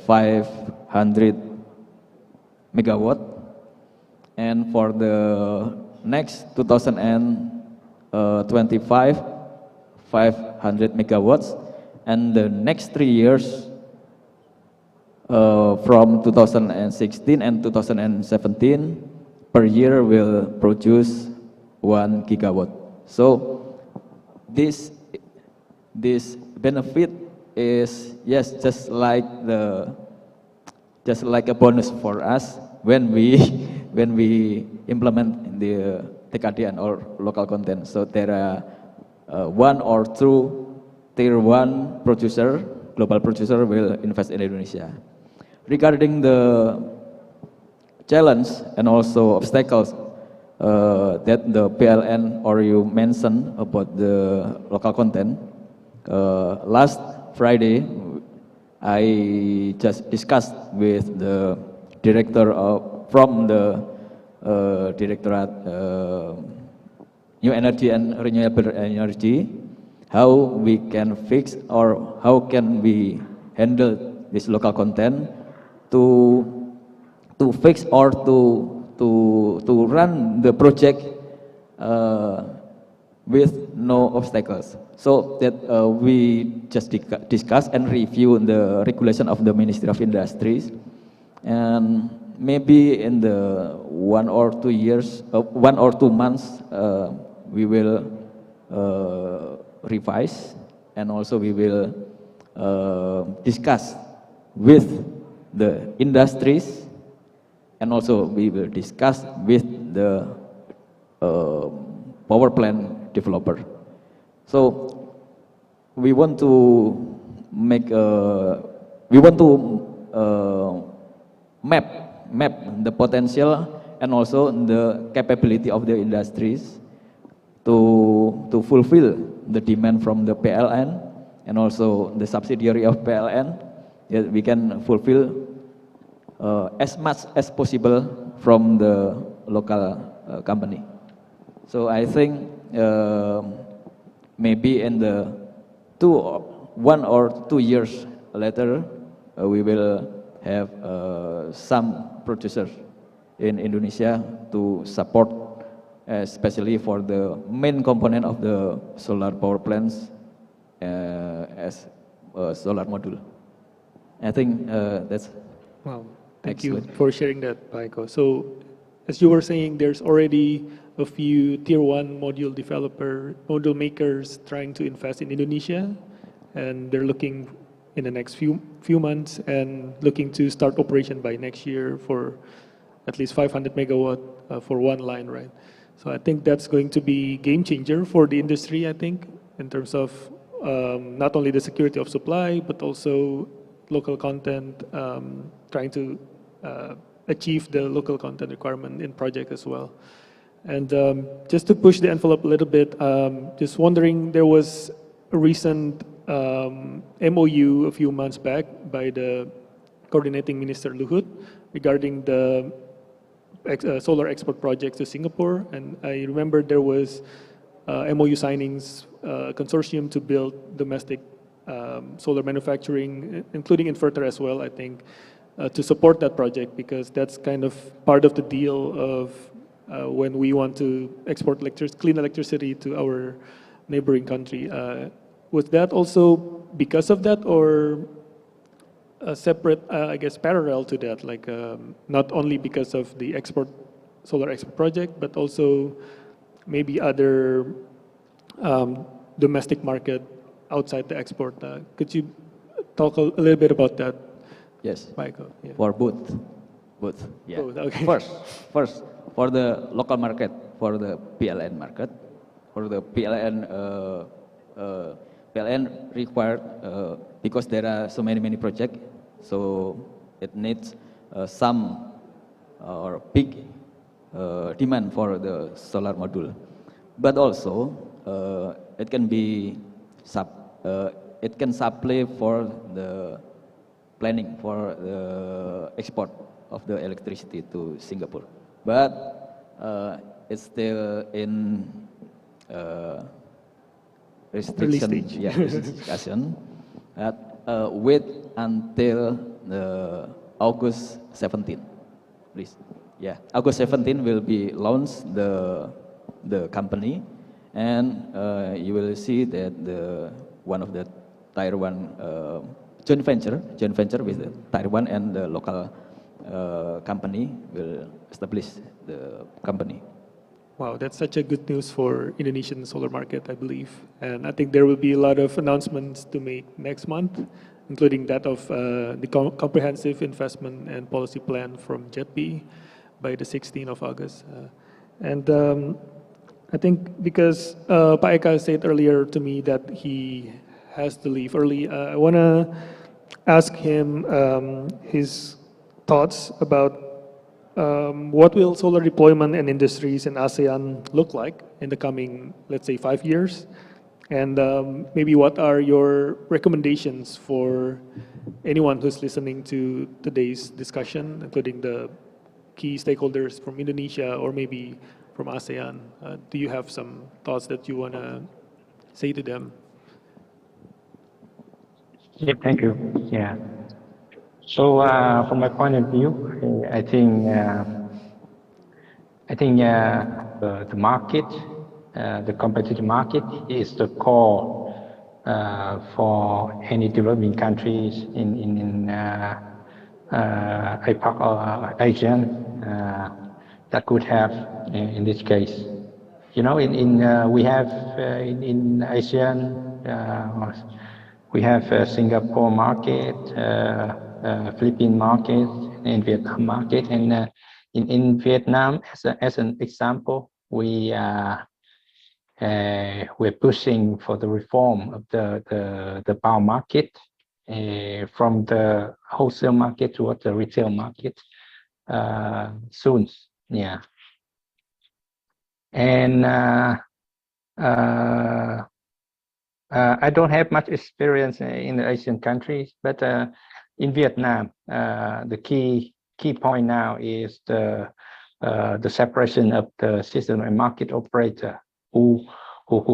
500 megawatt, and for the next 2025 500 megawatts, and the next 3 years from 2016 and 2017 per year will produce 1 gigawatt. So this benefit is just like a bonus for us when we implement the TKDN or local content. So there are one or two tier 1 producer, global producer will invest in Indonesia. Regarding the challenge and also obstacles that the PLN or you mentioned about the local content, last Friday I just discussed with the director from the Directorate New Energy and Renewable Energy, how we can fix or how can we handle this local content to fix or to run the project with no obstacles. So that we just discuss and review the regulation of the Ministry of Industries, and maybe in the 1 or 2 years, 1 or 2 months, we will revise, and also we will discuss with the industries, and also we will discuss with the power plant developer. So we want to make map the potential and also the capability of the industries to fulfill the demand from the PLN and also the subsidiary of PLN, that we can fulfill as much as possible from the local company. So I think maybe in the 1 or 2 years later, we will have some producers in Indonesia to support, especially for the main component of the solar power plants as a solar module. I think that's. Wow, thank excellent. you for sharing that, Paiko. So, as you were saying, there's already a few tier one module makers trying to invest in Indonesia, and they're looking in the next few months and looking to start operation by next year for at least 500 megawatt for one line, right? So I think that's going to be game changer for the industry, I think, in terms of not only the security of supply, but also local content, trying to achieve the local content requirement in project as well. And just to push the envelope a little bit, just wondering, there was a recent MOU a few months back by the coordinating minister Luhut regarding the solar export projects to Singapore. And I remember there was MOU signings, consortium to build domestic solar manufacturing, including inverter as well, I think, to support that project, because that's kind of part of the deal of when we want to export clean electricity to our neighboring country. Was that also because of that, or a separate, I guess, parallel to that, like not only because of the solar export project, but also maybe other domestic market outside the export? Could you talk a little bit about that? Yes, Michael? Yeah. For both. Yeah. Both, okay. First, for the local market, for the PLN market, for the PLN, PLN required because there are so many projects, so it needs some or big demand for the solar module, but also it can be it can supply for the planning for the export of the electricity to Singapore, but it's still in restriction, yeah, discussion. Wait until August 17, please. Yeah, August 17 will be launched the company, and you will see that one of the Tier 1 joint venture with the Tier 1 and the local company will establish the company. Wow, that's such a good news for Indonesian solar market, I believe. And I think there will be a lot of announcements to make next month, including that of the comprehensive investment and policy plan from JETB by the 16th of August. And I think because Pak Eka said earlier to me that he has to leave early, I want to ask him his thoughts about what will solar deployment and industries in ASEAN look like in the coming, let's say, 5 years? And maybe what are your recommendations for anyone who's listening to today's discussion, including the key stakeholders from Indonesia or maybe from ASEAN? Do you have some thoughts that you want to say to them? Yeah, thank you. Yeah. So from my point of view, I think the market, the competitive market, is the core for any developing countries in APAC or ASEAN that could have in this case. You know, we have in ASEAN we have Singapore market. Philippine market and Vietnam market, and in Vietnam, as an example, we're pushing for the reform of the power market from the wholesale market towards the retail market soon. Yeah, and I don't have much experience in the Asian countries, but in Vietnam, the key point now is the separation of the system and market operator who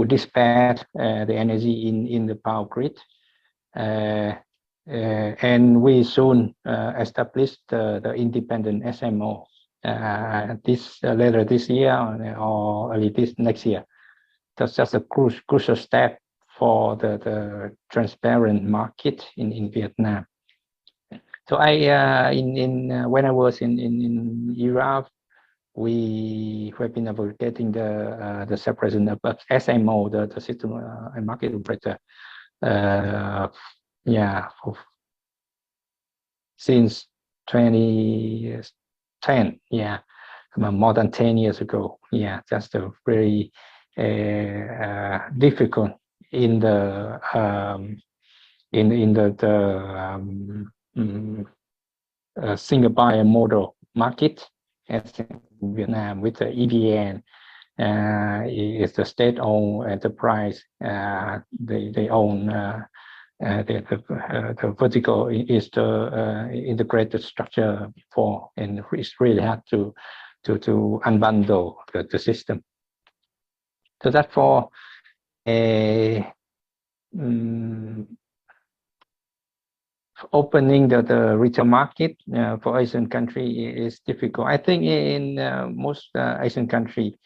dispatch the energy in the power grid. and we soon establish the independent SMO later this year or early next year. That's just a crucial step for the transparent market in Vietnam. So when I was in Europe, we have been advocating the separation of SMO, the system and market operator. Since 2010, more than 10 years ago. Just a very difficult in the single buyer model market as in Vietnam with the EVN. It's the state-owned enterprise. They own the vertical is the integrated structure before, and it's really hard to unbundle the system. So therefore, opening the retail market for Asian country is difficult. I think in most Asian country,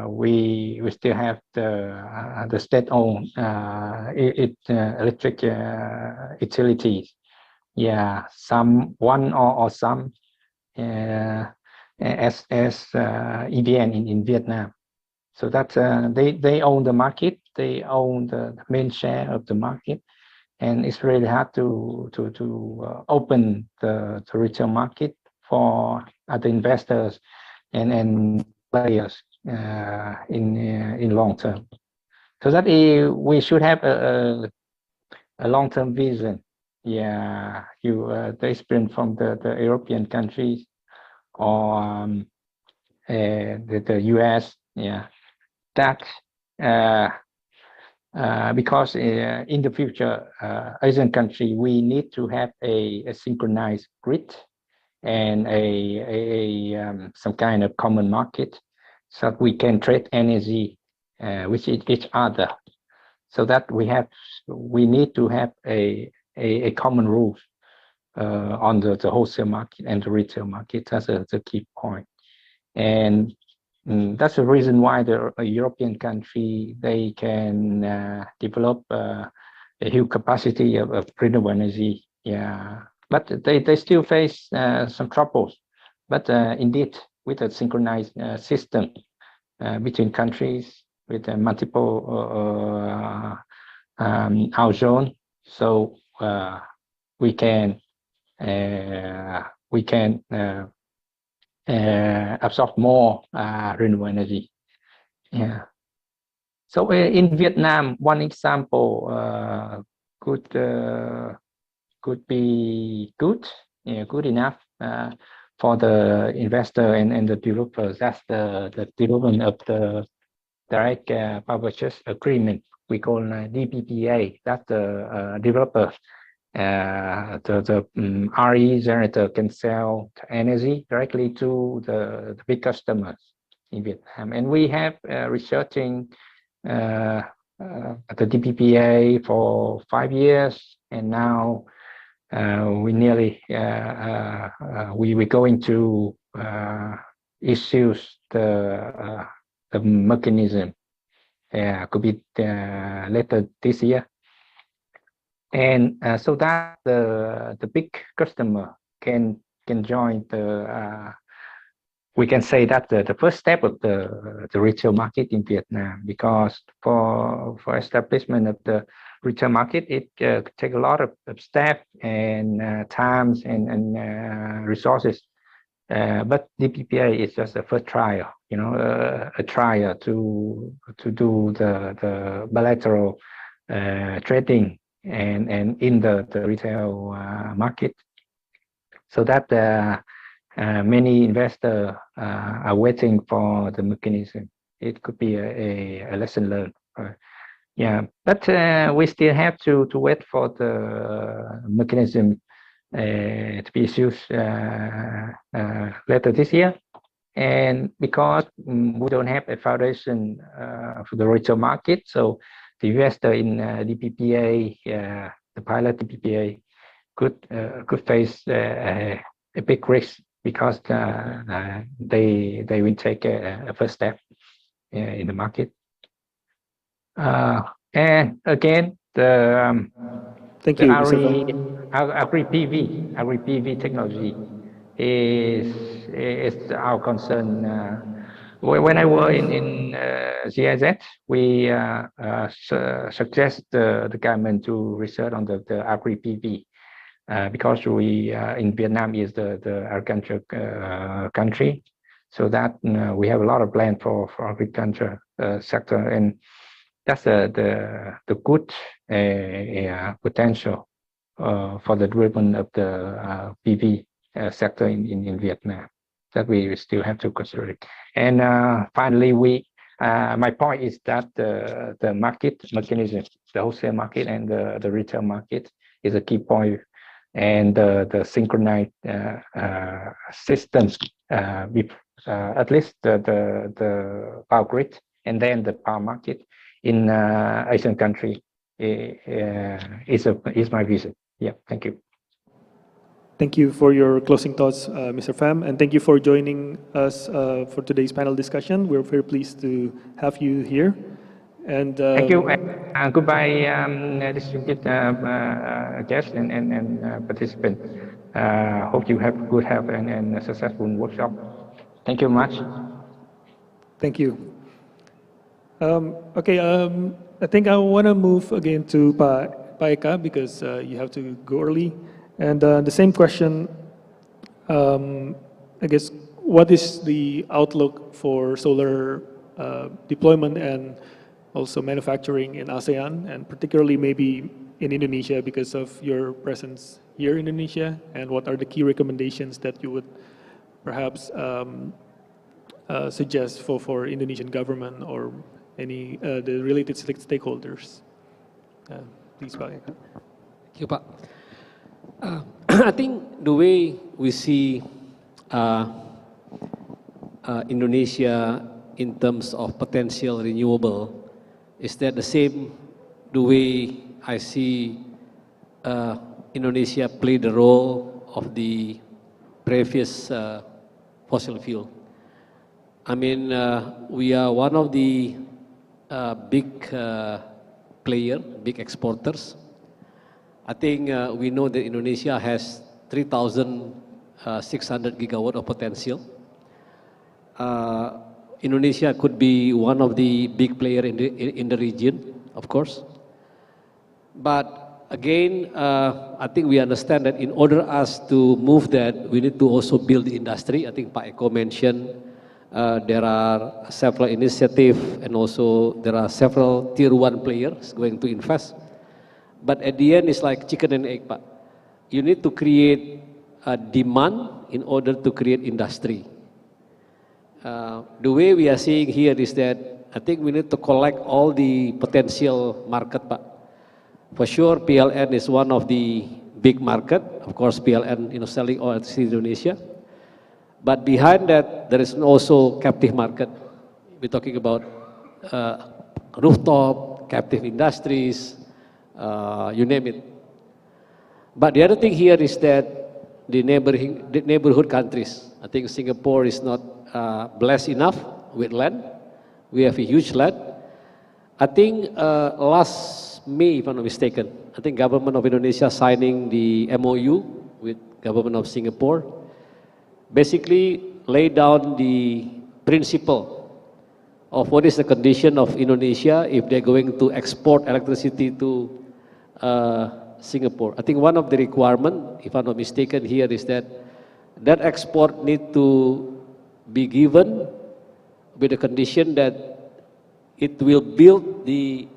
we still have the state-owned electric utilities. One or some as EVN in Vietnam. So that they own the market, they own the main share of the market, and it's really hard to open the retail market for other investors and players in long term. So that we should have a long-term vision. The experience from the European countries or the US. That because in the future, Asian country, we need to have a synchronized grid and some kind of common market, so that we can trade energy with each other. So that we need to have a common rules on the wholesale market and the retail market. That's the key point. And that's the reason why the European country, they can develop a huge capacity of renewable energy. But they still face some troubles. But indeed, with a synchronized system between countries with multiple hour zone, so we can absorb more renewable energy. So in Vietnam, one example could be good enough for the investor and the developers. That's the development of the direct power purchase agreement. We call DPPA. That's the developer. The RE generator can sell energy directly to the big customers in Vietnam, and we have researching the DPPA for 5 years, and now we nearly we're going to issue the mechanism. Could be later this year. And so that the big customer can join we can say that the first step of the retail market in Vietnam, because for establishment of the retail market, it take a lot of staff and times and resources. But DPPA is just a first trial, a trial to do the bilateral trading and in the retail market, so that many investors are waiting for the mechanism. It could be a lesson learned. But we still have to wait for the mechanism to be issued later this year. And because we don't have a foundation for the retail market, so the investor in DPPA the pilot PPA could face a big risk because they will take a first step in the market. And again, Thank the you, Mr. Pham. agri-PV technology is our concern. When I was in GIZ, we suggest the government to research on the agri-PV because we in Vietnam is the agriculture country, so that we have a lot of land for agriculture sector, and that's the good potential for the development of the PV sector in Vietnam that we still have to consider it. And finally, my point is that the market mechanism, the wholesale market and the retail market is a key point, and the synchronized system with at least the power grid and then the power market in Asian country is my vision. Yeah, thank you. Thank you for your closing thoughts, Mr. Pham, and thank you for joining us for today's panel discussion. We're very pleased to have you here. And thank you. Goodbye, distinguished guests and participants. Hope you have good health and a successful workshop. Thank you much. Thank you. Okay, I think I want to move again to Pa Eka because you have to go early. And the same question, I guess, what is the outlook for solar deployment and also manufacturing in ASEAN, and particularly maybe in Indonesia because of your presence here in Indonesia, and what are the key recommendations that you would perhaps suggest for Indonesian government or any the related stakeholders? Please, Pak. Thank you, Pak. I think the way we see Indonesia in terms of potential renewable is that the way I see Indonesia play the role of the previous fossil fuel. I mean, we are one of the big player, big exporters. I think we know that Indonesia has 3,600 gigawatt of potential. Indonesia could be one of the big player in the region, of course. But again, I think we understand that in order us to move that, we need to also build the industry. I think Pak Eko mentioned there are several initiatives and also there are several tier 1 players going to invest. But at the end, it's like chicken and egg, Pak. You need to create a demand in order to create industry. The way we are seeing here is that I think we need to collect all the potential market, Pak. For sure, PLN is one of the big market. Of course, PLN, selling oil to Indonesia. But behind that, there is also captive market. We're talking about rooftop, captive industries, you name it. But the other thing here is that the neighborhood countries, I think Singapore is not blessed enough with land. We have a huge land. I think last May, if I'm not mistaken, I think government of Indonesia signing the MOU with government of Singapore, basically lay down the principle of what is the condition of Indonesia if they're going to export electricity to Singapore. I think one of the requirement, if I'm not mistaken here, is that that export need to be given with the condition that it will build the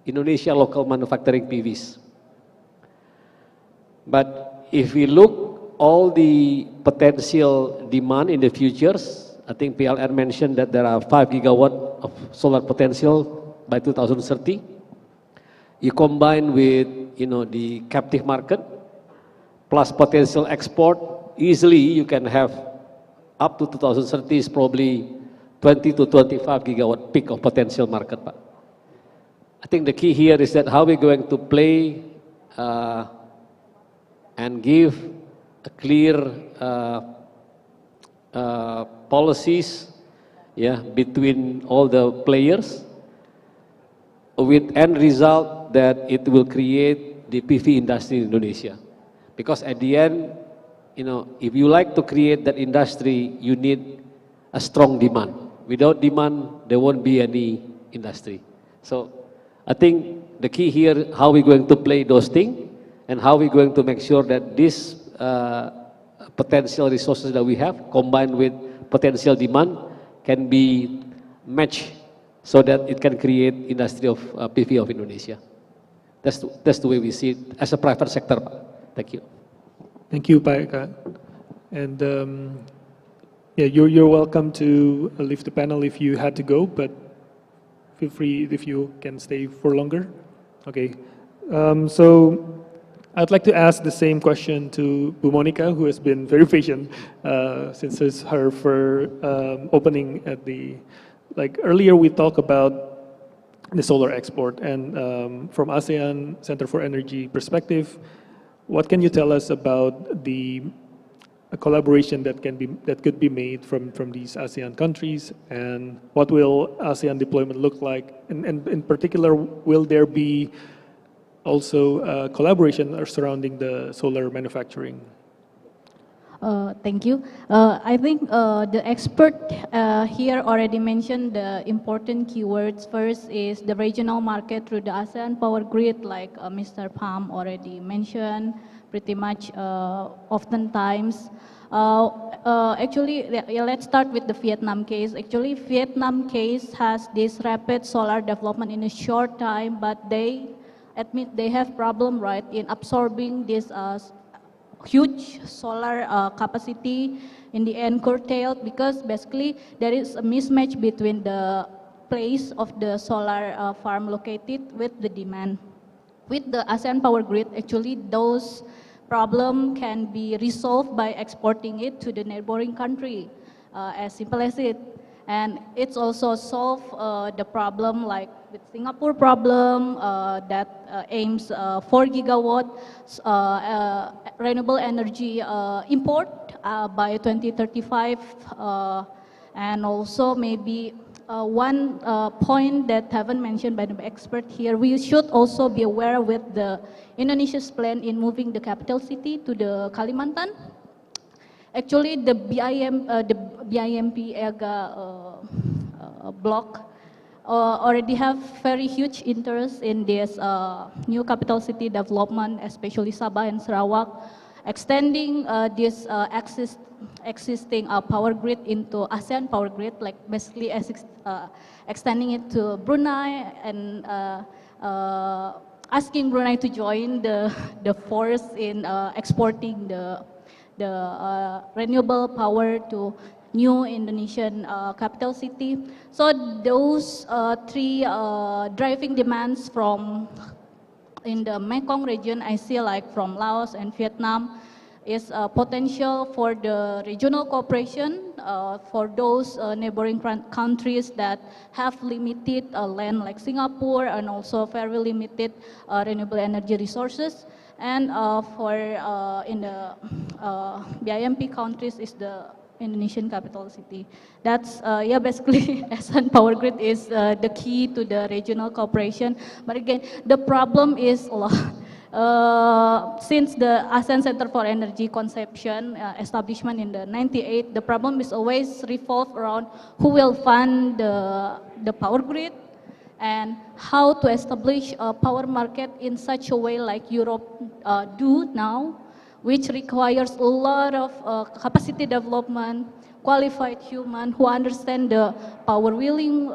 Indonesia local manufacturing PVs. But if we look all the potential demand in the futures, I think PLN mentioned that there are 5 gigawatt of solar potential by 2030. You combine with, the captive market plus potential export, easily you can have up to 2030 is probably 20 to 25 gigawatt peak of potential market. I think the key here is that how we're going to play and give a clear policies, yeah, between all the players, with end result that it will create the PV industry in Indonesia. Because at the end, you know, if you like to create that industry, you need a strong demand. Without demand, there won't be any industry. So I think the key here, how we're going to play those things, and how we're going to make sure that this potential resources that we have, combined with potential demand, can be matched so that it can create industry of PV of Indonesia. That's the way we see it as a private sector, Pak. Thank you. Thank you, Pak Eka. And yeah, you're welcome to leave the panel if you had to go, but feel free if you can stay for longer. Okay. So I'd like to ask the same question to Bu Monica, who has been very patient since it's her for opening at the, like earlier we talked about the solar export, and from ASEAN Center for Energy perspective, what can you tell us about the collaboration that could be made from these ASEAN countries, and what will ASEAN deployment look like? And in particular, will there be also collaboration surrounding the solar manufacturing? Thank you. I think the expert here already mentioned the important keywords. First is the regional market through the ASEAN power grid, like Mr. Pham already mentioned, pretty much oftentimes. Actually, yeah, let's start with the Vietnam case. Actually, Vietnam case has this rapid solar development in a short time, but they admit they have problem, right, in absorbing this huge solar capacity in the end curtailed, because basically there is a mismatch between the place of the solar farm located with the demand. With the ASEAN power grid, actually those problems can be resolved by exporting it to the neighboring country, as simple as it. And it's also solve the problem like with Singapore problem that aims 4 gigawatt renewable energy import by 2035. And also maybe one point that haven't mentioned by the expert here, we should also be aware with the Indonesia's plan in moving the capital city to the Kalimantan. Actually, the BIMP EGA block already have very huge interest in this new capital city development, especially Sabah and Sarawak, extending this existing power grid into ASEAN power grid, like basically extending it to Brunei and asking Brunei to join the force in exporting the renewable power to new Indonesian capital city. So those three driving demands from in the Mekong region, I see like from Laos and Vietnam, is potential for the regional cooperation for those neighboring countries that have limited land like Singapore, and also very limited renewable energy resources. And for in the BIMP countries is the Indonesian capital city. That's yeah, basically ASEAN power grid is the key to the regional cooperation. But again, the problem is since the ASEAN Center for Energy conception establishment in the 98, the problem is always revolve around who will fund the power grid, and how to establish a power market in such a way like Europe do now, which requires a lot of capacity development, qualified human who understand the power wheeling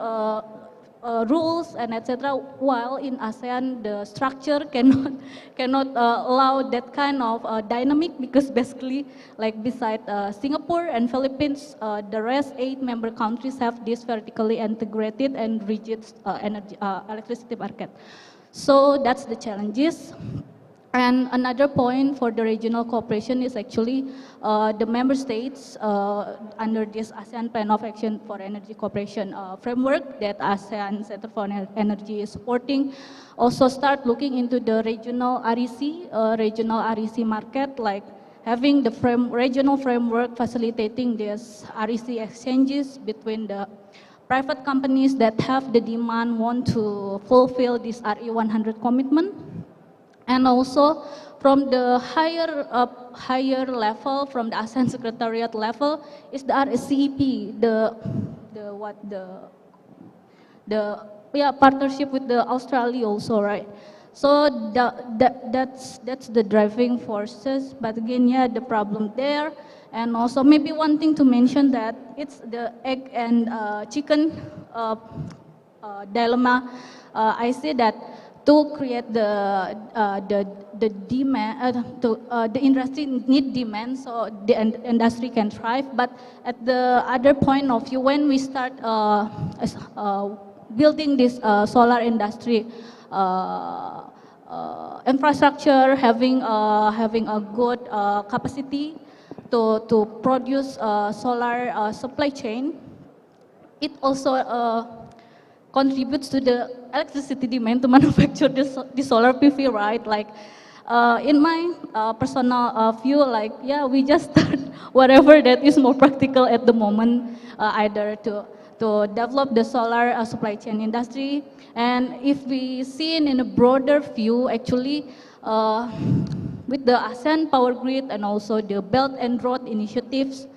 rules and etc. While in ASEAN the structure cannot allow that kind of dynamic, because basically like beside Singapore and Philippines, the rest 8 member countries have this vertically integrated and rigid electricity market. So that's the challenges. And another point for the regional cooperation is actually the member states under this ASEAN Plan of Action for Energy Cooperation framework that ASEAN Center for Energy is supporting, also start looking into the regional REC market, like having the regional framework facilitating this REC exchanges between the private companies that have the demand want to fulfill this RE100 commitment. And also from the higher level, from the ASEAN Secretariat level, is the RCEP, the partnership with the Australia also, right? So that's the driving forces. But again, yeah, the problem there. And also maybe one thing to mention that it's the egg and chicken dilemma. I say that to create the demand, the industry need demand, so the industry can thrive. But at the other point of view, when we start building this solar industry infrastructure, having a good capacity to produce solar supply chain, it also contributes to the electricity demand to manufacture the solar PV, right? Like, in my personal view, like, yeah, we just start whatever that is more practical at the moment, either to develop the solar supply chain industry. And if we see in a broader view, actually, with the ASEAN Power Grid and also the Belt and Road initiatives,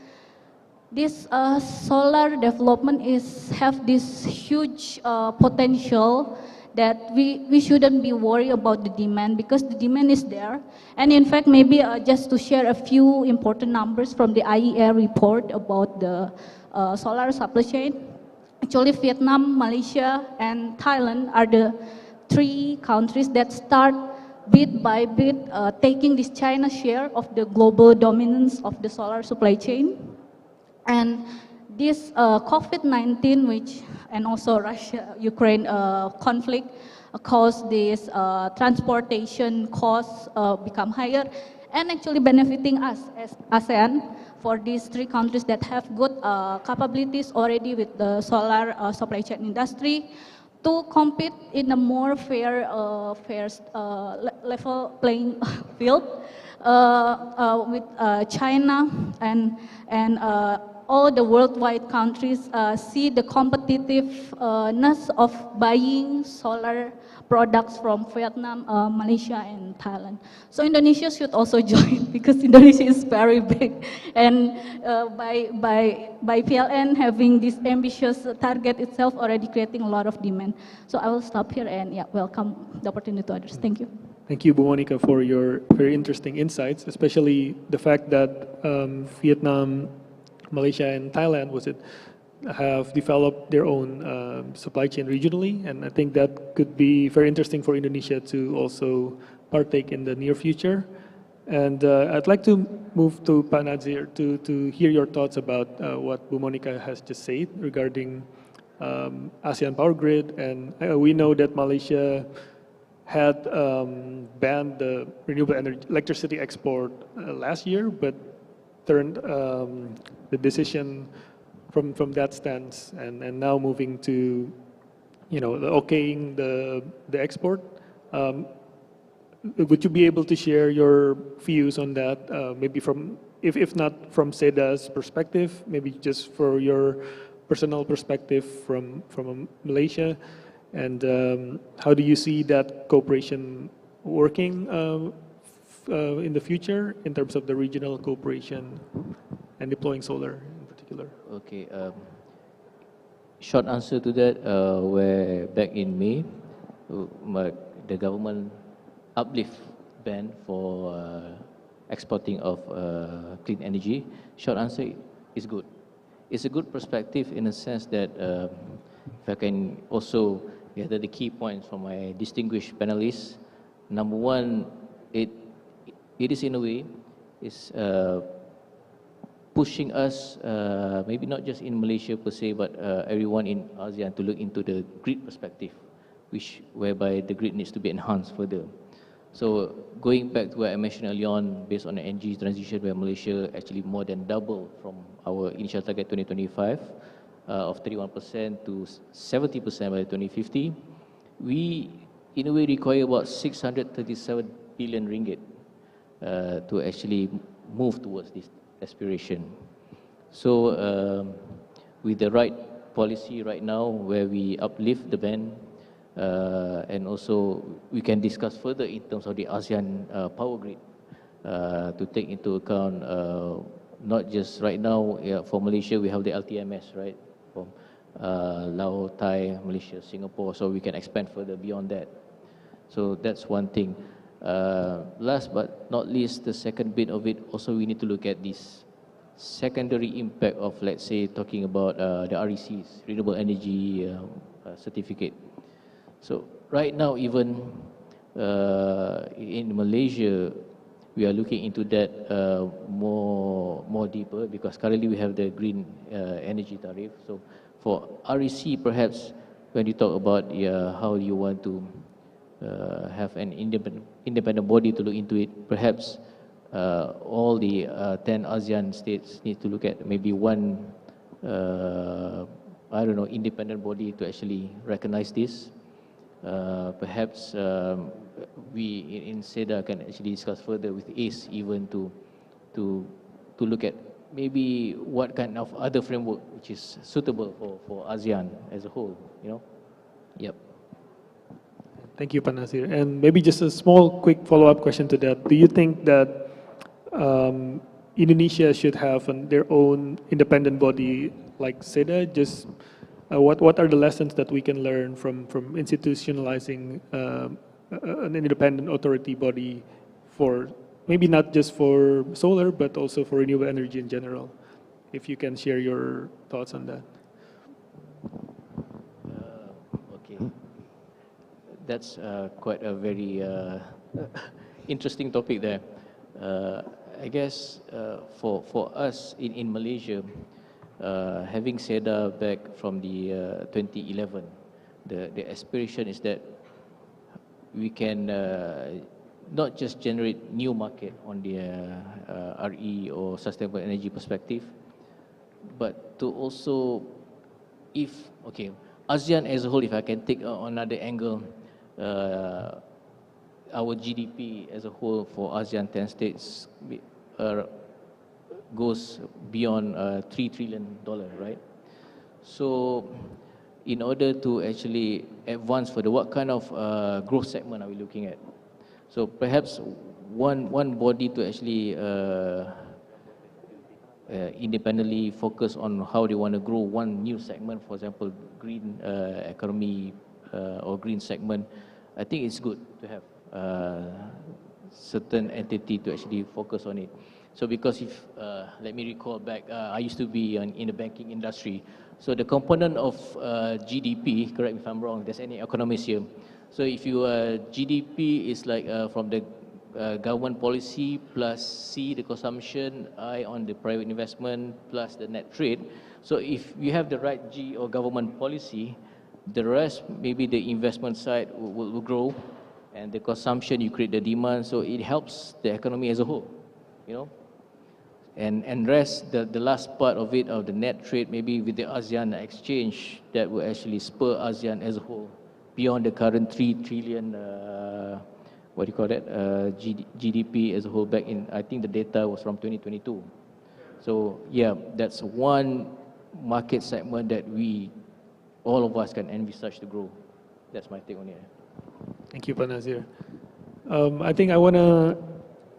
this solar development have this huge potential that we shouldn't be worried about the demand, because the demand is there. And in fact, maybe just to share a few important numbers from the IEA report about the solar supply chain. Actually, Vietnam, Malaysia, and Thailand are the 3 countries that start bit by bit taking this China share of the global dominance of the solar supply chain. And this COVID-19, and also Russia-Ukraine conflict caused this transportation costs become higher, and actually benefiting us as ASEAN for these 3 countries that have good capabilities already with the solar supply chain industry to compete in a more fair level playing field with China and all the worldwide countries see the competitiveness of buying solar products from Vietnam, Malaysia, and Thailand. So Indonesia should also join, because Indonesia is very big, and by PLN having this ambitious target itself already creating a lot of demand. So I will stop here and welcome the opportunity to others. Thank you. Thank you, Bu Monica, for your very interesting insights, especially the fact that Vietnam, Malaysia, and Thailand have developed their own supply chain regionally, and I think that could be very interesting for Indonesia to also partake in the near future. And I'd like to move to Pak Nazir to hear your thoughts about what Bu Monica has just said regarding ASEAN Power Grid. And we know that Malaysia had banned the renewable electricity export last year, but turned the decision from that stance and now moving to, okaying the export. Would you be able to share your views on that, maybe from, if not from SEDA's perspective, maybe just for your personal perspective from Malaysia, and how do you see that cooperation working in the future in terms of the regional cooperation and deploying solar in particular? Okay, short answer to that, where back in May, the government uplift ban for exporting of clean energy. Short answer is good. It's a good perspective in a sense that if I can also gather the key points from my distinguished panelists. Number one, it is in a way is pushing us, maybe not just in Malaysia per se, but everyone in ASEAN to look into the grid perspective, whereby the grid needs to be enhanced further. So going back to what I mentioned earlier on, based on the energy transition where Malaysia actually more than doubled from our initial target 2025 of 31% to 70% by 2050, we in a way require about 637 billion ringgit to actually move towards this aspiration. So with the right policy right now where we uplift the ban and also we can discuss further in terms of the ASEAN power grid to take into account not just right now for Malaysia we have the LTMS, right, from Laos, Thai, Malaysia, Singapore, so we can expand further beyond that. So that's one thing. Last but not least, the second bit of it, also we need to look at this secondary impact of, let's say, talking about the RECs, renewable energy certificate. So right now, even in Malaysia, we are looking into that more deeper because currently we have the green energy tariff. So for REC, perhaps when you talk about how you want to have an independent body to look into it, perhaps all the 10 ASEAN states need to look at maybe one, I don't know, independent body to actually recognize this. Perhaps we in SEDA can actually discuss further with ACE even to look at maybe what kind of other framework which is suitable for ASEAN as a whole, you know. Yep. Thank you, Pak Nasir. And maybe just a small, quick follow-up question to that. Do you think that Indonesia should have their own independent body like SEDA? Just what are the lessons that we can learn from institutionalizing an independent authority body for maybe not just for solar, but also for renewable energy in general? If you can share your thoughts on that. Okay. That's quite a very interesting topic there. I guess for us in Malaysia, having SEDA back from the 2011, the aspiration is that we can not just generate new market on the RE or sustainable energy perspective, but to also, if, okay, ASEAN as a whole, if I can take another angle, our GDP as a whole for ASEAN 10 states goes beyond $3 trillion, right? So in order to actually advance further, what kind of growth segment are we looking at? So perhaps one body to actually independently focus on how they want to grow one new segment, for example, green economy or green segment. I think it's good to have certain entity to actually focus on it. So because if, let me recall back, I used to be in the banking industry. So the component of GDP, correct me if I'm wrong, there's any economists here. So if you GDP is like from the government policy plus C, the consumption, I on the private investment plus the net trade. So if you have the right G or government policy, the rest, maybe the investment side will grow, and the consumption, you create the demand, so it helps the economy as a whole, you know. And rest, the last part of it, of the net trade, maybe with the ASEAN exchange, that will actually spur ASEAN as a whole beyond the current 3 trillion, what do you call that, GDP as a whole back in, I think the data was from 2022. So yeah, that's one market segment that we, all of us can envisage to grow. That's my take on it. Thank you, Pak Nasir. I think I want to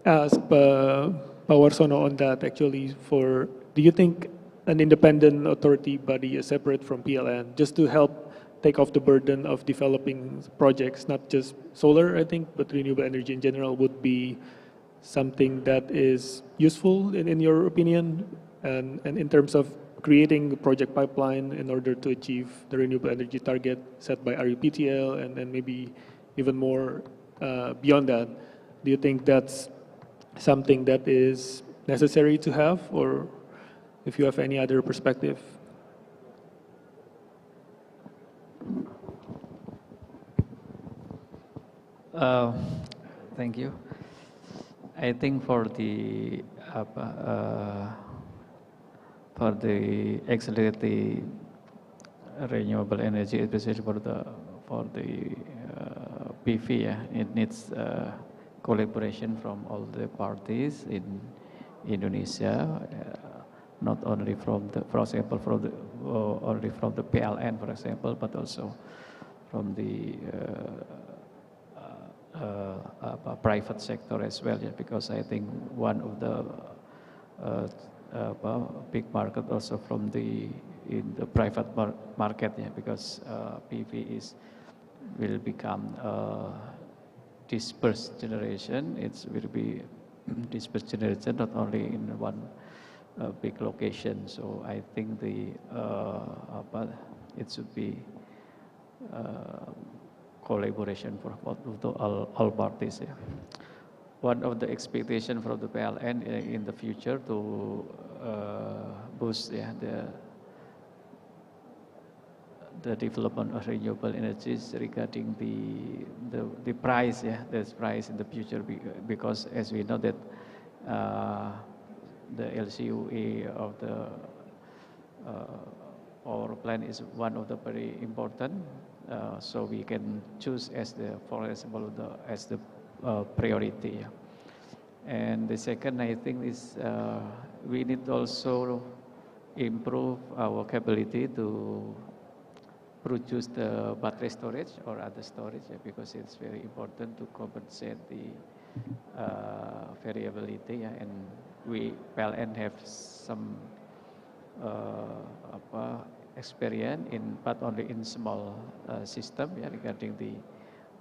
ask Pak Warsono on that actually. Do you think an independent authority body is separate from PLN just to help take off the burden of developing projects, not just solar, I think, but renewable energy in general would be something that is useful in your opinion, and in terms of creating a project pipeline in order to achieve the renewable energy target set by RUPTL and then maybe even more beyond that. Do you think that's something that is necessary to have, or if you have any other perspective? Thank you. I think for the accelerate the renewable energy, especially for the PV, yeah, it needs collaboration from all the parties in Indonesia, not only from the, for example, only from the PLN, for example, but also from the private sector as well, yeah, because I think one of the big market also from the private market, yeah, because PV will become dispersed generation. It will be dispersed generation not only in one big location. So I think it should be collaboration for all parties. Yeah. One of the expectation from the PLN in the future to boost, yeah, the development of renewable energies regarding the price, yeah, the price in the future, because as we know that the LCOE of the power plant is one of the very important, so we can choose as the, for example, as the priority. Yeah. And the second, I think, is we need also improve our capability to produce the battery storage or other storage, yeah, because it's very important to compensate the variability, yeah, and we PLN have some experience in, but only in small system, yeah, regarding the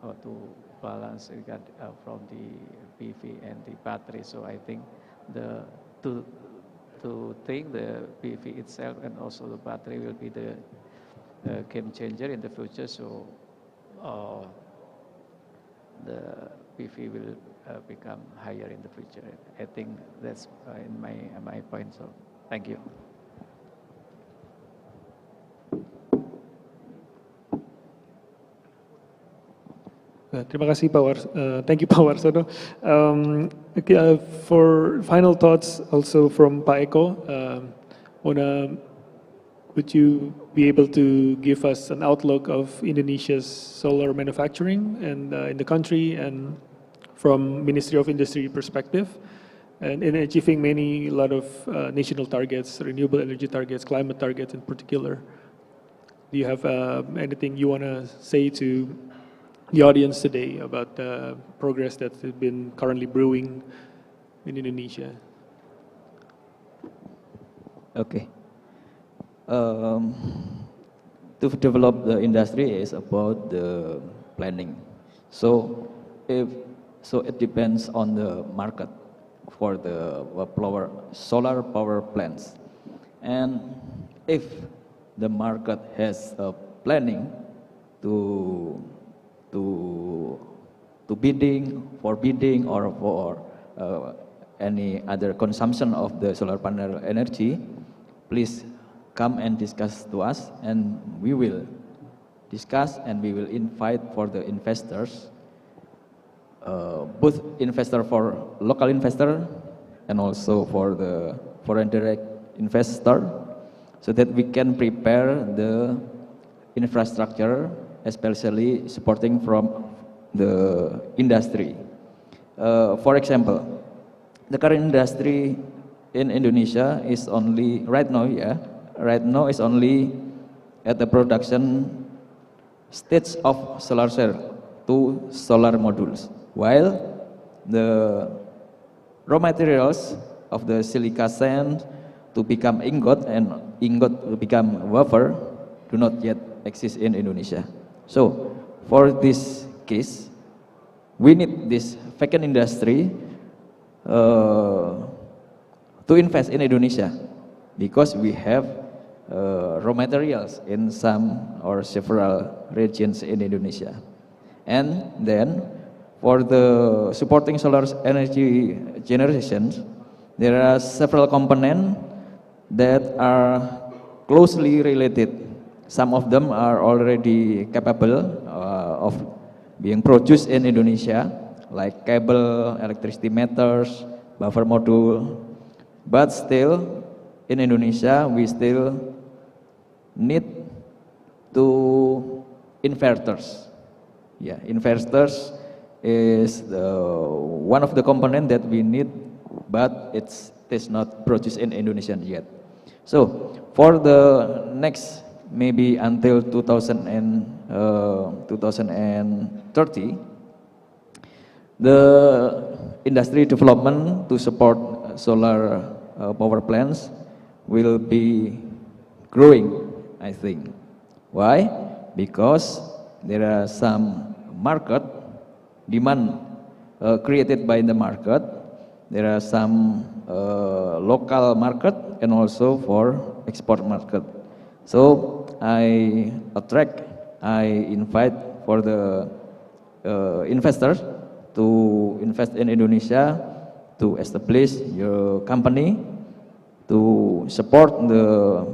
how to balance from the PV and the battery. So I think to think the PV itself and also the battery will be the game changer in the future. So the PV will become higher in the future. I think that's in my point. So thank you. Terima kasih thank you Pak Warsono. For final thoughts also from Pak Eko, would you be able to give us an outlook of Indonesia's solar manufacturing and in the country and from Ministry of Industry perspective, and in achieving a lot of national targets, renewable energy targets, climate targets in particular? Do you have anything you want to say to the audience today about the progress that's been currently brewing in Indonesia? Okay. To develop the industry is about the planning. So it depends on the market for the solar power plants. And if the market has a planning to bidding or for any other consumption of the solar panel energy, please come and discuss to us, and we will discuss and we will invite for the investors, both investor for local investor and also for the foreign direct investor, so that we can prepare the infrastructure, especially supporting from the industry. For example, the current industry in Indonesia is only right now is only at the production stage of solar cell to solar modules, while the raw materials of the silica sand to become ingot and ingot to become wafer do not yet exist in Indonesia. So for this case, we need this vacant industry to invest in Indonesia, because we have raw materials in some or several regions in Indonesia. And then for the supporting solar energy generations, there are several components that are closely related. Some of them are already capable of being produced in Indonesia. like cable, electricity meters, buffer module. But still, in Indonesia, we still need to inverters. Yeah, inverters is one of the component that we need, but it is not produced in Indonesia yet. So for the next maybe until 2030, the industry development to support solar power plants will be growing, I think. Why? Because there are some market demand created by the market. There are some local market and also for export market. So I invite for the investors to invest in Indonesia, to establish your company, to support the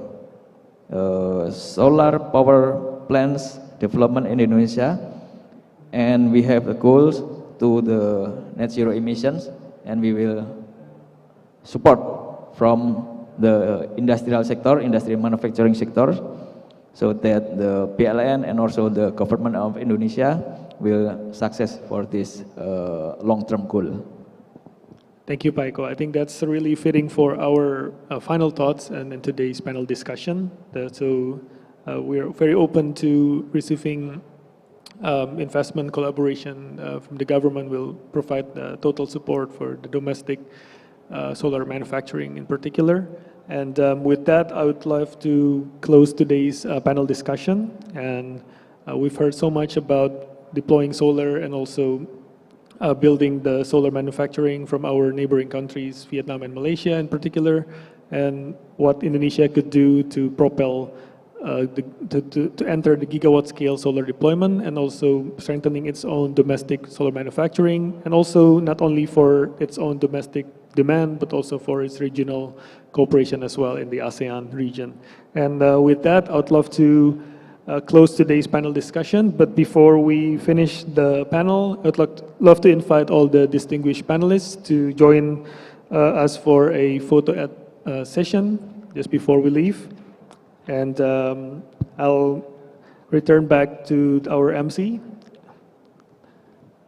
solar power plants development in Indonesia, and we have the goals to the net zero emissions, and we will support from the industrial sector, industrial manufacturing sector, so that the PLN and also the government of Indonesia will success for this long-term goal. Thank you, Paiko. I think that's really fitting for our final thoughts and in today's panel discussion. We're very open to receiving investment collaboration from the government. Will provide total support for the domestic solar manufacturing in particular. And with that, I would love to close today's panel discussion. And we've heard so much about deploying solar and also building the solar manufacturing from our neighboring countries, Vietnam and Malaysia in particular, and what Indonesia could do to propel, to enter the gigawatt scale solar deployment, and also strengthening its own domestic solar manufacturing, and also not only for its own domestic demand, but also for its regional cooperation as well in the ASEAN region. And with that, I would love to close today's panel discussion. But before we finish the panel, I'd love to invite all the distinguished panelists to join us for a photo session just before we leave. And I'll return back to our MC.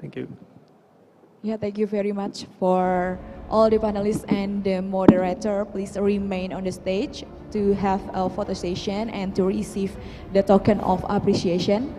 Thank you. Yeah, thank you very much for all the panelists and the moderator. Please remain on the stage to have a photo session and to receive the token of appreciation.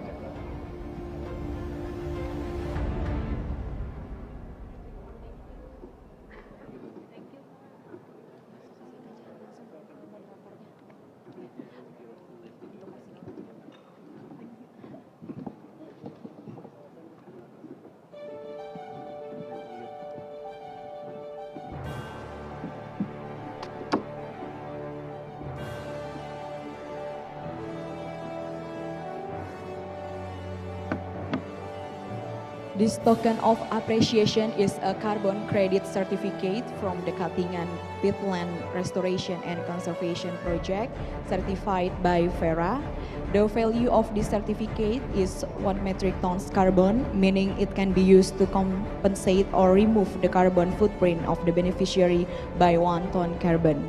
This token of appreciation is a carbon credit certificate from the Katingan Peatland Restoration and Conservation Project, certified by FERA. The value of this certificate is 1 metric tons carbon, meaning it can be used to compensate or remove the carbon footprint of the beneficiary by 1 ton carbon.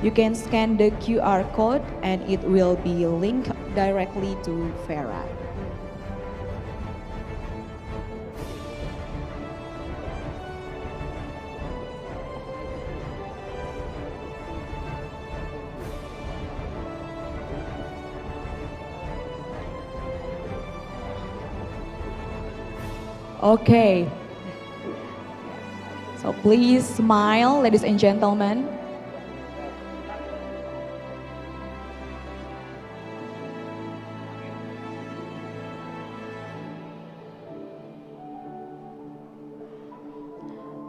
You can scan the QR code and it will be linked directly to FERA. Okay, so please smile, ladies and gentlemen.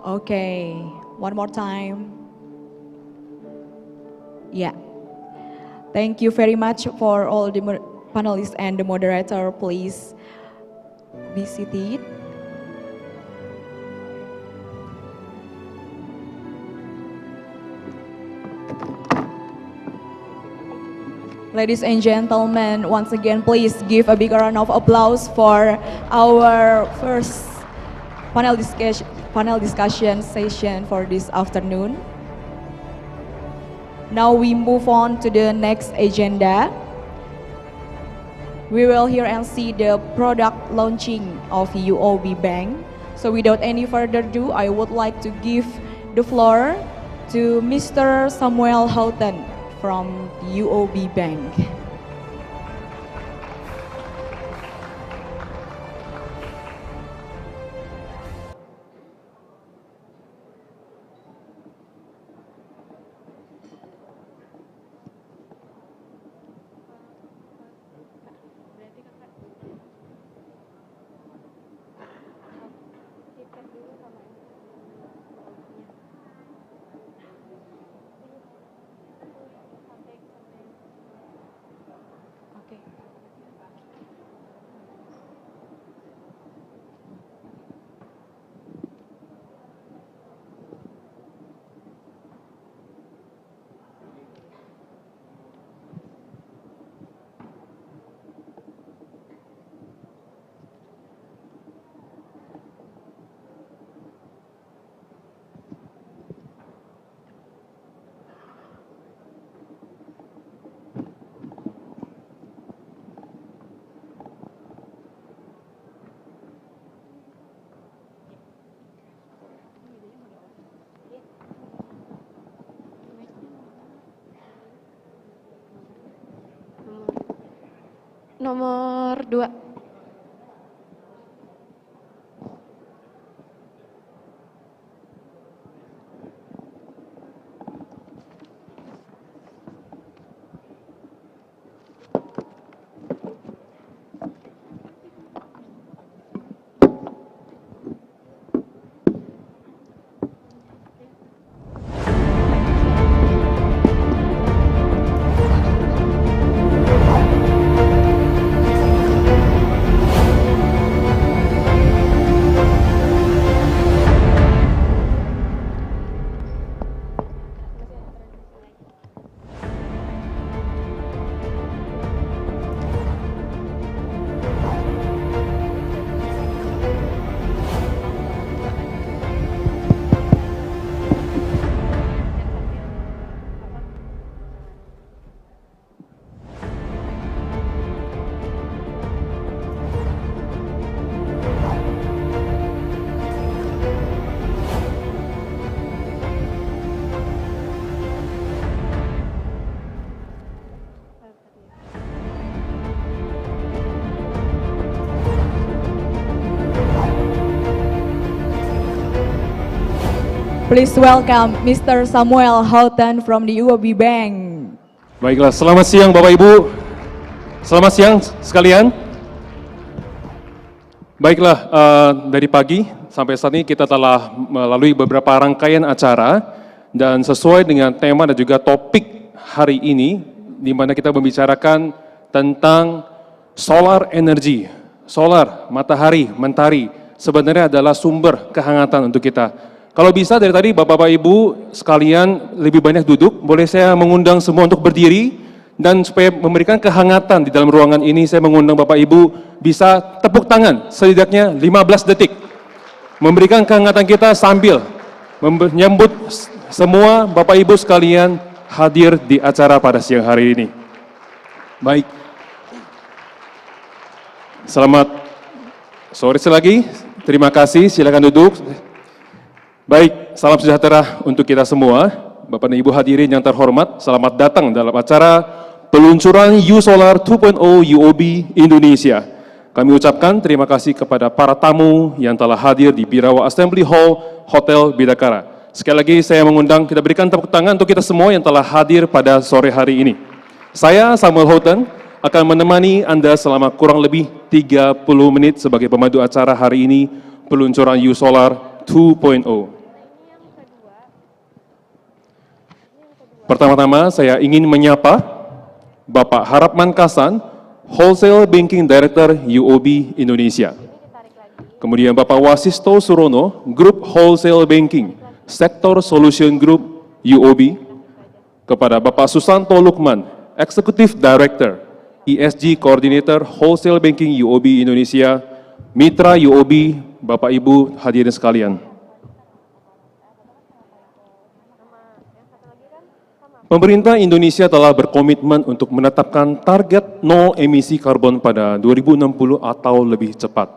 Okay, one more time. Yeah, thank you very much for all the panelists and the moderator. Please be seated. Ladies and gentlemen, once again, please give a big round of applause for our first panel discussion session for this afternoon. Now we move on to the next agenda. We will hear and see the product launching of UOB Bank. So without any further ado, I would like to give the floor to Mr. Samuel Houghton from UOB Bank. Nomor 2. Please welcome Mr. Samuel Houghton from the UOB Bank. Baiklah, selamat siang Bapak Ibu. Selamat siang sekalian. Baiklah, dari pagi sampai saat ini kita telah melalui beberapa rangkaian acara dan sesuai dengan tema dan juga topik hari ini di mana kita membicarakan tentang solar energy. Solar, matahari, mentari sebenarnya adalah sumber kehangatan untuk kita. Kalau bisa dari tadi Bapak-Bapak Ibu sekalian lebih banyak duduk, boleh saya mengundang semua untuk berdiri dan supaya memberikan kehangatan di dalam ruangan ini saya mengundang Bapak Ibu bisa tepuk tangan setidaknya 15 detik. Memberikan kehangatan kita sambil menyambut semua Bapak Ibu sekalian hadir di acara pada siang hari ini. Baik. Selamat sore lagi. Terima kasih, silakan duduk. Baik, salam sejahtera untuk kita semua. Bapak dan Ibu hadirin yang terhormat, selamat datang dalam acara peluncuran U-Solar 2.0 UOB Indonesia. Kami ucapkan terima kasih kepada para tamu yang telah hadir di Birawa Assembly Hall, Hotel Bidakara. Sekali lagi saya mengundang, kita berikan tepuk tangan untuk kita semua yang telah hadir pada sore hari ini. Saya, Samuel Houghton, akan menemani Anda selama kurang lebih 30 menit sebagai pemandu acara hari ini, peluncuran U-Solar 2.0. Pertama-tama saya ingin menyapa Bapak Harapman Kasan, Wholesale Banking Director UOB Indonesia. Kemudian Bapak Wasisto Surono, Group Wholesale Banking, Sector Solution Group UOB. Kepada Bapak Susanto Lukman, Executive Director, ESG Coordinator Wholesale Banking UOB Indonesia, Mitra UOB Bapak Ibu hadirin sekalian. Pemerintah Indonesia telah berkomitmen untuk menetapkan target nol emisi karbon pada 2060 atau lebih cepat.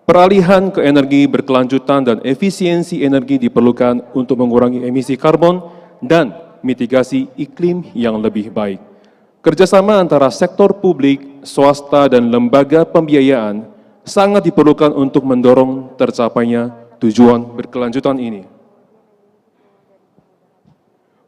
Peralihan ke energi berkelanjutan dan efisiensi energi diperlukan untuk mengurangi emisi karbon dan mitigasi iklim yang lebih baik. Kerjasama antara sektor publik, swasta, dan lembaga pembiayaan sangat diperlukan untuk mendorong tercapainya tujuan berkelanjutan ini.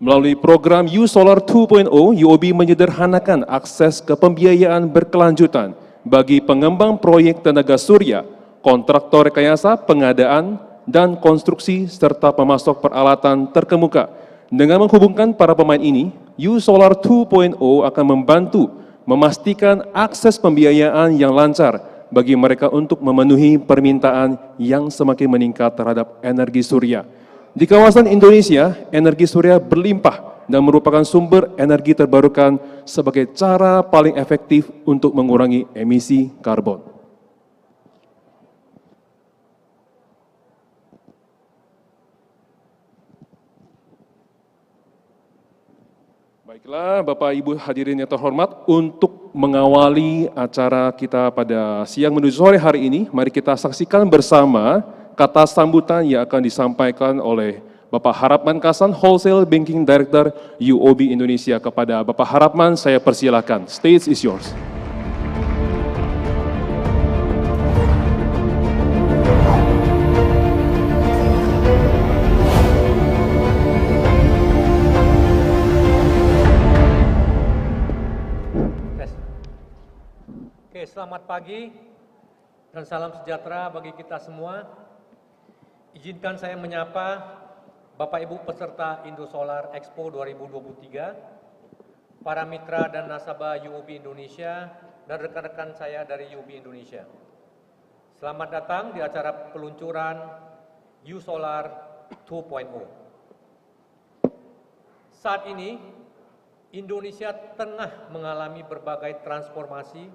Melalui program U Solar 2.0, UOB menyederhanakan akses ke pembiayaan berkelanjutan bagi pengembang proyek tenaga surya, kontraktor rekayasa, pengadaan, dan konstruksi, serta pemasok peralatan terkemuka. Dengan menghubungkan para pemain ini, U Solar 2.0 akan membantu memastikan akses pembiayaan yang lancar bagi mereka untuk memenuhi permintaan yang semakin meningkat terhadap energi surya. Di kawasan Indonesia, energi surya berlimpah dan merupakan sumber energi terbarukan sebagai cara paling efektif untuk mengurangi emisi karbon. Baiklah, Bapak Ibu hadirin yang terhormat, untuk mengawali acara kita pada siang menuju sore hari ini, mari kita saksikan bersama kata sambutan yang akan disampaikan oleh Bapak Harapman Kasan, Wholesale Banking Director UOB Indonesia. Kepada Bapak Harapman, saya persilakan. Stage is yours. Oke, selamat pagi dan salam sejahtera bagi kita semua. Izinkan saya menyapa Bapak Ibu peserta Indo Solar Expo 2023, para mitra dan nasabah UOB Indonesia, dan rekan-rekan saya dari UOB Indonesia. Selamat datang di acara peluncuran U Solar 2.0. Saat ini, Indonesia tengah mengalami berbagai transformasi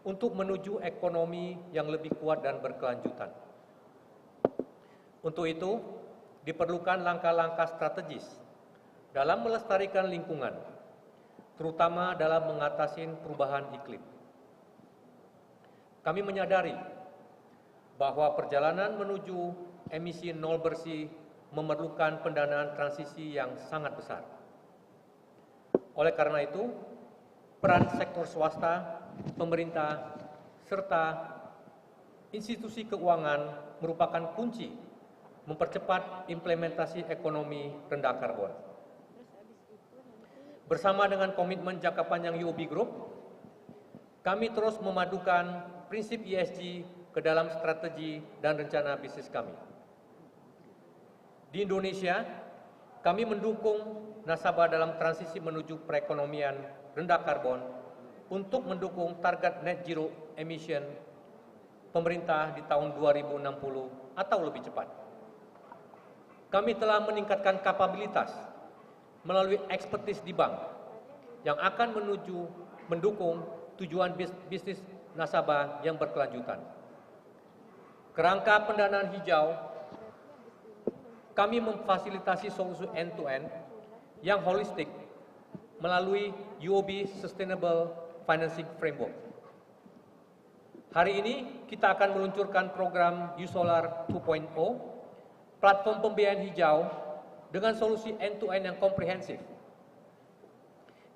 untuk menuju ekonomi yang lebih kuat dan berkelanjutan. Untuk itu, diperlukan langkah-langkah strategis dalam melestarikan lingkungan, terutama dalam mengatasi perubahan iklim. Kami menyadari bahwa perjalanan menuju emisi nol bersih memerlukan pendanaan transisi yang sangat besar. Oleh karena itu, peran sektor swasta, pemerintah, serta institusi keuangan merupakan kunci mempercepat implementasi ekonomi rendah karbon. Bersama dengan komitmen jangka panjang UOB Group, kami terus memadukan prinsip ESG ke dalam strategi dan rencana bisnis kami. Di Indonesia, kami mendukung nasabah dalam transisi menuju perekonomian rendah karbon untuk mendukung target net zero emission pemerintah di tahun 2060 atau lebih cepat. Kami telah meningkatkan kapabilitas melalui ekspertis di bank yang akan mendukung tujuan bisnis nasabah yang berkelanjutan. Kerangka pendanaan hijau, kami memfasilitasi solusi end-to-end yang holistik melalui UOB Sustainable Financing Framework. Hari ini kita akan meluncurkan program U Solar 2.0, platform pembiayaan hijau dengan solusi end-to-end yang komprehensif,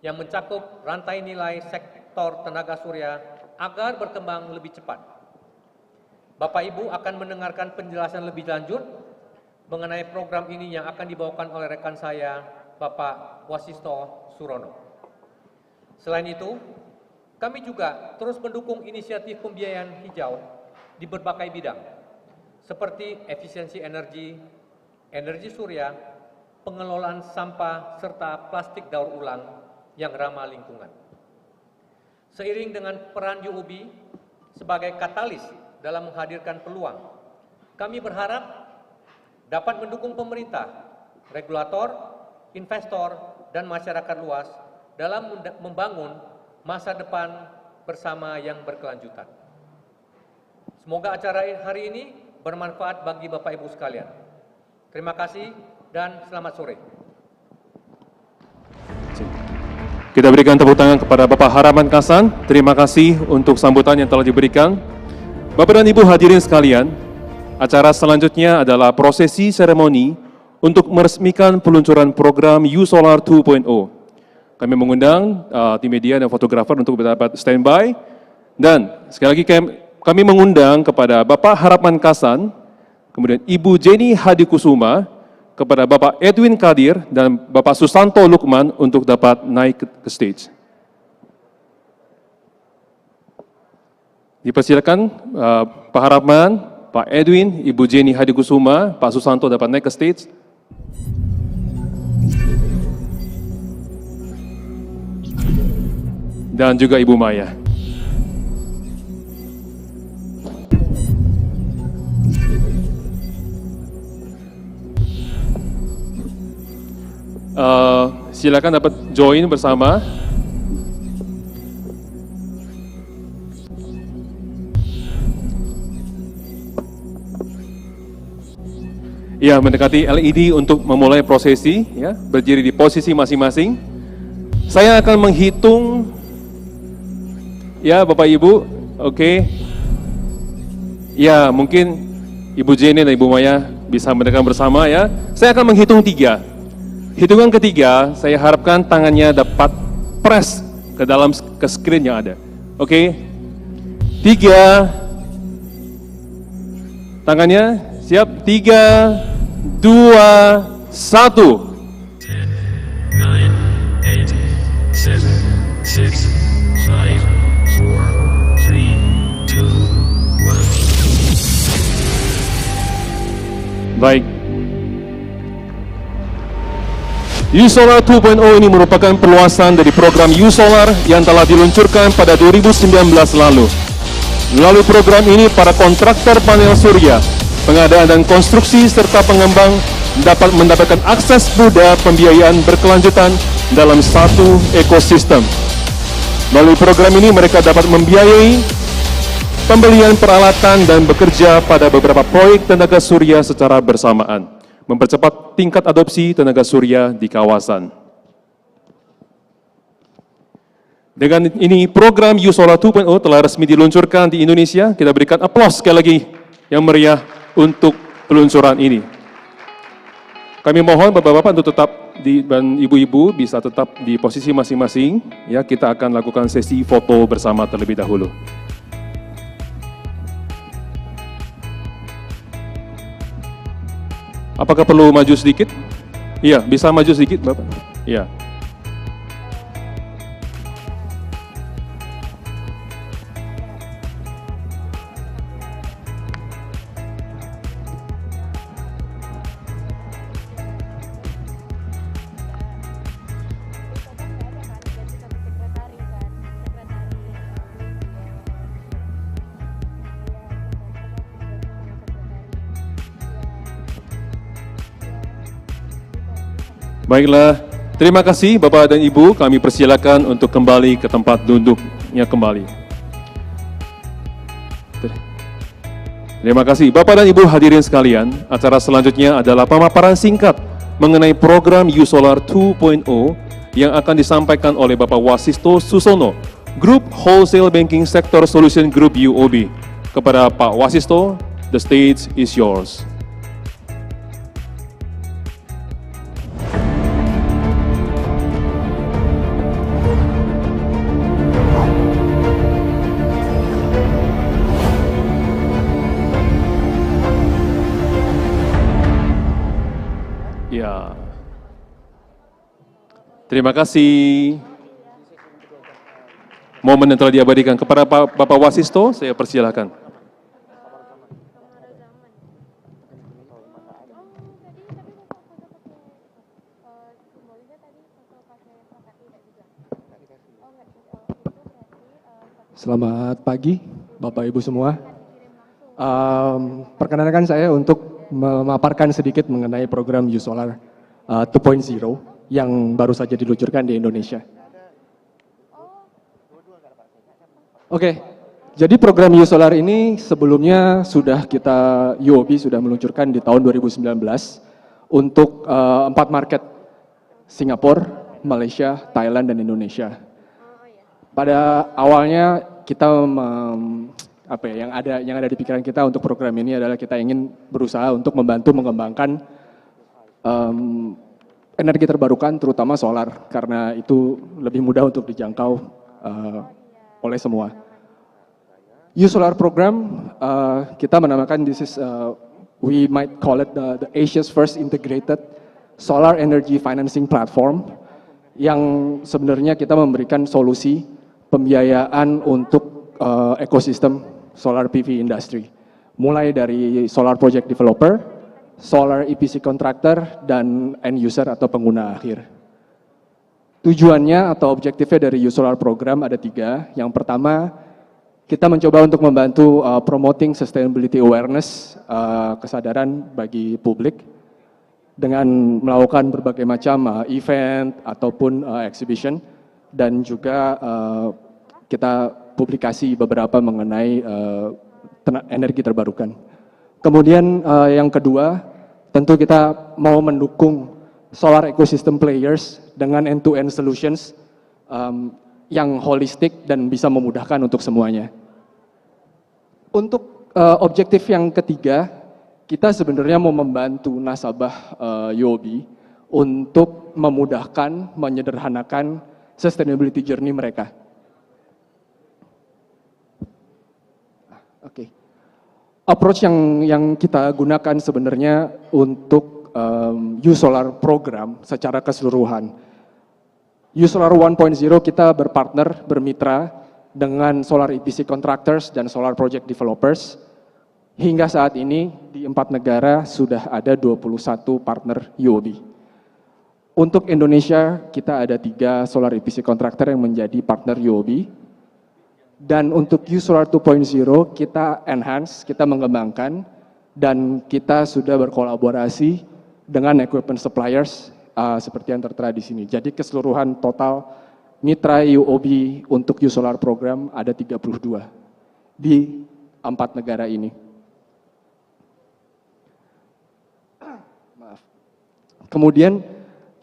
yang mencakup rantai nilai sektor tenaga surya agar berkembang lebih cepat. Bapak Ibu akan mendengarkan penjelasan lebih lanjut mengenai program ini yang akan dibawakan oleh rekan saya, Bapak Wasisto Surono. Selain itu, kami juga terus mendukung inisiatif pembiayaan hijau di berbagai bidang, seperti efisiensi energi, energi surya, pengelolaan sampah, serta plastik daur ulang yang ramah lingkungan. Seiring dengan peran UOB sebagai katalis dalam menghadirkan peluang, kami berharap dapat mendukung pemerintah, regulator, investor, dan masyarakat luas dalam membangun masa depan bersama yang berkelanjutan. Semoga acara hari ini bermanfaat bagi Bapak Ibu sekalian. Terima kasih dan selamat sore. Kita berikan tepuk tangan kepada Bapak Haraman Kasan. Terima kasih untuk sambutan yang telah diberikan. Bapak dan Ibu hadirin sekalian, acara selanjutnya adalah prosesi seremoni untuk meresmikan peluncuran program U-Solar 2.0. Kami mengundang tim media dan fotografer untuk dapat standby. Dan sekali lagi kami mengundang kepada Bapak Harapan Kasan, kemudian Ibu Jenny Hadikusuma, kepada Bapak Edwin Kadir dan Bapak Susanto Lukman untuk dapat naik ke stage. Dipersilakan Pak Harapan, Pak Edwin, Ibu Jenny Hadikusuma, Pak Susanto dapat naik ke stage. Dan juga Ibu Maya. Silakan dapat join bersama. Ya, mendekati LED untuk memulai prosesi, ya, berdiri di posisi masing-masing. Saya akan menghitung, ya Bapak Ibu, oke. Ya, mungkin Ibu Jenny dan Ibu Maya bisa mendekat bersama ya. Saya akan menghitung 3. Hitungan ketiga, saya harapkan tangannya dapat press ke dalam ke screen yang ada. Oke? 3, tangannya siap, 3, 2, 1. 10, 9, 8, 7, 6, 5, 4, 3, 2, 1. Baik. U-Solar 2.0 ini merupakan perluasan dari program U-Solar yang telah diluncurkan pada 2019 lalu. Melalui program ini, para kontraktor panel surya, pengadaan dan konstruksi, serta pengembang dapat mendapatkan akses mudah pembiayaan berkelanjutan dalam satu ekosistem. Melalui program ini, mereka dapat membiayai pembelian peralatan dan bekerja pada beberapa proyek tenaga surya secara bersamaan, mempercepat tingkat adopsi tenaga surya di kawasan. Dengan ini, program U-Solar 2.0 telah resmi diluncurkan di Indonesia. Kita berikan aplaus sekali lagi yang meriah untuk peluncuran ini. Kami mohon Bapak-Bapak untuk tetap dan Ibu-Ibu bisa tetap di posisi masing-masing. Ya, kita akan lakukan sesi foto bersama terlebih dahulu. Apakah perlu maju sedikit? Iya, bisa maju sedikit, Bapak? Iya. Baiklah, terima kasih Bapak dan Ibu, kami persilakan untuk kembali ke tempat duduknya kembali. Terima kasih Bapak dan Ibu hadirin sekalian, acara selanjutnya adalah pemaparan singkat mengenai program U-Solar 2.0 yang akan disampaikan oleh Bapak Wasisto Susono, Group Wholesale Banking Sector Solution Group UOB. Kepada Pak Wasisto, the stage is yours. Ya. Terima kasih. Momen yang telah diabadikan kepada Bapak Wasisto, saya persilakan. Selamat pagi, Bapak Ibu semua. Perkenankan saya untuk memaparkan sedikit mengenai program U-Solar 2.0 yang baru saja diluncurkan di Indonesia. Oke, Jadi program U Solar ini sebelumnya sudah UOB sudah meluncurkan di tahun 2019 untuk 4 market, Singapura, Malaysia, Thailand, dan Indonesia. Pada awalnya kita yang ada di pikiran kita untuk program ini adalah kita ingin berusaha untuk membantu mengembangkan energi terbarukan, terutama solar, karena itu lebih mudah untuk dijangkau oleh semua. U Solar program kita menamakan this is we might call it the Asia's first integrated solar energy financing platform, yang sebenarnya kita memberikan solusi pembiayaan untuk ekosistem solar PV industry, mulai dari solar project developer, solar EPC contractor, dan end user atau pengguna akhir. Tujuannya atau objektifnya dari U Solar program ada 3. Yang pertama, kita mencoba untuk membantu promoting sustainability awareness, kesadaran bagi publik, dengan melakukan berbagai macam event ataupun exhibition, dan juga kita publikasi beberapa mengenai energi terbarukan. Kemudian yang kedua, tentu kita mau mendukung solar ecosystem players dengan end-to-end solutions yang holistik dan bisa memudahkan untuk semuanya. Untuk objektif yang ketiga, kita sebenarnya mau membantu nasabah UOB untuk memudahkan, menyederhanakan sustainability journey mereka. Oke. Approach yang kita gunakan sebenarnya untuk U Solar program secara keseluruhan. U Solar 1.0 kita berpartner, bermitra dengan solar EPC contractors dan solar project developers. Hingga saat ini di 4 negara sudah ada 21 partner UOB. Untuk Indonesia kita ada 3 solar EPC contractor yang menjadi partner UOB. Dan untuk U Solar 2.0 kita enhance, kita mengembangkan, dan kita sudah berkolaborasi dengan equipment suppliers seperti yang tertera di sini. Jadi keseluruhan total mitra UOB untuk U Solar program ada 32 di 4 negara ini. Maaf. Kemudian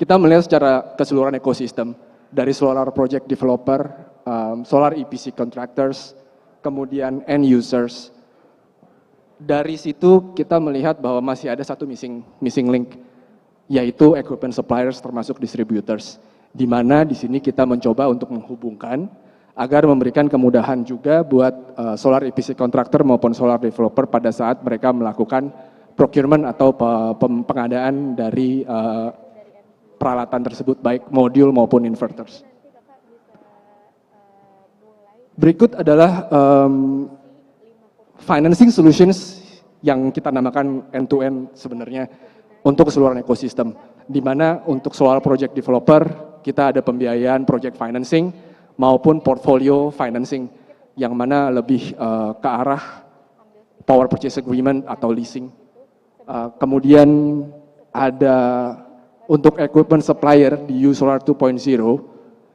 kita melihat secara keseluruhan ekosistem dari solar project developer, solar EPC contractors, kemudian end users. Dari situ kita melihat bahwa masih ada satu missing link, yaitu equipment suppliers termasuk distributors, di mana di sini kita mencoba untuk menghubungkan agar memberikan kemudahan juga buat solar EPC contractor maupun solar developer pada saat mereka melakukan procurement atau pengadaan dari peralatan tersebut, baik modul maupun inverters. Berikut adalah financing solutions yang kita namakan end-to-end sebenarnya untuk keseluruhan ekosistem, di mana untuk solar project developer kita ada pembiayaan project financing maupun portfolio financing, yang mana lebih ke arah power purchase agreement atau leasing. Kemudian ada untuk equipment supplier di U Solar 2.0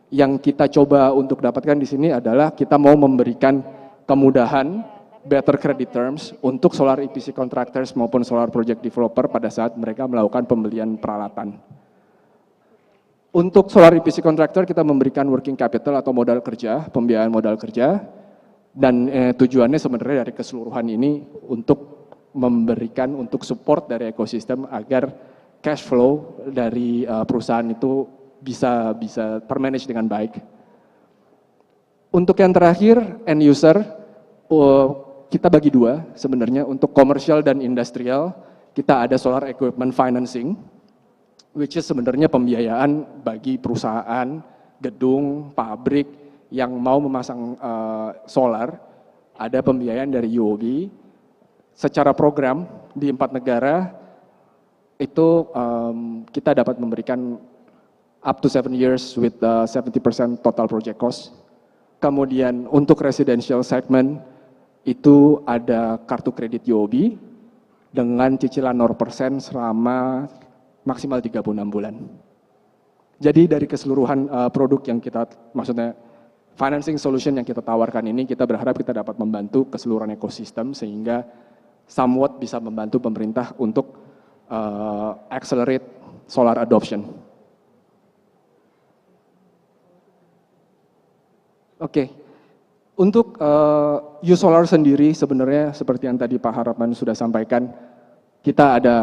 yang kita coba untuk dapatkan di sini adalah kita mau memberikan kemudahan, better credit terms untuk solar EPC contractors maupun solar project developer pada saat mereka melakukan pembelian peralatan. Untuk solar EPC contractor kita memberikan working capital atau modal kerja, pembiayaan modal kerja, dan tujuannya sebenarnya dari keseluruhan ini untuk memberikan untuk support dari ekosistem agar cash flow dari perusahaan itu bisa termanage dengan baik. Untuk yang terakhir, end user, kita bagi 2 sebenarnya. Untuk komersial dan industrial, kita ada solar equipment financing, which is sebenarnya pembiayaan bagi perusahaan, gedung, pabrik yang mau memasang solar. Ada pembiayaan dari UOB secara program di 4 negara. Itu kita dapat memberikan up to 7 years with 70% total project cost. Kemudian untuk residential segment itu ada kartu kredit UOB dengan cicilan 0% selama maksimal 36 bulan. Jadi dari keseluruhan produk yang kita, maksudnya financing solution yang kita tawarkan ini, kita berharap kita dapat membantu keseluruhan ekosistem sehingga somewhat bisa membantu pemerintah untuk accelerate solar adoption. Oke, untuk U-Solar sendiri sebenarnya seperti yang tadi Pak Harapan sudah sampaikan, kita ada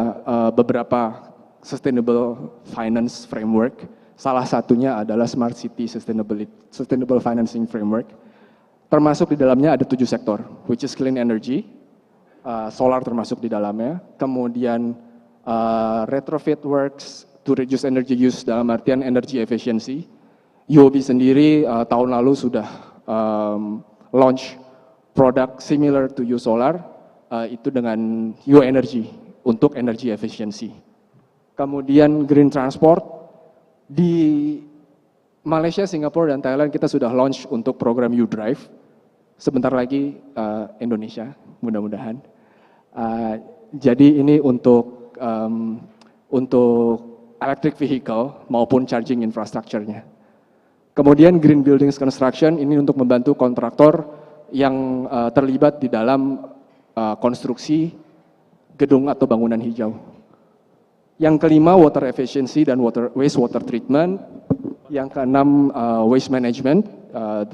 beberapa sustainable finance framework. Salah satunya adalah Smart City Sustainable Financing Framework. Termasuk di dalamnya ada 7 sektor, which is clean energy, solar termasuk di dalamnya, kemudian retrofit works to reduce energy use dalam artian energy efficiency. UOB sendiri tahun lalu sudah launch produk similar to U-Solar, itu dengan U-Energy untuk energy efficiency. Kemudian green transport, di Malaysia, Singapura, dan Thailand kita sudah launch untuk program U-Drive. Sebentar lagi Indonesia, mudah-mudahan. Jadi ini untuk electric vehicle maupun charging infrastructure-nya. Kemudian green buildings construction ini untuk membantu kontraktor yang terlibat di dalam konstruksi gedung atau bangunan hijau. Yang kelima, water efficiency dan wastewater treatment. Yang keenam, waste management,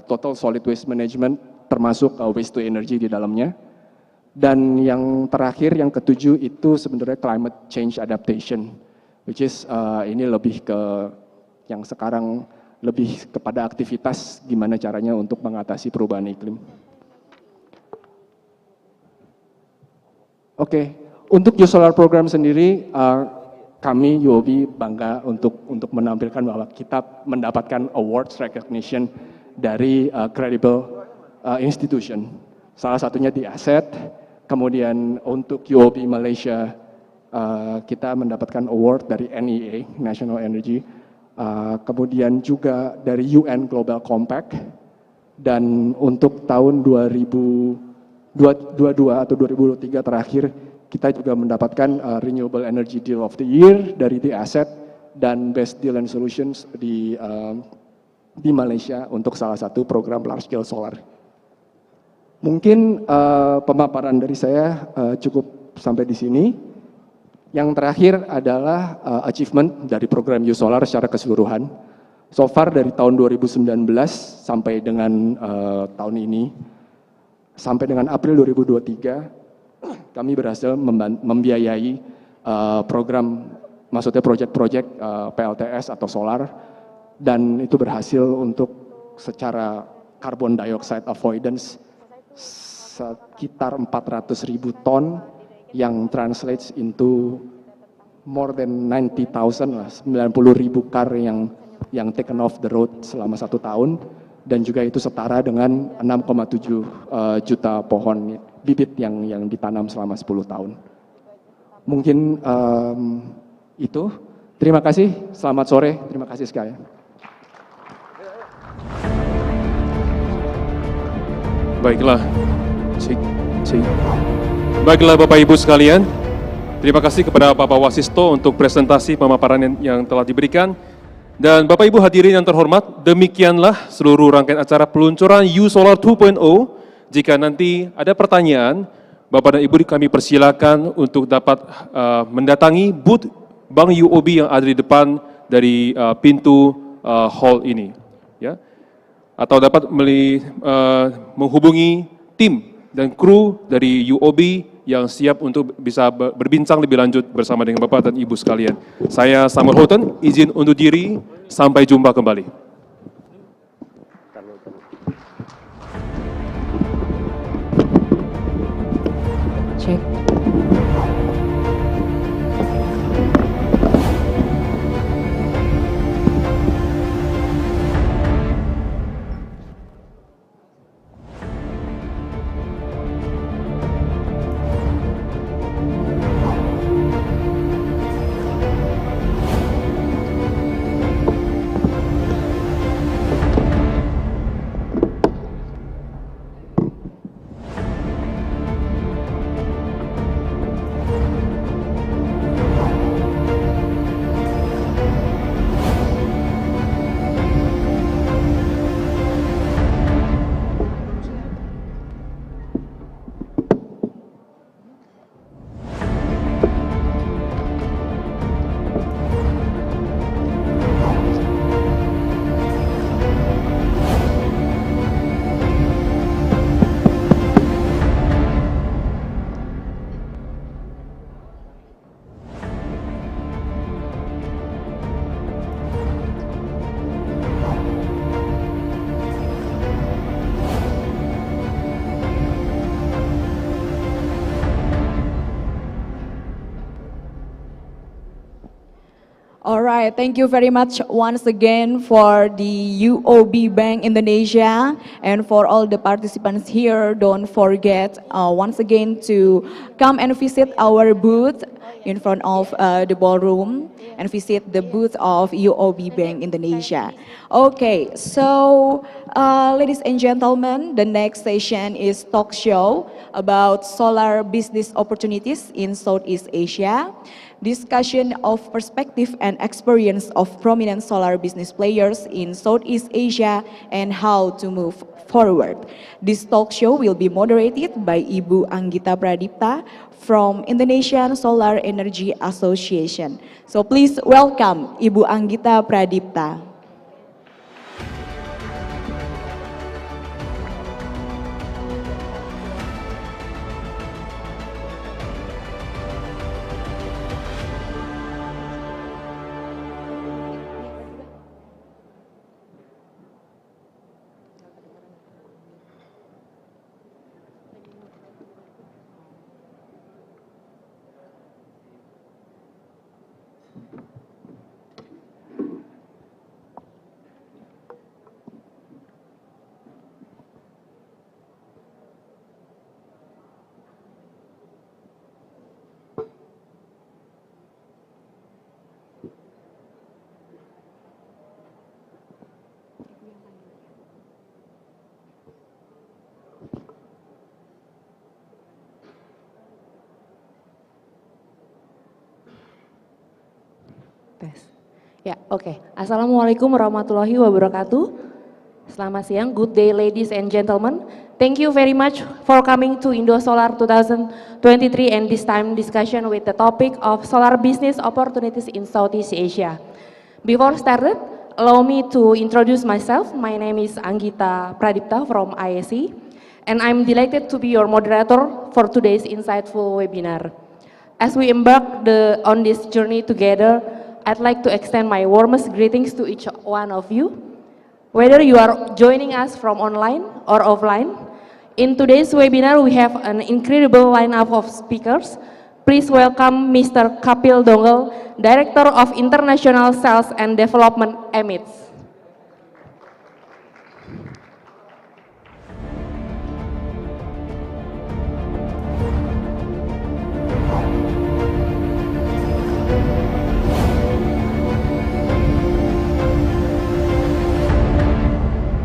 total solid waste management, termasuk waste to energy di dalamnya. Dan yang terakhir, yang ketujuh itu sebenarnya climate change adaptation, which is ini lebih ke yang sekarang lebih kepada aktivitas gimana caranya untuk mengatasi perubahan iklim. Oke, untuk U-Solar program sendiri, kami UOB bangga untuk menampilkan bahwa kita mendapatkan awards recognition dari credible institution. Salah satunya di ASET, kemudian untuk UOB Malaysia kita mendapatkan award dari NEA, National Energy, kemudian juga dari UN Global Compact, dan untuk tahun 2022 atau 2023 terakhir, kita juga mendapatkan Renewable Energy Deal of the Year dari The Asset dan Best Deal and Solutions di Malaysia untuk salah satu program large scale solar. Mungkin pemaparan dari saya cukup sampai di sini. Yang terakhir adalah achievement dari program U-Solar secara keseluruhan. So far dari tahun 2019 sampai dengan tahun ini, sampai dengan April 2023, kami berhasil membiayai program, maksudnya proyek-proyek PLTS atau solar, dan itu berhasil untuk secara carbon dioxide avoidance sekitar 400.000 ton, yang translates into more than 90,000 lah, 90.000 car yang taken off the road selama 1 tahun, dan juga itu setara dengan 6,7 juta pohon bibit yang ditanam selama 10 tahun. Mungkin itu. Terima kasih, selamat sore, terima kasih sekalian. Baiklah, Baiklah Bapak Ibu sekalian, terima kasih kepada Bapak Wasisto untuk presentasi pemaparan yang telah diberikan. Dan Bapak Ibu hadirin yang terhormat, demikianlah seluruh rangkaian acara peluncuran U-Solar 2.0. Jika nanti ada pertanyaan, Bapak dan Ibu kami persilakan untuk dapat mendatangi booth Bank UOB yang ada di depan dari pintu hall ini, ya. Atau dapat menghubungi tim dan kru dari UOB yang siap untuk bisa berbincang lebih lanjut bersama dengan Bapak dan Ibu sekalian. Saya Samuel Houghton, izin undur diri, sampai jumpa kembali. Cek. All right, thank you very much once again for the UOB Bank Indonesia and for all the participants here. Don't forget once again to come and visit our booth in front of the ballroom and visit the booth of UOB Bank Indonesia. Okay, so ladies and gentlemen, the next session is talk show about solar business opportunities in Southeast Asia. Discussion of perspective and experience of prominent solar business players in Southeast Asia and how to move forward. This talk show will be moderated by Ibu Anggita Pradipta from Indonesian Solar Energy Association. So please welcome Ibu Anggita Pradipta. Tes. Ya, oke. Assalamualaikum warahmatullahi wabarakatuh. Selamat siang, good day ladies and gentlemen. Thank you very much for coming to Indo Solar 2023 and this time discussion with the topic of solar business opportunities in Southeast Asia. Before started, allow me to introduce myself. My name is Anggita Pradipta from ISE and I'm delighted to be your moderator for today's insightful webinar. As we embark on this journey together, I'd like to extend my warmest greetings to each one of you, whether you are joining us from online or offline. In today's webinar, we have an incredible lineup of speakers. Please welcome Mr. Kapil Donggel, Director of International Sales and Development, EMITS.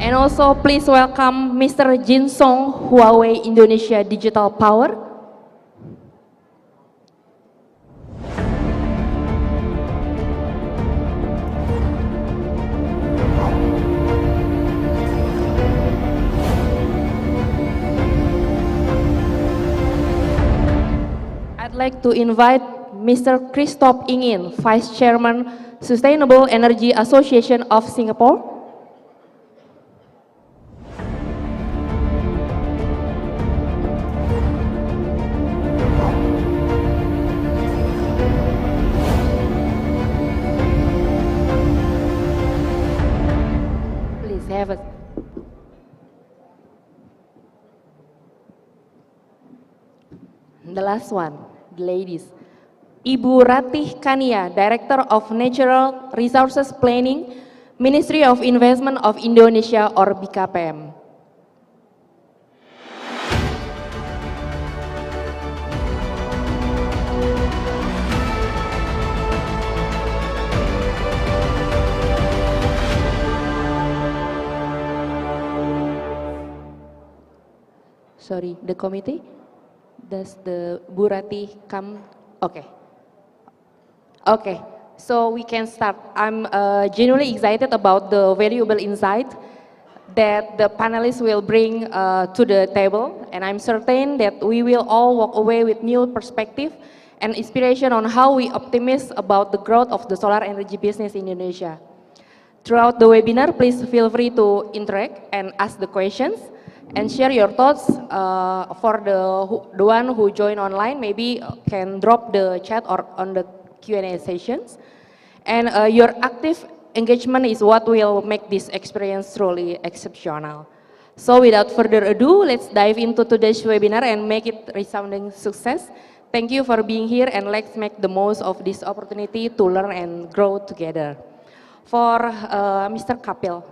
And also please welcome Mr. Jin Song, Huawei Indonesia Digital Power. I'd like to invite Mr. Christoph Ingin, Vice Chairman, Sustainable Energy Association of Singapore. The last one, the ladies. Ibu Ratih Kania, Director of Natural Resources Planning, Ministry of Investment of Indonesia or BKPM. Sorry, the committee? Does the Bu Ratih come? Okay. Okay, so we can start. I'm genuinely excited about the valuable insight that the panelists will bring to the table, and I'm certain that we will all walk away with new perspective and inspiration on how we optimize about the growth of the solar energy business in Indonesia. Throughout the webinar, please feel free to interact and ask the questions and share your thoughts. For the one who join online, maybe can drop the chat or on the Q&A sessions. And your active engagement is what will make this experience truly exceptional. So without further ado, let's dive into today's webinar and make it resounding success. Thank you for being here, and let's make the most of this opportunity to learn and grow together. For Mr. Kapil,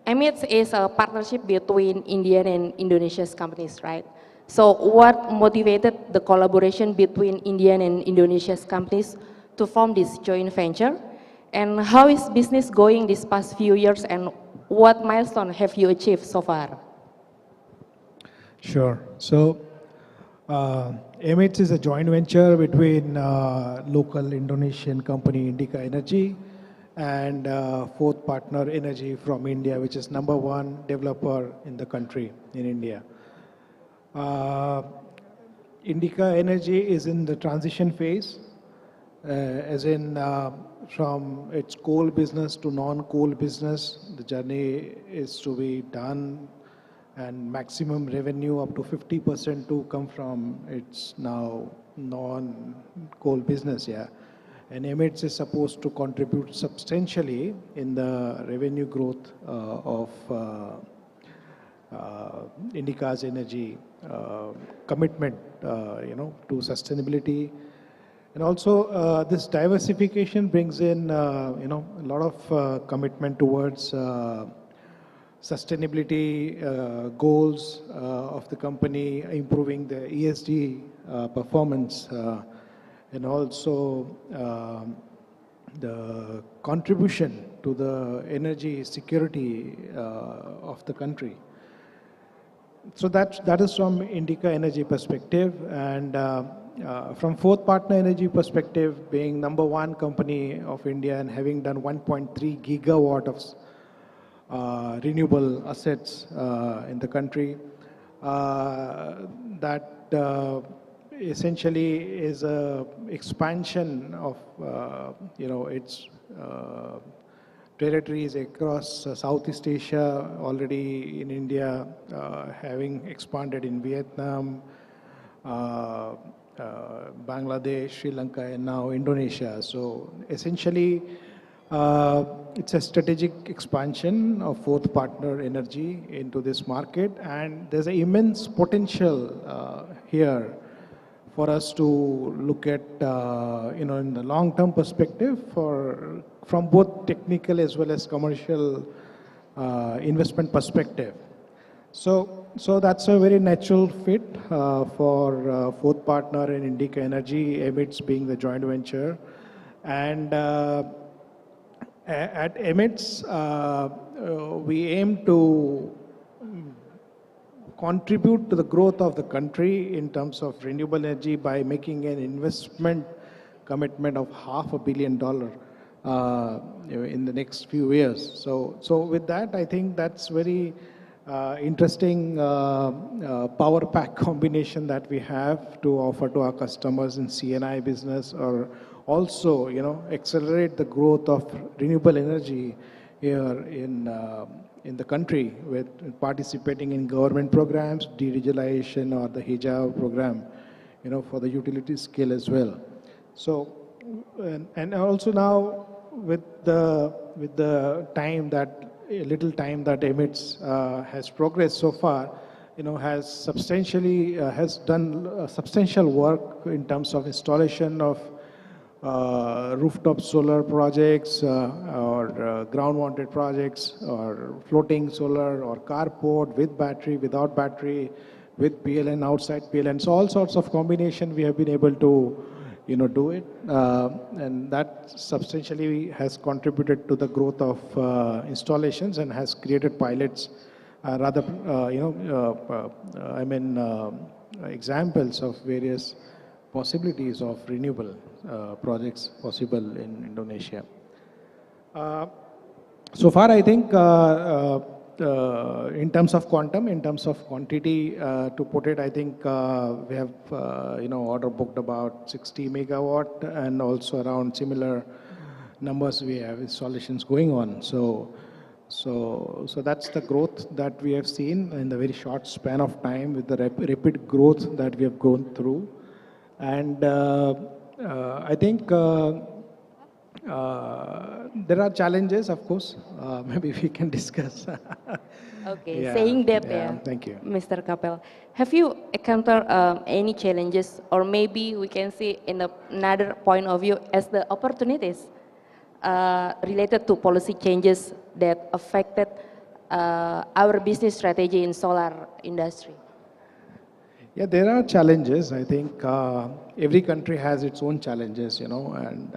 AMITS is a partnership between Indian and Indonesia's companies, right? So what motivated the collaboration between Indian and Indonesia's companies to form this joint venture? And how is business going these past few years, and what milestone have you achieved so far? Sure. So, AMITS is a joint venture between local Indonesian company Indica Energy and fourth partner Energy from India, which is #1 developer in the country, in India. Indica Energy is in the transition phase, as in from its coal business to non-coal business. The journey is to be done, and maximum revenue up to 50% to come from its now non-coal business, yeah. And AMITS is supposed to contribute substantially in the revenue growth of Indica's energy commitment, to sustainability. And also this diversification brings in, a lot of commitment towards sustainability goals of the company, improving the ESG performance, and also the contribution to the energy security of the country. So that is from Indica Energy perspective, and from fourth partner energy perspective, being #1 company of India and having done 1.3 gigawatt of renewable assets in the country, that essentially is a expansion of its territories across Southeast Asia, already in India, having expanded in Vietnam, Bangladesh, Sri Lanka, and now Indonesia. So essentially, it's a strategic expansion of fourth partner energy into this market, and there's an immense potential here for us to look at, in the long-term perspective, from both technical as well as commercial investment perspective. So that's a very natural fit for fourth partner in Indica Energy, AMITS being the joint venture. And at AMITS, we aim to contribute to the growth of the country in terms of renewable energy by making an investment commitment of $500 million in the next few years. So with that, I think that's very interesting power pack combination that we have to offer to our customers in CNI business, or also, accelerate the growth of renewable energy here in the country, with participating in government programs, deregulation, or the hijab program, for the utility scale as well. So, and also now with the time that little time that AMITS has progressed so far, has done substantial work in terms of installation of rooftop solar projects, or ground-mounted projects, or floating solar, or carport with battery, without battery, with PLN, outside PLN. So all sorts of combination we have been able to, do it, and that substantially has contributed to the growth of installations and has created pilots, examples of various possibilities of renewable projects possible in Indonesia. So far, I think in terms of quantum, in terms of quantity, to put it, I think we have order booked about 60 megawatt, and also around similar numbers we have installations going on. So that's the growth that we have seen in the very short span of time, with the rapid growth that we have gone through. And I think there are challenges, of course, maybe we can discuss. Okay, Yeah, saying that, yeah, thank you. Mr. Kapel, have you encountered any challenges, or maybe we can see in another point of view as the opportunities related to policy changes that affected our business strategy in solar industry? Yeah, there are challenges. I think every country has its own challenges, and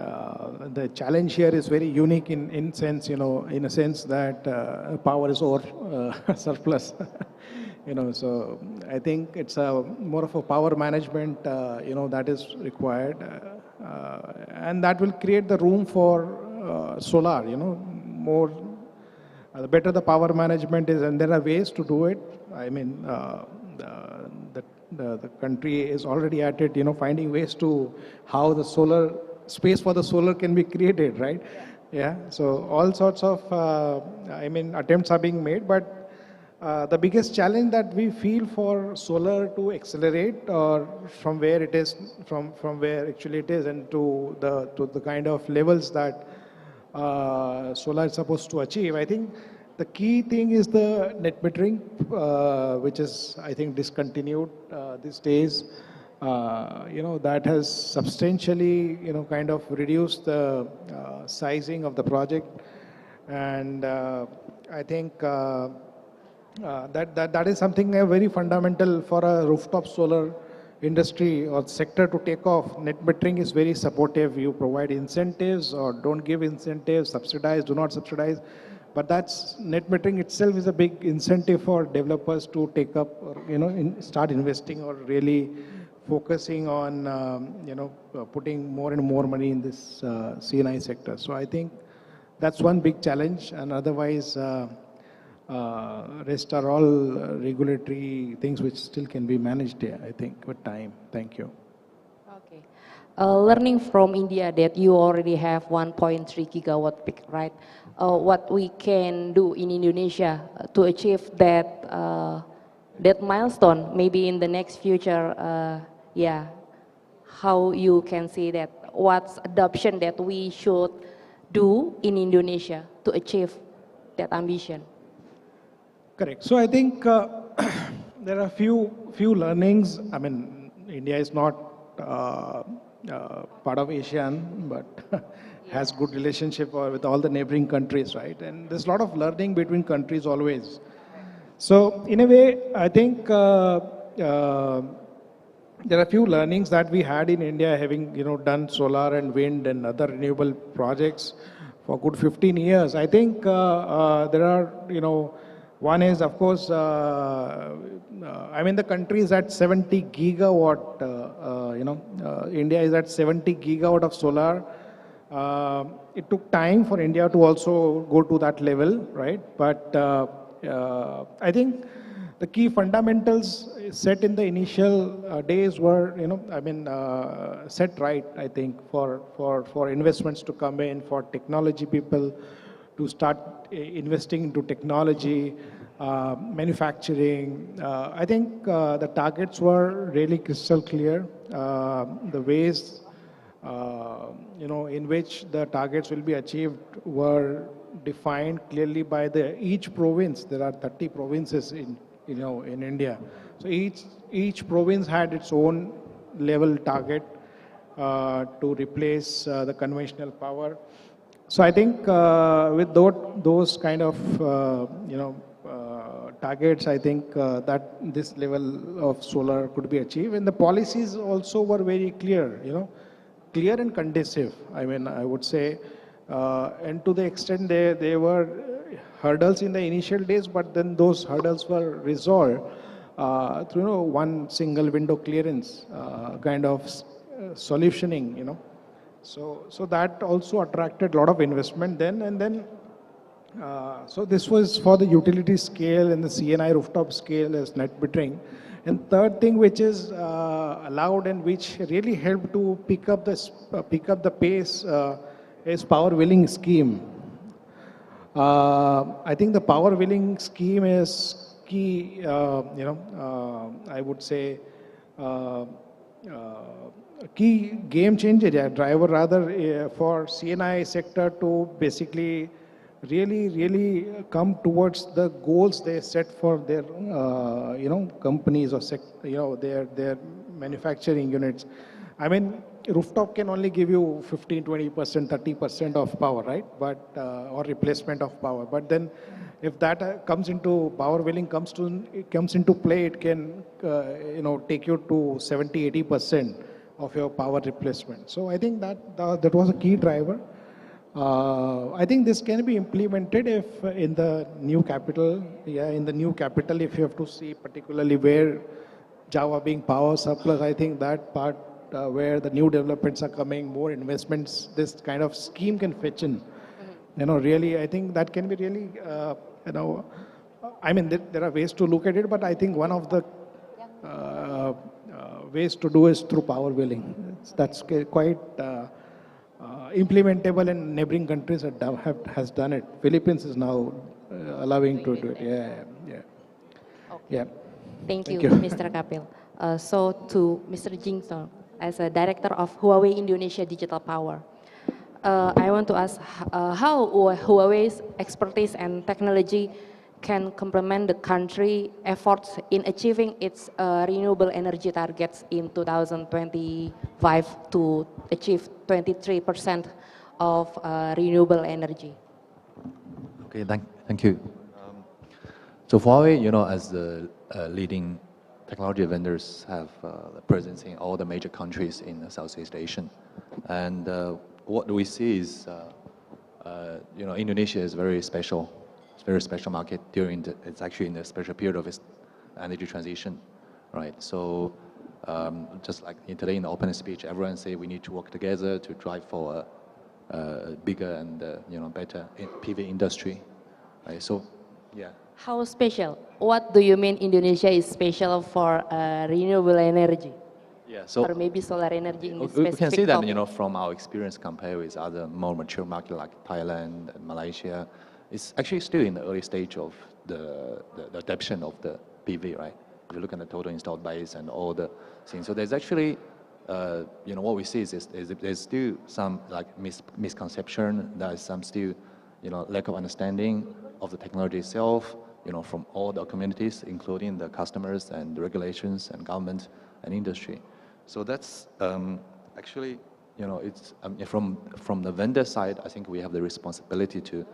the challenge here is very unique in sense, in a sense that power is over surplus, So I think it's more of a power management, that is required, and that will create the room for solar, more. The better the power management is, and there are ways to do it. I mean, the country is already at it, finding ways to how the solar space for the solar can be created, right? Yeah. So all sorts of, attempts are being made, but the biggest challenge that we feel for solar to accelerate, or from where it is, from where actually it is, and to the kind of levels that solar is supposed to achieve. I think the key thing is the net metering, which is, I think, discontinued these days. That has substantially, kind of reduced the sizing of the project. And I think that is something very fundamental for a rooftop solar industry or sector to take off. Net metering is very supportive. You provide incentives or don't give incentives, subsidize, do not subsidize. But that's net metering itself is a big incentive for developers to take up, or, start investing or really focusing on, putting more and more money in this CNI sector. So I think that's one big challenge, and otherwise, rest are all regulatory things which still can be managed here, I think, with time. Thank you. Okay. Learning from India that you already have 1.3 gigawatt peak, right? What we can do in Indonesia to achieve that that milestone, maybe in the next future, how you can see that, what's adoption that we should do in Indonesia to achieve that ambition? Correct. So I think there are few learnings. I mean, India is not part of ASEAN, but has good relationship with all the neighboring countries, right? And there's a lot of learning between countries always. So in a way, I think there are a few learnings that we had in India, having done solar and wind and other renewable projects for good 15 years. I think there are one is, of course, the country is at 70 gigawatt, India is at 70 gigawatt of solar. It took time for India to also go to that level, right? But I think the key fundamentals set in the initial days were, set right, I think, for investments to come in, for technology people to start investing into technology, manufacturing. I think the targets were really crystal clear. The ways, in which the targets will be achieved were defined clearly by each province. There are 30 provinces in India. So each province had its own level target to replace the conventional power. So I think with those kind of targets, I think that this level of solar could be achieved. And the policies also were very clear, clear and conducive. I would say, and to the extent there were hurdles in the initial days, but then those hurdles were resolved through one single window clearance kind of solutioning, So that also attracted a lot of investment then, and then so this was for the utility scale and the CNI rooftop scale as net metering. And third thing which is allowed and which really helped to pick up the pace is power wheeling scheme. I think the power wheeling scheme is key. I would say. A key game changer, driver rather, for CNI sector to basically really come towards the goals they set for their, companies or their manufacturing units. I mean, rooftop can only give you 15, 20%, 30% of power, right? But or replacement of power. But then, if that comes into power wheeling comes into play, it can take you to 70, 80% of your power replacement. So I think that was a key driver. I think this can be implemented if in the new capital, if you have to see particularly where Java being power surplus, I think that part where the new developments are coming, more investments, this kind of scheme can fetch in. Really, I think that can be really, I mean, there are ways to look at it, but I think one of the ways to do is through power wheeling. That's quite implementable, and neighboring countries has done it. Philippines is now allowing to do it. Yeah. Thank you, Mr. Kapil. So to Mr. Jing Song, as a director of Huawei Indonesia Digital Power, I want to ask how Huawei's expertise and technology can complement the country efforts in achieving its renewable energy targets in 2025 to achieve 23% of renewable energy. Okay, thank you. So Huawei, as the leading technology vendors, have a presence in all the major countries in Southeast Asia. And what we see is, Indonesia is very special. It's a very special market it's actually in the special period of its energy transition, right? So just like today in the opening speech, everyone say we need to work together to drive for a bigger and better PV industry, right? So, yeah. How special? What do you mean Indonesia is special for renewable energy? Yeah, so or maybe solar energy in this we specific can see that topic? from our experience compared with other more mature markets like Thailand and Malaysia, it's actually still in the early stage of the adoption of the PV, right? If you look at the total installed base and all the things, so there's actually what we see is there's still some like misconception. There's some still lack of understanding of the technology itself, from all the communities, including the customers and the regulations and government and industry. So that's actually, it's from the vendor side. I think we have the responsibility to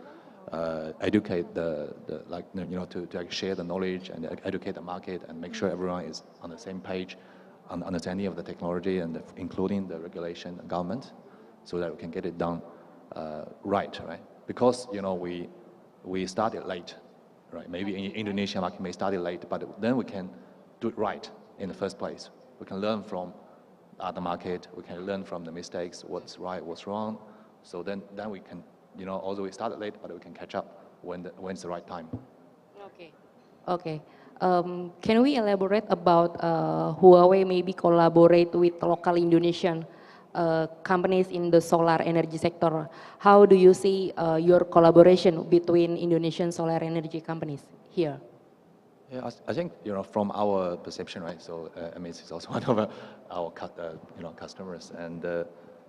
educate to share the knowledge and educate the market and make sure everyone is on the same page on understanding of the technology and including the regulation and government, so that we can get it done right? Because we started late, right? Maybe in Indonesia market may started late, but then we can do it right in the first place. We can learn from other market. We can learn from the mistakes, what's right, what's wrong. So then we can, although we started late, but we can catch up when it's the right time. Okay. Can we elaborate about Huawei maybe collaborate with local Indonesian companies in the solar energy sector? How do you see your collaboration between Indonesian solar energy companies here? Yeah, I think from our perception, right? So MS is also one of our customers, and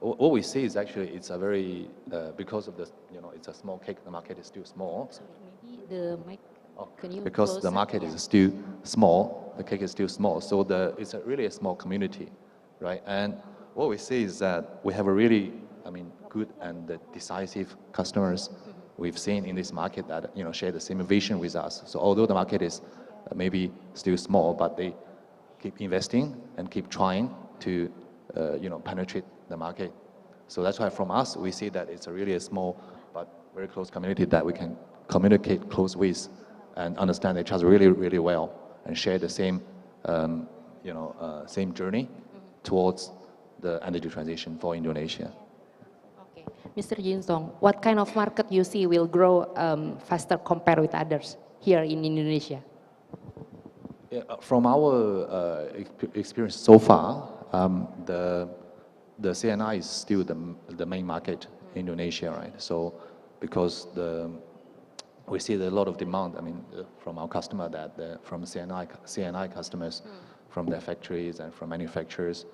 what we see is actually it's a very because of the it's a small cake. The market is still small. Sorry, maybe the mic. Can you because the market is still small, the cake is still small. So it's really a small community, right? And what we see is that we have a really, good and decisive customers we've seen in this market that share the same vision with us. So although the market is maybe still small, but they keep investing and keep trying to penetrate the market. So that's why from us we see that it's really a small but very close community that we can communicate close with and understand each other really, really well and share the same same journey towards the energy transition for Indonesia. Okay, Mr. Jin Song, what kind of market you see will grow faster compared with others here in Indonesia? Yeah, from our experience so far, the CNI is still the main market in Indonesia, right? So because we see a lot of demand, from our customer from CNI customers, from their factories and from manufacturers,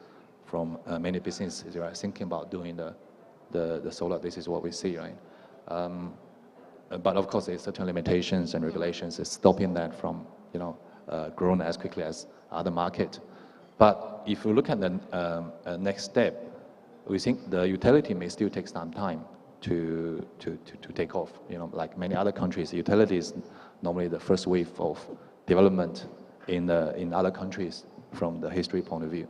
from many businesses they are thinking about doing the solar. This is what we see, right? but of course, there's certain limitations and regulations is stopping that from, growing as quickly as other market. But if you look at the next step, we think the utility may still take some time to take off. Like many other countries, utility is normally the first wave of development in other countries from the history point of view.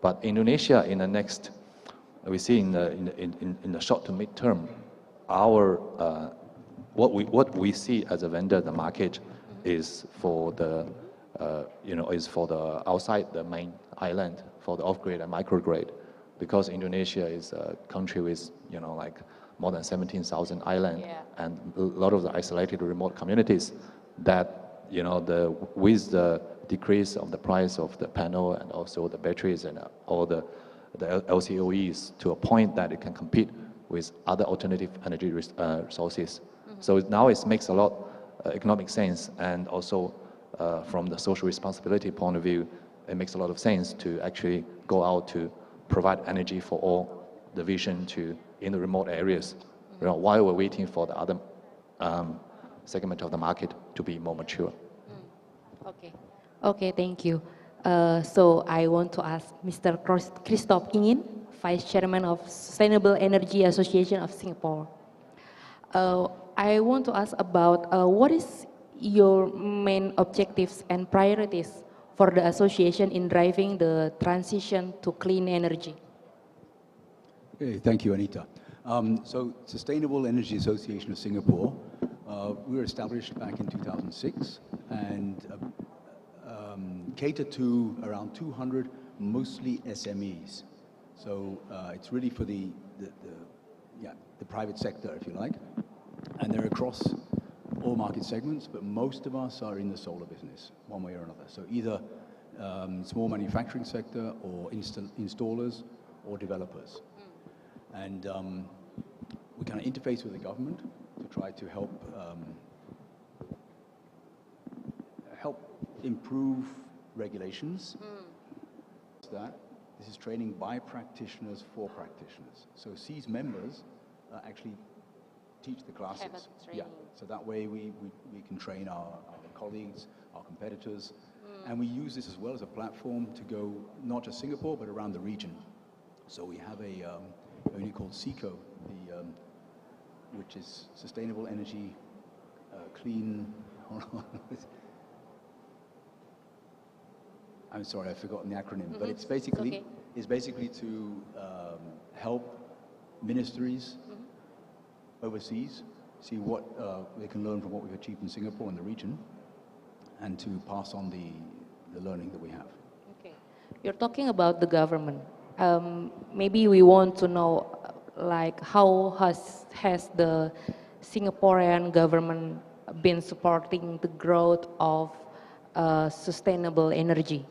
But Indonesia, in the next, we see in the short to mid term, our what we see as a vendor, the market is for the outside the main island, for the off-grid and microgrid, because Indonesia is a country with like more than 17,000 islands, and a lot of the isolated remote communities that with the decrease of the price of the panel and also the batteries and all the LCOEs to a point that it can compete with other alternative energy resources. So now it makes a lot economic sense, and also from the social responsibility point of view, it makes a lot of sense to actually go out to provide energy for all the vision in the remote areas, while we're waiting for the other segment of the market to be more mature. Okay, thank you. So I want to ask Mr. Christoph Ingin, Vice Chairman of Sustainable Energy Association of Singapore. I want to ask about what is your main objectives and priorities for the association in driving the transition to clean energy? Okay, thank you, Anita. So Sustainable Energy Association of Singapore, we were established back in 2006 and cater to around 200 mostly SMEs. So it's really for the private sector, if you like, and they're across all market segments, but most of us are in the solar business, one way or another. So either small manufacturing sector or installers or developers. And we kind of interface with the government to try to help improve regulations. This is training by practitioners for practitioners. So SEA's members actually teach the classes. Yeah, so that way we can train our colleagues, our competitors, and we use this as well as a platform to go not just Singapore but around the region. So we have a unit called SECO, which is Sustainable Energy Clean. I'm sorry, I've forgotten the acronym, but it's basically to help ministries overseas see what they can learn from what we've achieved in Singapore and the region, and to pass on the learning that we have. Okay, you're talking about the government. Maybe we want to know, like, how has the Singaporean government been supporting the growth of sustainable energy?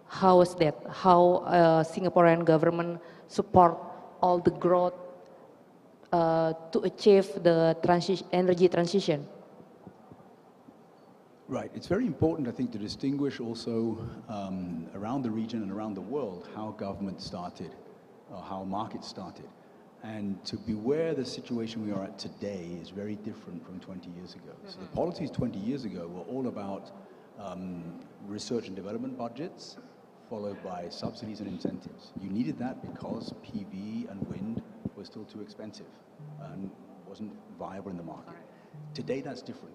How is that? How Singaporean government support all the growth to achieve the energy transition? Right. It's very important, I think, to distinguish also around the region and around the world how government started, or how markets started. And to be aware the situation we are at today is very different from 20 years ago. So the policies 20 years ago were all about research and development budgets, followed by subsidies and incentives. You needed that because PV and wind were still too expensive and wasn't viable in the market. Today that's different.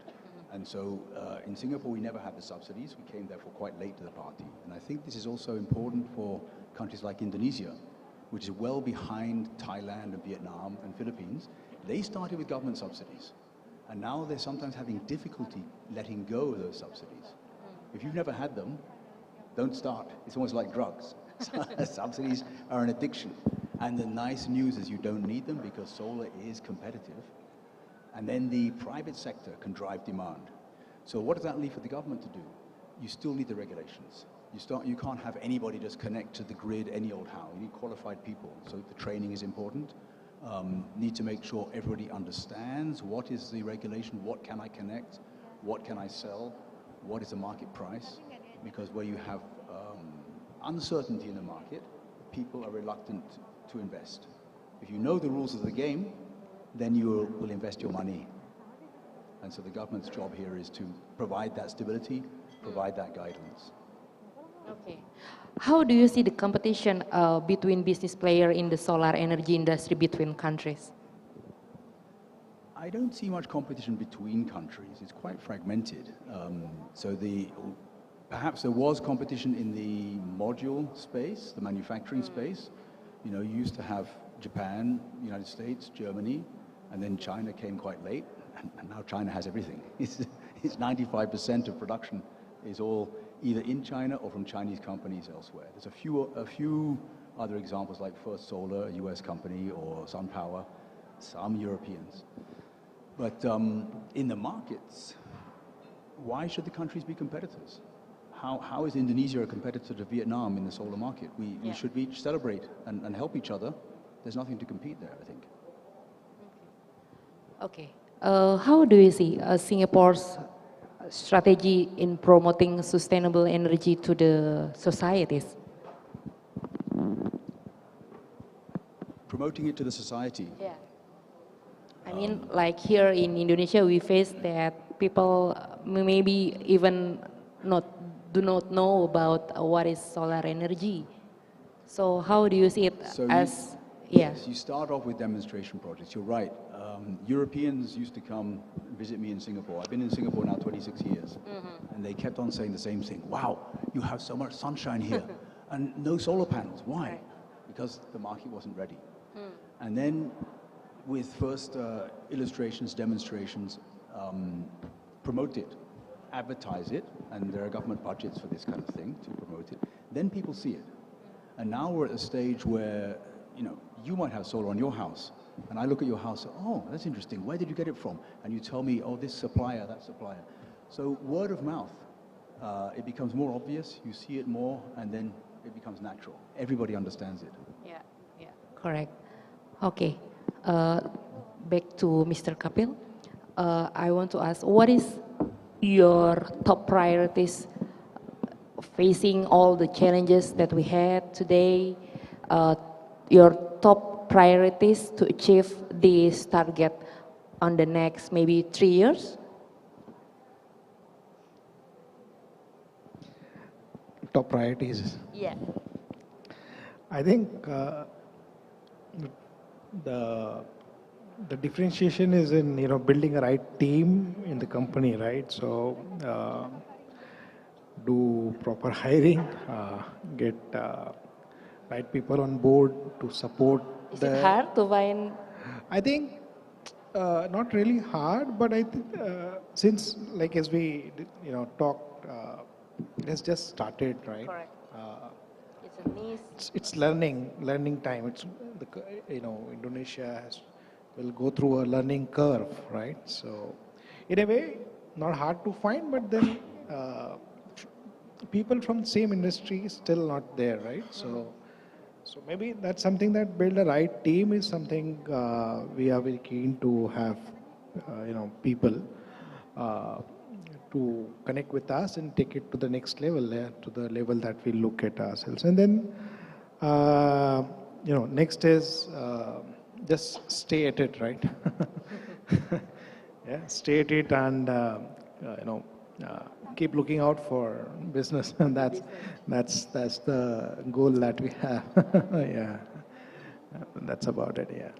And so in Singapore we never had the subsidies. We came therefore quite late to the party. And I think this is also important for countries like Indonesia, which is well behind Thailand and Vietnam and Philippines. They started with government subsidies. And now they're sometimes having difficulty letting go of those subsidies. If you've never had them, don't start. It's almost like drugs. Subsidies are an addiction. And the nice news is you don't need them because solar is competitive. And then the private sector can drive demand. So what does that leave for the government to do? You still need the regulations. You can't have anybody just connect to the grid any old how. You need qualified people. So the training is important. Need to make sure everybody understands what is the regulation, what can I connect, what can I sell, what is the market price. Because where you have uncertainty in the market, people are reluctant to invest. If you know the rules of the game, then you will invest your money. And so the government's job here is to provide that stability, provide that guidance. Okay. How do you see the competition between business players in the solar energy industry between countries? I don't see much competition between countries. It's quite fragmented. Perhaps there was competition in the module space, the manufacturing space. You know, you used to have Japan, United States, Germany, and then China came quite late, and now China has everything. It's 95% of production is all either in China or from Chinese companies elsewhere. There's a few other examples like First Solar, a US company, or SunPower, some Europeans. But in the markets, why should the countries be competitors? How is Indonesia a competitor to Vietnam in the solar market? We should each celebrate and help each other. There's nothing to compete there, I think. Okay. How do you see Singapore's strategy in promoting sustainable energy to the societies? Promoting it to the society? Yeah. I mean, like here in Indonesia, we face that people maybe even do not know about what is solar energy. So how do you see it as? Yes, you start off with demonstration projects. You're right. Europeans used to come visit me in Singapore. I've been in Singapore now 26 years. And they kept on saying the same thing. Wow, you have so much sunshine here and no solar panels. Why? Because the market wasn't ready. And then with first illustrations, demonstrations, promote it, advertise it, and there are government budgets for this kind of thing to promote it. Then people see it. And now we're at a stage where, you know, you might have solar on your house, and I look at your house, oh, that's interesting, where did you get it from? And you tell me, oh, this supplier, that supplier. So word of mouth, it becomes more obvious, you see it more, and then it becomes natural. Everybody understands it. Yeah, yeah, correct. Okay, back to Mr. Kapil. I want to ask, what is your top priorities facing all the challenges that we had today? Your top priorities to achieve this target on the next maybe 3 years? Top priorities? Yeah. I think the differentiation is in, you know, building a right team in the company, right? So do proper hiring, get right people on board to support. Is it hard to find? I think not really hard, but I think since, like, as we talked, it has just started, right? Correct. It's a niche. It's learning time. It's Indonesia will go through a learning curve, right? So in a way, not hard to find, but then people from the same industry is still not there, right? So maybe that's something that build a right team is something we are very keen to have, people to connect with us and take it to the next level, to the level that we look at ourselves. And then, next is just stay at it, right? Yeah, stay at it and, keep looking out for business, and that's the goal that we have. Yeah, that's about it. Yeah.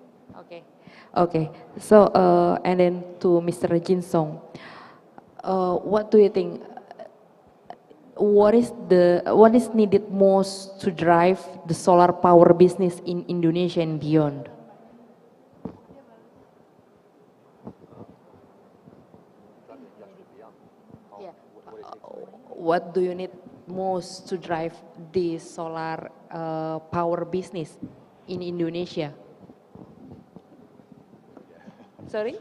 Okay. So and then to Mr. Jin Song, what do you think? What is needed most to drive the solar power business in Indonesia and beyond? What do you need most to drive the solar power business in Indonesia? Sorry?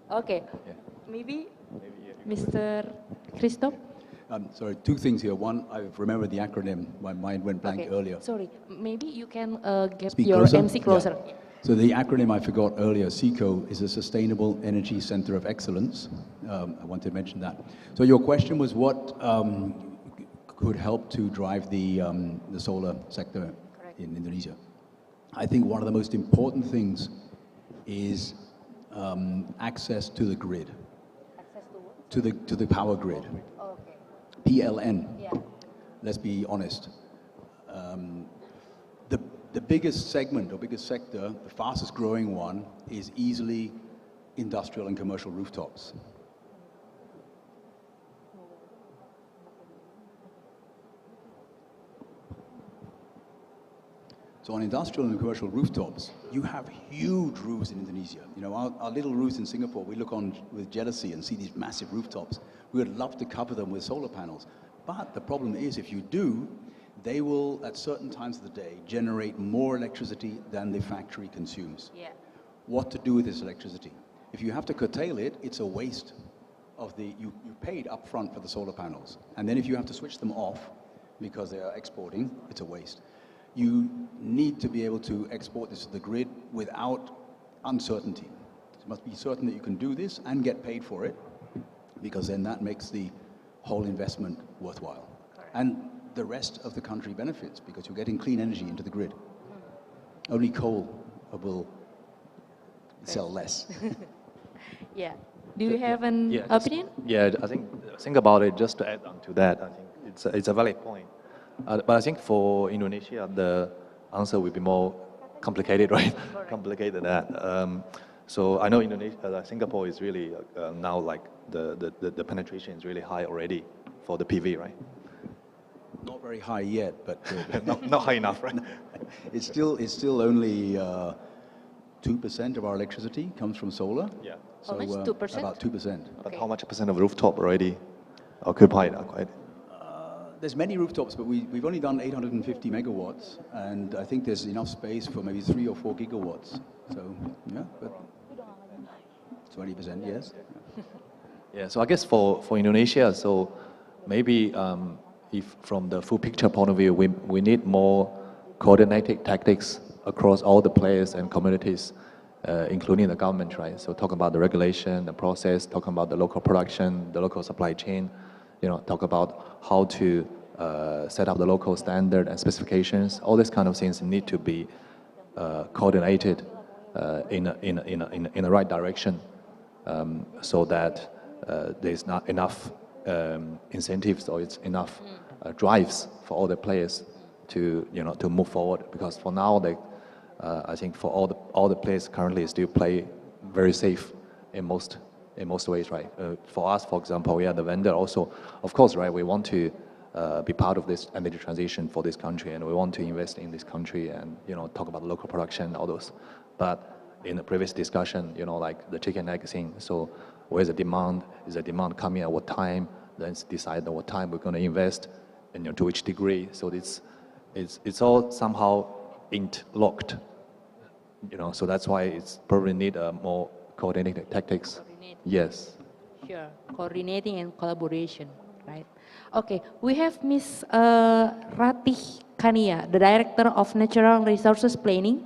Okay. Maybe Mr. Christoph? Sorry, two things here. One, I remember the acronym. My mind went blank earlier. Sorry, maybe you can get Speak your closer? MC closer. Yeah. So the acronym I forgot earlier, SECO, is a Sustainable Energy Center of Excellence. I want to mention that. So your question was what could help to drive the solar sector in Indonesia? I think one of the most important things is access to the grid. To the power grid. PLN. Yeah. Let's be honest. The biggest segment or biggest sector, the fastest growing one, is easily industrial and commercial rooftops. So on industrial and commercial rooftops, you have huge roofs in Indonesia. You know, our little roofs in Singapore, we look on with jealousy and see these massive rooftops. We would love to cover them with solar panels. But the problem is, if you do, they will, at certain times of the day, generate more electricity than the factory consumes. Yeah. What to do with this electricity? If you have to curtail it, it's a waste of the, you paid upfront for the solar panels. And then if you have to switch them off because they are exporting, it's a waste. You need to be able to export this to the grid without uncertainty. You must be certain that you can do this and get paid for it, because then that makes the whole investment worthwhile. And the rest of the country benefits, because you're getting clean energy into the grid. Only coal will sell less. Yeah. Do you have an opinion? Yeah, I think about it, just to add on to that, I think it's a valid point. But I think for Indonesia, the answer will be more complicated, right? Complicated than that. So I know Indonesia, Singapore is really now like the penetration is really high already for the PV, right? Not very high yet, but not high enough, right? It's still only 2% of our electricity comes from solar. Yeah. So, how much? 2%? About 2%. But how much percent of rooftop already occupied? There's many rooftops, but we've only done 850 megawatts, and I think there's enough space for maybe 3 or 4 gigawatts. So, yeah, but 20%, yes. Yeah, so I guess for Indonesia, so maybe if from the full picture point of view, we need more coordinated tactics across all the players and communities, including the government, right? So talk about the regulation, the process, talking about the local production, the local supply chain, you know, talk about how to set up the local standard and specifications. All these kind of things need to be coordinated in the right direction, so that there's not enough incentives or it's enough drives for all the players to to move forward. Because for now, I think for all the players currently still play very safe in most ways, right? For us, for example, we are the vendor also. Of course, right, we want to be part of this energy transition for this country, and we want to invest in this country and, talk about local production, all those. But in the previous discussion, like the chicken egg thing, so where's the demand? Is the demand coming at what time? Then decide at what time we're going to invest, and to which degree. So it's all somehow interlocked, so that's why it's probably need more coordinated tactics. Yes. Sure, coordinating and collaboration, right? Okay, we have Ms. Ratih Kania, the Director of Natural Resources Planning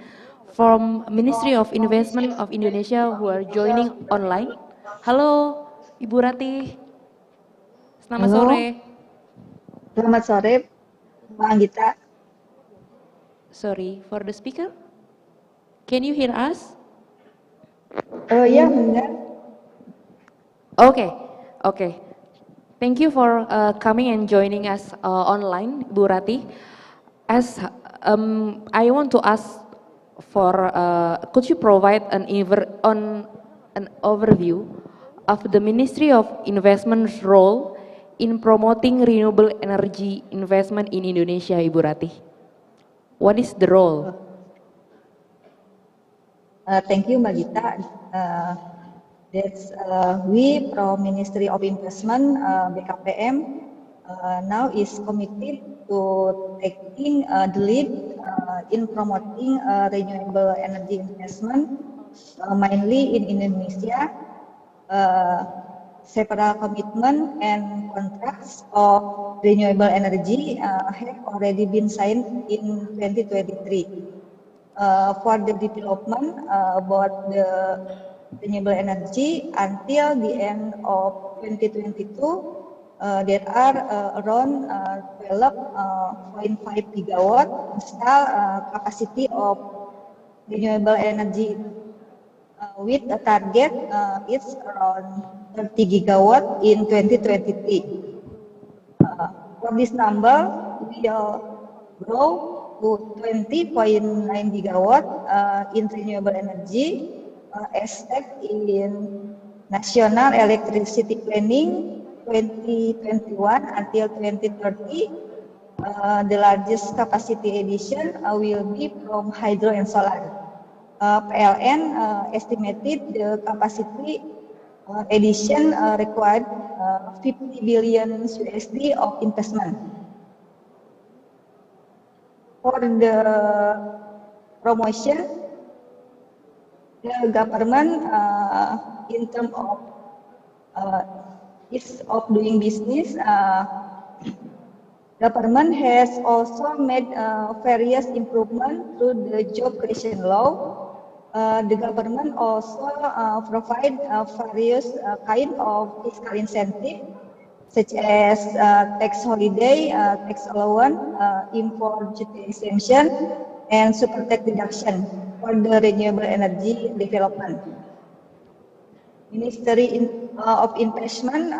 from Ministry of Investment of Indonesia, who are joining online. Halo, Ibu Ratih. Selamat sore. Selamat sore, Mbak Anggita. Sorry, for the speaker. Can you hear us? Ya, benar. Okay. Thank you for coming and joining us online, Bu Ratih. As I want to ask for, could you provide an overview of the Ministry of Investment's role in promoting renewable energy investment in Indonesia, Ibu Ratih? What is the role? Thank you, Mbak Gita. We from Ministry of Investment, BKPM, now is committed to taking the lead in promoting renewable energy investment, mainly in Indonesia. Several commitment and contracts of renewable energy have already been signed in 2023. For the development about the renewable energy until the end of 2022, there are around 12.5 gigawatt installed capacity of renewable energy, with a target is around 30 gigawatt in 2023. For this number, we will grow to 20.9 gigawatt in renewable energy as set in National Electricity Planning 2021 until 2030. The largest capacity addition will be from hydro and solar. PLN estimated the capacity addition required 50 billion USD of investment. For the promotion, the government in terms of ease of doing business, government has also made various improvements through the job creation law. The government also provide various kind of fiscal incentive, such as tax holiday, tax allowance, import duty exemption, and super tax deduction for the renewable energy development. Ministry of Investment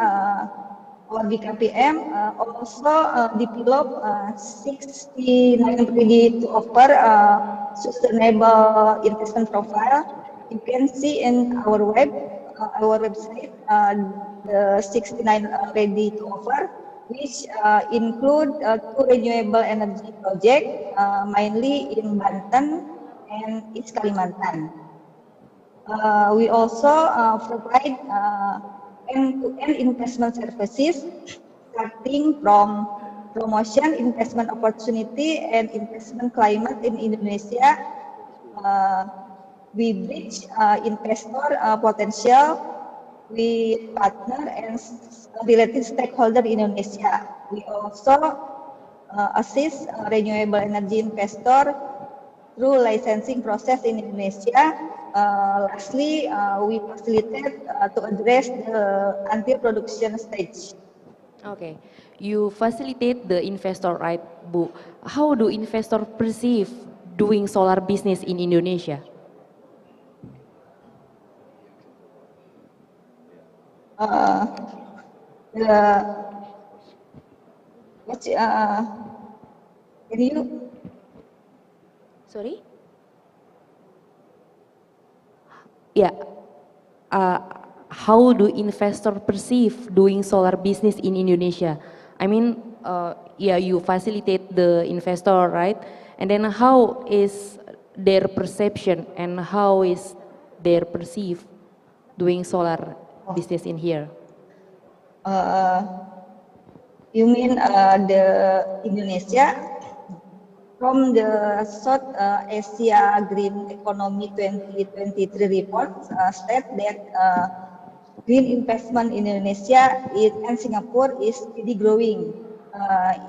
or BKPM also develop 69 ready to offer sustainable investment profile. You can see in our website the 69 ready to offer, which include 2 renewable energy projects, mainly in Banten and East Kalimantan. We also provide end-to-end investment services, starting from promotion, investment opportunity, and investment climate in Indonesia. We bridge investor potential with partner and related stakeholder in Indonesia. We also assist renewable energy investor through licensing process in Indonesia. Lastly, we facilitate to address the until production stage. Okay, you facilitate the investor, right, Bu? How do investors perceive doing solar business in Indonesia? Can you? Sorry? Yeah. How do investors perceive doing solar business in Indonesia? I mean, yeah, you facilitate the investor, right? And then how is their perception and how is their perceive doing solar business in here? You mean the Indonesia? From the South Asia Green Economy 2023 report state that green investment in Indonesia and Singapore is steady growing.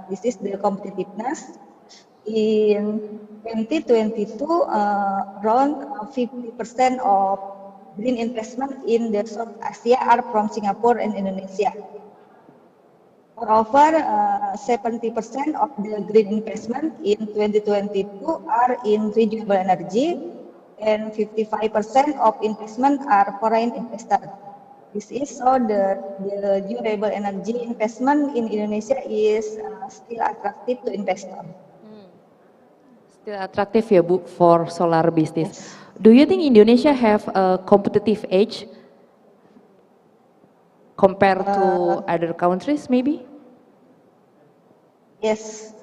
This is the competitiveness. In 2022, around 50% of green investment in the South Asia are from Singapore and Indonesia. Moreover, 70% of the green investment in 2022 are in renewable energy, and 55% of investment are foreign investors. This is so the renewable energy investment in Indonesia is still attractive to investors. Still attractive ya Bu for solar business. Do you think Indonesia have a competitive edge compared to other countries maybe? Yes,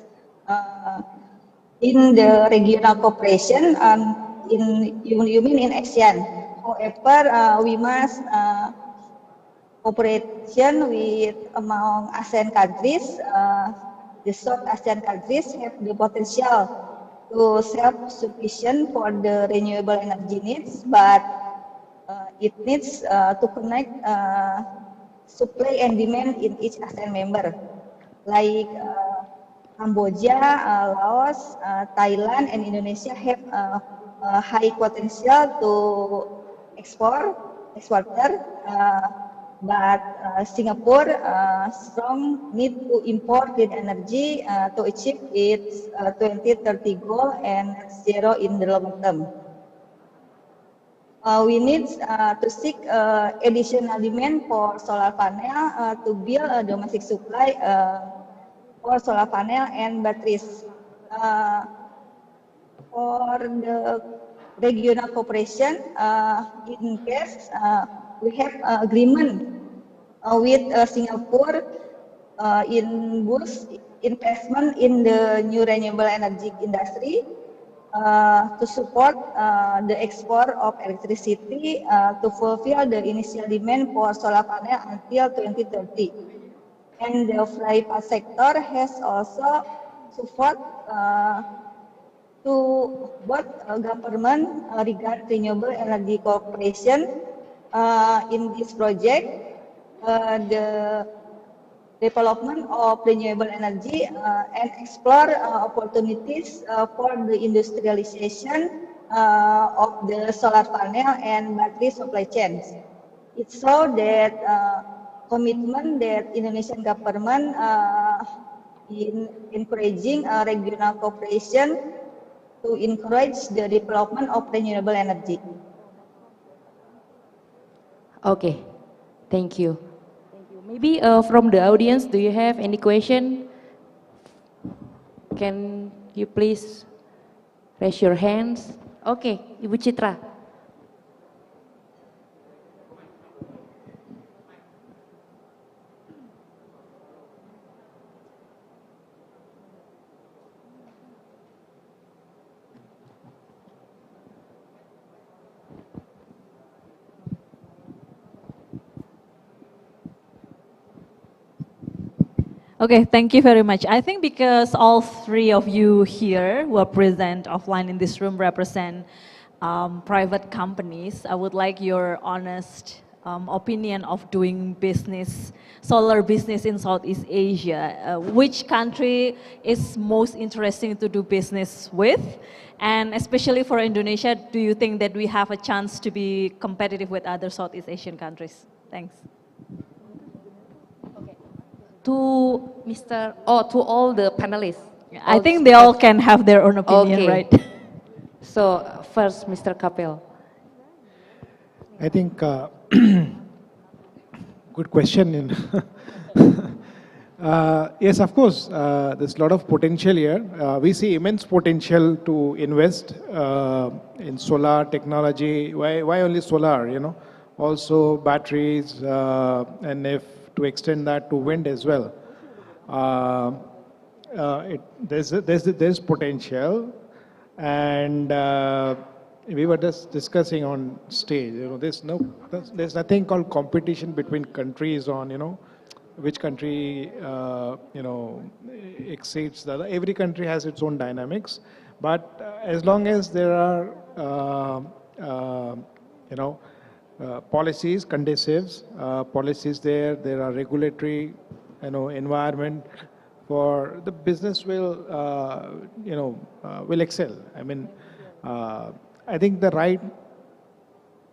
in the regional cooperation, you mean in ASEAN. However, we must cooperation with among ASEAN countries. The South ASEAN countries have the potential to self-sufficient for the renewable energy needs, but it needs to connect supply and demand in each ASEAN member, like Cambodia, Laos, Thailand, and Indonesia have a high potential to exporter, but Singapore strong need to import green energy to achieve its 2030 goal and net zero in the long term. we need to seek additional demand for solar panel to build a domestic supply for solar panel and batteries. For the regional cooperation, in case we have agreement with Singapore in boost investment in the new renewable energy industry to support the export of electricity to fulfill the initial demand for solar panel until 2030. And the private sector has also support to both government regard renewable energy cooperation in this project, the development of renewable energy and explore opportunities for the industrialization of the solar panel and battery supply chains. It shows that commitment that Indonesian government in encouraging regional cooperation to encourage the development of renewable energy. Okay, thank you. Maybe from the audience, do you have any question? Can you please raise your hands? Okay, Ibu Citra. Okay, thank you very much. I think because all three of you here who are present offline in this room represent private companies, I would like your honest opinion of doing business, solar business in Southeast Asia. Which country is most interesting to do business with? And especially for Indonesia, do you think that we have a chance to be competitive with other Southeast Asian countries? Thanks. To to all the panelists. I think they all can have their own opinion, okay. right? So first, Mr. Kapil. I think good question. Yes, of course, there's a lot of potential here. We see immense potential to invest in solar technology. Why only solar? You know, also batteries, and if to extend that to wind as well. There's potential, and we were just discussing on stage. You know, there's nothing called competition between countries on which country exceeds the other. Every country has its own dynamics, but as long as there are policies, conducive policies there are regulatory, environment for the business will excel. I mean, I think the right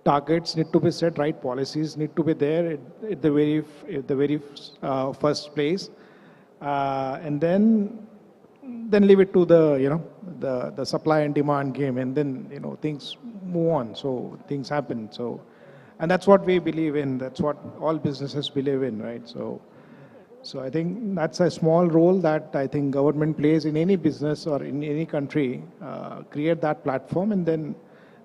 targets need to be set, right policies need to be there at the very first place, and then leave it to the supply and demand game, and then things move on. So things happen. So. And that's what we believe in. That's what all businesses believe in, right? So I think that's a small role that I think government plays in any business or in any country. Create that platform, and then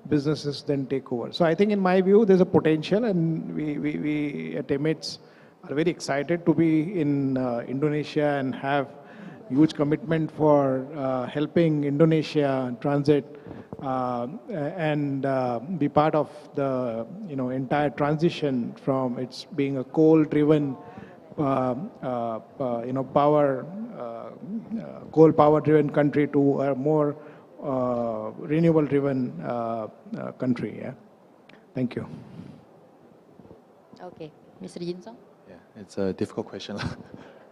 businesses then take over. So I think, in my view, there's a potential, and we at EMITS are very excited to be in Indonesia and have huge commitment for helping Indonesia transit and be part of the entire transition from its being a coal-driven coal-power-driven country to a more renewable-driven country. Yeah. Thank you. Okay, Mr. Jinsong. Yeah, it's a difficult question.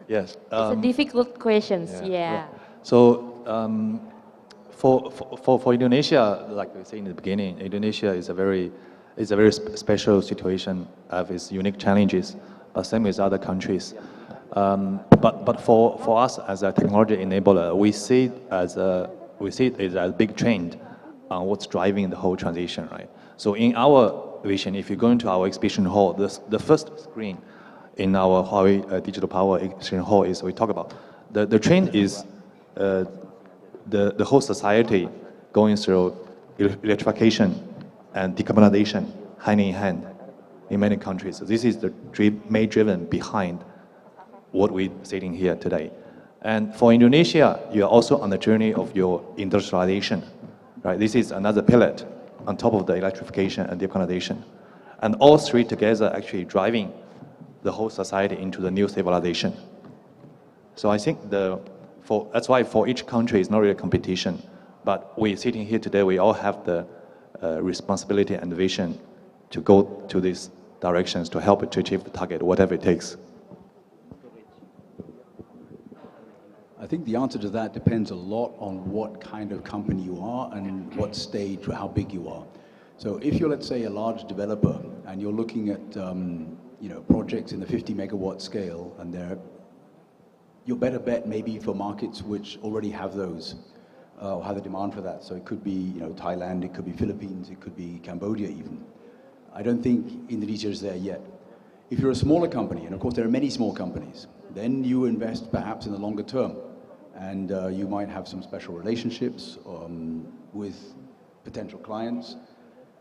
Yes. It's a difficult question. Yeah. So for Indonesia, like we said in the beginning, Indonesia is a very special situation of its unique challenges, same as other countries. But for us as a technology enabler, we see it as a big trend on what's driving the whole transition, right? So in our vision, if you go into our exhibition hall, the first screen in our Huawei Digital Power exhibition hall is we talk about the trend is the whole society going through electrification and decarbonization hand in hand in many countries. So this is the main driven behind what we're sitting here today. And for Indonesia, you are also on the journey of your industrialization, right? This is another pillar on top of the electrification and decarbonization. And all three together actually driving the whole society into the new civilization. So I think that's why for each country it's not really a competition, but we sitting here today, we all have the responsibility and vision to go to these directions to help it to achieve the target, whatever it takes. I think the answer to that depends a lot on what kind of company you are and what stage, how big you are. So if you're, let's say, a large developer and you're looking at projects in the 50 megawatt scale, and your better bet maybe for markets which already have those, or have the demand for that. So it could be Thailand, it could be Philippines, it could be Cambodia even. I don't think Indonesia is there yet. If you're a smaller company, and of course there are many small companies, then you invest perhaps in the longer term. And you might have some special relationships with potential clients.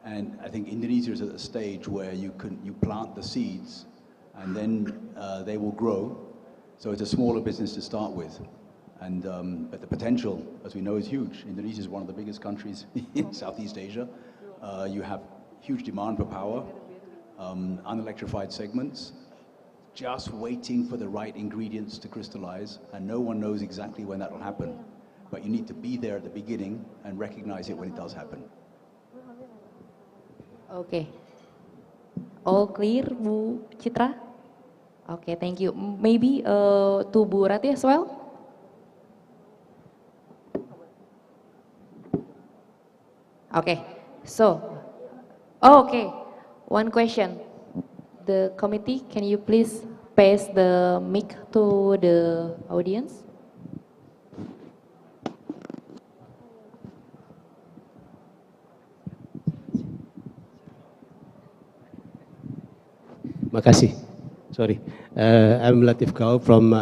And I think Indonesia is at a stage where you plant the seeds and then they will grow. So it's a smaller business to start with. And but the potential, as we know, is huge. Indonesia is one of the biggest countries in Southeast Asia. You have huge demand for power, unelectrified segments, just waiting for the right ingredients to crystallize, and no one knows exactly when that will happen. But you need to be there at the beginning and recognize it when it does happen. Okay. All clear, Bu Citra? Okay, thank you. Maybe to Bu Rati as well? Okay, so, okay, one question. The committee, can you please pass the mic to the audience? Makasih. Sorry. I'm Latif Gau from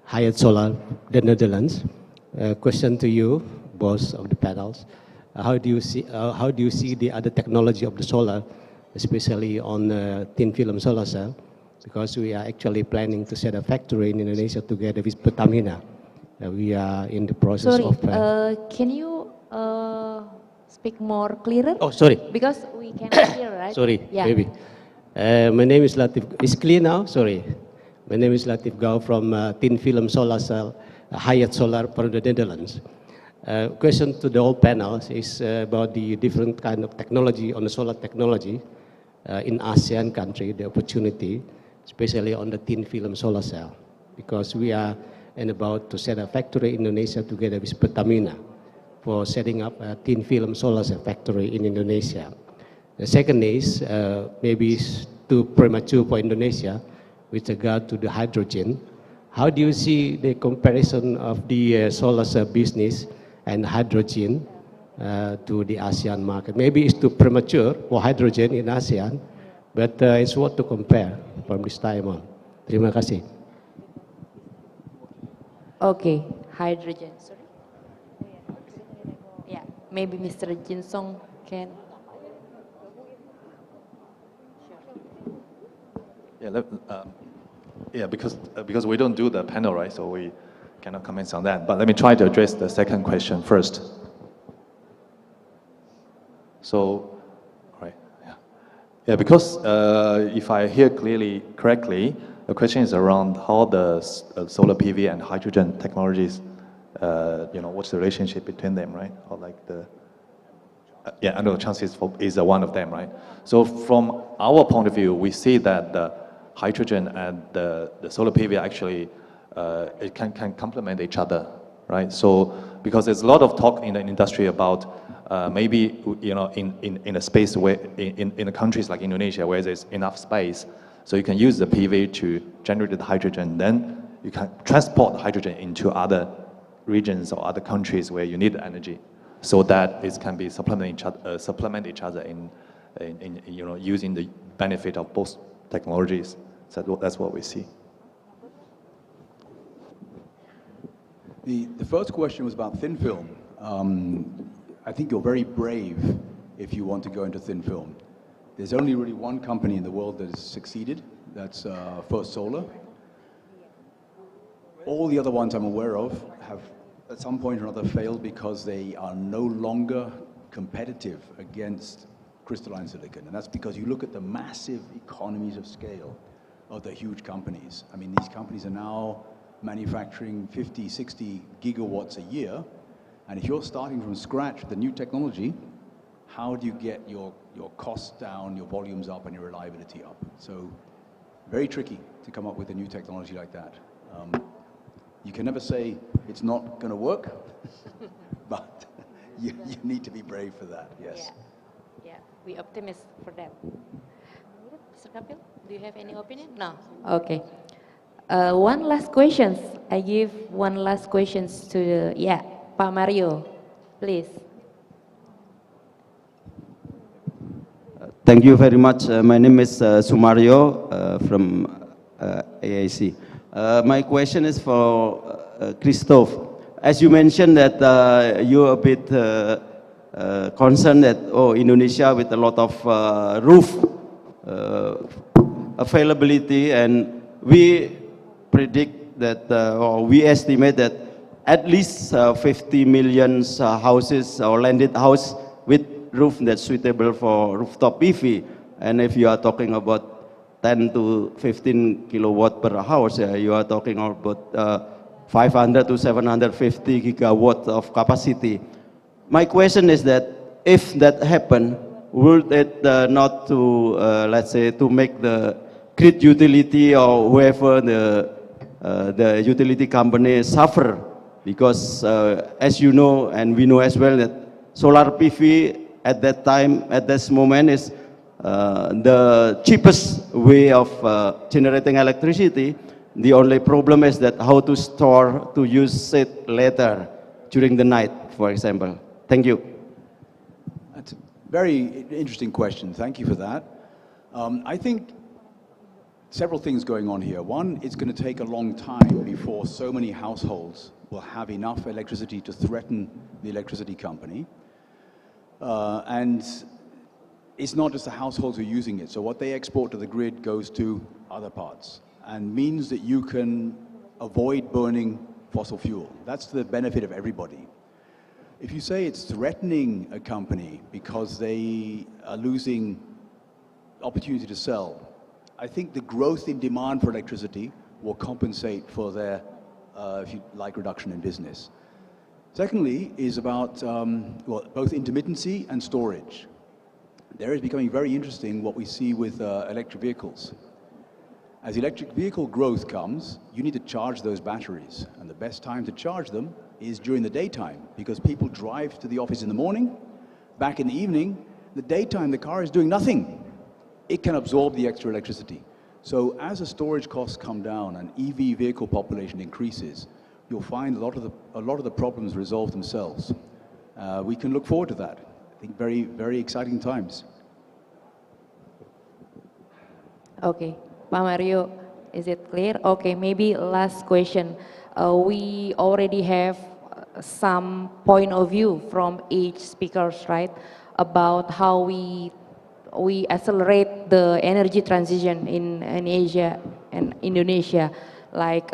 ASEAN Solar, the Netherlands. Question to you, boss of the panels. How do you see the other technology of the solar, especially on thin film solar cell? Because we are actually planning to set a factory in Indonesia together with Pertamina. We are in the process of... Can you speak more clearer? Oh, sorry. Because we cannot hear, right? Sorry, yeah. maybe. My name is Latif. Is clear now? Sorry. My name is Latif Gau from thin film solar cell, ASEAN Solar from the Netherlands. Question to the whole panels is about the different kind of technology on the solar technology in ASEAN country, the opportunity, especially on the thin film solar cell, because we are about to set a factory in Indonesia together with Pertamina for setting up a thin film solar cell factory in Indonesia. The second is maybe it's too premature for Indonesia with regard to the hydrogen. How do you see the comparison of the solar cell business and hydrogen to the ASEAN market? Maybe it's too premature for hydrogen in ASEAN, but it's worth to compare from this time on. Terima kasih. Okay, hydrogen. Sorry. Yeah, maybe Mr. Jin Song can. Yeah, because we don't do the panel, right? So we cannot comment on that. But let me try to address the second question first. So, right, yeah, because if I hear correctly, the question is around how the solar PV and hydrogen technologies, what's the relationship between them, right? Or like I know the chances is one of them, right? So from our point of view, we see that the hydrogen and the solar PV actually it can complement each other, right? So because there's a lot of talk in the industry about maybe in a space where in the countries like Indonesia where there's enough space, so you can use the PV to generate the hydrogen, then you can transport the hydrogen into other regions or other countries where you need energy, so that it can be supplement each other in using the benefit of both technologies. So that's what we see. The first question was about thin film. I think you're very brave if you want to go into thin film. There's only really one company in the world that has succeeded. That's First Solar. All the other ones I'm aware of have at some point or another failed because they are no longer competitive against crystalline silicon. And that's because you look at the massive economies of scale of the huge companies. I mean, these companies are now manufacturing 50, 60 gigawatts a year. And if you're starting from scratch with the new technology, how do you get your costs down, your volumes up, and your reliability up? So very tricky to come up with a new technology like that. You can never say it's not going to work, but you need to be brave for that, yes. Yeah, we optimistic for that. Mr. Kapil, do you have any opinion? No. Okay. One last question. I give one last question to Pak Mario, please. Thank you very much. My name is Sumario from AIC. My question is for Christophe. As you mentioned that you're a bit concerned that Indonesia with a lot of roof availability, and we predict that or we estimate that at least 50 million houses or landed house with roof that's suitable for rooftop PV. And if you are talking about 10 to 15 kilowatt per house, you are talking about 500 to 750 gigawatts of capacity. My question is that if that happen, would it not to, let's say, to make the grid utility or whoever the utility company suffer? Because as you know, and we know as well, that solar PV at that time, at this moment, is the cheapest way of generating electricity. The only problem is that how to store, to use it later during the night, for example. Thank you. That's a very interesting question. Thank you for that. I think several things going on here. One, it's going to take a long time before so many households will have enough electricity to threaten the electricity company. And it's not just the households who are using it. So what they export to the grid goes to other parts and means that you can avoid burning fossil fuel. That's the benefit of everybody. If you say it's threatening a company because they are losing opportunity to sell, I think the growth in demand for electricity will compensate for their, if you like, reduction in business. Secondly is about both intermittency and storage. There is becoming very interesting what we see with electric vehicles. As electric vehicle growth comes, you need to charge those batteries. And the best time to charge them is during the daytime, because people drive to the office in the morning, back in the evening, the daytime the car is doing nothing. It can absorb the extra electricity. So as the storage costs come down and EV vehicle population increases, you'll find a lot of the problems resolve themselves. We can look forward to that. I think very, very exciting times. Okay, Pak Mario, is it clear? Okay, maybe last question. We already have some point of view from each speakers, right, about how we accelerate the energy transition in Asia and Indonesia, like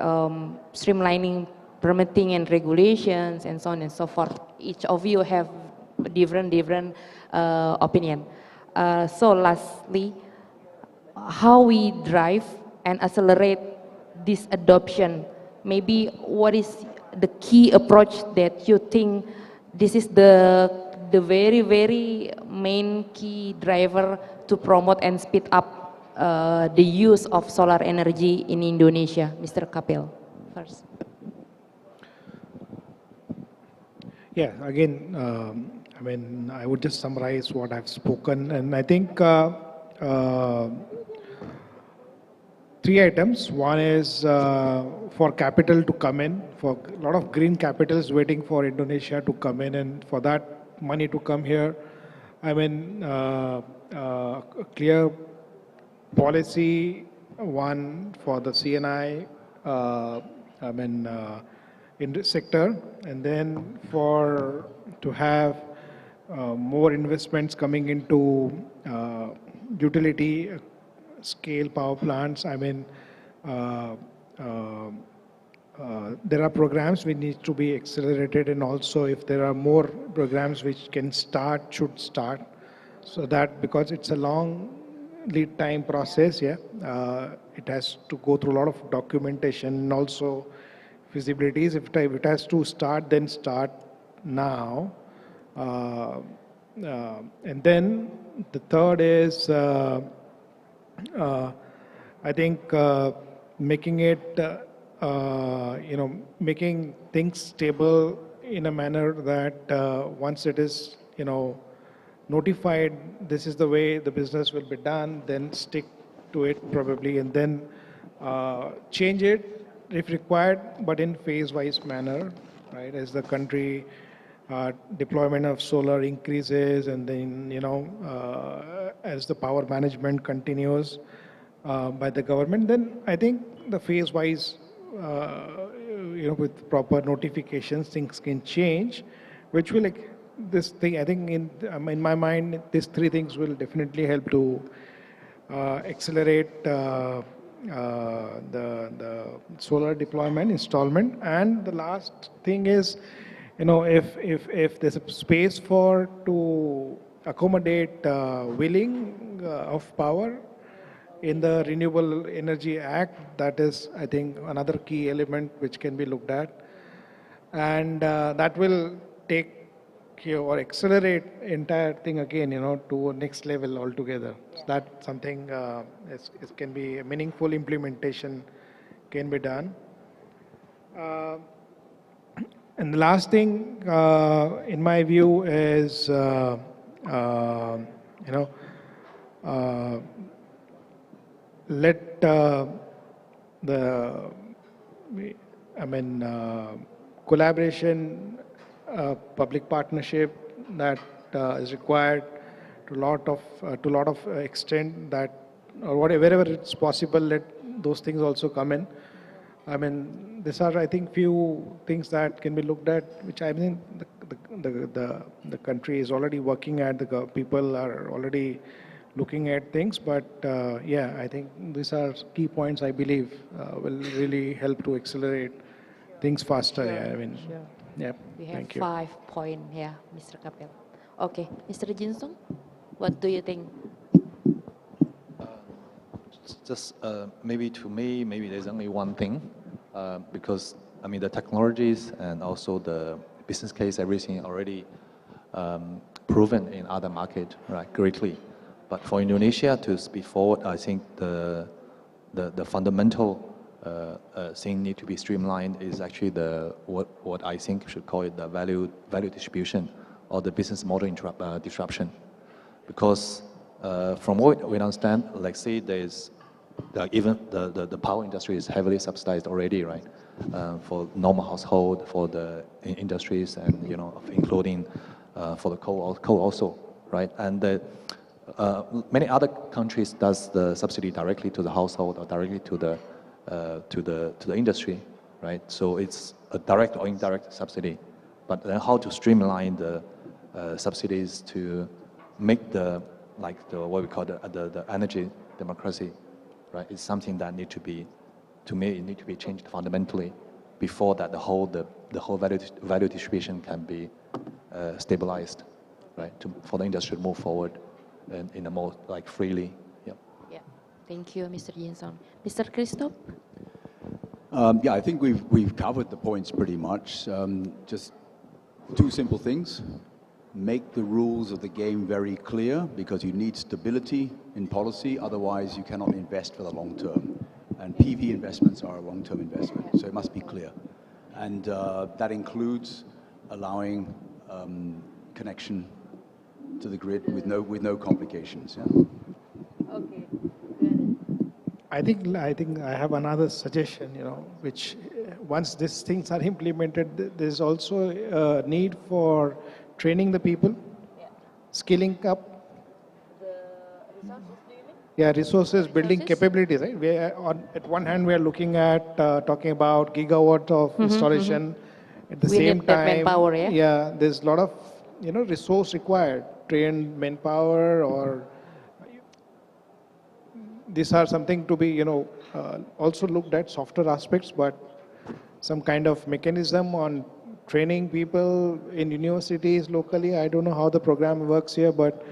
streamlining permitting and regulations and so on and so forth. Each of you have different opinion. So lastly, how we drive and accelerate this adoption? Maybe what is the key approach that you think this is the very, very main key driver to promote and speed up the use of solar energy in Indonesia? Mr. Kapil, first. Yeah, again, I mean, I would just summarize what I've spoken, and I think three items. One is for capital to come in, for a lot of green capital is waiting for Indonesia to come in, and for that money to come here, I mean, a clear policy, one for the CNI, in the sector, and then to have more investments coming into utility scale power plants. I mean, there are programs which need to be accelerated, and also if there are more programs which can start, should start, so that because it's a long lead time process, it has to go through a lot of documentation and also feasibilities. If it has to start, then start now. And then the third is, I think, making it, making things stable in a manner that once it is, notified, this is the way the business will be done, then stick to it probably, and then change it if required, but in phase-wise manner, right? As the country deployment of solar increases, and then, as the power management continues by the government, then I think the phase-wise, with proper notifications, things can change, which will, this thing, I think in my mind, these three things will definitely help to accelerate the solar deployment, installment. And the last thing is, if there's a space to accommodate wheeling of power in the Renewable Energy Act, that is, I think, another key element which can be looked at. And that will take or accelerate entire thing again, to next level altogether. So that's something it can be a meaningful implementation can be done. And the last thing, in my view, is let collaboration, public partnership that is required to lot of extent, that or wherever it's possible, let those things also come in. I mean, these are, I think, few things that can be looked at, which I think the country is already working at. The people are already looking at things, but I think these are key points I believe will really help to accelerate things faster. We have Thank you. 5 points here, Mr. Kapil. Okay, Mr. Jinsung, what do you think? Just maybe to me, maybe there's only one thing, because the technologies and also the business case, everything already proven in other market, right, greatly. But for Indonesia to speed forward, I think the fundamental thing need to be streamlined is actually what I think should call it the value distribution or the business model disruption, because from what we understand, like say there's even the power industry is heavily subsidized already, right? For normal household, for the industries, and including for the coal also, right? And many other countries does the subsidy directly to the household or directly to the industry, right? So it's a direct or indirect subsidy. But then how to streamline the subsidies to make what we call the energy democracy, right? It's something that need to be changed fundamentally before that the whole value distribution can be stabilized, right? For the industry to move forward in a more freely. Yeah, thank you, Mr. Jinsung. Mr. Christoph? I think we've covered the points pretty much. Just two simple things. Make the rules of the game very clear, because you need stability in policy, otherwise you cannot invest for the long term. And PV investments are a long-term investment, so it must be clear. And that includes allowing connection to the grid with no complications. Yeah? Okay. I think I have another suggestion, which once these things are implemented, there's also a need for training the people. Skilling up. Yeah, resources, building capabilities, right? We are at one hand, we are looking at talking about gigawatt of installation. At the We same need that time, manpower, yeah? yeah, there's a lot of, resource required, trained manpower, or these are something to be, also looked at, softer aspects, but some kind of mechanism on training people in universities locally. I don't know how the program works here, but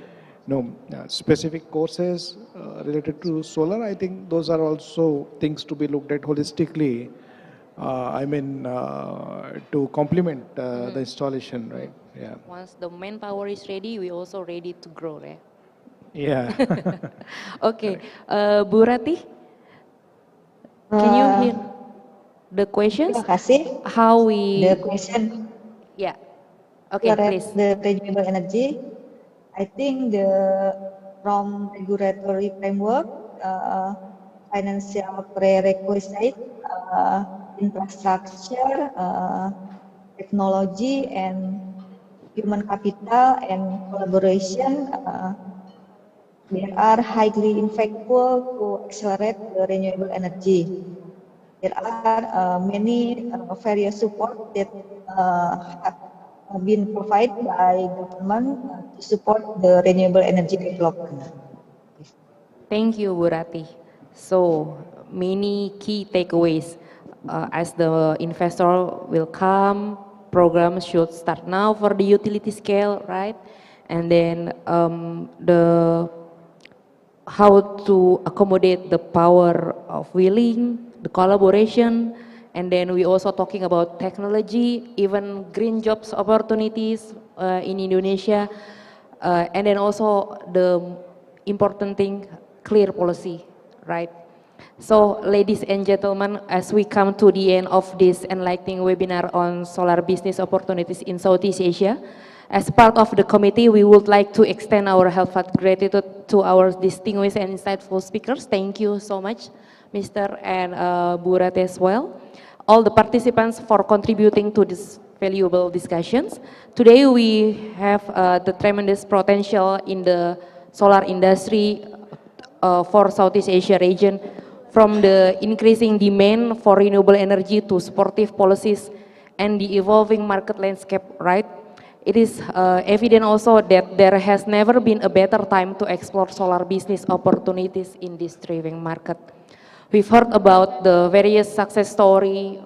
specific courses related to solar, I think those are also things to be looked at holistically. To complement the installation, right? Yeah. Once the manpower is ready, we also ready to grow, right? Yeah. Okay, Bu Rati, can you hear the questions? Terima kasih. How we? The question. Yeah. Okay, please. The renewable energy. I think from regulatory framework, financial prerequisite, infrastructure, technology, and human capital and collaboration, they are highly impactful to accelerate the renewable energy. There are many various support that have been provided by government to support the renewable energy development. Thank you, Bu Rati. So many key takeaways. As the investor will come, programs should start now for the utility scale, right? And then how to accommodate the power of willing, the collaboration, and then we also talking about technology, even green jobs opportunities in Indonesia, and then also the important thing, clear policy, right? So, ladies and gentlemen, as we come to the end of this enlightening webinar on solar business opportunities in Southeast Asia, as part of the committee, we would like to extend our heartfelt gratitude to our distinguished and insightful speakers. Thank you so much, Mr. and Bu Rati as well. All the participants for contributing to this valuable discussions. Today we have the tremendous potential in the solar industry for Southeast Asia region, from the increasing demand for renewable energy to supportive policies and the evolving market landscape, right? It is evident also that there has never been a better time to explore solar business opportunities in this thriving market. We've heard about the various success story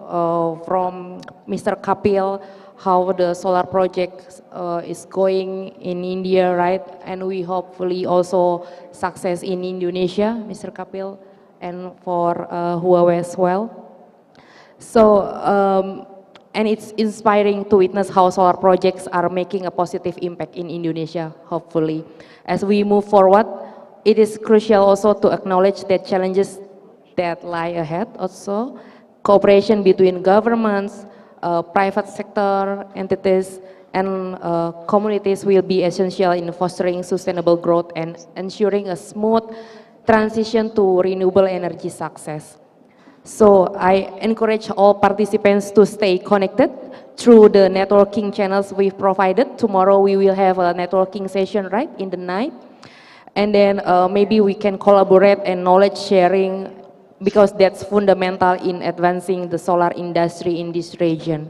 from Mr. Kapil, how the solar project is going in India, right? And we hopefully also success in Indonesia, Mr. Kapil, and for Huawei as well. So, and it's inspiring to witness how solar projects are making a positive impact in Indonesia, hopefully. As we move forward, it is crucial also to acknowledge that challenges that lie ahead also. Cooperation between governments, private sector entities, and communities will be essential in fostering sustainable growth and ensuring a smooth transition to renewable energy success. So I encourage all participants to stay connected through the networking channels we've provided. Tomorrow we will have a networking session, right, in the night. And then maybe we can collaborate and knowledge sharing, because that's fundamental in advancing the solar industry in this region.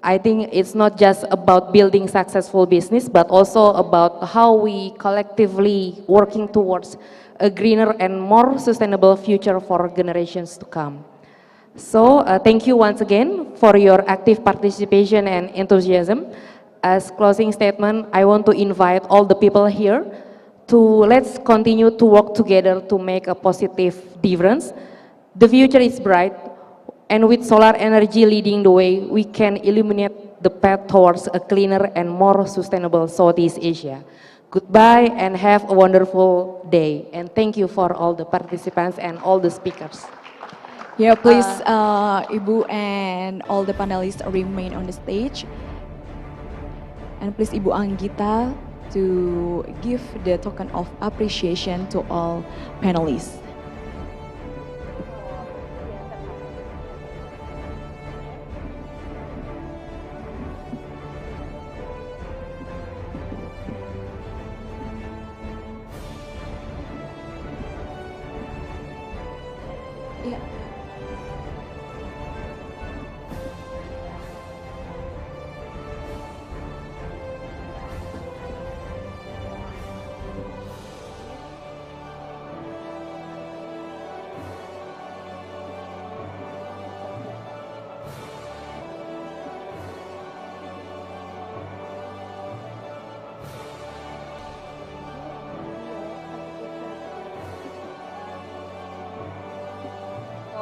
I think it's not just about building successful business, but also about how we collectively working towards a greener and more sustainable future for generations to come. So thank you once again for your active participation and enthusiasm. As closing statement, I want to invite all the people here to let's continue to work together to make a positive difference. The future is bright, and with solar energy leading the way, we can illuminate the path towards a cleaner and more sustainable Southeast Asia. Goodbye and have a wonderful day. And thank you for all the participants and all the speakers. Yeah, please, Ibu and all the panelists remain on the stage. And please, Ibu Anggita, to give the token of appreciation to all panelists.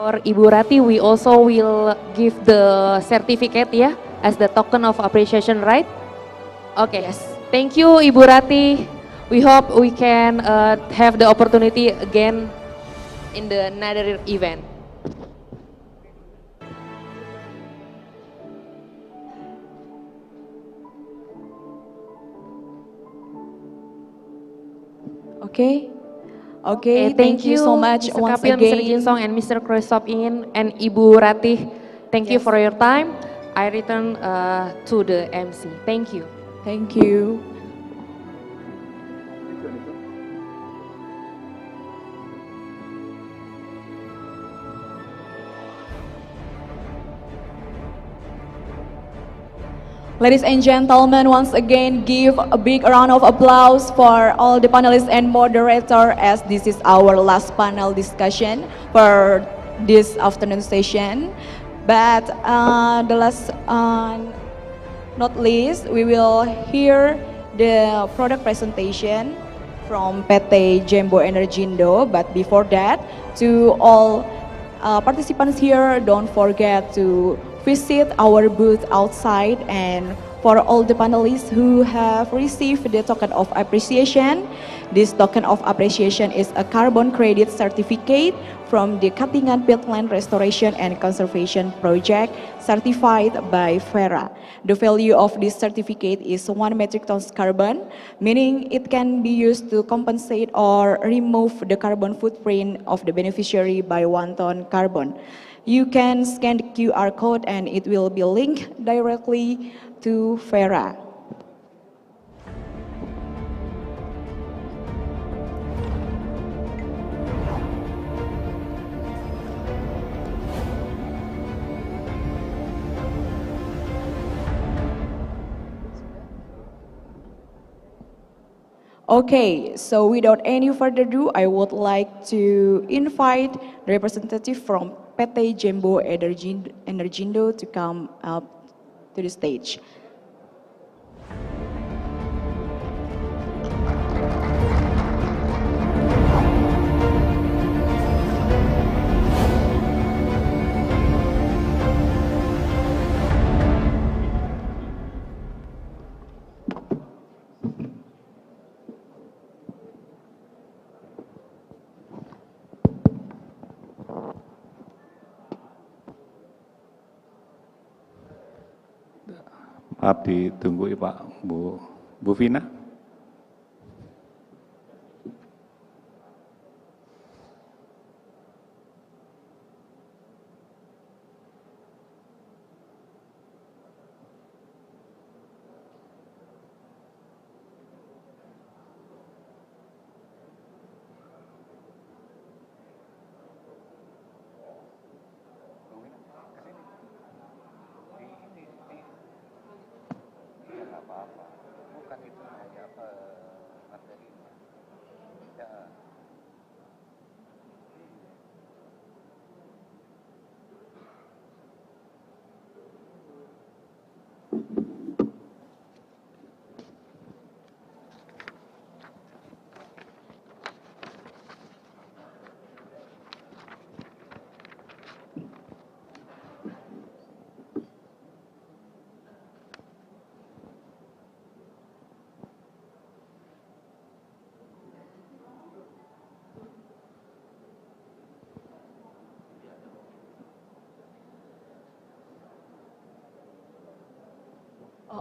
For Ibu Rati, we also will give the certificate ya, as the token of appreciation, right? Okay. Yes. Thank you, Ibu Rati. We hope we can have the opportunity again in the another event. Okay, thank you so much Mr. once Kapil, Mr. again. Jinsong, and Mr. Kristop In, and Ibu Ratih. Thank you Yes. for your time. I return to the MC. Thank you. Thank you. Ladies and gentlemen, once again, give a big round of applause for all the panelists and moderator, as this is our last panel discussion for this afternoon session. But the last, not least, we will hear the product presentation from PT Jembo Energindo. But before that, to all participants here, don't forget to visit our booth outside, and for all the panelists who have received the token of appreciation, this token of appreciation is a carbon credit certificate from the Katingan Peatland Restoration and Conservation Project certified by FERA. The value of this certificate is 1 metric tons carbon, meaning it can be used to compensate or remove the carbon footprint of the beneficiary by 1 ton carbon. You can scan the QR code and it will be linked directly to FERA. Okay, so without any further ado, I would like to invite the representative from PT Jembo Energindo to come up to the stage. Maaf ditunggu ya Pak, Bu Vina.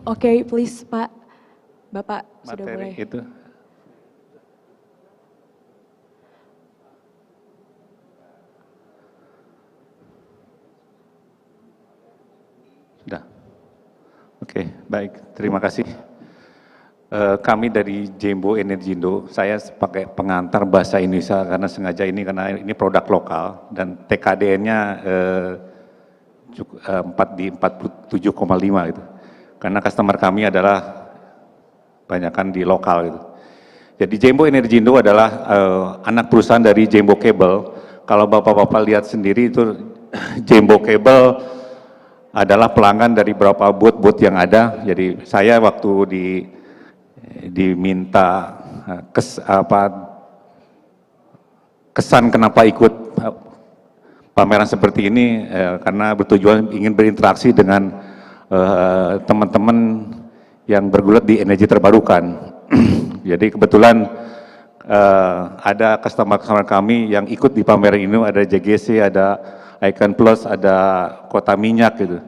Oke, please Pak, Bapak sudah Materi boleh. itu. Sudah. Oke, baik. Terima kasih. Kami dari Jembo Energindo, saya pakai pengantar bahasa Indonesia karena sengaja karena ini produk lokal dan TKDN-nya di 47,5 gitu. Karena customer kami adalah banyakkan di lokal gitu. Jadi Jembo Energindo adalah anak perusahaan dari Jembo Cable. Kalau Bapak-bapak lihat sendiri itu Jembo Cable adalah pelanggan dari beberapa booth yang ada. Jadi saya waktu diminta kesan kenapa ikut pameran seperti ini karena bertujuan ingin berinteraksi dengan teman-teman yang bergulat di energi terbarukan. Jadi kebetulan ada customer kami yang ikut di pameran ini, ada JGC, ada Icon Plus, ada Kota Minyak gitu.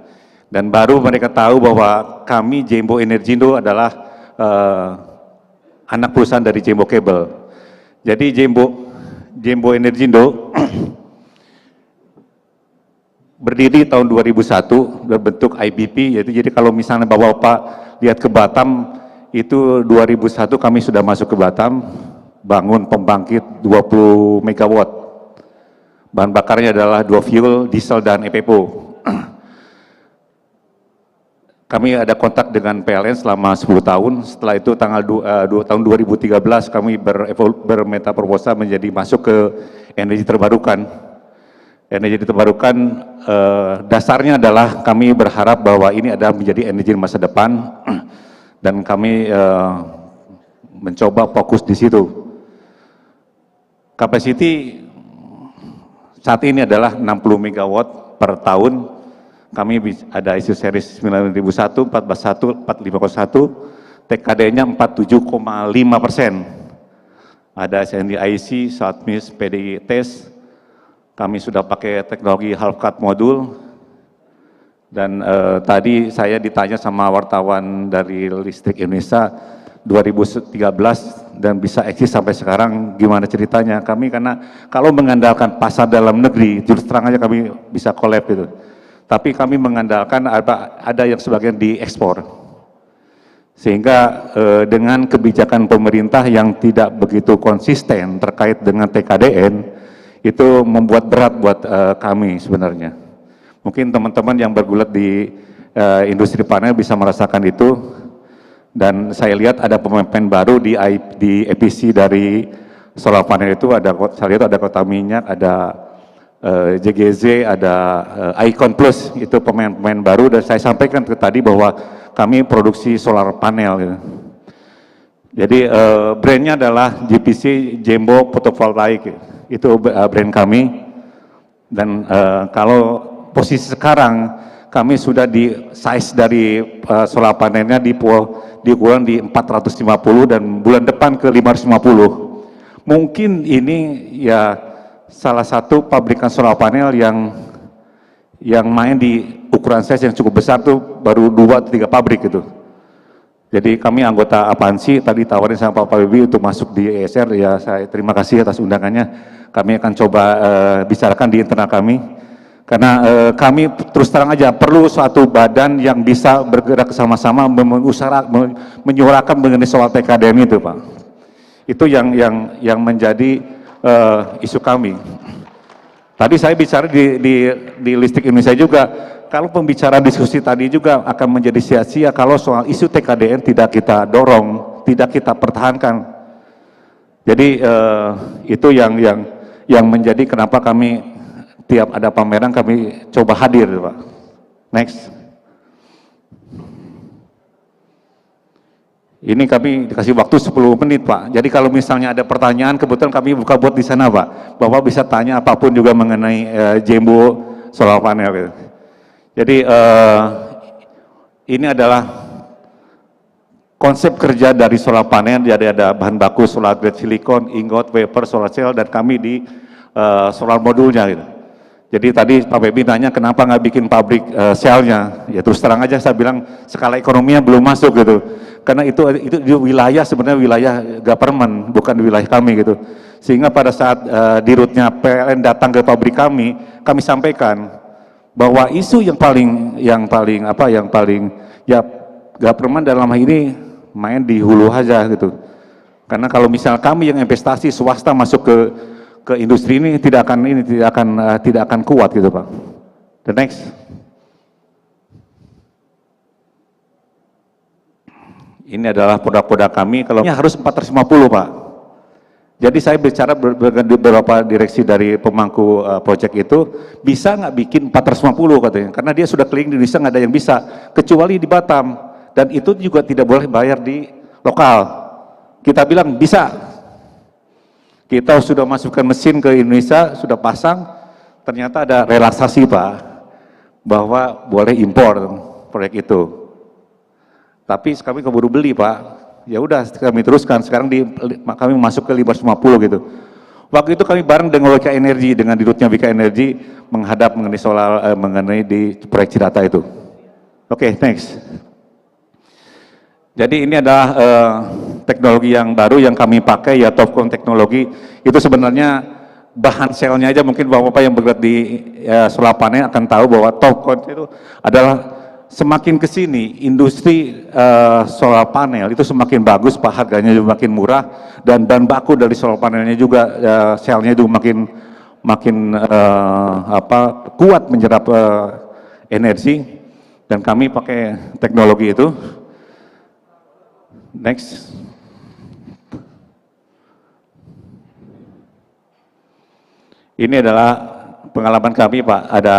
Dan baru mereka tahu bahwa kami Jembo Energindo adalah anak perusahaan dari Jembo Cable. Jadi Jembo Energindo berdiri tahun 2001 berbentuk IBP, yaitu jadi kalau misalnya Bapak-Bapak lihat ke Batam itu 2001 kami sudah masuk ke Batam, bangun pembangkit 20 megawatt. Bahan bakarnya adalah dua fuel, diesel dan EPPO. Kami ada kontak dengan PLN selama 10 tahun. Setelah itu tahun 2013 kami bermetaproposa menjadi masuk ke energi terbarukan. Energi terbarukan dasarnya adalah kami berharap bahwa ini adalah menjadi energi masa depan dan kami mencoba fokus di situ. Capacity saat ini adalah 60 megawatt per tahun. Kami ada ISO series 9001, 141, 4501, TKD-nya 47,5%. Ada SND IC, SATMIS, PDI test. Kami sudah pakai teknologi half cut modul. Dan tadi saya ditanya sama wartawan dari Listrik Indonesia 2013 dan bisa eksis sampai sekarang, gimana ceritanya? Kami karena kalau mengandalkan pasar dalam negeri, terus terang aja kami bisa collab gitu. Tapi kami mengandalkan ada yang sebagian diekspor. Sehingga dengan kebijakan pemerintah yang tidak begitu konsisten terkait dengan TKDN, itu membuat berat buat kami sebenarnya. Mungkin teman-teman yang bergulat di industri panel bisa merasakan itu. Dan saya lihat ada pemain baru di EPC dari solar panel itu, saya lihat ada Kota Minyak, ada JGZ, ada Icon Plus, itu pemain-pemain baru. Dan saya sampaikan tadi bahwa kami produksi solar panel gitu. Jadi brandnya adalah GPC Jembo Photovoltaic, itu brand kami. Dan kalau posisi sekarang kami sudah di size dari solar panelnya dikurang di 450 dan bulan depan ke 550. Mungkin ini ya salah satu pabrikan solar panel yang main di ukuran size yang cukup besar tuh baru 2-3 pabrik gitu. Jadi kami anggota Apansi tadi tawarin sama Pak Bibi untuk masuk di ESR, ya saya terima kasih atas undangannya. Kami akan coba bicarakan di internal kami. Karena kami terus terang aja perlu suatu badan yang bisa bergerak sama-sama menyuarakan mengenai soal TKDM itu, Pak. Itu yang menjadi isu kami. Tadi saya bicara di Listrik Indonesia juga, kalau pembicaraan diskusi tadi juga akan menjadi sia-sia kalau soal isu TKDN tidak kita dorong, tidak kita pertahankan. Jadi itu yang menjadi kenapa kami tiap ada pameran kami coba hadir, Pak. Next. Ini kami dikasih waktu 10 menit, Pak. Jadi kalau misalnya ada pertanyaan, kebetulan kami buka buat di sana, Pak. Bapak bisa tanya apapun juga mengenai Jembo solar panel. Gitu. Jadi ini adalah konsep kerja dari solar panel. Jadi ada bahan baku solar grade silikon, ingot, wafer, solar cell, dan kami di solar modulnya. Gitu. Jadi tadi Pak Bebi nanya kenapa nggak bikin pabrik selnya, ya terus terang aja saya bilang skala ekonominya belum masuk gitu, karena itu wilayah sebenarnya wilayah government bukan wilayah kami gitu, sehingga pada saat dirutnya PLN datang ke pabrik kami sampaikan bahwa isu yang paling ya government dalam hal ini main di hulu aja gitu, karena kalau misal kami yang investasi swasta masuk ke industri ini tidak akan kuat gitu, Pak. The next. Ini adalah produk-produk kami, kalau harus 450, Pak. Jadi saya bicara beberapa direksi dari pemangku proyek itu, bisa nggak bikin 450 katanya, karena dia sudah keliling di Indonesia nggak ada yang bisa, kecuali di Batam, dan itu juga tidak boleh bayar di lokal. Kita bilang bisa. Kita sudah masukkan mesin ke Indonesia, sudah pasang, ternyata ada relaksasi Pak, bahwa boleh impor proyek itu. Tapi kami keburu beli Pak, ya udah kami teruskan, sekarang kami masuk ke 550 gitu. Waktu itu kami bareng dengan WK Energy, dengan dirutnya WK Energy menghadap mengenai solar, mengenai di proyek Cirata itu. Oke, next. Jadi ini adalah teknologi yang baru yang kami pakai, ya TOPCon teknologi. Itu sebenarnya bahan selnya aja, mungkin Bapak-Bapak yang bergerak di solar panel akan tahu bahwa TOPCon itu adalah semakin ke sini industri solar panel itu semakin bagus Pak, harganya juga makin murah, dan bahan baku dari solar panelnya juga selnya juga makin kuat menyerap energi, dan kami pakai teknologi itu. Next. Ini adalah pengalaman kami Pak, ada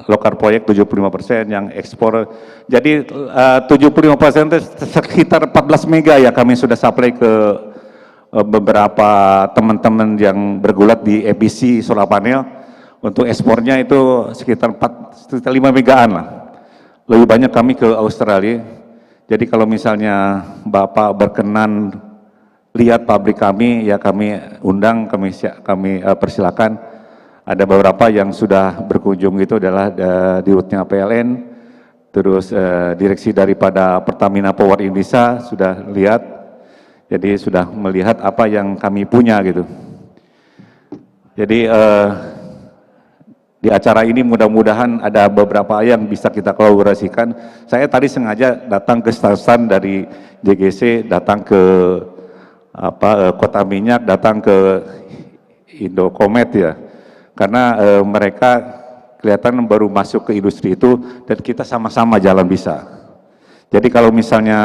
lokal proyek 75% yang ekspor. Jadi 75% itu sekitar 14 mega ya kami sudah supply ke beberapa teman-teman yang bergulat di EPC solar panel. Untuk ekspornya itu sekitar 5 megaan lah. Lebih banyak kami ke Australia. Jadi kalau misalnya Bapak berkenan lihat pabrik kami, ya kami undang, kami persilakan. Ada beberapa yang sudah berkunjung, itu adalah dirutnya PLN, terus direksi daripada Pertamina Power Indonesia sudah lihat, jadi sudah melihat apa yang kami punya gitu. Jadi di acara ini mudah-mudahan ada beberapa yang bisa kita kolaborasikan. Saya tadi sengaja datang ke stand dari JGC, datang ke Kota Minyak, datang ke Indocomet ya. Karena mereka kelihatan baru masuk ke industri itu, dan kita sama-sama jalan bisa. Jadi kalau misalnya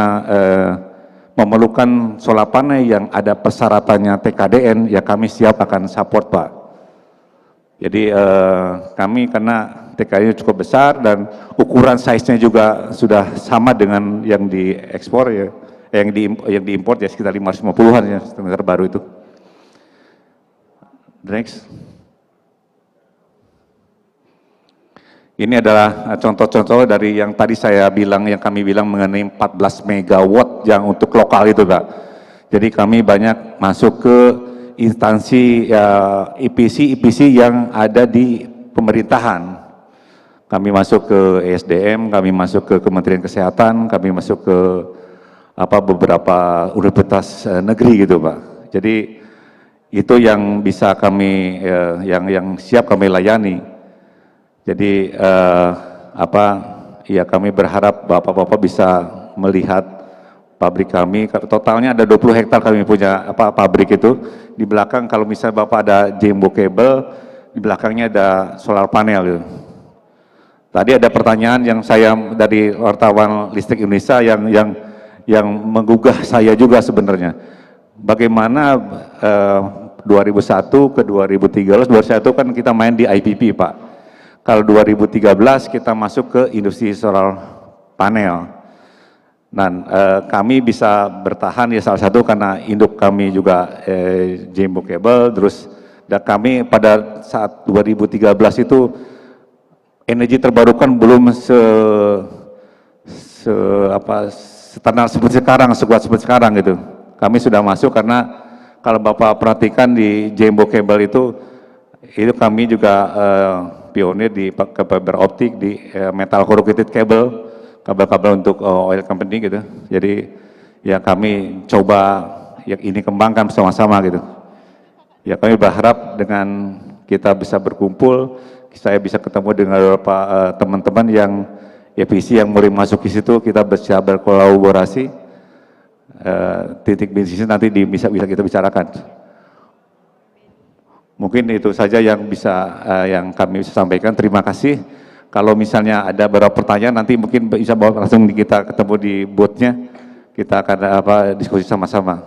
memerlukan solar panel yang ada persyaratannya TKDN, ya kami siap akan support Pak. Jadi kami karena TKDN cukup besar dan ukuran size-nya juga sudah sama dengan yang diekspor ya, yang diimpor ya sekitar 550-an ya standar baru itu. Next. Ini adalah contoh-contoh dari yang tadi saya bilang, yang kami bilang mengenai 14 megawatt yang untuk lokal itu Pak. Jadi kami banyak masuk ke instansi EPC yang ada di pemerintahan. Kami masuk ke ESDM, kami masuk ke Kementerian Kesehatan, kami masuk ke beberapa universitas negeri gitu Pak. Jadi itu yang bisa kami, yang siap kami layani. Jadi ya kami berharap Bapak-Bapak bisa melihat pabrik kami. Totalnya ada 20 hektar kami punya pabrik itu. Di belakang kalau misalnya Bapak ada jumbo kabel, di belakangnya ada solar panel. Tadi ada pertanyaan yang saya dari wartawan Listrik Indonesia yang menggugah saya juga sebenarnya. Bagaimana 2001 ke 2013, 2001 kan kita main di IPP Pak. Kalau 2013 kita masuk ke industri solar panel. Dan kami bisa bertahan ya salah satu karena induk kami juga jumbo kabel, terus dan kami pada saat 2013 itu energi terbarukan belum setenang seperti sekarang, sekuat seperti sekarang gitu. Kami sudah masuk karena kalau Bapak perhatikan di jumbo kabel itu kami juga pionir di fiber optik, di metal corrugated cable, kabel-kabel untuk oil company gitu. Jadi ya kami coba yang ini kembangkan bersama-sama gitu. Ya kami berharap dengan kita bisa berkumpul, saya bisa ketemu dengan beberapa teman-teman yang EPC yang mulai masuk ke situ, kita bisa berkolaborasi. Titik bisnis nanti bisa kita bicarakan. Mungkin itu saja yang yang kami bisa sampaikan. Terima kasih. Kalau misalnya ada beberapa pertanyaan, nanti mungkin bisa langsung kita ketemu di booth-nya. Kita akan diskusi sama-sama.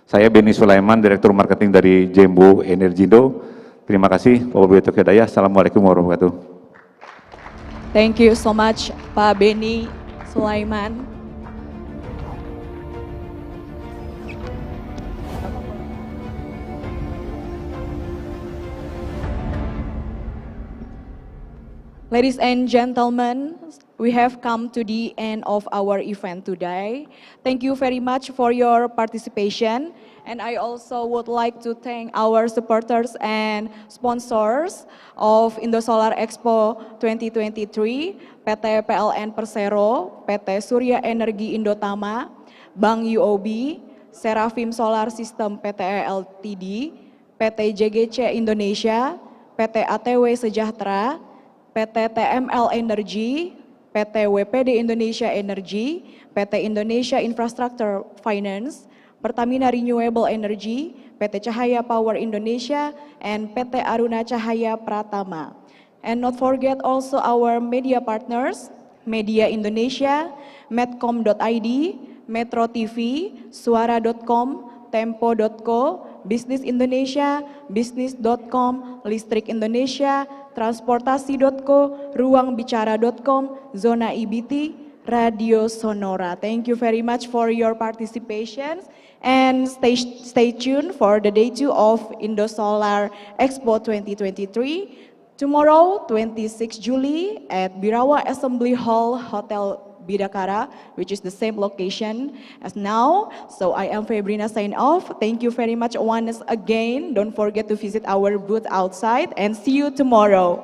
Saya Benny Sulaiman, Direktur Marketing dari Jembo Energindo. Terima kasih, Wabillahi Hidayah. Assalamualaikum warahmatullahi wabarakatuh. Thank you so much, Pak Benny Sulaiman. Ladies and gentlemen, we have come to the end of our event today. Thank you very much for your participation. And I also would like to thank our supporters and sponsors of Indosolar Expo 2023, PT PLN Persero, PT Surya Energi Indotama, Bank UOB, Serafim Solar System PTE Ltd, PT JGC Indonesia, PT ATW Sejahtera, PT TML Energy, PT WPD Indonesia Energy, PT Indonesia Infrastructure Finance, Pertamina Renewable Energy, PT Cahaya Power Indonesia, and PT Aruna Cahaya Pratama. And not forget also our media partners, Media Indonesia, Medcom.id, Metro TV, Suara.com, Tempo.co, Bisnis Indonesia, Bisnis.com, Listrik Indonesia, Transportasi.co, Ruangbicara.com, Zona IBT, Radio Sonora. Thank you very much for your participation and stay tuned for the day 2 of Indosolar Expo 2023. Tomorrow, 26 July at Birawa Assembly Hall, Hotel Bidakara, which is the same location as now. So I am Febrina sign off. Thank you very much once again. Don't forget to visit our booth outside and see you tomorrow.